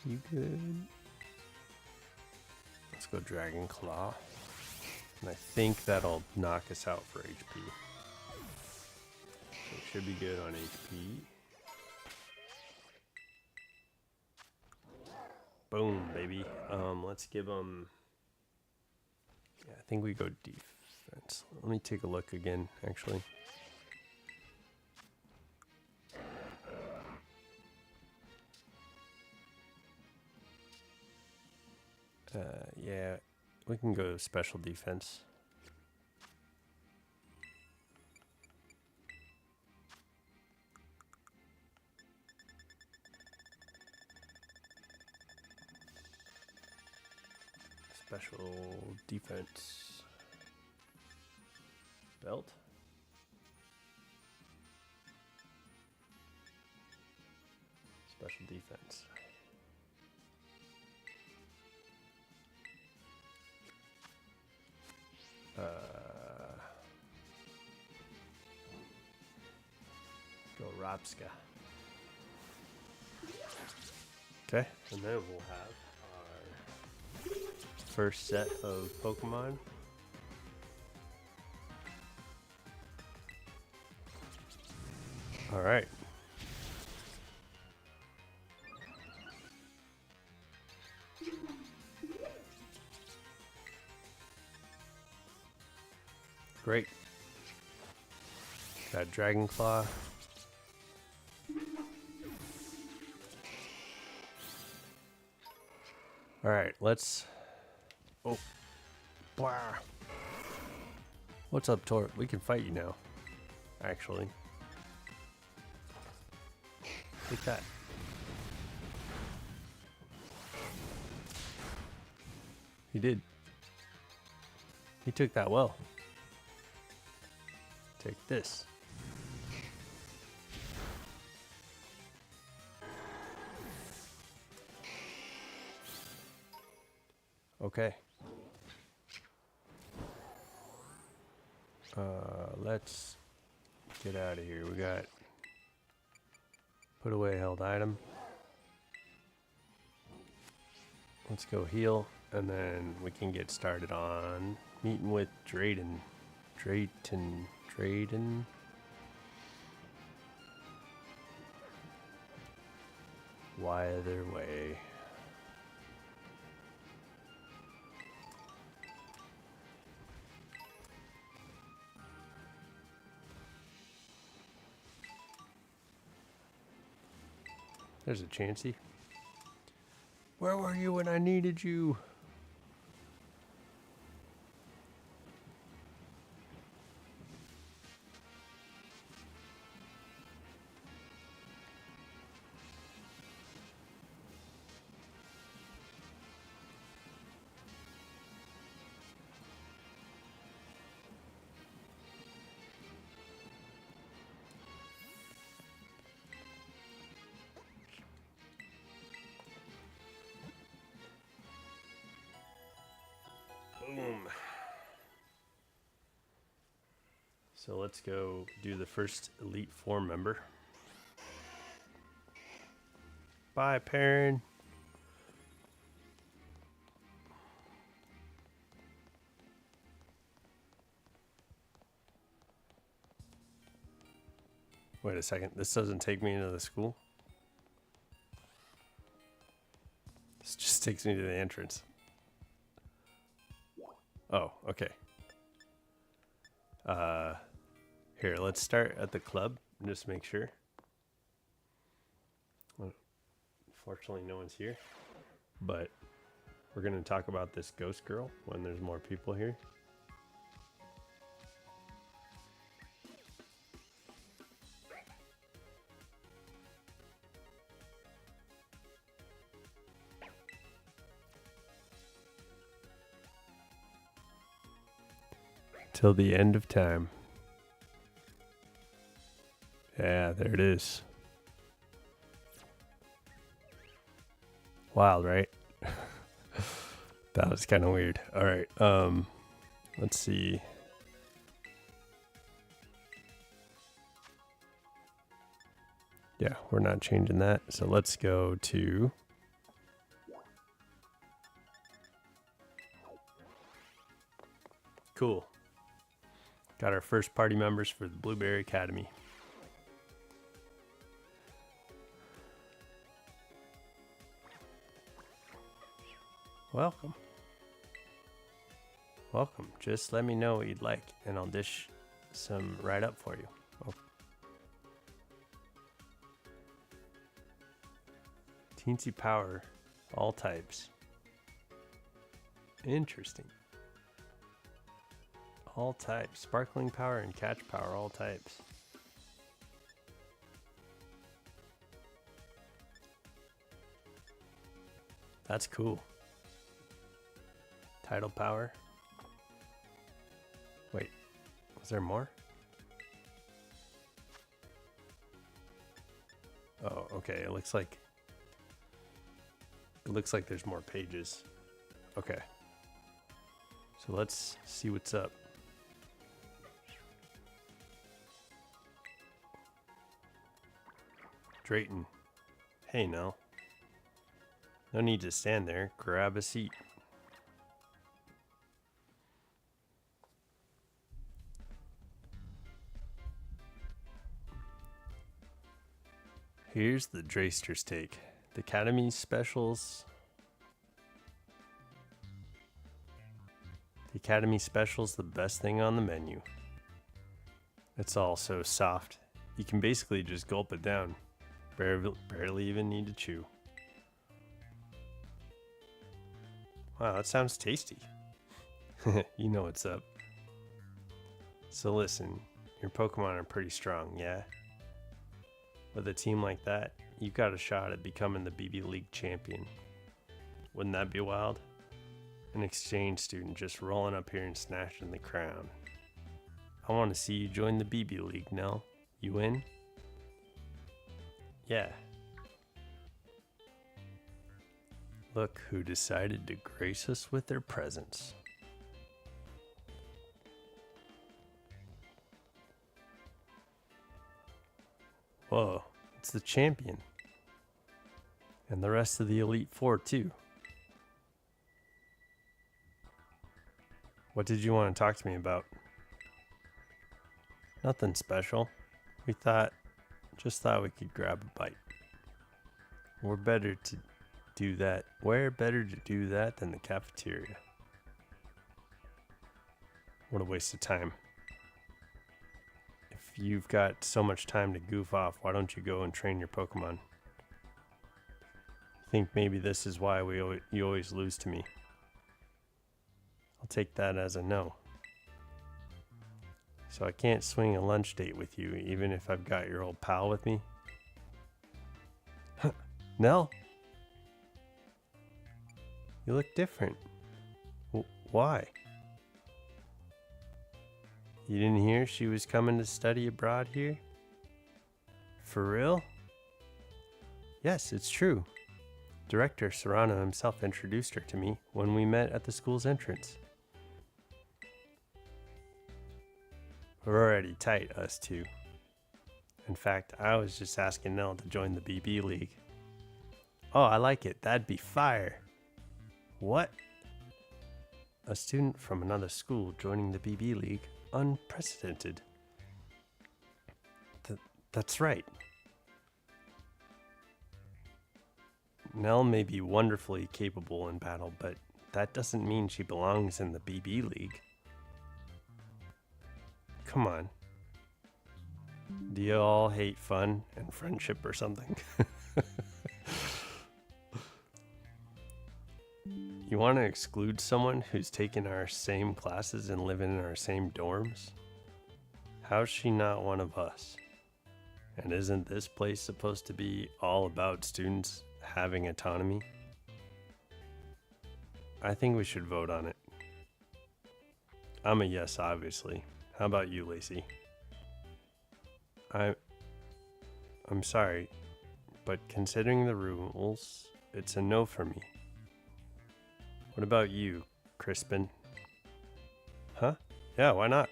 You good? Let's go Dragon Claw. And I think that'll knock us out for HP. So it should be good on HP. Boom, baby. Let's give them... Yeah, I think we go defense. Let me take a look again, actually. Yeah, we can go special defense. Special defense. Belt. Special defense. Go Rapska. Okay, and then we'll have our first set of Pokemon. All right. Great. Got Dragon Claw. All right, let's... Oh. Blah. What's up, Tor? We can fight you now, actually. Take that. He did. He took that well. Take this. Okay. Let's get out of here. We got put away held item. Let's go heal, and then we can get started on meeting with Drayden. Drayden. Why other way? There's a Chansey. Where were you when I needed you? Boom. So let's go do the first Elite Four member. Bye, Perrin. Wait a second. This doesn't take me into the school. This just takes me to the entrance. Oh, okay. Here, let's start at the club and just make sure. Unfortunately, no one's here, but we're going to talk about this ghost girl when there's more people here. Till the end of time. Yeah, there it is. Wild, right? That was kind of weird. All right. Let's see. Yeah, we're not changing that. So let's go to Cool. Got our first party members for the Blueberry Academy. Welcome. Welcome. Just let me know what you'd like, and I'll dish some right up for you. Oh. Teensy power, all types. Interesting. All types. Sparkling power and catch power, all types. That's cool. Tidal power. Wait, was there more? Oh, okay. It looks like there's more pages. Okay. So let's see what's up. Drayton. Hey, Nell. No need to stand there. Grab a seat. Here's the Drayster's take. The Academy Specials. The Academy Special's the best thing on the menu. It's all so soft. You can basically just gulp it down. Barely even need to chew. Wow, that sounds tasty. You know what's up. So listen, your Pokemon are pretty strong, yeah? With a team like that, you've got a shot at becoming the BB League champion. Wouldn't that be wild? An exchange student just rolling up here and snatching the crown. I want to see you join the BB League, Nell. You in? Yeah. Look who decided to grace us with their presence. Whoa, it's the champion. And the rest of the Elite Four, too. What did you want to talk to me about? Nothing special. We just thought we could grab a bite. Where better to do that than the cafeteria? What a waste of time. If you've got so much time to goof off, why don't you go and train your Pokemon? I think maybe this is why you always lose to me. I'll take that as a no. So I can't swing a lunch date with you, even if I've got your old pal with me? Nell? You look different. Why? You didn't hear she was coming to study abroad here? For real? Yes, it's true. Director Serrano himself introduced her to me when we met at the school's entrance. We're already tight, us two. In fact, I was just asking Nell to join the BB League. Oh, I like it. That'd be fire. What? A student from another school joining the BB League? Unprecedented. That's right. Nell may be wonderfully capable in battle, but that doesn't mean she belongs in the BB League. Come on. Do you all hate fun and friendship or something? You want to exclude someone who's taken our same classes and living in our same dorms? How's she not one of us? And isn't this place supposed to be all about students having autonomy? I think we should vote on it. I'm a yes, obviously. How about you, Lacey? I'm sorry, but considering the rules, it's a no for me. What about you, Crispin? Huh? Yeah, why not?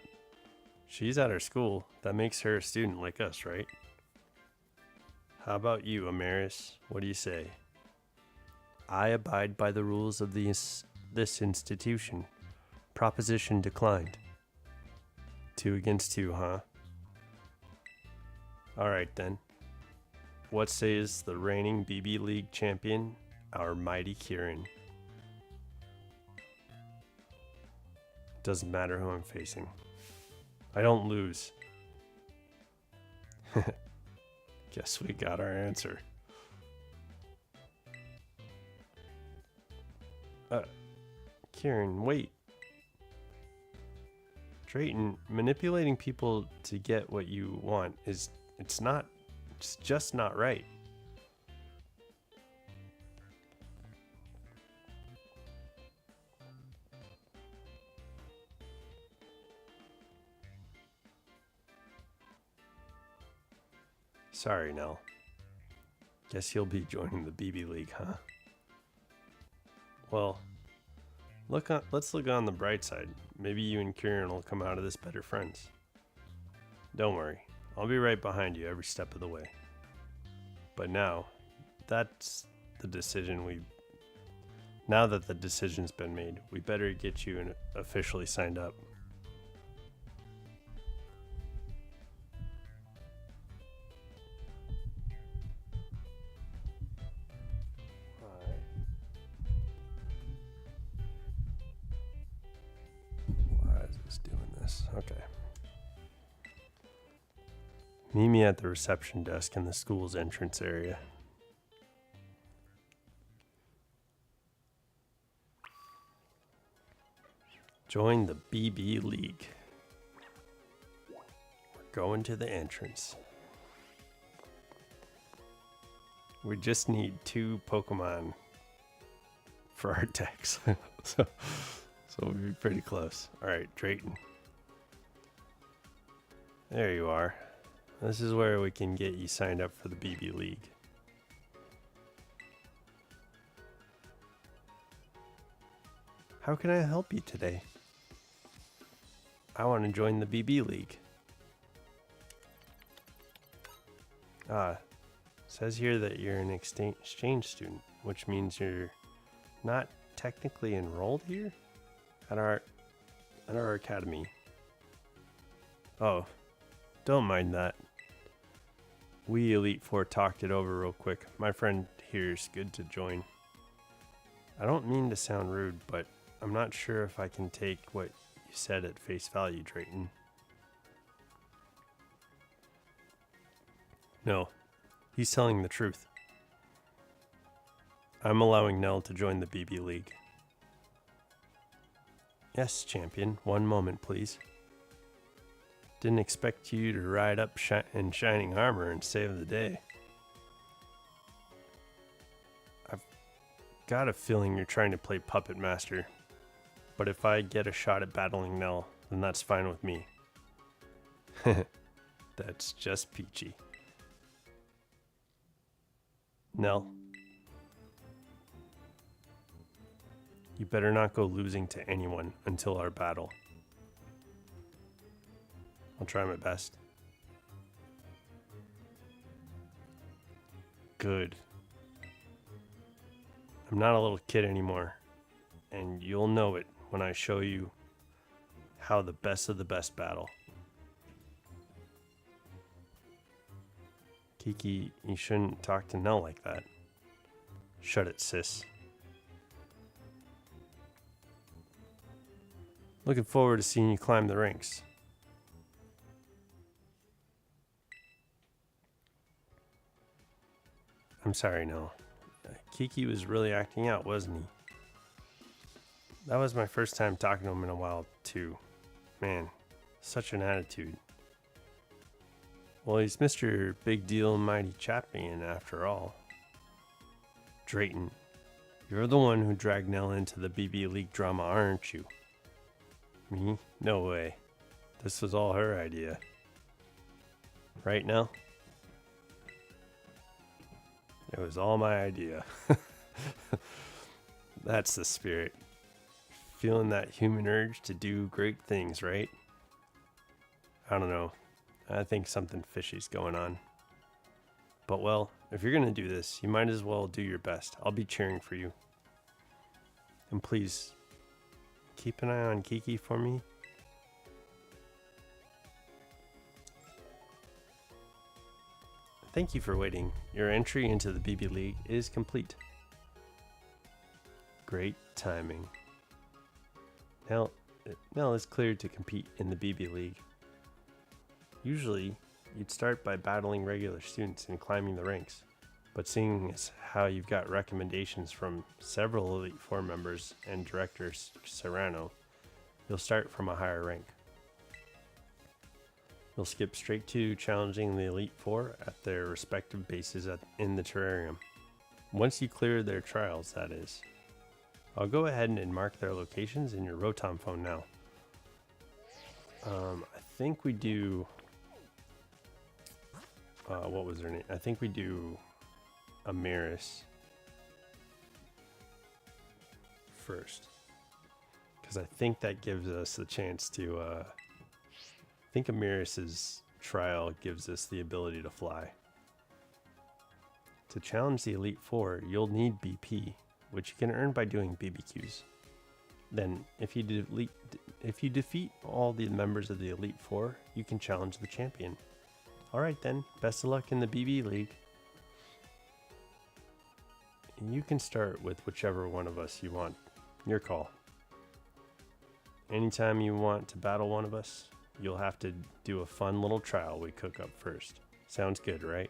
She's at her school. That makes her a student like us, right? How about you, Amaris? What do you say? I abide by the rules of this institution. Proposition declined. 2 against 2, huh? Alright then. What says the reigning BB League champion, our mighty Kieran? Doesn't matter who I'm facing. I don't lose. Guess we got our answer. Kieran, wait. Drayton, manipulating people to get what you want it's just not right. Sorry, Nell. Guess you'll be joining the BB League, huh? Well, let's look on the bright side. Maybe you and Kieran will come out of this better friends. Don't worry, I'll be right behind you every step of the way. But now that the decision's been made, we better get you officially signed up. Okay. Meet me at the reception desk in the school's entrance area. Join the BB League. We're going to the entrance. We just need 2 Pokemon for our decks. so we'll be pretty close. Alright, Drayton. There you are. This is where we can get you signed up for the BB League. How can I help you today? I want to join the BB League. Says here that you're an exchange student, which means you're not technically enrolled here at our academy. Oh, don't mind that. We Elite Four talked it over real quick. My friend here's good to join. I don't mean to sound rude, but I'm not sure if I can take what you said at face value, Drayton. No, he's telling the truth. I'm allowing Nell to join the BB League. Yes, champion. One moment, please. Didn't expect you to ride up in shining armor and save the day. I've got a feeling you're trying to play puppet master. But if I get a shot at battling Nell, then that's fine with me. That's just peachy. Nell, you better not go losing to anyone until our battle. I'll try my best. Good. I'm not a little kid anymore, and you'll know it when I show you how the best of the best battle. Kiki, you shouldn't talk to Nell like that. Shut it, sis. Looking forward to seeing you climb the ranks. I'm sorry, Nell. Kiki was really acting out, wasn't he? That was my first time talking to him in a while, too. Man, such an attitude. Well, he's Mr. Big Deal Mighty Champion after all. Drayton, you're the one who dragged Nell into the BB League drama, aren't you? Me? No way. This was all her idea. Right, Nell? It was all my idea. That's the spirit. Feeling that human urge to do great things, right? I don't know. I think something fishy's going on. But well, if you're gonna do this, you might as well do your best. I'll be cheering for you. And please keep an eye on Kiki for me? Thank you for waiting. Your entry into the BB League is complete. Great timing. Nell is cleared to compete in the BB League. Usually, you'd start by battling regular students and climbing the ranks, but seeing as how you've got recommendations from several Elite Four members and Director Serrano, you'll start from a higher rank. You'll skip straight to challenging the Elite Four at their respective bases in the terrarium. Once you clear their trials, that is. I'll go ahead and mark their locations in your Rotom phone now. I think we do... what was her name? I think we do Amiris first. Because I think that gives us the chance to... I think Amiris's trial gives us the ability to fly. To challenge the Elite Four, you'll need BP, which you can earn by doing BBQs. Then, if you defeat all the members of the Elite Four, you can challenge the champion. Alright then, best of luck in the BB League. You can start with whichever one of us you want. Your call. Anytime you want to battle one of us, you'll have to do a fun little trial we cook up first. Sounds good, right?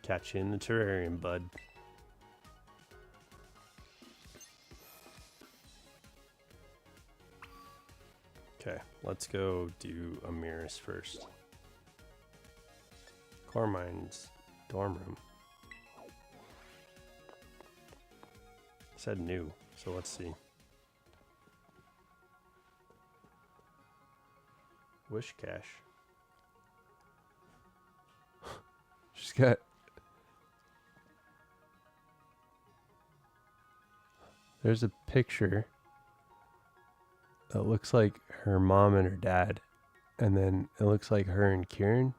Catch you in the terrarium, bud. Okay, let's go do Amiris first. Carmine's dorm room. It said new, so let's see. Wish cache. She's got... There's a picture that looks like her mom and her dad. And then it looks like her and Kieran.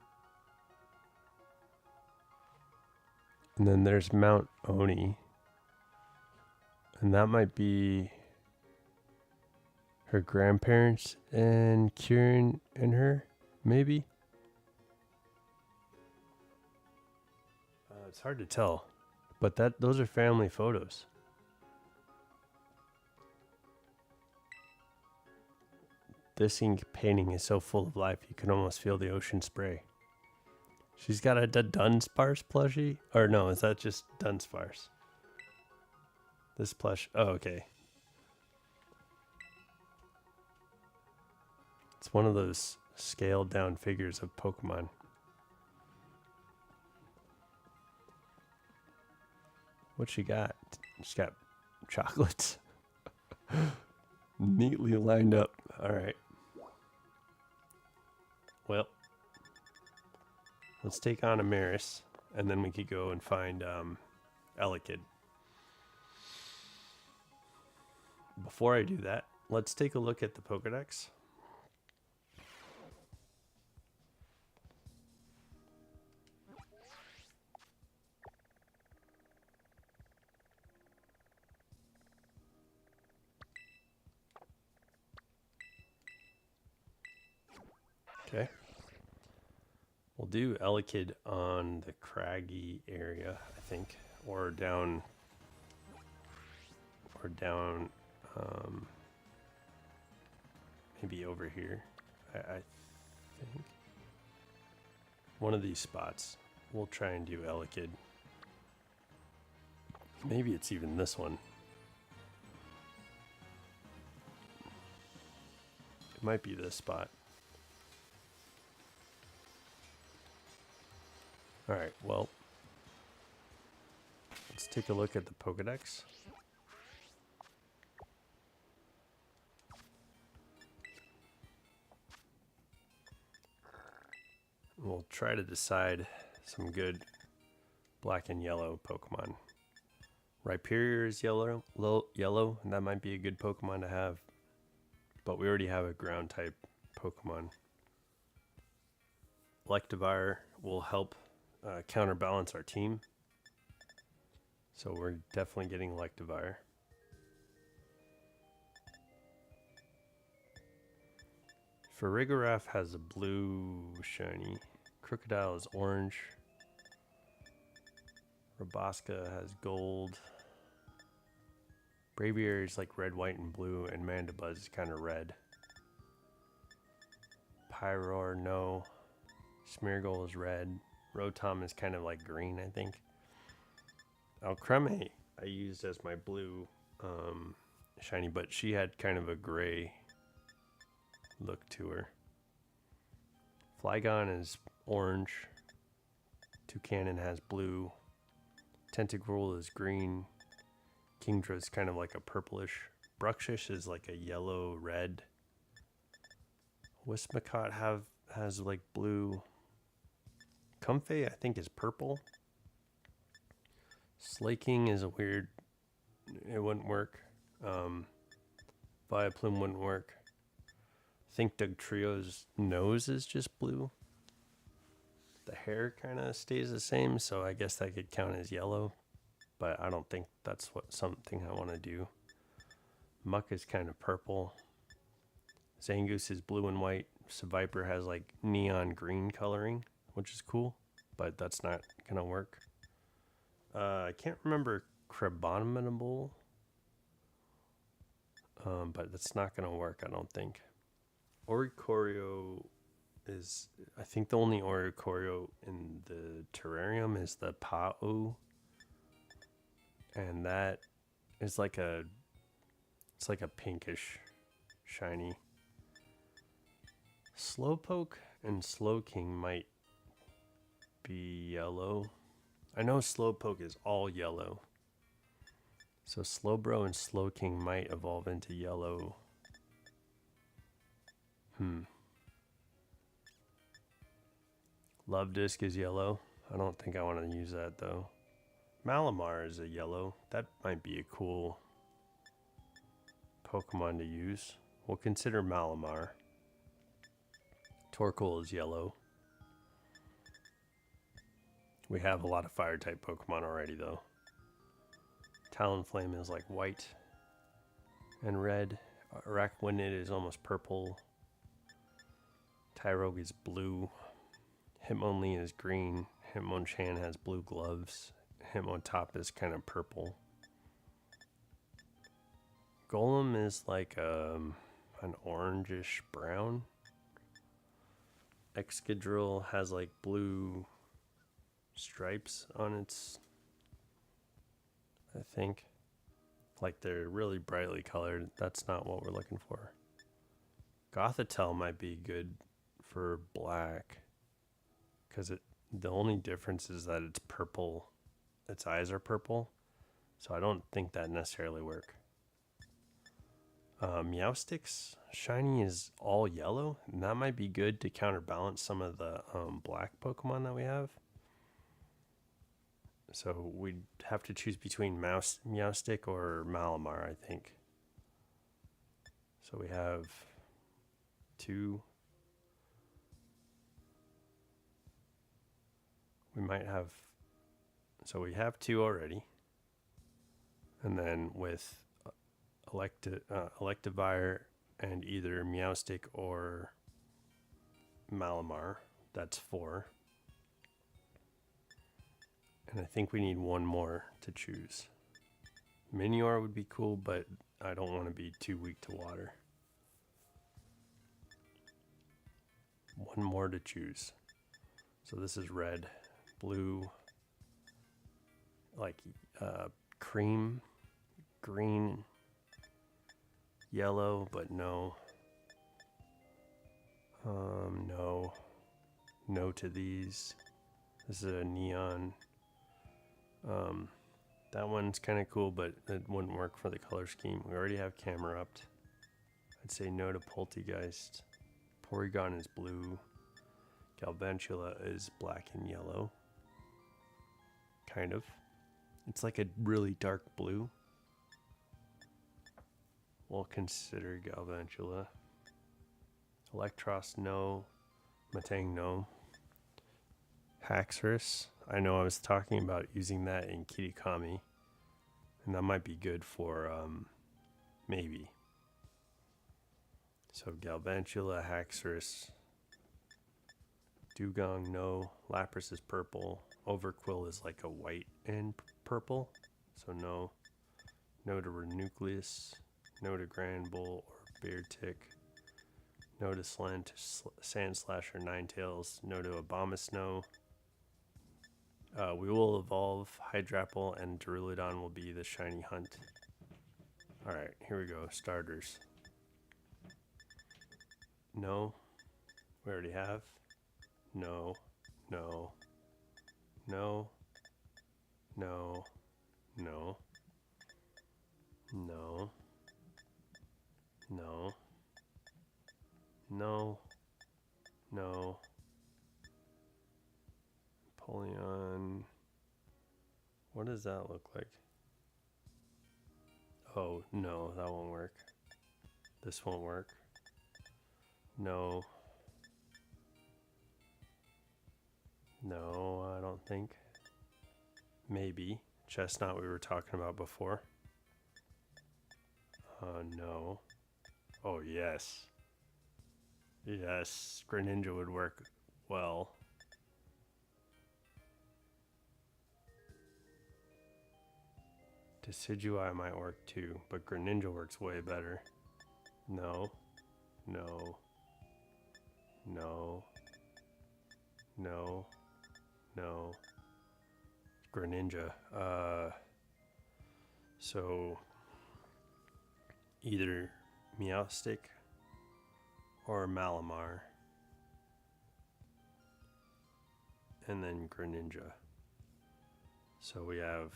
And then there's Mount Oni. And that might be her grandparents and Kieran and her, maybe? It's hard to tell, but those are family photos. This ink painting is so full of life, you can almost feel the ocean spray. She's got a Dunsparce plushie? Or no, is that just Dunsparce? This plush, oh, okay. It's one of those scaled down figures of Pokemon. What she got? She's got chocolates. Neatly lined up. Alright. Well, let's take on Amiris, and then we could go and find Elekid. Before I do that, let's take a look at the Pokedex. Okay. We'll do Elekid on the craggy area, I think, or down, maybe over here. I think one of these spots. We'll try and do Elekid. Maybe it's even this one. It might be this spot. Alright, well, let's take a look at the Pokedex. We'll try to decide some good black and yellow Pokemon. Rhyperior is yellow, and that might be a good Pokemon to have, but we already have a ground type Pokemon. Electivire will help counterbalance our team. So we're definitely getting Electivire. Farigiraf has a blue shiny. Crocodile is orange. Roboska has gold. Braviary is like red, white, and blue, and Mandibuzz is kind of red. Pyroar, no. Smeargle is red. Rotom is kind of like green, I think. Alcremie I used as my blue shiny, but she had kind of a gray look to her. Flygon is orange. Toucanon has blue. Tentacruel is green. Kingdra is kind of like a purplish. Bruxish is like a yellow-red. Wismacott has like blue. Comfey I think is purple. Slaking is a weird. It wouldn't work. Vileplume wouldn't work. I think Dugtrio's nose is just blue. The hair kind of stays the same, so I guess that could count as yellow. But I don't think that's something I want to do. Muck is kind of purple. Zangoose is blue and white. Seviper has like neon green coloring, which is cool, but that's not going to work. I can't remember Crabominable, but that's not going to work, I don't think. Oricorio is, I think the only Oricorio in the terrarium is the Pa'u. And that is like it's like a pinkish shiny. Slowpoke and Slowking might be yellow. I know Slowpoke is all yellow. So Slowbro and Slowking might evolve into yellow. Love Disc is yellow. I don't think I want to use that though. Malamar is a yellow. That might be a cool Pokemon to use. We'll consider Malamar. Torkoal is yellow. We have a lot of fire type Pokemon already though. Talonflame is like white and red. Araquanid is almost purple. Tyrogue is blue. Hitmonlee is green. Hitmonchan has blue gloves. Hitmontop is kind of purple. Golem is like an orangish brown. Excadrill has like blue stripes on its, I think. Like they're really brightly colored. That's not what we're looking for. Gothitelle might be good for black, because the only difference is that it's purple. Its eyes are purple, so I don't think that necessarily work. Meowstic's shiny is all yellow, and that might be good to counterbalance some of the black Pokemon that we have. So we'd have to choose between Meowstic or Malamar, I think. So we have two. We might have. So we have two already. And then with Electivire and either Meowstic or Malamar, that's 4. And I think we need one more to choose. Minior would be cool, but I don't want to be too weak to water. One more to choose. So this is red, blue, like cream, green, yellow, but no. No to these. This is a neon. That one's kind of cool, but it wouldn't work for the color scheme. We already have Camerupt. I'd say no to Poltegeist. Porygon is blue. Galvantula is black and yellow. Kind of. It's like a really dark blue. We'll consider Galvantula. Electros, no. Matang, no. Haxorus. I know I was talking about using that in Kitakami, and that might be good for maybe. So Galvantula, Haxorus, Dugong, no. Lapras is purple. Overquill is like a white and purple. So no. No to Renucleus. No to Granbull or Beartick. No to Sandslasher, Ninetales. No to Abomasnow. We will evolve Hydrapple, and Duraludon will be the shiny hunt. Alright, here we go. Starters. No. We already have. No. No. No. No. No. No. No. No. No. Polion. What does that look like? Oh, no, that won't work. This won't work. No. No, I don't think. Maybe. Chestnut we were talking about before. No. Oh, yes. Yes, Greninja would work well. Decidueye might work too, but Greninja works way better. No. No. No. No. No. Greninja. So either Meowstic or Malamar. And then Greninja. So we have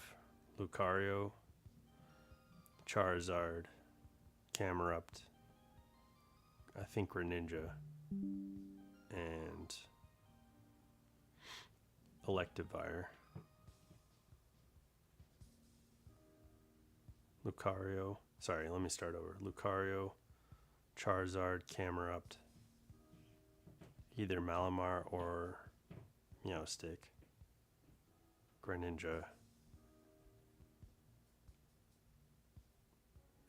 Lucario, Charizard, Camerupt, I think Greninja, and Electivire. Lucario, sorry, let me start over. Lucario, Charizard, Camerupt, either Malamar or Meowstic, Greninja,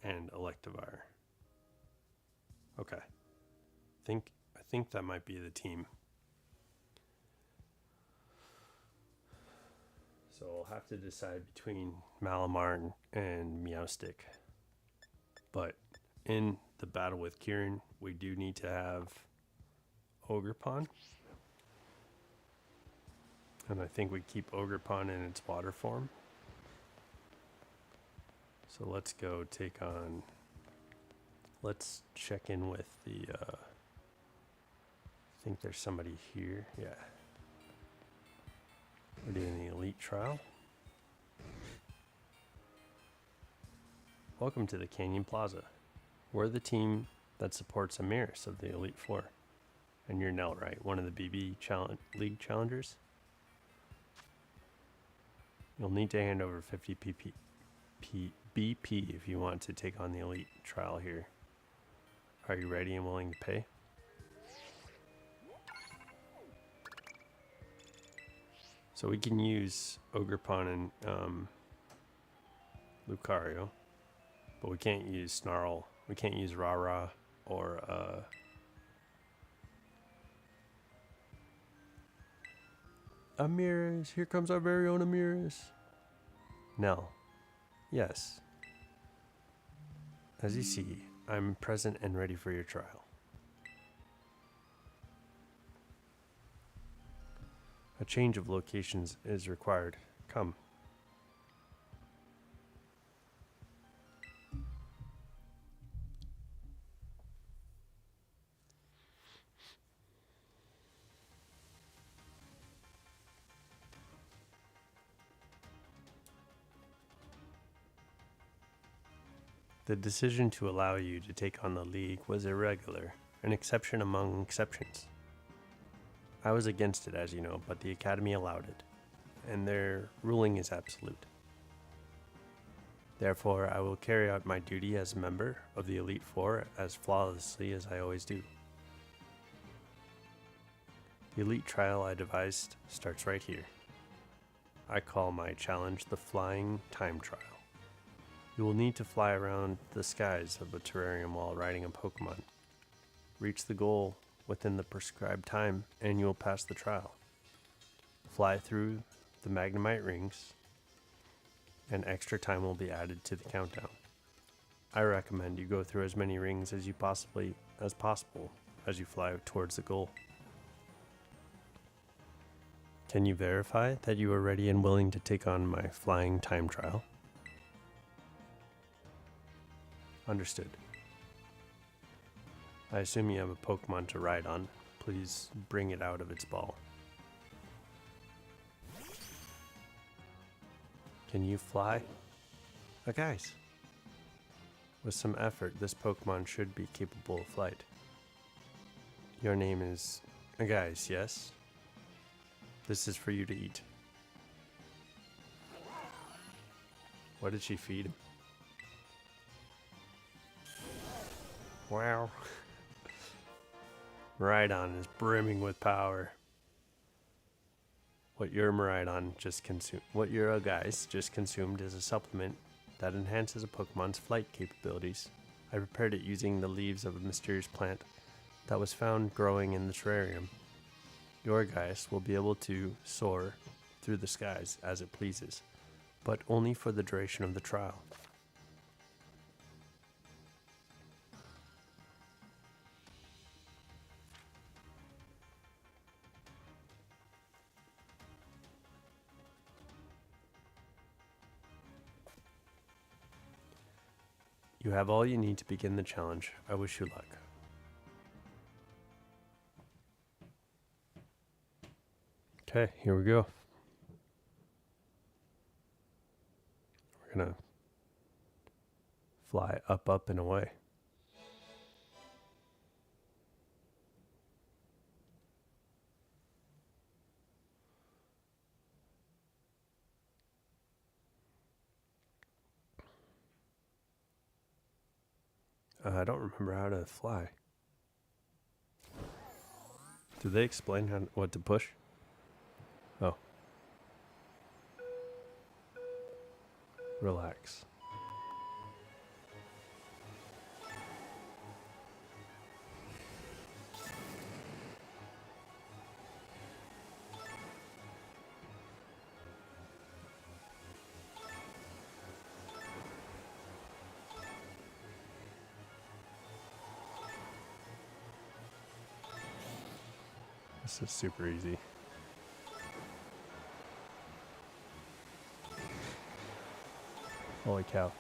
and Electivire. Okay. I think that might be the team. So I'll have to decide between Malamar and Meowstic. But in the battle with Kieran, we do need to have Ogerpon. And I think we keep Ogerpon in its water form. So let's go take on... Let's check in with the... I think there's somebody here. Yeah. We're doing the Elite Trial. Welcome to the Canyon Plaza. We're the team that supports Amiris of the Elite Four. And you're Nell, right? One of the BB League challengers. You'll need to hand over 50 BP if you want to take on the Elite Trial here. Are you ready and willing to pay? So we can use Ogerpon and Lucario, but we can't use Snarl. We can't use Rara or Amiris. Here comes our very own Amiris. Nell. Yes. As you see, I'm present and ready for your trial. A change of locations is required. Come. The decision to allow you to take on the League was irregular, an exception among exceptions. I was against it, as you know, but the Academy allowed it, and their ruling is absolute. Therefore, I will carry out my duty as a member of the Elite Four as flawlessly as I always do. The Elite Trial I devised starts right here. I call my challenge the Flying Time Trial. You will need to fly around the skies of a terrarium while riding a Pokemon. Reach the goal within the prescribed time, and you will pass the trial. Fly through the Magnemite rings, and extra time will be added to the countdown. I recommend you go through as many rings as possible as you fly towards the goal. Can you verify that you are ready and willing to take on my flying time trial? Understood. I assume you have a Pokemon to ride on. Please bring it out of its ball. Can you fly? Guys. With some effort, this Pokemon should be capable of flight. Your name is Guys, yes? This is for you to eat. What did she feed him? Wow. Miraidon is brimming with power. What your guys just consumed is a supplement that enhances a Pokemon's flight capabilities. I prepared it using the leaves of a mysterious plant that was found growing in the terrarium. Your guys will be able to soar through the skies as it pleases, but only for the duration of the trial. You have all you need to begin the challenge. I wish you luck. Okay, here we go. We're gonna fly up, and away. I don't remember how to fly. Do they explain what to push? Oh. Relax. This is super easy. Holy cow.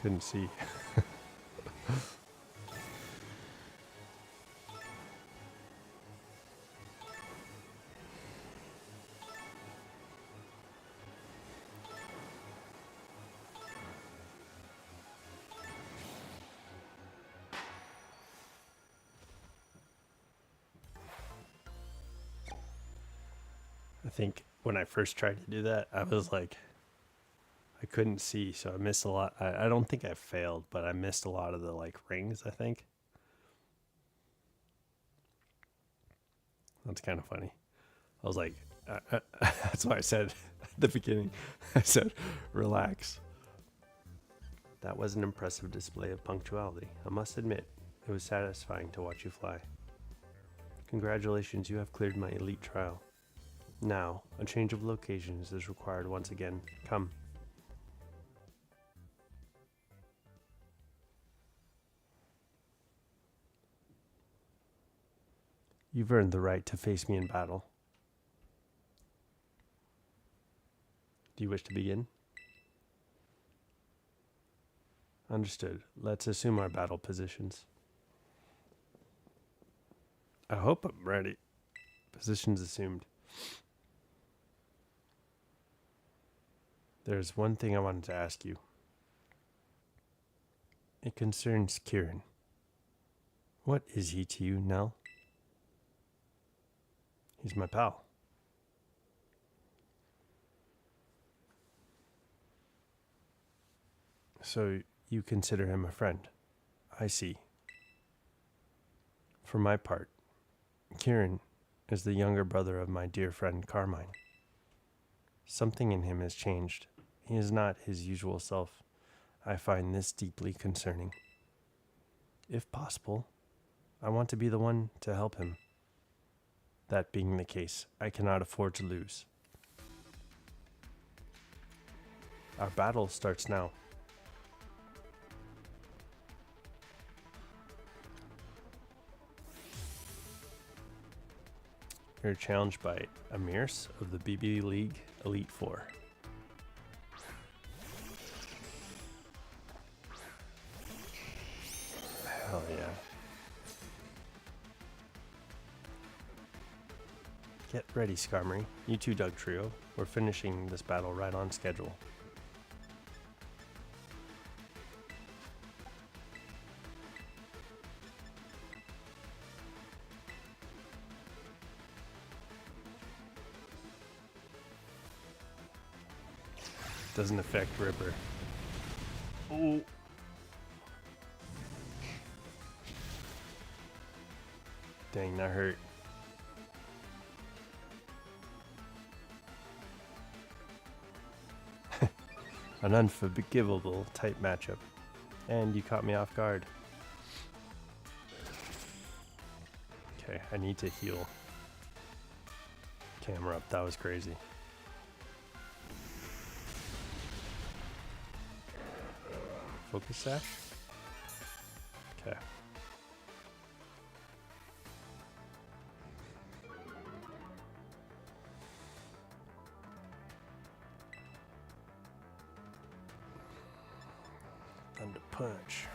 Couldn't see. I think when I first tried to do that, I was like, I couldn't see, so I missed a lot. I don't think I failed, but I missed a lot of the like rings, I think. That's kind of funny. I was like, that's why I said at the beginning, I said, relax. That was an impressive display of punctuality. I must admit, it was satisfying to watch you fly. Congratulations, you have cleared my elite trial. Now, a change of locations is required once again. Come. You've earned the right to face me in battle. Do you wish to begin? Understood. Let's assume our battle positions. I hope I'm ready. Positions assumed. There's one thing I wanted to ask you. It concerns Kieran. What is he to you, Nell? He's my pal. So you consider him a friend? I see. For my part, Kieran is the younger brother of my dear friend Carmine. Something in him has changed. He is not his usual self. I find this deeply concerning. If possible, I want to be the one to help him. That being the case, I cannot afford to lose. Our battle starts now. You're challenged by Amirs of the BB League Elite Four. Hell yeah. Get ready, Skarmory. You too, Doug Trio. We're finishing this battle right on schedule. Doesn't affect Ripper. Oh. Dang, that hurt. An unforgivable type matchup. And you caught me off guard. Okay, I need to heal. Camera up, that was crazy. Focus sash? Okay. Thunder punch.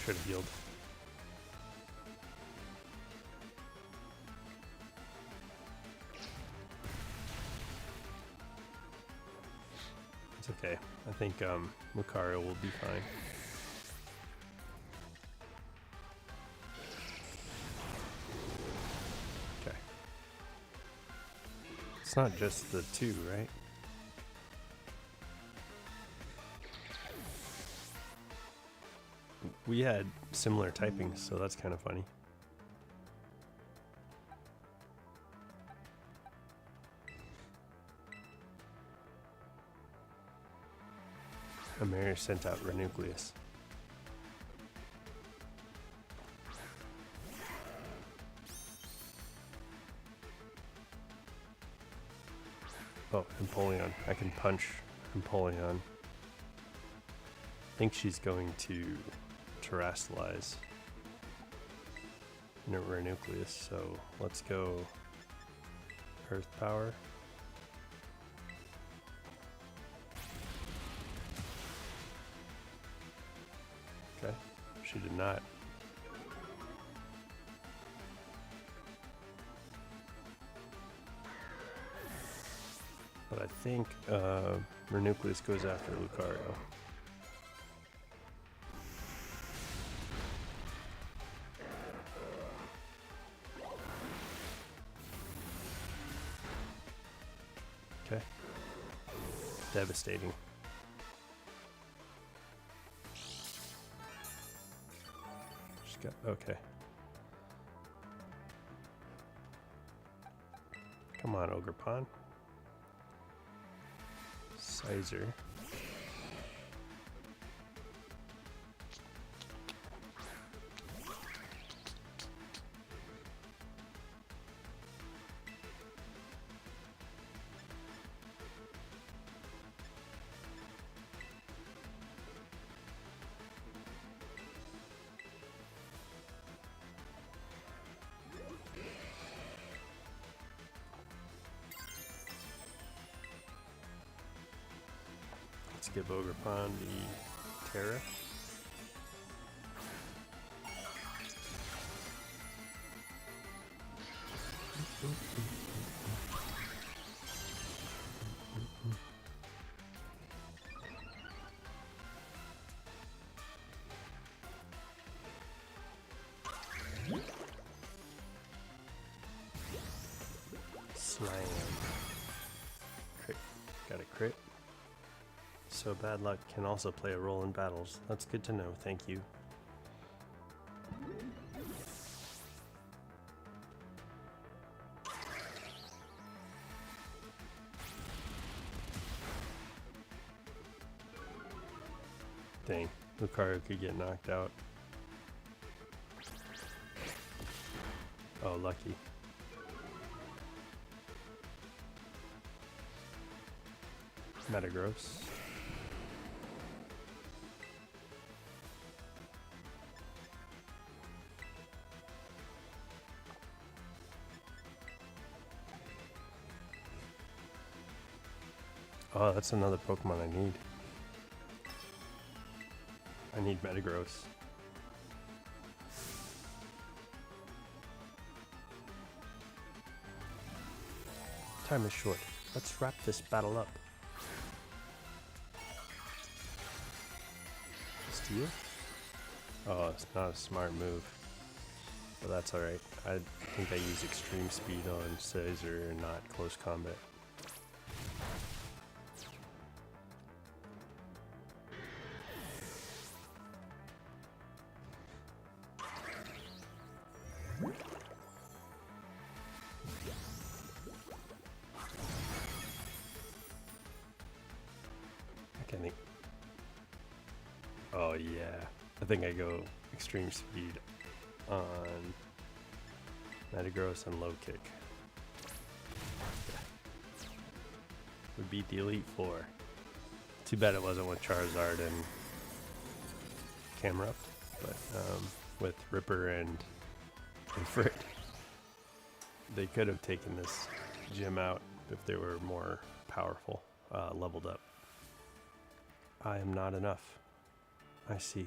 Should have healed. It's okay. I think Lucario will be fine. Okay. It's not just the two, right? We had similar typings, so that's kind of funny. Amir sent out Renucleus. Oh, Empoleon. I can punch Empoleon. I think she's going to terrestrialize Renucleus, so let's go Earth Power. Okay, she did not. But I think Renucleus goes after Lucario. Okay. Devastating. Just got, okay. Come on, Ogre Pond. Sizer. Let's give Ogre Pond the Terra. So bad luck can also play a role in battles. That's good to know, thank you. Dang, Lucario could get knocked out. Oh, lucky. Metagross. Oh, that's another Pokemon I need. I need Metagross. Time is short. Let's wrap this battle up. Steal? Oh, it's not a smart move. But that's alright. I think I use extreme speed on Caesar and not close combat. Oh yeah, I think I go extreme speed on Metagross and low kick. Would beat the Elite Four. Too bad it wasn't with Charizard and Camerupt, but with Ripper and Frit, they could have taken this gym out if they were more powerful, leveled up. I am not enough. I see.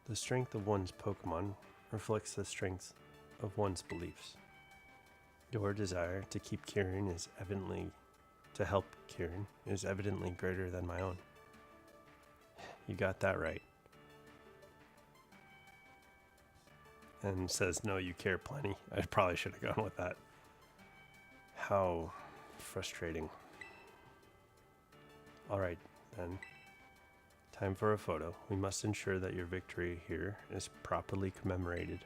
The strength of one's Pokemon reflects the strength of one's beliefs. Your desire to keep Kieran is evidently to help Kieran is evidently greater than my own. You got that right. And says, no, you care plenty. I probably should have gone with that. How frustrating. Alright, then. Time for a photo. We must ensure that your victory here is properly commemorated.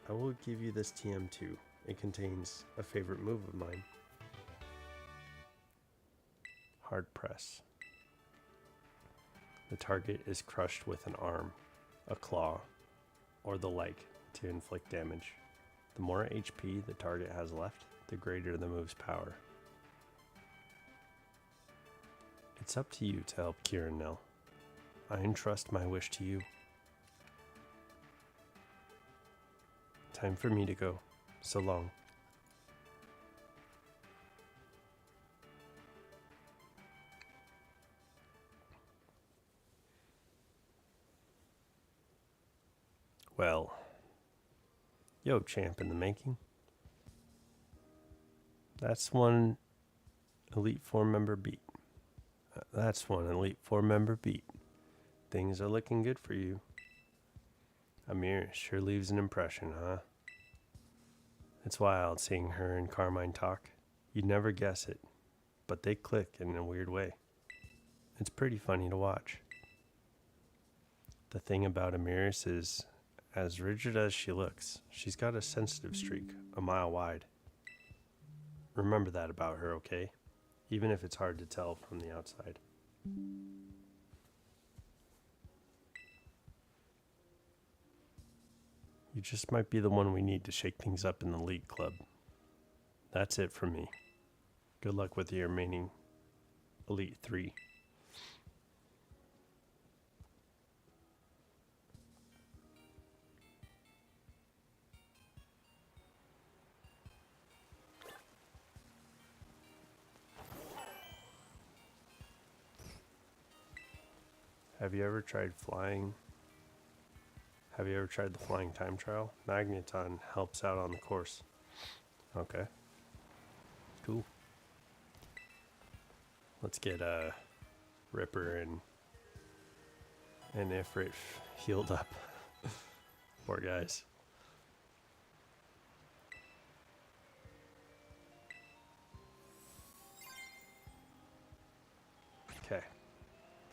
I will give you this TM2. It contains a favorite move of mine. Hard press. The target is crushed with an arm, a claw, or the like to inflict damage. The more HP the target has left, the greater the move's power. It's up to you to help Kieran now. I entrust my wish to you. Time for me to go. So long. Well, yo, champ in the making. That's one Elite Four member beat. That's one Elite Four member beat. Things are looking good for you. Amir sure leaves an impression, huh? It's wild seeing her and Carmine talk. You'd never guess it, but they click in a weird way. It's pretty funny to watch. The thing about Amiris is, as rigid as she looks, she's got a sensitive streak a mile wide. Remember that about her, okay? Even if it's hard to tell from the outside. You just might be the one we need to shake things up in the league club. That's it for me. Good luck with your remaining Elite 3. Have you ever tried flying? Have you ever tried the flying time trial? Magneton helps out on the course. Okay. Cool. Let's get Ripper and Ifrit healed up. Poor guys. Okay.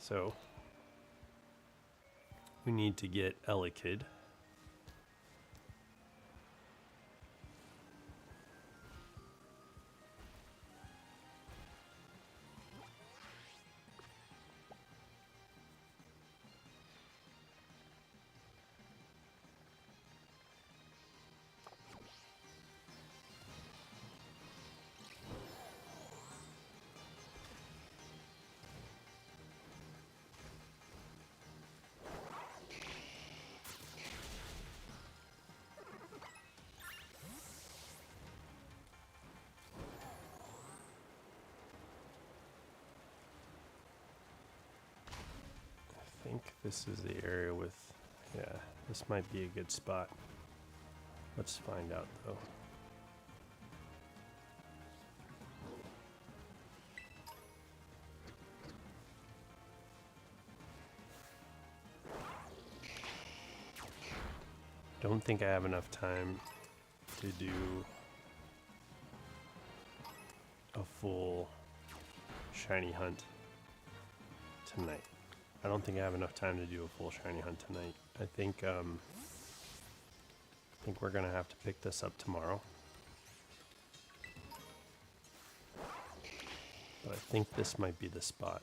So we need to get Elekid. I think this is the area with, yeah, this might be a good spot. Let's find out though. Don't think I have enough time to do a full shiny hunt tonight. I don't think I have enough time to do a full shiny hunt tonight. I think we're gonna have to pick this up tomorrow. But I think this might be the spot.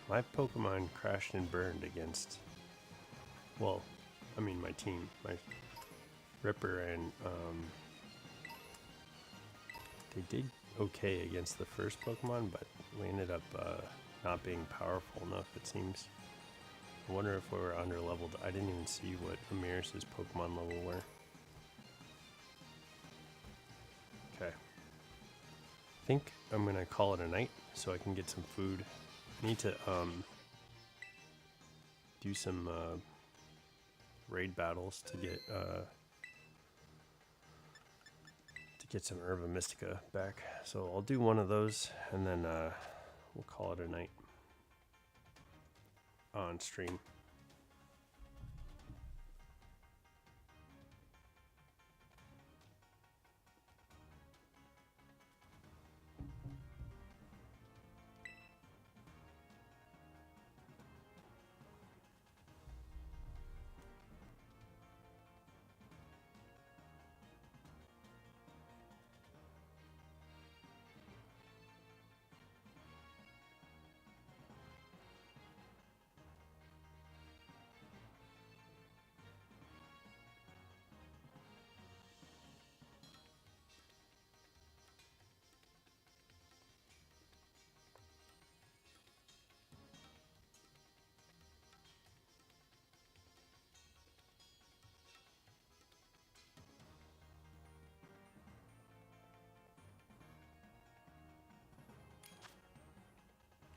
My Pokemon crashed and burned against, well, I mean my team, my Ripper and, they did okay against the first Pokemon, but we ended up not being powerful enough, it seems. I wonder if we were under leveled. I didn't even see what Ramirez's Pokemon level were. Okay. I think I'm gonna call it a night so I can get some food. I need to do some raid battles to get some Herba Mystica back. So I'll do one of those and then we'll call it a night on stream.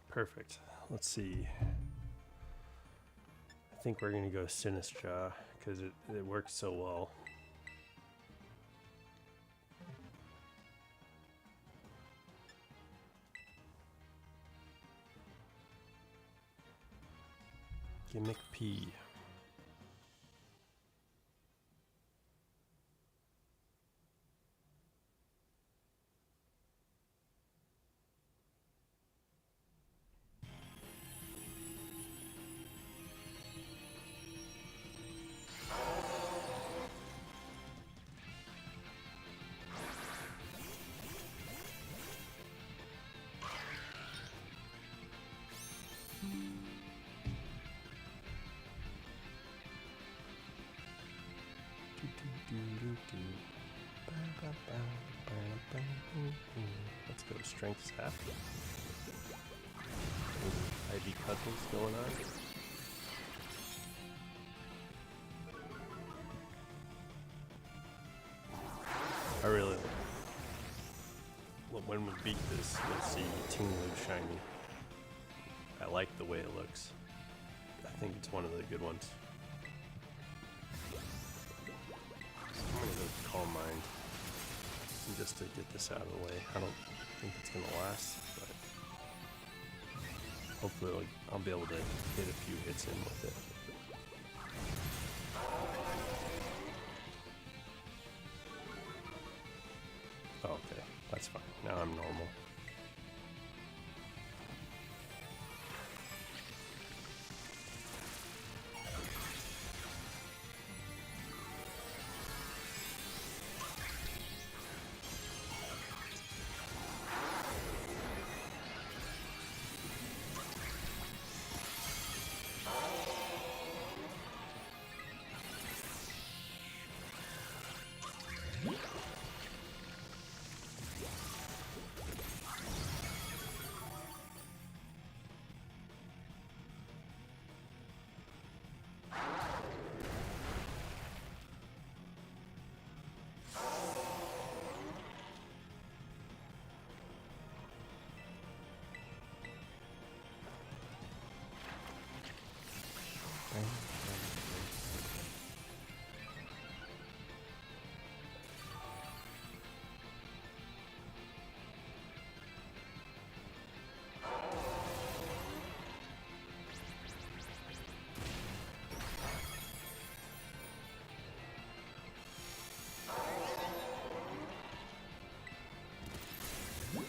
Perfect. Let's see. I think we're gonna go Sinistcha because it works so well. Gimmick P. Let's go strength staff. Ivy cuddles going on. I really, well, when we beat this, we'll see Tinglu shiny. I like the way it looks. I think it's one of the good ones. So I'm gonna go Calm Mind just to get this out of the way. I don't think it's gonna last, but hopefully I'll be able to get a few hits in with it. Oh, okay, that's fine. Now I'm normal.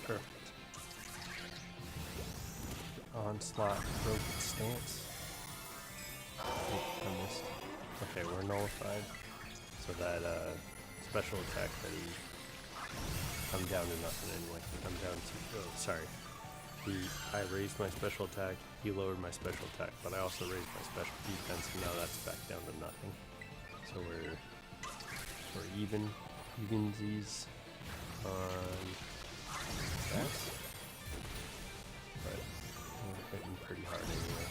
Perfect. Onslaught, broken stance. Oh, I missed. Okay, we're nullified. So that special attack that I'm down to nothing anyway. I'm down to, oh, sorry. I raised my special attack, he lowered my special attack, but I also raised my special defense, and now that's back down to nothing. So we're evensies on stats, but we're hitting pretty hard anyway.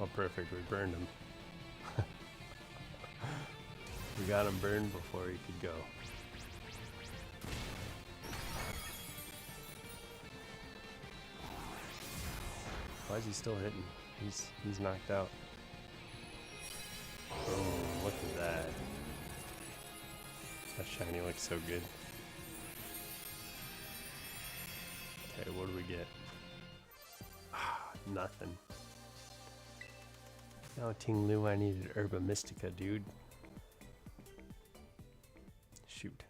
Oh, perfect, we burned him. We got him burned before he could go. Why is he still hitting? He's knocked out. Boom, look at that. That shiny looks so good. Okay, what do we get? Ah, nothing. No, Tinglu, I needed Herba Mystica, dude. Shoot.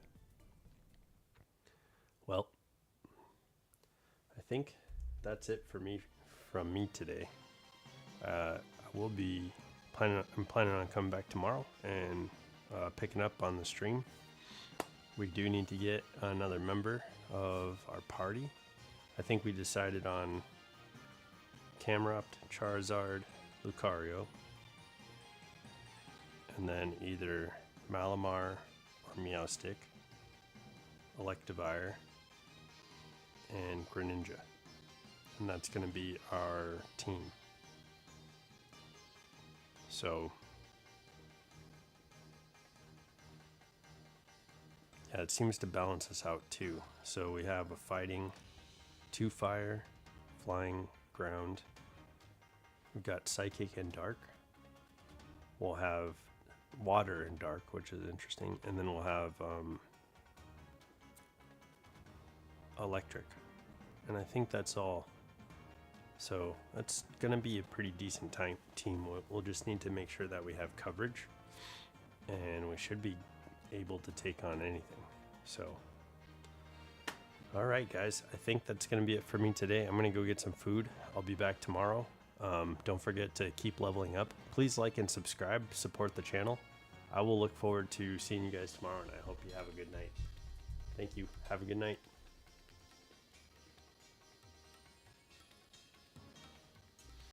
Well, I think that's it for me from me today. I will be I'm planning on coming back tomorrow and picking up on the stream. We do need to get another member of our party. I think we decided on Camerupt, Charizard, Lucario, and then either Malamar or Meowstic, Electivire, and Greninja. And that's going to be our team. So, yeah, it seems to balance us out too. So we have a fighting, 2 fire, flying, ground. We've got psychic and dark. We'll have water and dark, which is interesting. And then we'll have electric. And I think that's all. So that's going to be a pretty decent team. We'll just need to make sure that we have coverage, and we should be able to take on anything. So, all right, guys, I think that's going to be it for me today. I'm going to go get some food. I'll be back tomorrow. Don't forget to keep leveling up. Please like and subscribe, support the channel. I will look forward to seeing you guys tomorrow, and I hope you have a good night. Thank you. Have a good night.